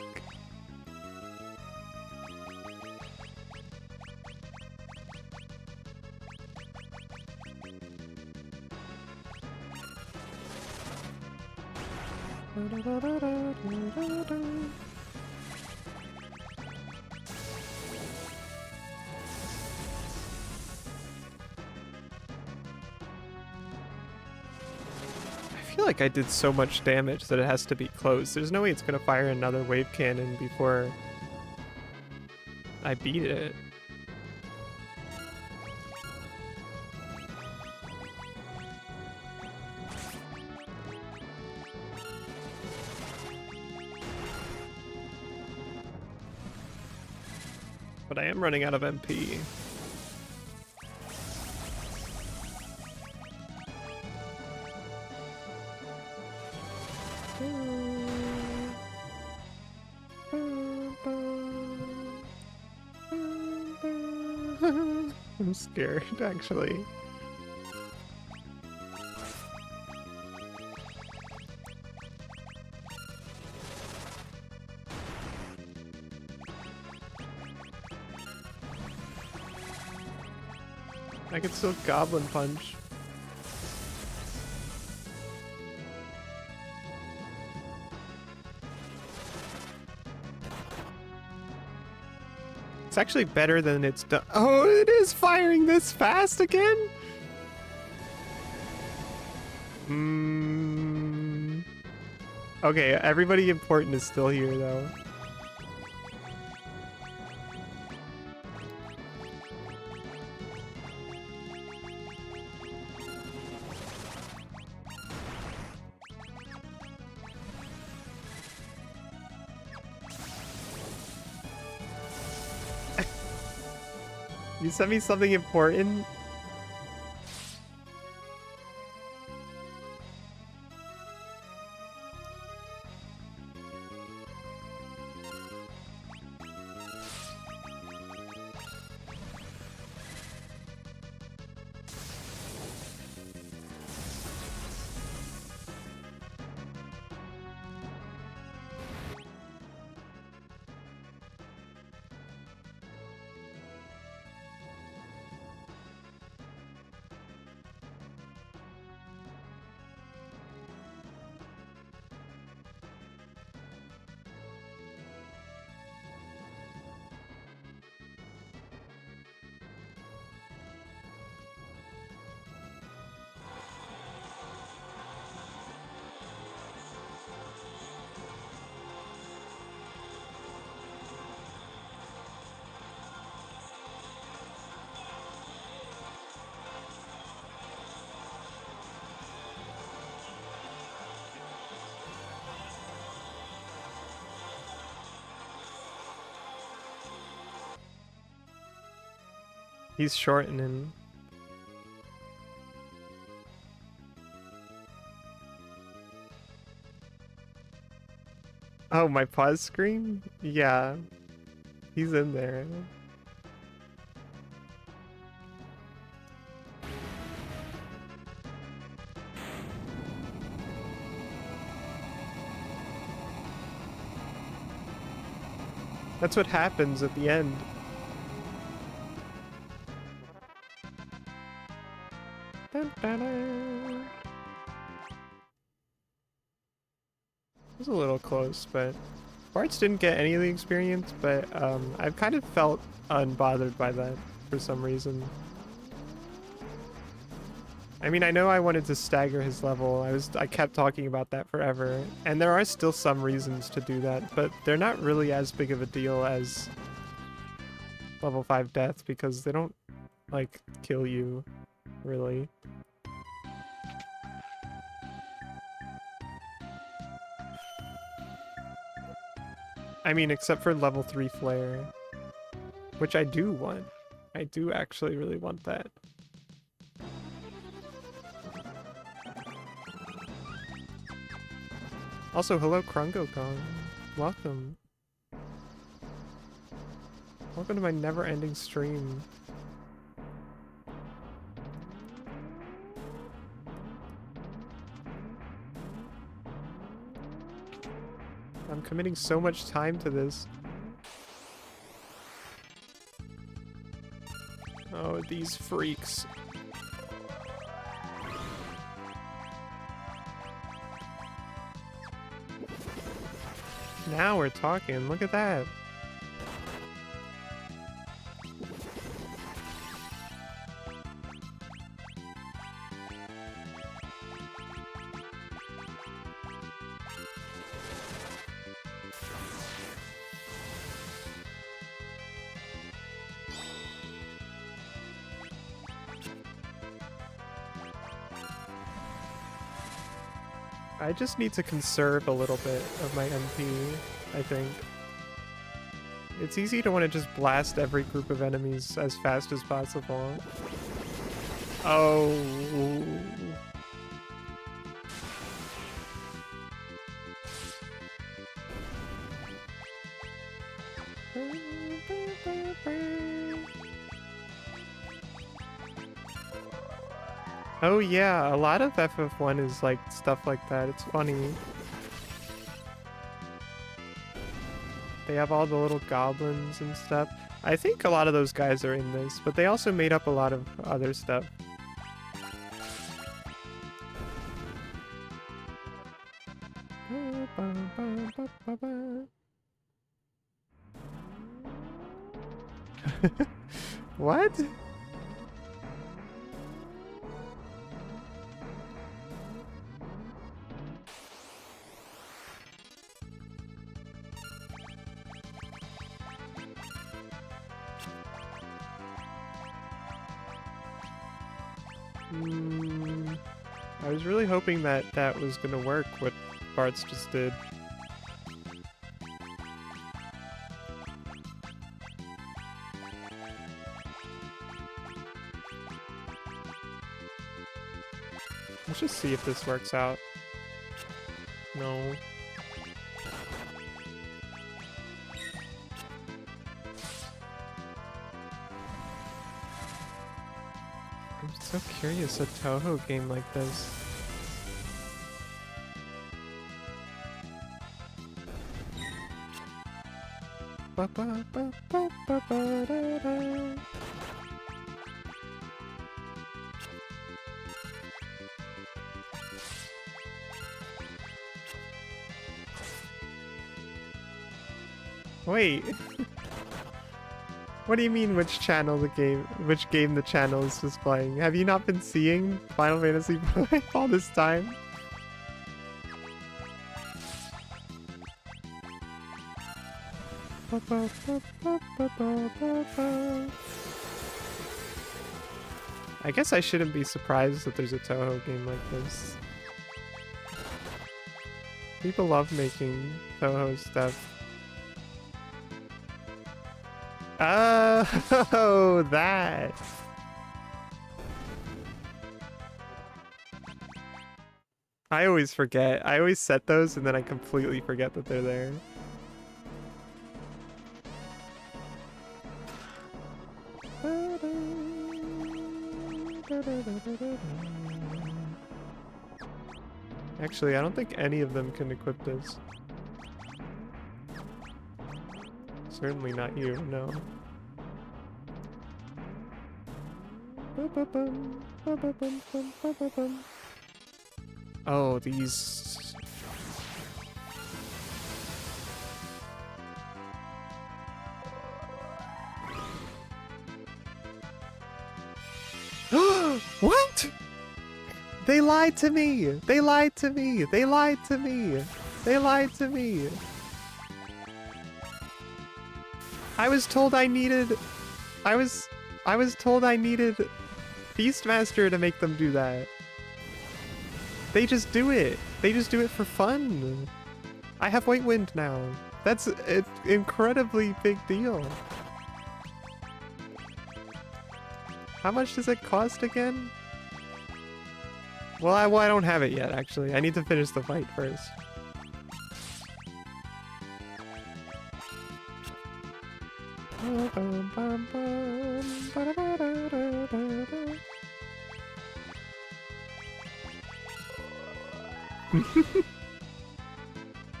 I feel like I did so much damage that it has to be close. There's no way it's gonna fire another wave cannon before I beat it. But I am running out of MP. I'm scared, actually. I can still goblin punch. It's actually better than it's done. Oh, it is firing this fast again? Okay, everybody important is still here, though. You sent me something important? He's shortening. Oh, my pause screen? Yeah. He's in there. That's what happens at the end. Dun, dun, dun. It was a little close, but Bart's didn't get any of the experience, but I've kind of felt unbothered by that for some reason. I mean, I know I wanted to stagger his level. I kept talking about that forever, and there are still some reasons to do that, but they're not really as big of a deal as level 5 death because they don't like kill you, really. I mean, except for level 3 flare, which I do want. I do actually really want that. Also, hello Krungo Kong. Welcome. Welcome to my never-ending stream. I'm committing so much time to this. Oh, these freaks. Now we're talking. Look at that. I just need to conserve a little bit of my MP, I think. It's easy to want to just blast every group of enemies as fast as possible. Oh. Oh yeah, a lot of FF1 is like stuff like that. It's funny. They have all the little goblins and stuff. I think a lot of those guys are in this, but they also made up a lot of other stuff. What? I was really hoping that that was gonna work, what Bart's just did. Let's just see if this works out. No. I'm so curious, a Toho game like this. Ba ba ba ba ba ba da da. Wait. What do you mean which game the channel is displaying? Have you not been seeing Final Fantasy play all this time? I guess I shouldn't be surprised that there's a Toho game like this. People love making Toho stuff. Oh, that. I always forget. I always set those and then I completely forget that they're there. Actually, I don't think any of them can equip this. Certainly not you, no. Oh, these... What? They lied to me! They lied to me! They lied to me! They lied to me! I was told I needed... I was told I needed Beastmaster to make them do that. They just do it. They just do it for fun. I have White Wind now. That's an incredibly big deal. How much does it cost again? Well, I don't have it yet, actually. I need to finish the fight first.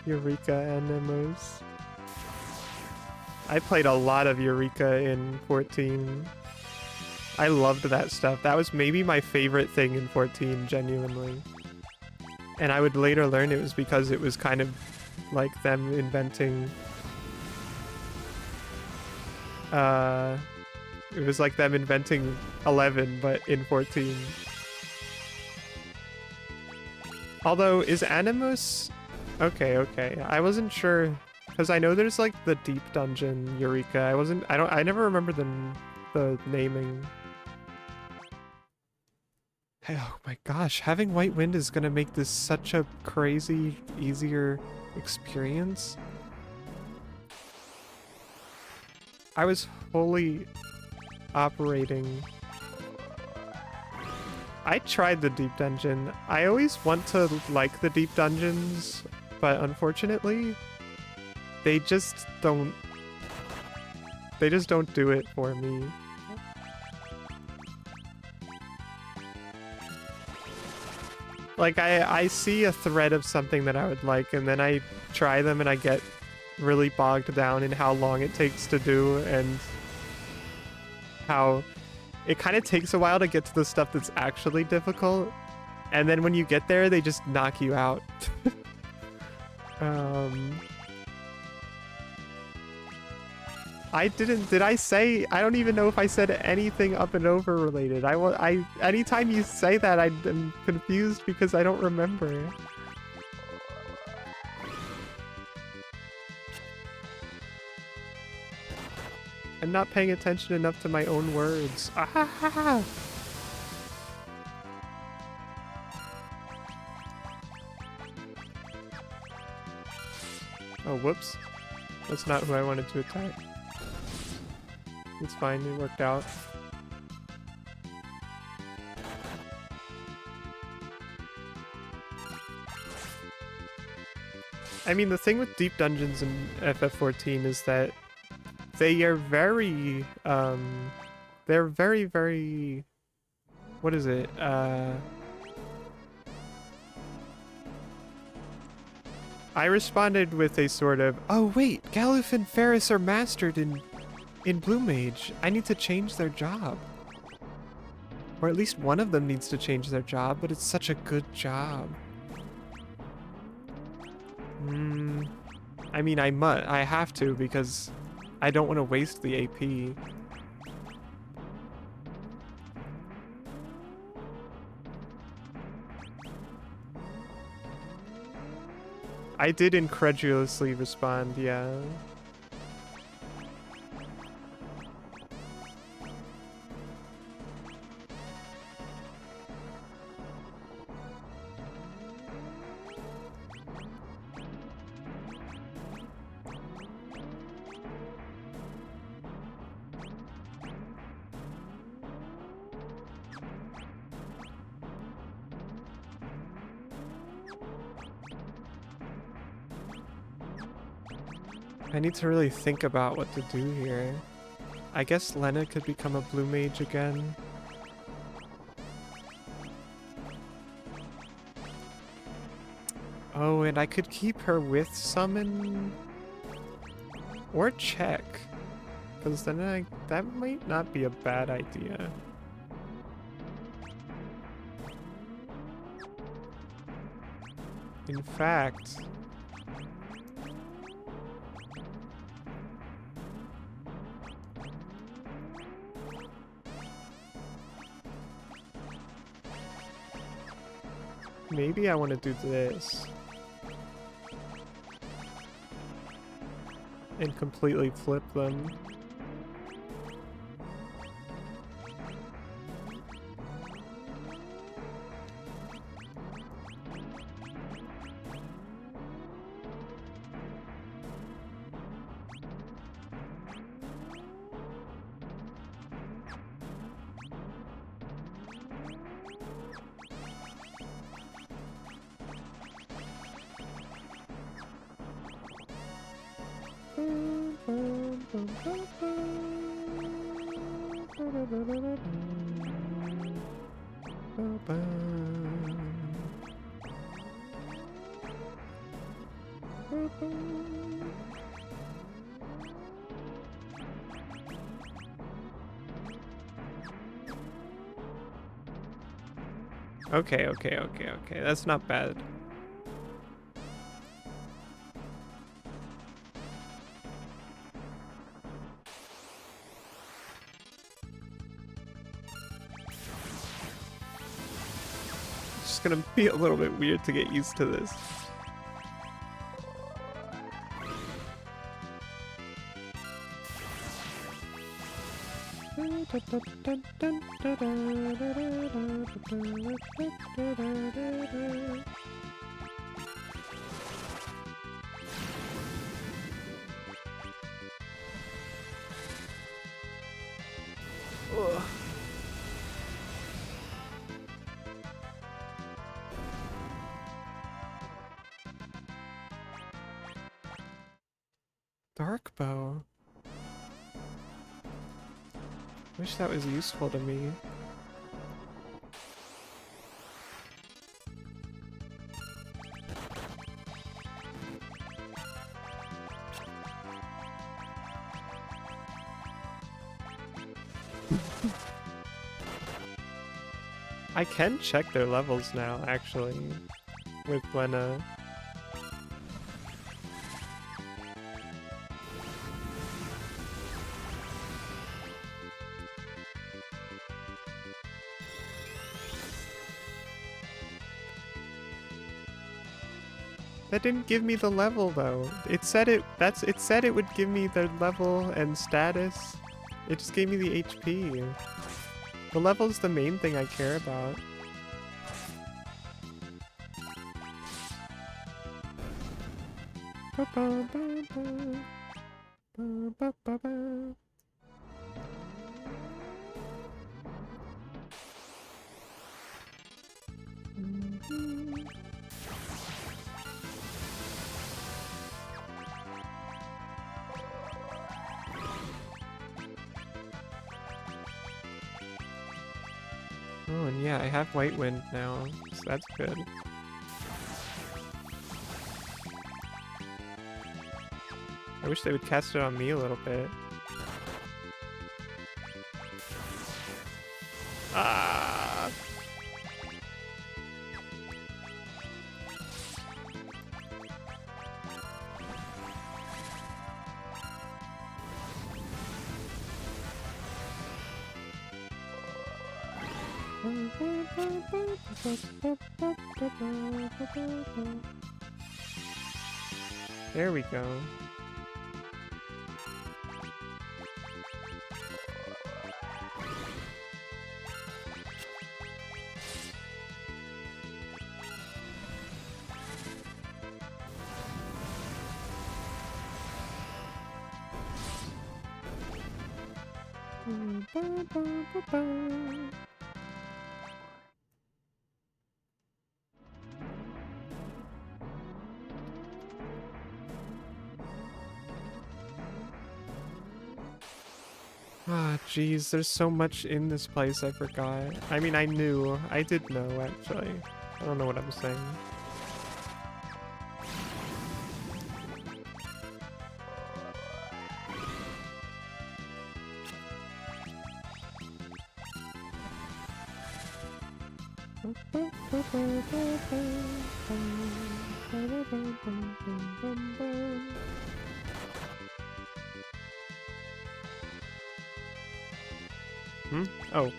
Eureka Animos. I played a lot of Eureka in 14. I loved that stuff. That was maybe my favorite thing in 14, genuinely. And I would later learn it was because it was kind of like them inventing... it was like them inventing 11, but in 14. Although, is Animus... Okay. I wasn't sure, because I know there's like the Deep Dungeon Eureka. I never remember the naming. Hey, oh my gosh, having White Wind is gonna make this such a crazy, easier experience. I was fully operating. I tried the Deep Dungeon. I always want to like the Deep Dungeons, but unfortunately, they just don't do it for me. Like, I see a thread of something that I would like, and then I try them and I get really bogged down in how long it takes to do, and how it kind of takes a while to get to the stuff that's actually difficult, and then when you get there, they just knock you out. Did I say, I don't even know if I said anything up and over related. Anytime you say that, I'm confused because I don't remember. I'm not paying attention enough to my own words. Ah! Oh, whoops. That's not who I wanted to attack. It's fine, it worked out. I mean, the thing with deep dungeons in FF14 is that they are very, they're very, very, what is it? I responded with a sort of, oh wait, Galuf and Ferris are mastered in Blue Mage. I need to change their job. Or at least one of them needs to change their job, but it's such a good job. I mean, I have to because I don't want to waste the AP. I did incredulously respond, yeah. I need to really think about what to do here. I guess Lena could become a blue mage again. Oh, and I could keep her with summon or check, because then that might not be a bad idea. In fact, maybe I want to do this and completely flip them. Okay. That's not bad. It's just gonna be a little bit weird to get used to this. Ugh. Dark bow. Wish that was useful to me. I can check their levels now, actually, with Lena. That didn't give me the level though. It said it would give me the level and status. It just gave me the HP. The level's the main thing I care about. Oh, and yeah, I have White Wind now, so that's good. I wish they would cast it on me a little bit. Ah! There we go. Ah, jeez, there's so much in this place I forgot. I mean, I knew. I did know, actually. I don't know what I'm saying. Hmm? Oh.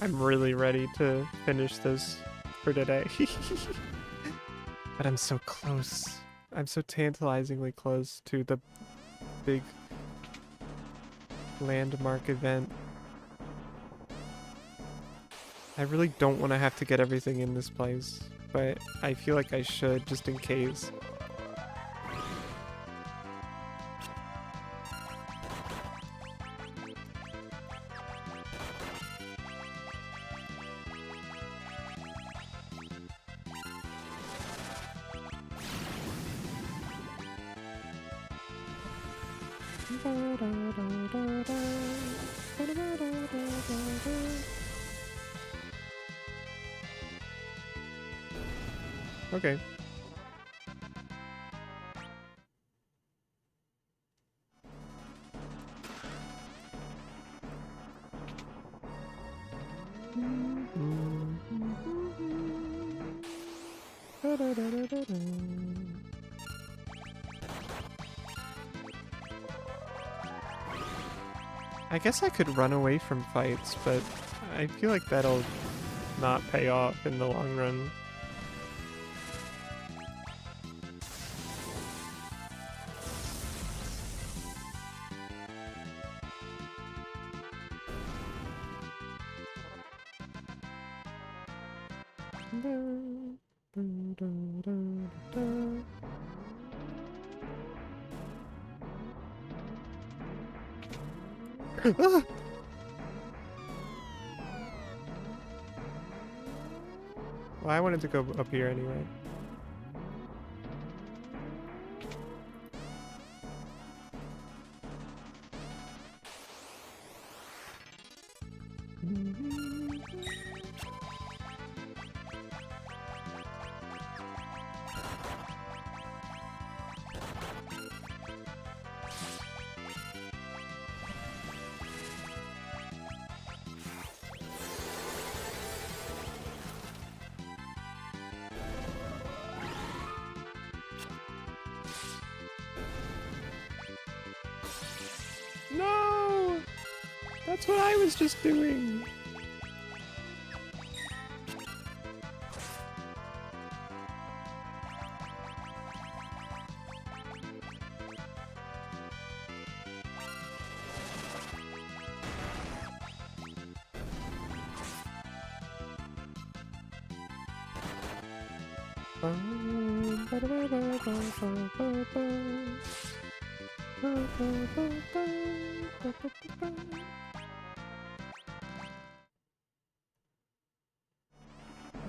I'm really ready to finish this for today. But I'm so close. I'm so tantalizingly close to the big landmark event. I really don't want to have to get everything in this place, but I feel like I should just in case. Okay. I guess I could run away from fights, but I feel like that'll not pay off in the long run. Well, I wanted to go up here anyway. No! That's what I was just doing.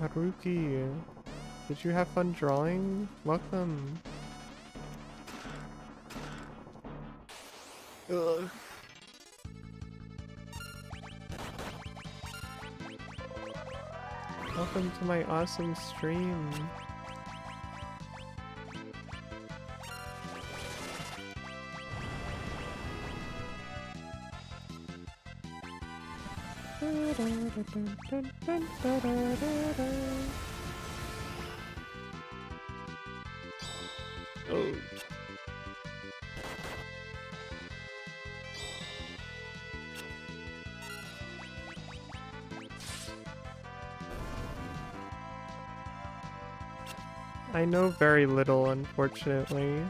Haruki, did you have fun drawing? Welcome. Ugh. Welcome to my awesome stream. Oh. I know very little, unfortunately.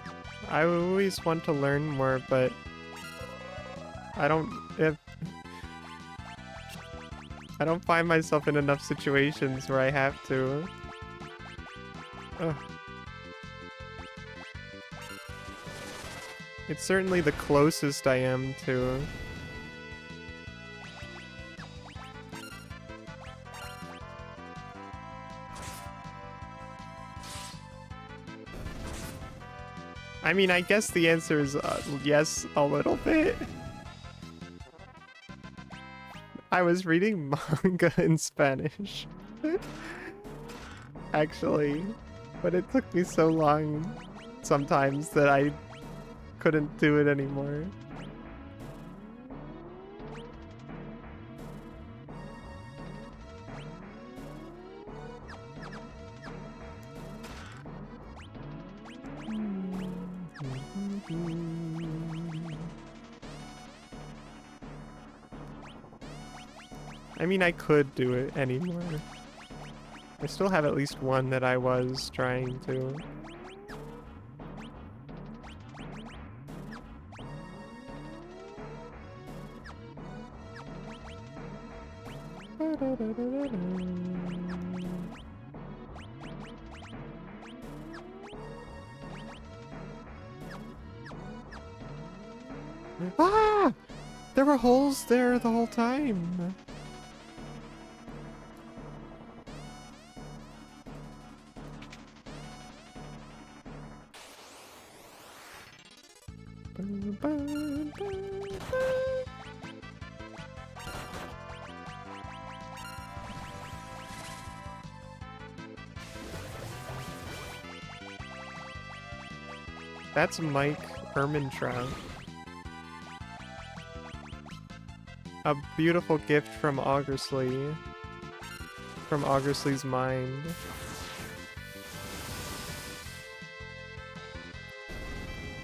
I always want to learn more, but I don't find myself in enough situations where I have to. Ugh. It's certainly the closest I am to. I mean, I guess the answer is yes, a little bit. I was reading manga in Spanish. Actually. But it took me so long sometimes that I couldn't do it anymore. I mean, I could do it anymore. I still have at least one that I was trying to. Ah! There were holes there the whole time. That's Mike Ermintrout. A beautiful gift from Augersley. From Augersley's mind.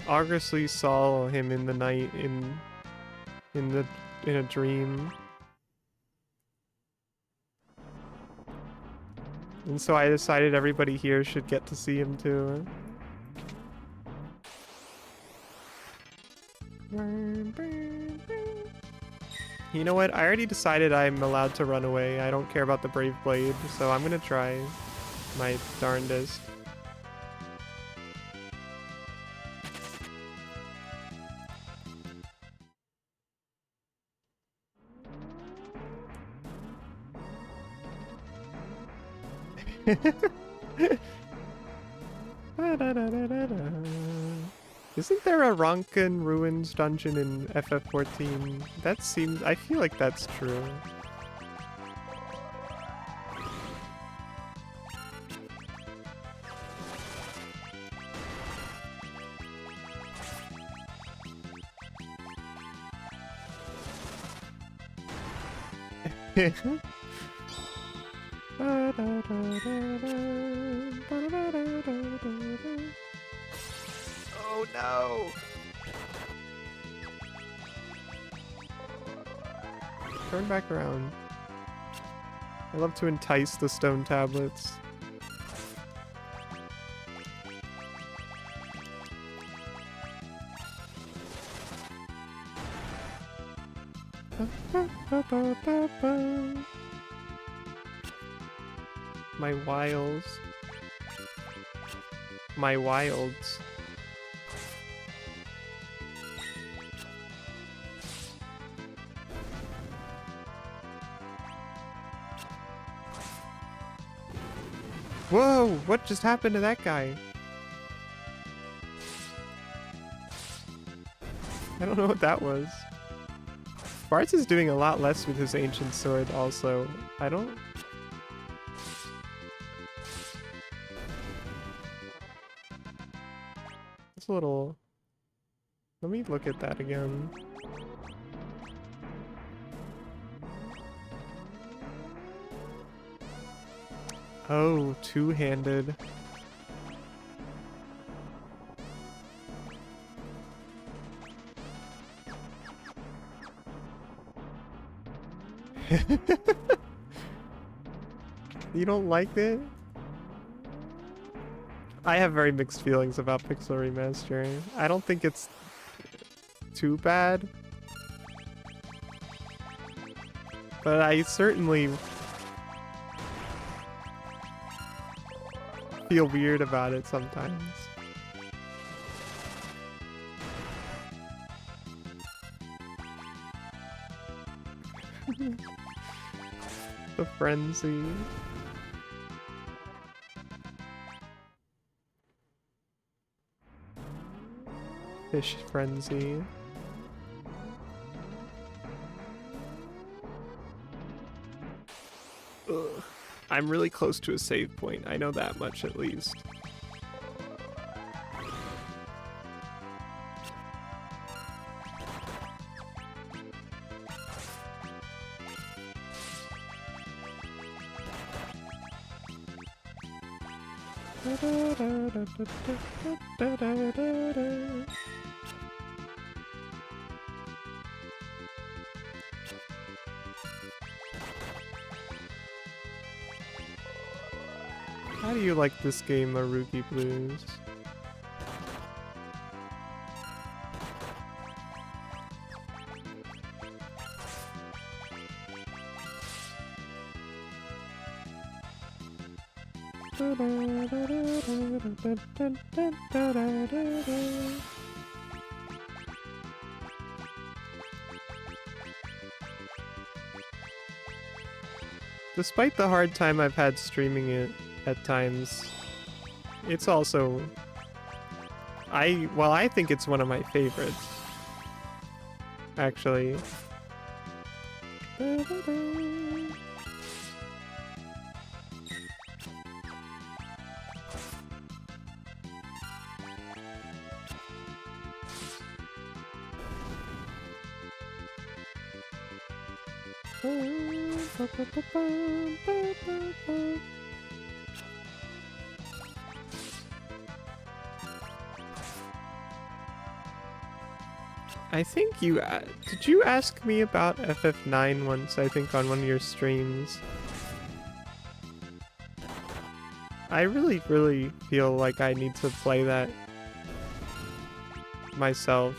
Augersley saw him in the night in a dream. And so I decided everybody here should get to see him too. You know what? I already decided I'm allowed to run away. I don't care about the Brave Blade, so I'm gonna try my darndest. Isn't there a Ronkan Ruins dungeon in FF14? That seems... I feel like that's true. Oh no! Turn back around. I love to entice the stone tablets. My wilds. My wilds. Whoa! What just happened to that guy? I don't know what that was. Bartz is doing a lot less with his ancient sword also. I don't... It's a little... Let me look at that again. Oh, two-handed. You don't like it? I have very mixed feelings about Pixel Remastering. I don't think it's too bad. But I certainly feel weird about it sometimes. The frenzy. Fish frenzy. Ugh. I'm really close to a save point. I know that much at least. How do you like this game, Marugi Blues? Despite the hard time I've had streaming it at times, it's also... I think it's one of my favorites. Actually. I think you... did you ask me about FF9 once, I think, on one of your streams? I really, really feel like I need to play that myself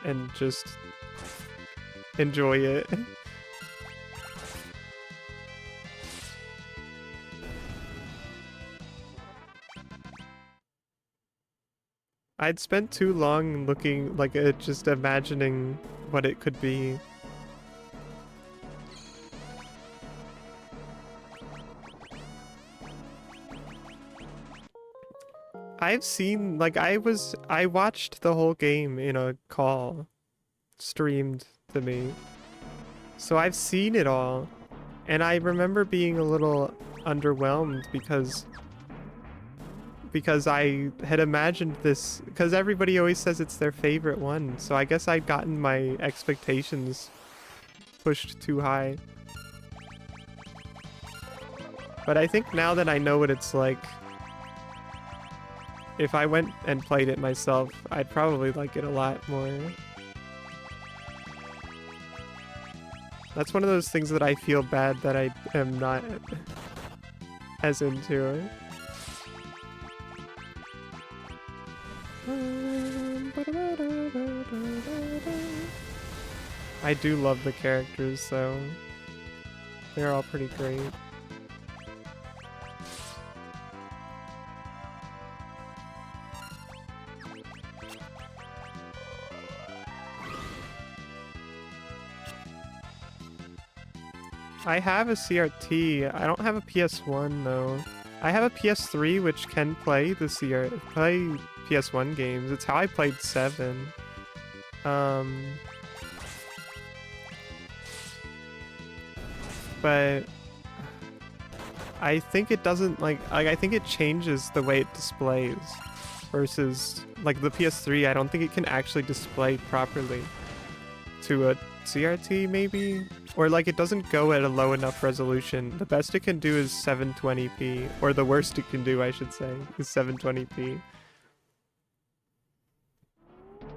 and just enjoy it. I'd spent too long looking, like, just imagining what it could be. I've seen, like, I watched the whole game in a call streamed to me. So I've seen it all. And I remember being a little underwhelmed because I had imagined this, because everybody always says it's their favorite one, so I guess I'd gotten my expectations pushed too high. But I think now that I know what it's like, if I went and played it myself, I'd probably like it a lot more. That's one of those things that I feel bad that I am not as into it. I do love the characters, so they're all pretty great. I have a CRT. I don't have a PS1 though. I have a PS3 which can play the play PS1 games. It's how I played 7. But I think it doesn't like I think it changes the way it displays versus like the PS3. I don't think it can actually display properly to a CRT maybe, or like it doesn't go at a low enough resolution. The best it can do is 720p, or the worst it can do, I should say, is 720p.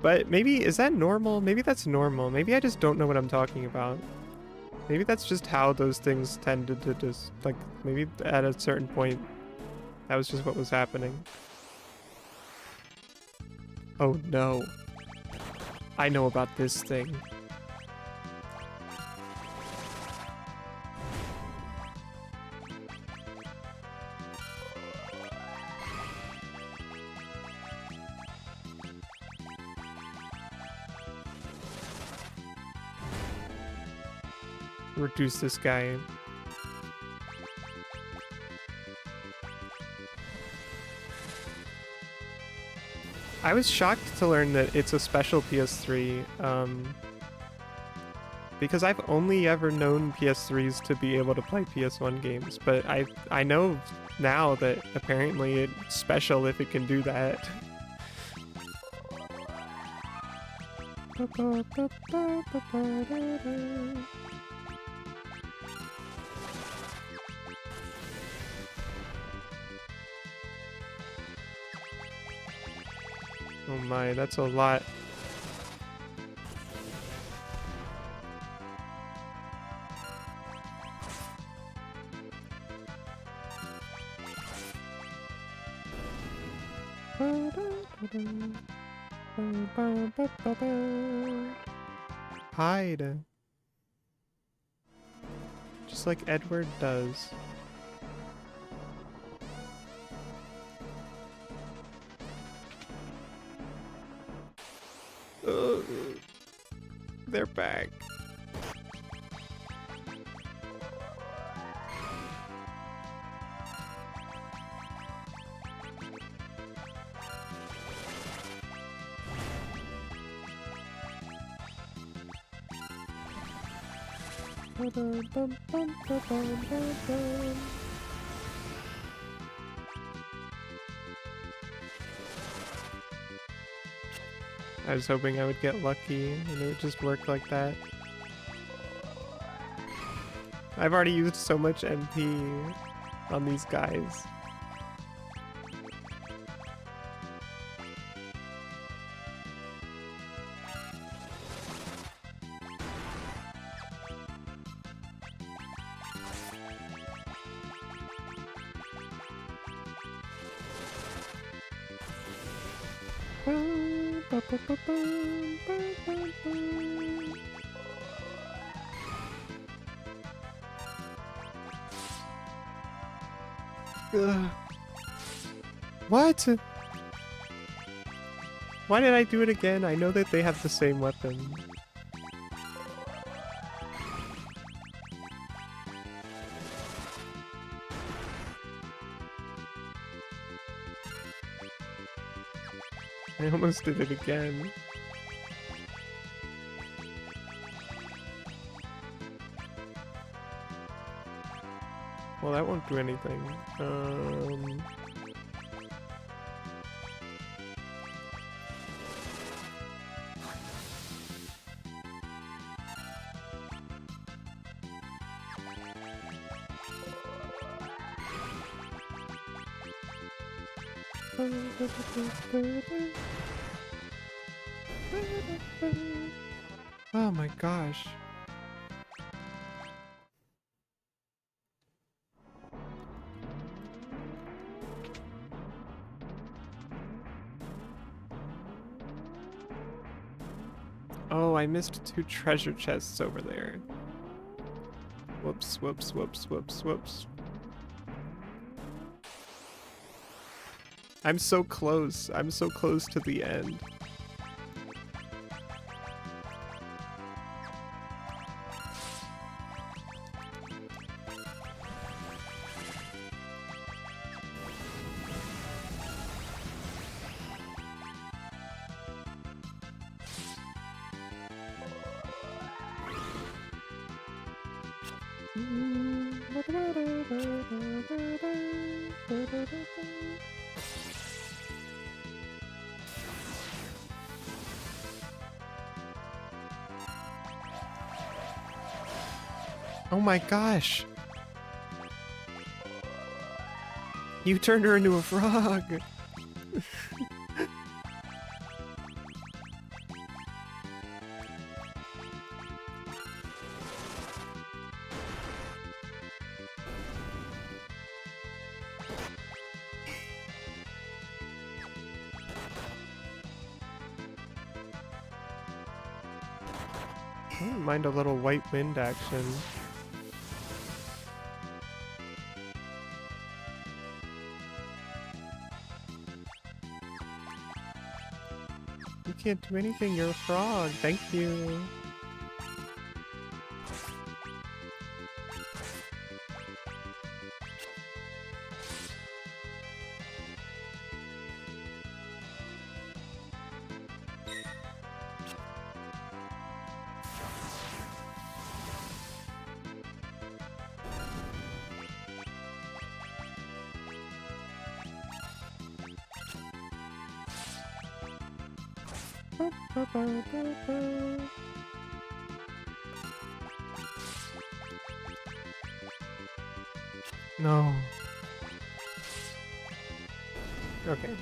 But maybe, is that normal? Maybe that's normal. Maybe I just don't know what I'm talking about. Maybe that's just how those things tended to just, like, maybe at a certain point, that was just what was happening. Oh no. I know about this thing. Reduce this guy. I was shocked to learn that it's a special PS3, because I've only ever known PS3s to be able to play PS1 games, but I know now that apparently it's special if it can do that. Oh my, that's a lot. Hide. Just like Edward does. Ugh. They're back. I was hoping I would get lucky and it would just work like that. I've already used so much MP on these guys. Ugh. What? Why did I do it again? I know that they have the same weapon. I almost did it again. Well, that won't do anything. Oh my gosh. Oh, I missed 2 treasure chests over there. Whoops, whoops, whoops, whoops, whoops. I'm so close. I'm so close to the end. Oh my gosh! You turned her into a frog! I wouldn't mind a little white wind action. You can't do anything, you're a frog. Thank you. No. Okay.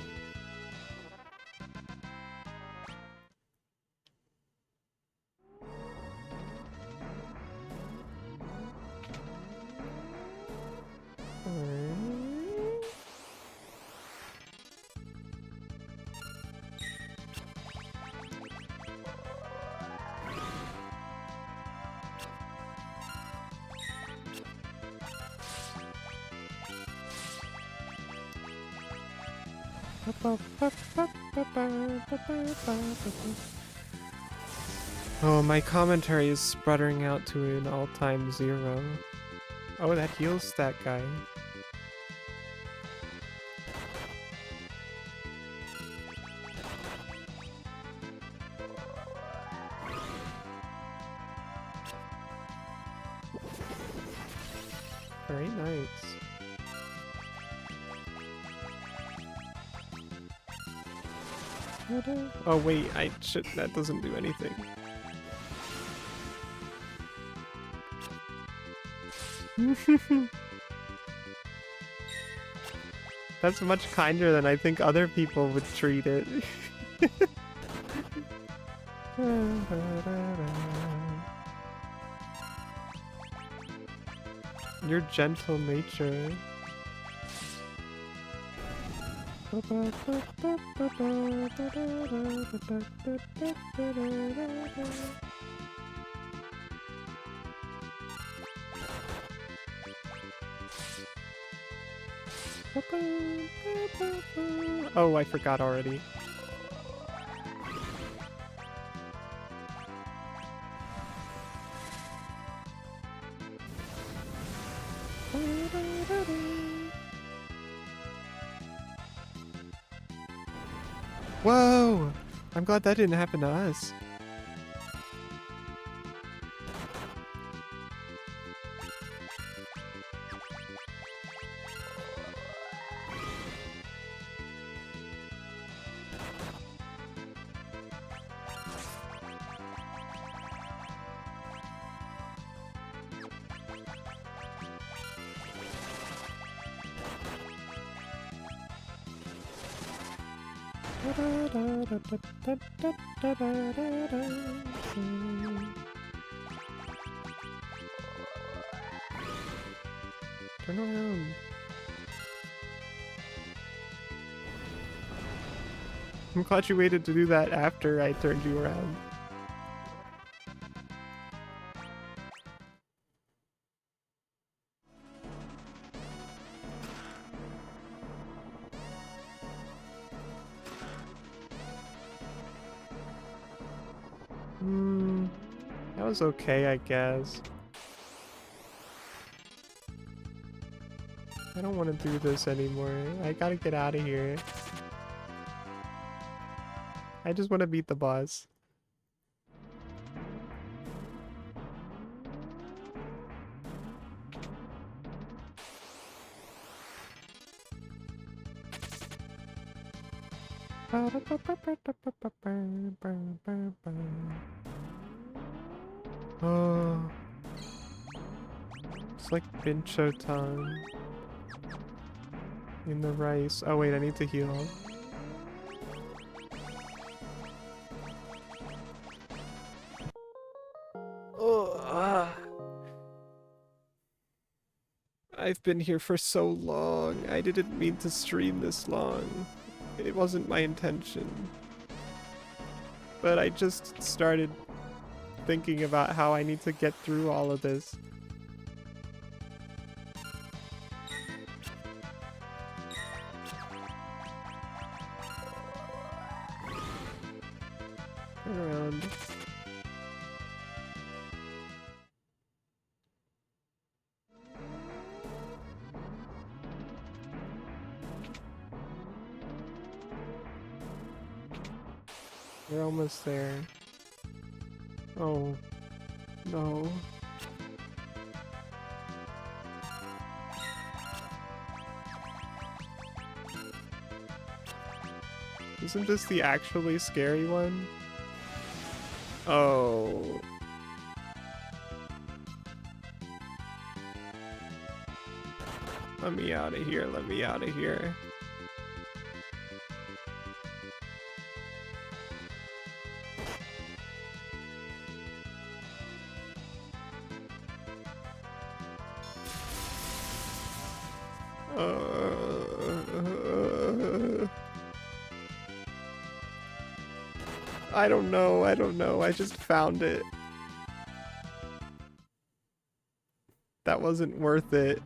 Oh, my commentary is sputtering out to an all-time 0. Oh, that heals that guy. Very nice. Oh wait, that doesn't do anything. That's much kinder than I think other people would treat it. Your gentle nature. Oh, I forgot already. Whoa! I'm glad that didn't happen to us. Turn around. I'm glad you waited to do that after I turned you around. That was okay, I guess. I don't want to do this anymore. I gotta get out of here. I just want to beat the boss. Oh, it's like Bincho time in the rice. Oh wait, I need to heal. Oh, I've been here for so long. I didn't mean to stream this long. It wasn't my intention. But I just started thinking about how I need to get through all of this. Turn around. We're almost there. Oh, no. Isn't this the actually scary one? Oh. Let me out of here, let me out of here. I don't know, I don't know. I just found it. That wasn't worth it.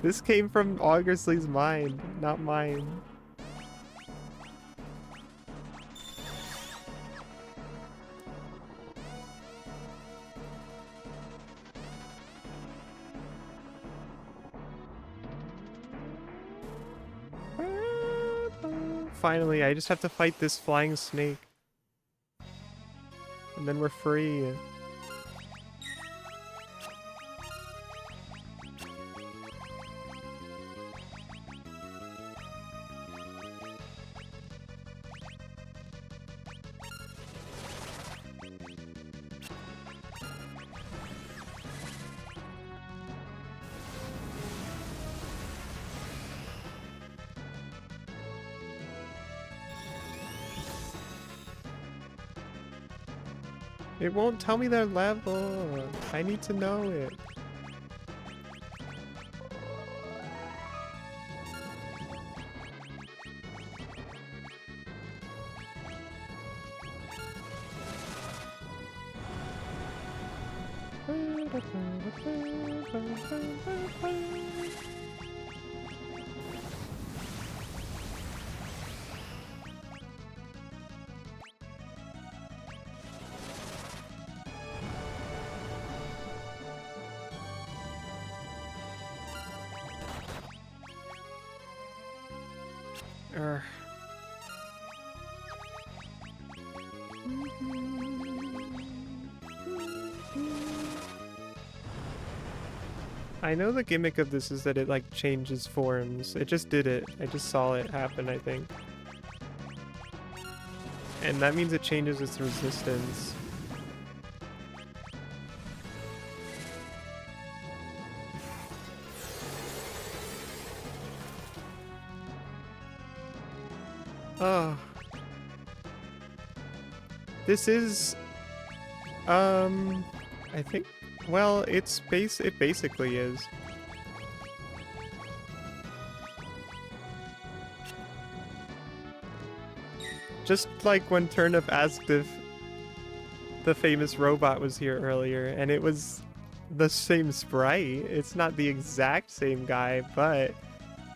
This came from Augersley's mind, not mine. Finally, I just have to fight this flying snake. And then we're free. It won't tell me their level. I need to know it. I know the gimmick of this is that it like changes forms. It just did it. I just saw it happen, I think. And that means it changes its resistance. Oh. This is, I think, well, it basically is. Just like when Turnip asked if the famous robot was here earlier, and it was the same sprite. It's not the exact same guy, but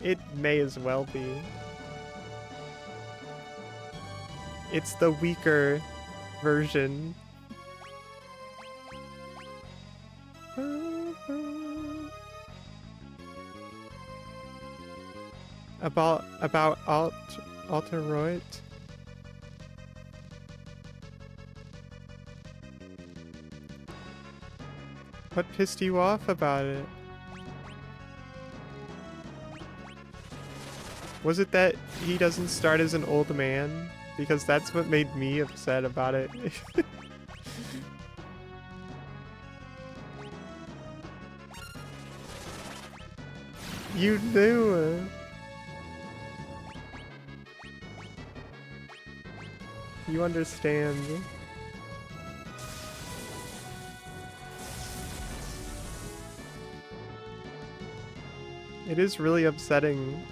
it may as well be. It's the weaker version. About Alteroid. What pissed you off about it? Was it that he doesn't start as an old man? Because that's what made me upset about it. You knew. You understand. It is really upsetting.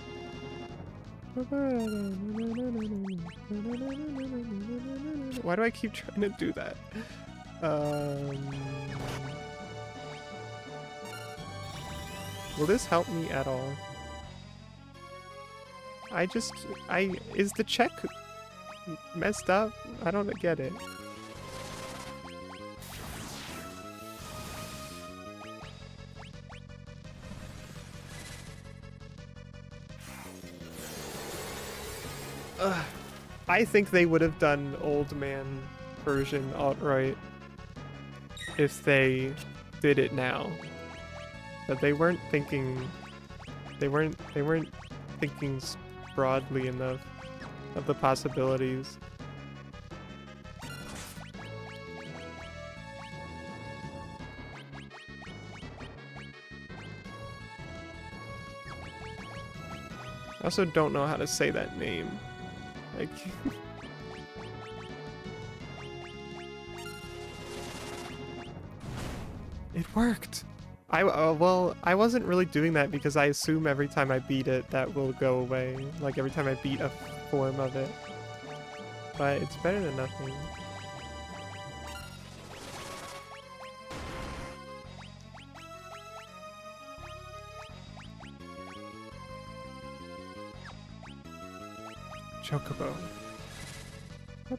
Why do I keep trying to do that? Will this help me at all? Is the check messed up? I don't get it. I think they would have done old man version outright if they did it now. But they weren't thinking broadly enough of the possibilities. I also don't know how to say that name. Like it worked. Well, I wasn't really doing that because I assume every time I beat it, that will go away. Like every time I beat a form of it. But it's better than nothing. Chocobo. I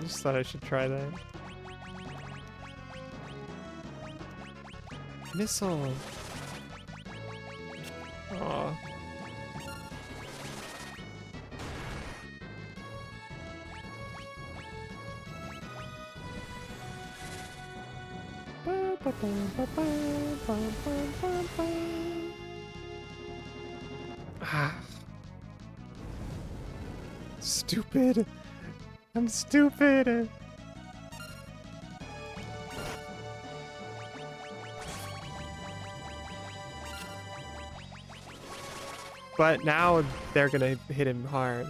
just thought I should try that. Missile. Aw. Stupid. I'm stupid. But now they're gonna hit him hard.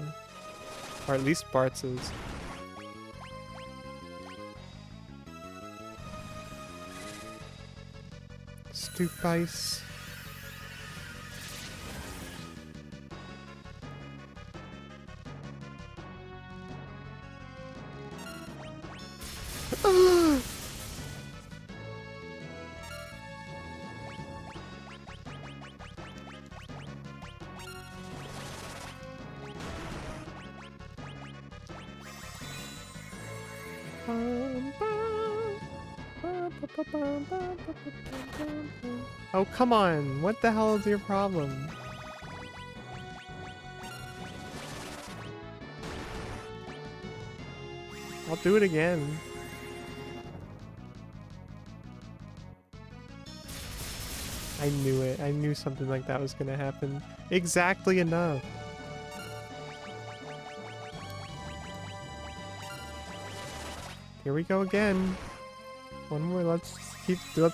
Or at least Bart's is. Stoop ice. Oh, come on. What the hell is your problem? I'll do it again. I knew it. I knew something like that was gonna happen. Exactly enough. Here we go again. One more. Let's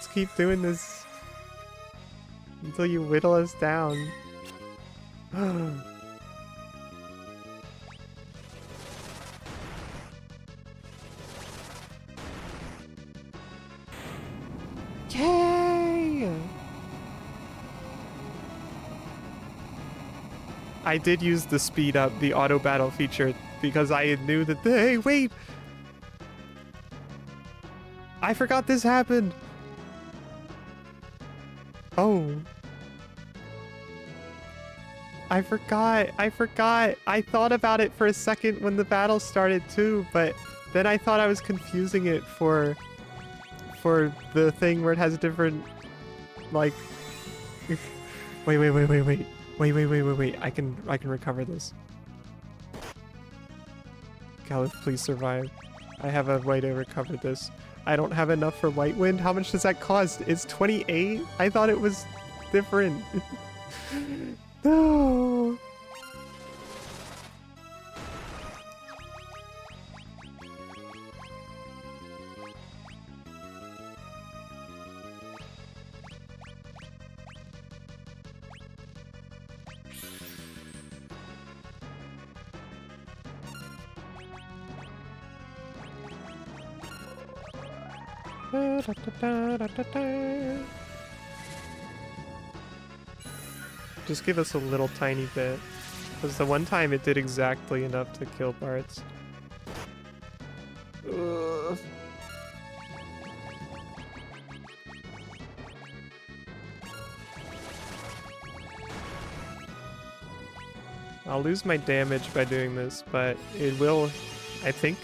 keep doing this until you whittle us down. Yay! I did use the speed up, the auto battle feature, because I knew that hey, wait! I forgot this happened! Oh. I forgot. I thought about it for a second when the battle started too, but then I thought I was confusing it for the thing where it has different, like, wait. I can recover this. Caliph, please survive. I have a way to recover this. I don't have enough for White Wind. How much does that cost? It's 28? I thought it was different. No. Just give us a little tiny bit. Because the one time it did exactly enough to kill Bart's. Ugh. I'll lose my damage by doing this, but it will, I think.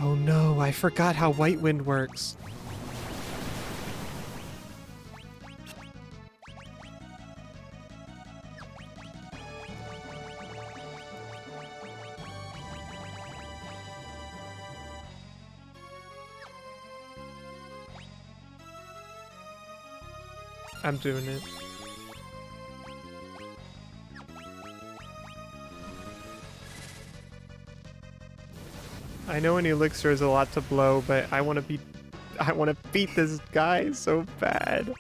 Oh no, I forgot how White Wind works. I'm doing it. I know an elixir is a lot to blow, but I want to beat this guy so bad.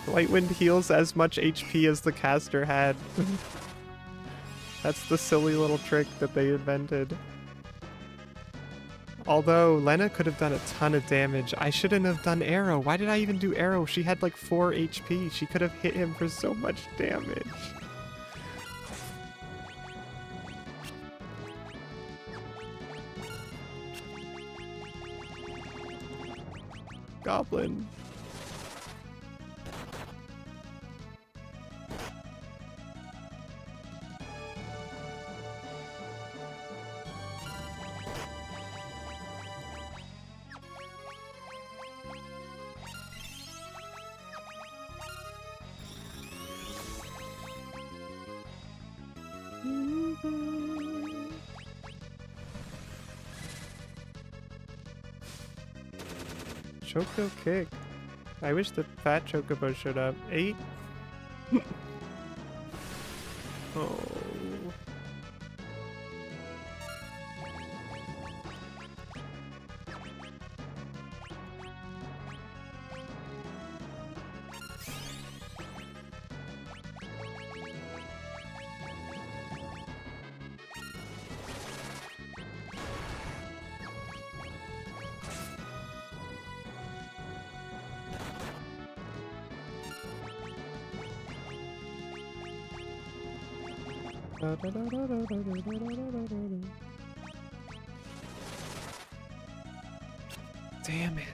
Light Wind heals as much HP as the caster had. That's the silly little trick that they invented. Although, Lena could have done a ton of damage. I shouldn't have done arrow. Why did I even do arrow? She had like 4 HP. She could have hit him for so much damage. Goblin. Choco kick. I wish the fat chocobo showed up. 8? Oh. Damn it.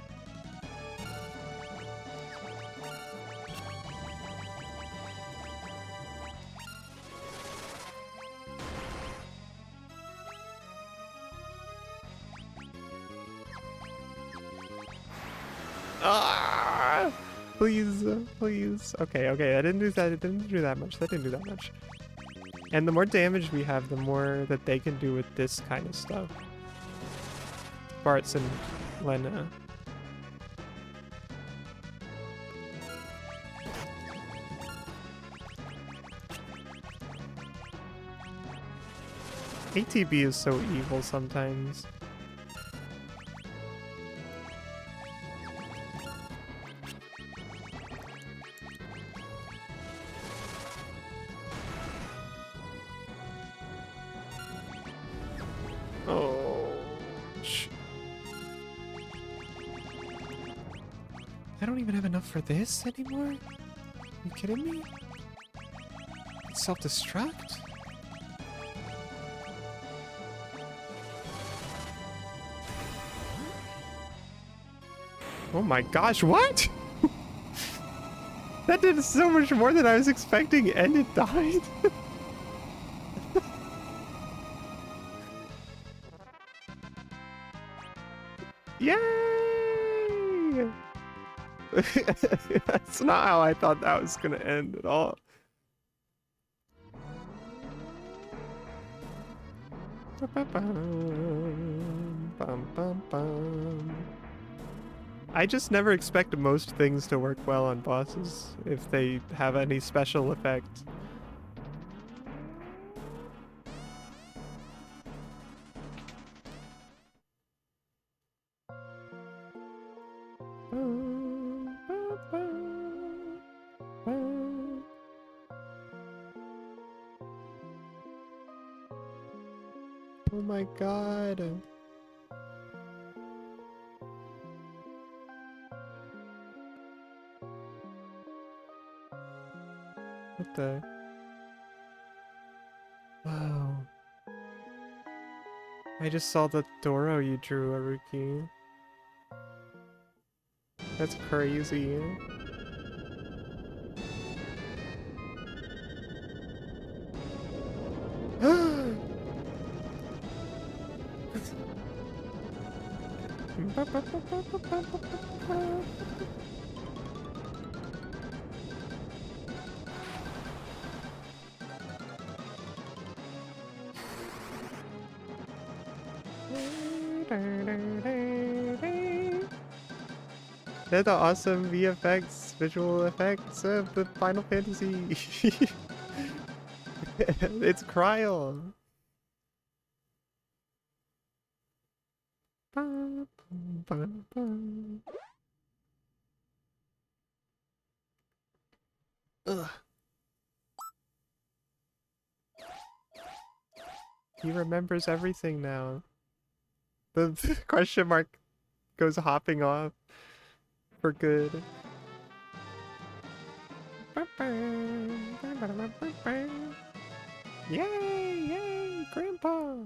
Ah! Please, please. Okay, I didn't do that. It didn't do that much. That didn't do that much. And the more damage we have, the more that they can do with this kind of stuff. Bart's and Lena. ATB is so evil sometimes. Oh, I don't even have enough for this anymore? Are you kidding me? Self-destruct? Oh my gosh, what? That did so much more than I was expecting, and it died. Yay! That's not how I thought that was gonna end at all. I just never expect most things to work well on bosses if they have any special effect. Oh my god. What the? Wow. I just saw the Doro you drew, Aruki. That's crazy. They're the awesome VFX, visual effects of the Final Fantasy. It's Cryo. Ugh. He remembers everything now. The question mark goes hopping off for good. Yay! Yay! Grandpa!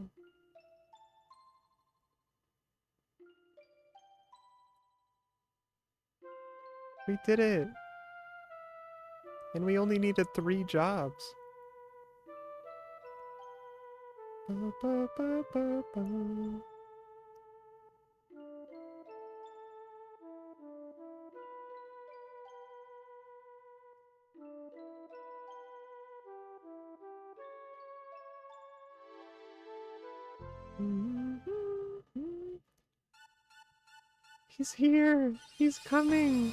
We did it! And we only needed 3 jobs. He's here! He's coming!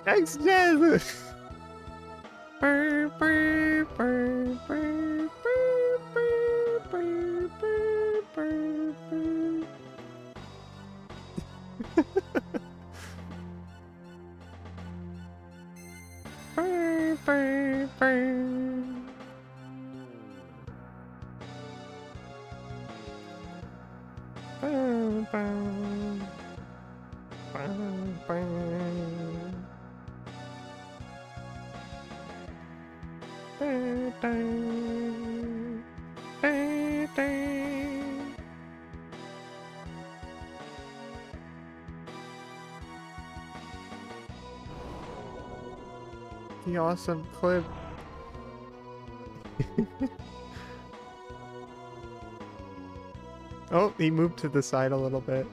Next gen! The awesome clip. Oh, he moved to the side a little bit.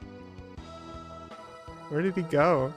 Where did he go?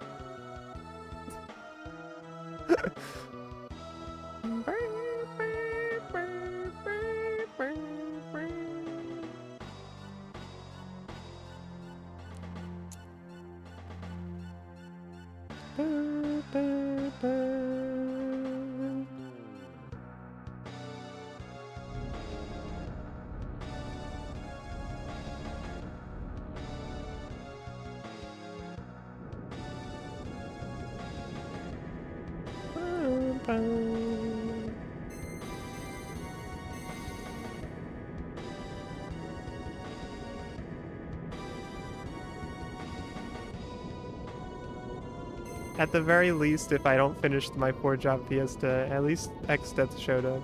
At the very least, if I don't finish my 4-job fiesta, at least X-Death showed up.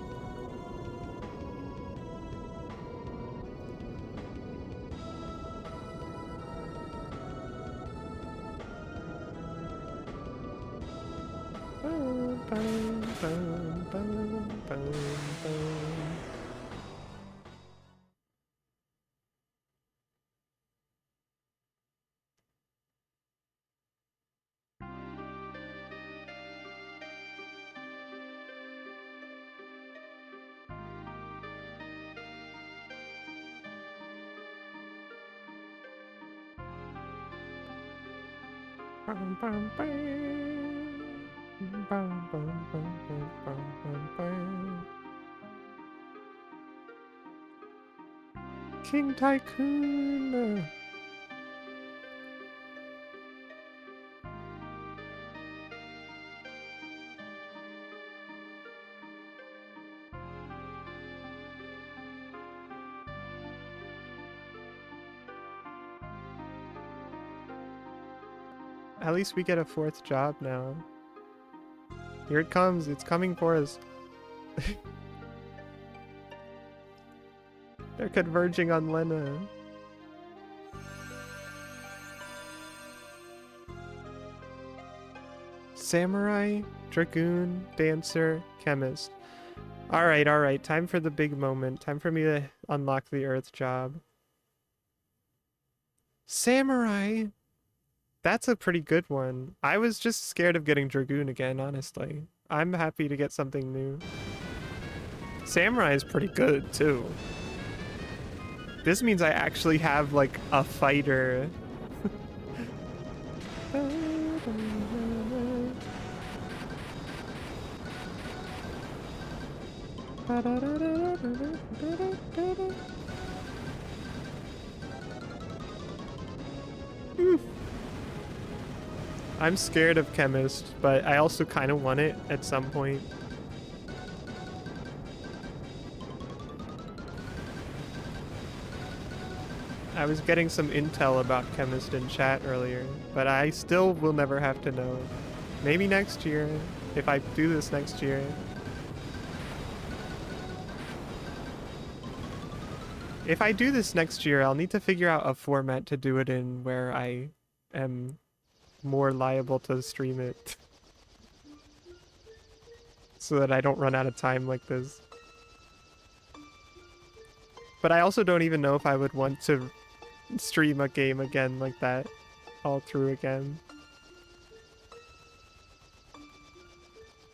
King Tycoon. At least we get a 4th job now. Here it comes. It's coming for us. They're converging on Lena. Samurai, Dragoon, Dancer, Chemist. Alright. Time for the big moment. Time for me to unlock the Earth job. Samurai! That's a pretty good one. I was just scared of getting Dragoon again, honestly. I'm happy to get something new. Samurai is pretty good, too. This means I actually have, like, a fighter. I'm scared of Chemist, but I also kind of want it at some point. I was getting some intel about Chemist in chat earlier, but I still will never have to know. Maybe next year, if I do this next year. If I do this next year, I'll need to figure out a format to do it in where I am more liable to stream it. So that I don't run out of time like this. But I also don't even know if I would want to stream a game again like that all through again.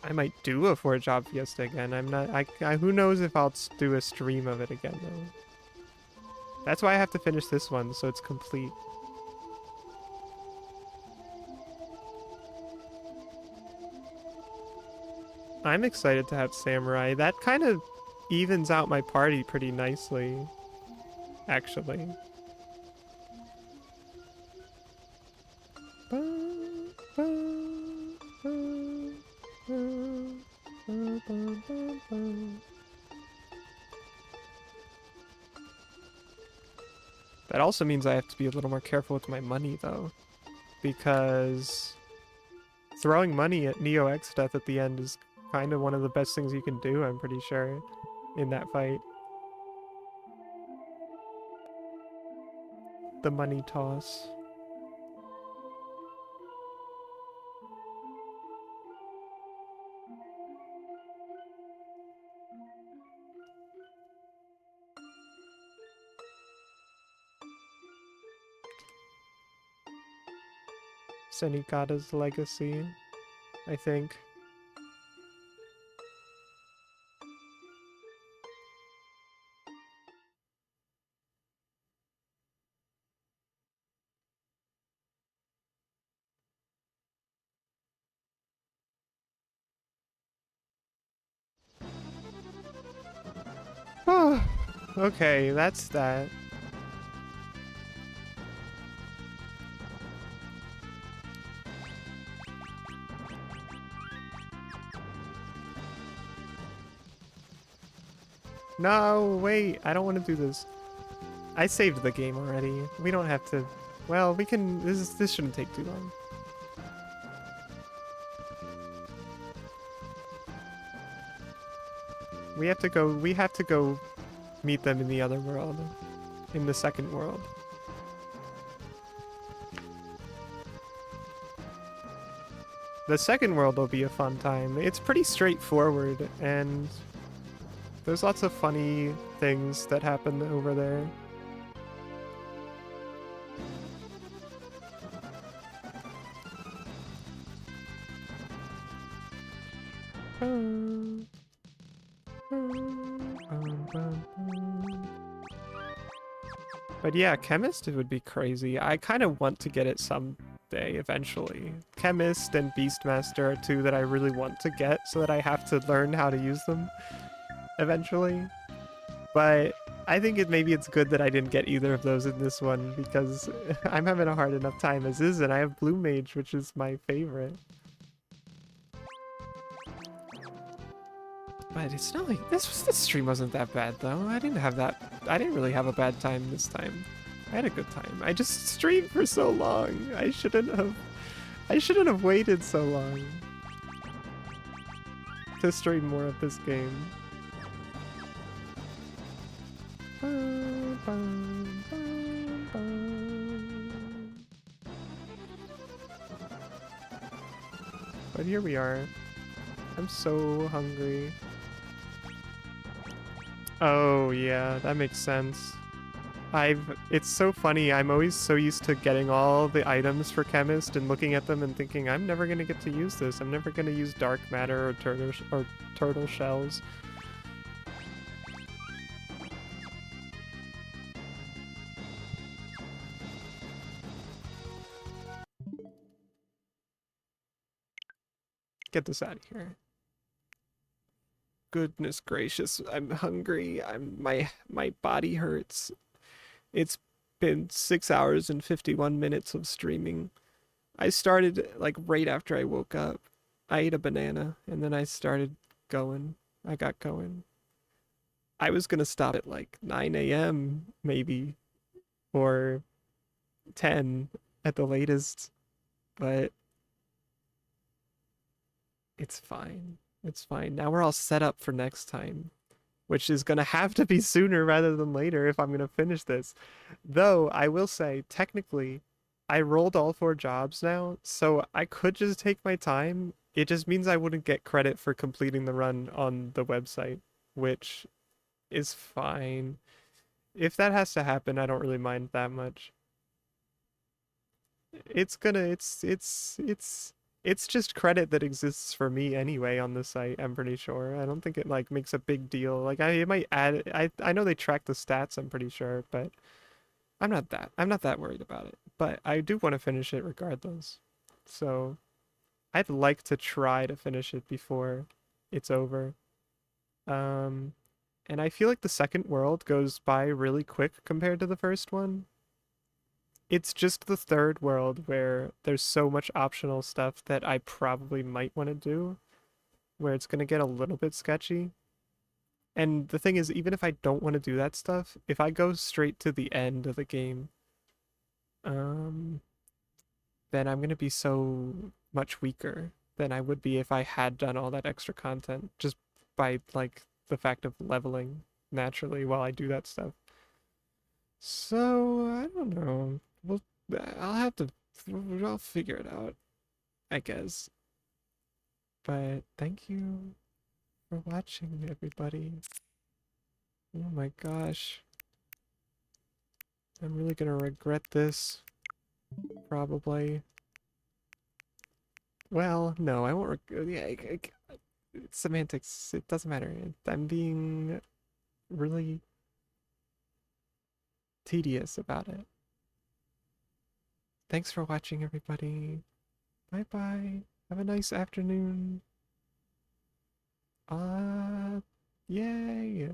I might do a 4-job fiesta again. I'm not... who knows if I'll do a stream of it again, though. That's why I have to finish this one, so it's complete. I'm excited to have Samurai. That kind of evens out my party pretty nicely, actually. That also means I have to be a little more careful with my money, though, because throwing money at Neo X Death at the end is kind of one of the best things you can do, I'm pretty sure, in that fight. the money toss. Senigata's legacy, I think. Oh, okay, that's that. No, wait, I don't want to do this. I saved the game already. We don't have to. Well, we can. This shouldn't take too long. We have to go. We have to go meet them in the other world, in the second world. The second world will be a fun time. It's pretty straightforward, and there's lots of funny things that happen over there. But yeah, Chemist would be crazy. I kind of want to get it someday, eventually. Chemist and Beastmaster are two that I really want to get so that I have to learn how to use them eventually. But I think maybe it's good that I didn't get either of those in this one because I'm having a hard enough time as is, and I have Blue Mage, which is my favorite. But it's not like this stream wasn't that bad though. I didn't really have a bad time this time. I had a good time. I just streamed for so long. I shouldn't have waited so long to stream more of this game. But here we are. I'm so hungry. Oh yeah, that makes sense. It's so funny, I'm always so used to getting all the items for Chemist and looking at them and thinking, I'm never gonna get to use this. I'm never gonna use dark matter or turtle shells. Get this out of here. Goodness gracious, I'm hungry. My body hurts. It's been 6 hours and 51 minutes of streaming. I started like right after I woke up. I ate a banana and then I started going. I got going. I was gonna stop at like 9 a.m. maybe, or 10 at the latest, but it's fine. It's fine. Now we're all set up for next time, which is gonna have to be sooner rather than later if I'm gonna finish this. Though I will say, technically, I rolled all 4 jobs now, so I could just take my time. It just means I wouldn't get credit for completing the run on the website, which is fine. If that has to happen, I don't really mind that much. It's just credit that exists for me anyway on the site, I'm pretty sure. I don't think it like makes a big deal. Like it might add I know they track the stats, I'm pretty sure, but I'm not that worried about it. But I do want to finish it regardless. So I'd like to try to finish it before it's over. Um and I feel like the second world goes by really quick compared to the first one. It's just the third world where there's so much optional stuff that I probably might want to do, where it's going to get a little bit sketchy. And the thing is, even if I don't want to do that stuff, if I go straight to the end of the game, um, then I'm going to be so much weaker than I would be if I had done all that extra content just by like the fact of leveling naturally while I do that stuff. So, I don't know. Well, I'll have to, I'll figure it out, I guess. But thank you for watching, everybody. Oh my gosh. I'm really gonna regret this. Probably. Well, no, I won't. Yeah, semantics. It doesn't matter. I'm being really tedious about it. Thanks for watching, everybody. Bye bye. Have a nice afternoon. Uh, yay.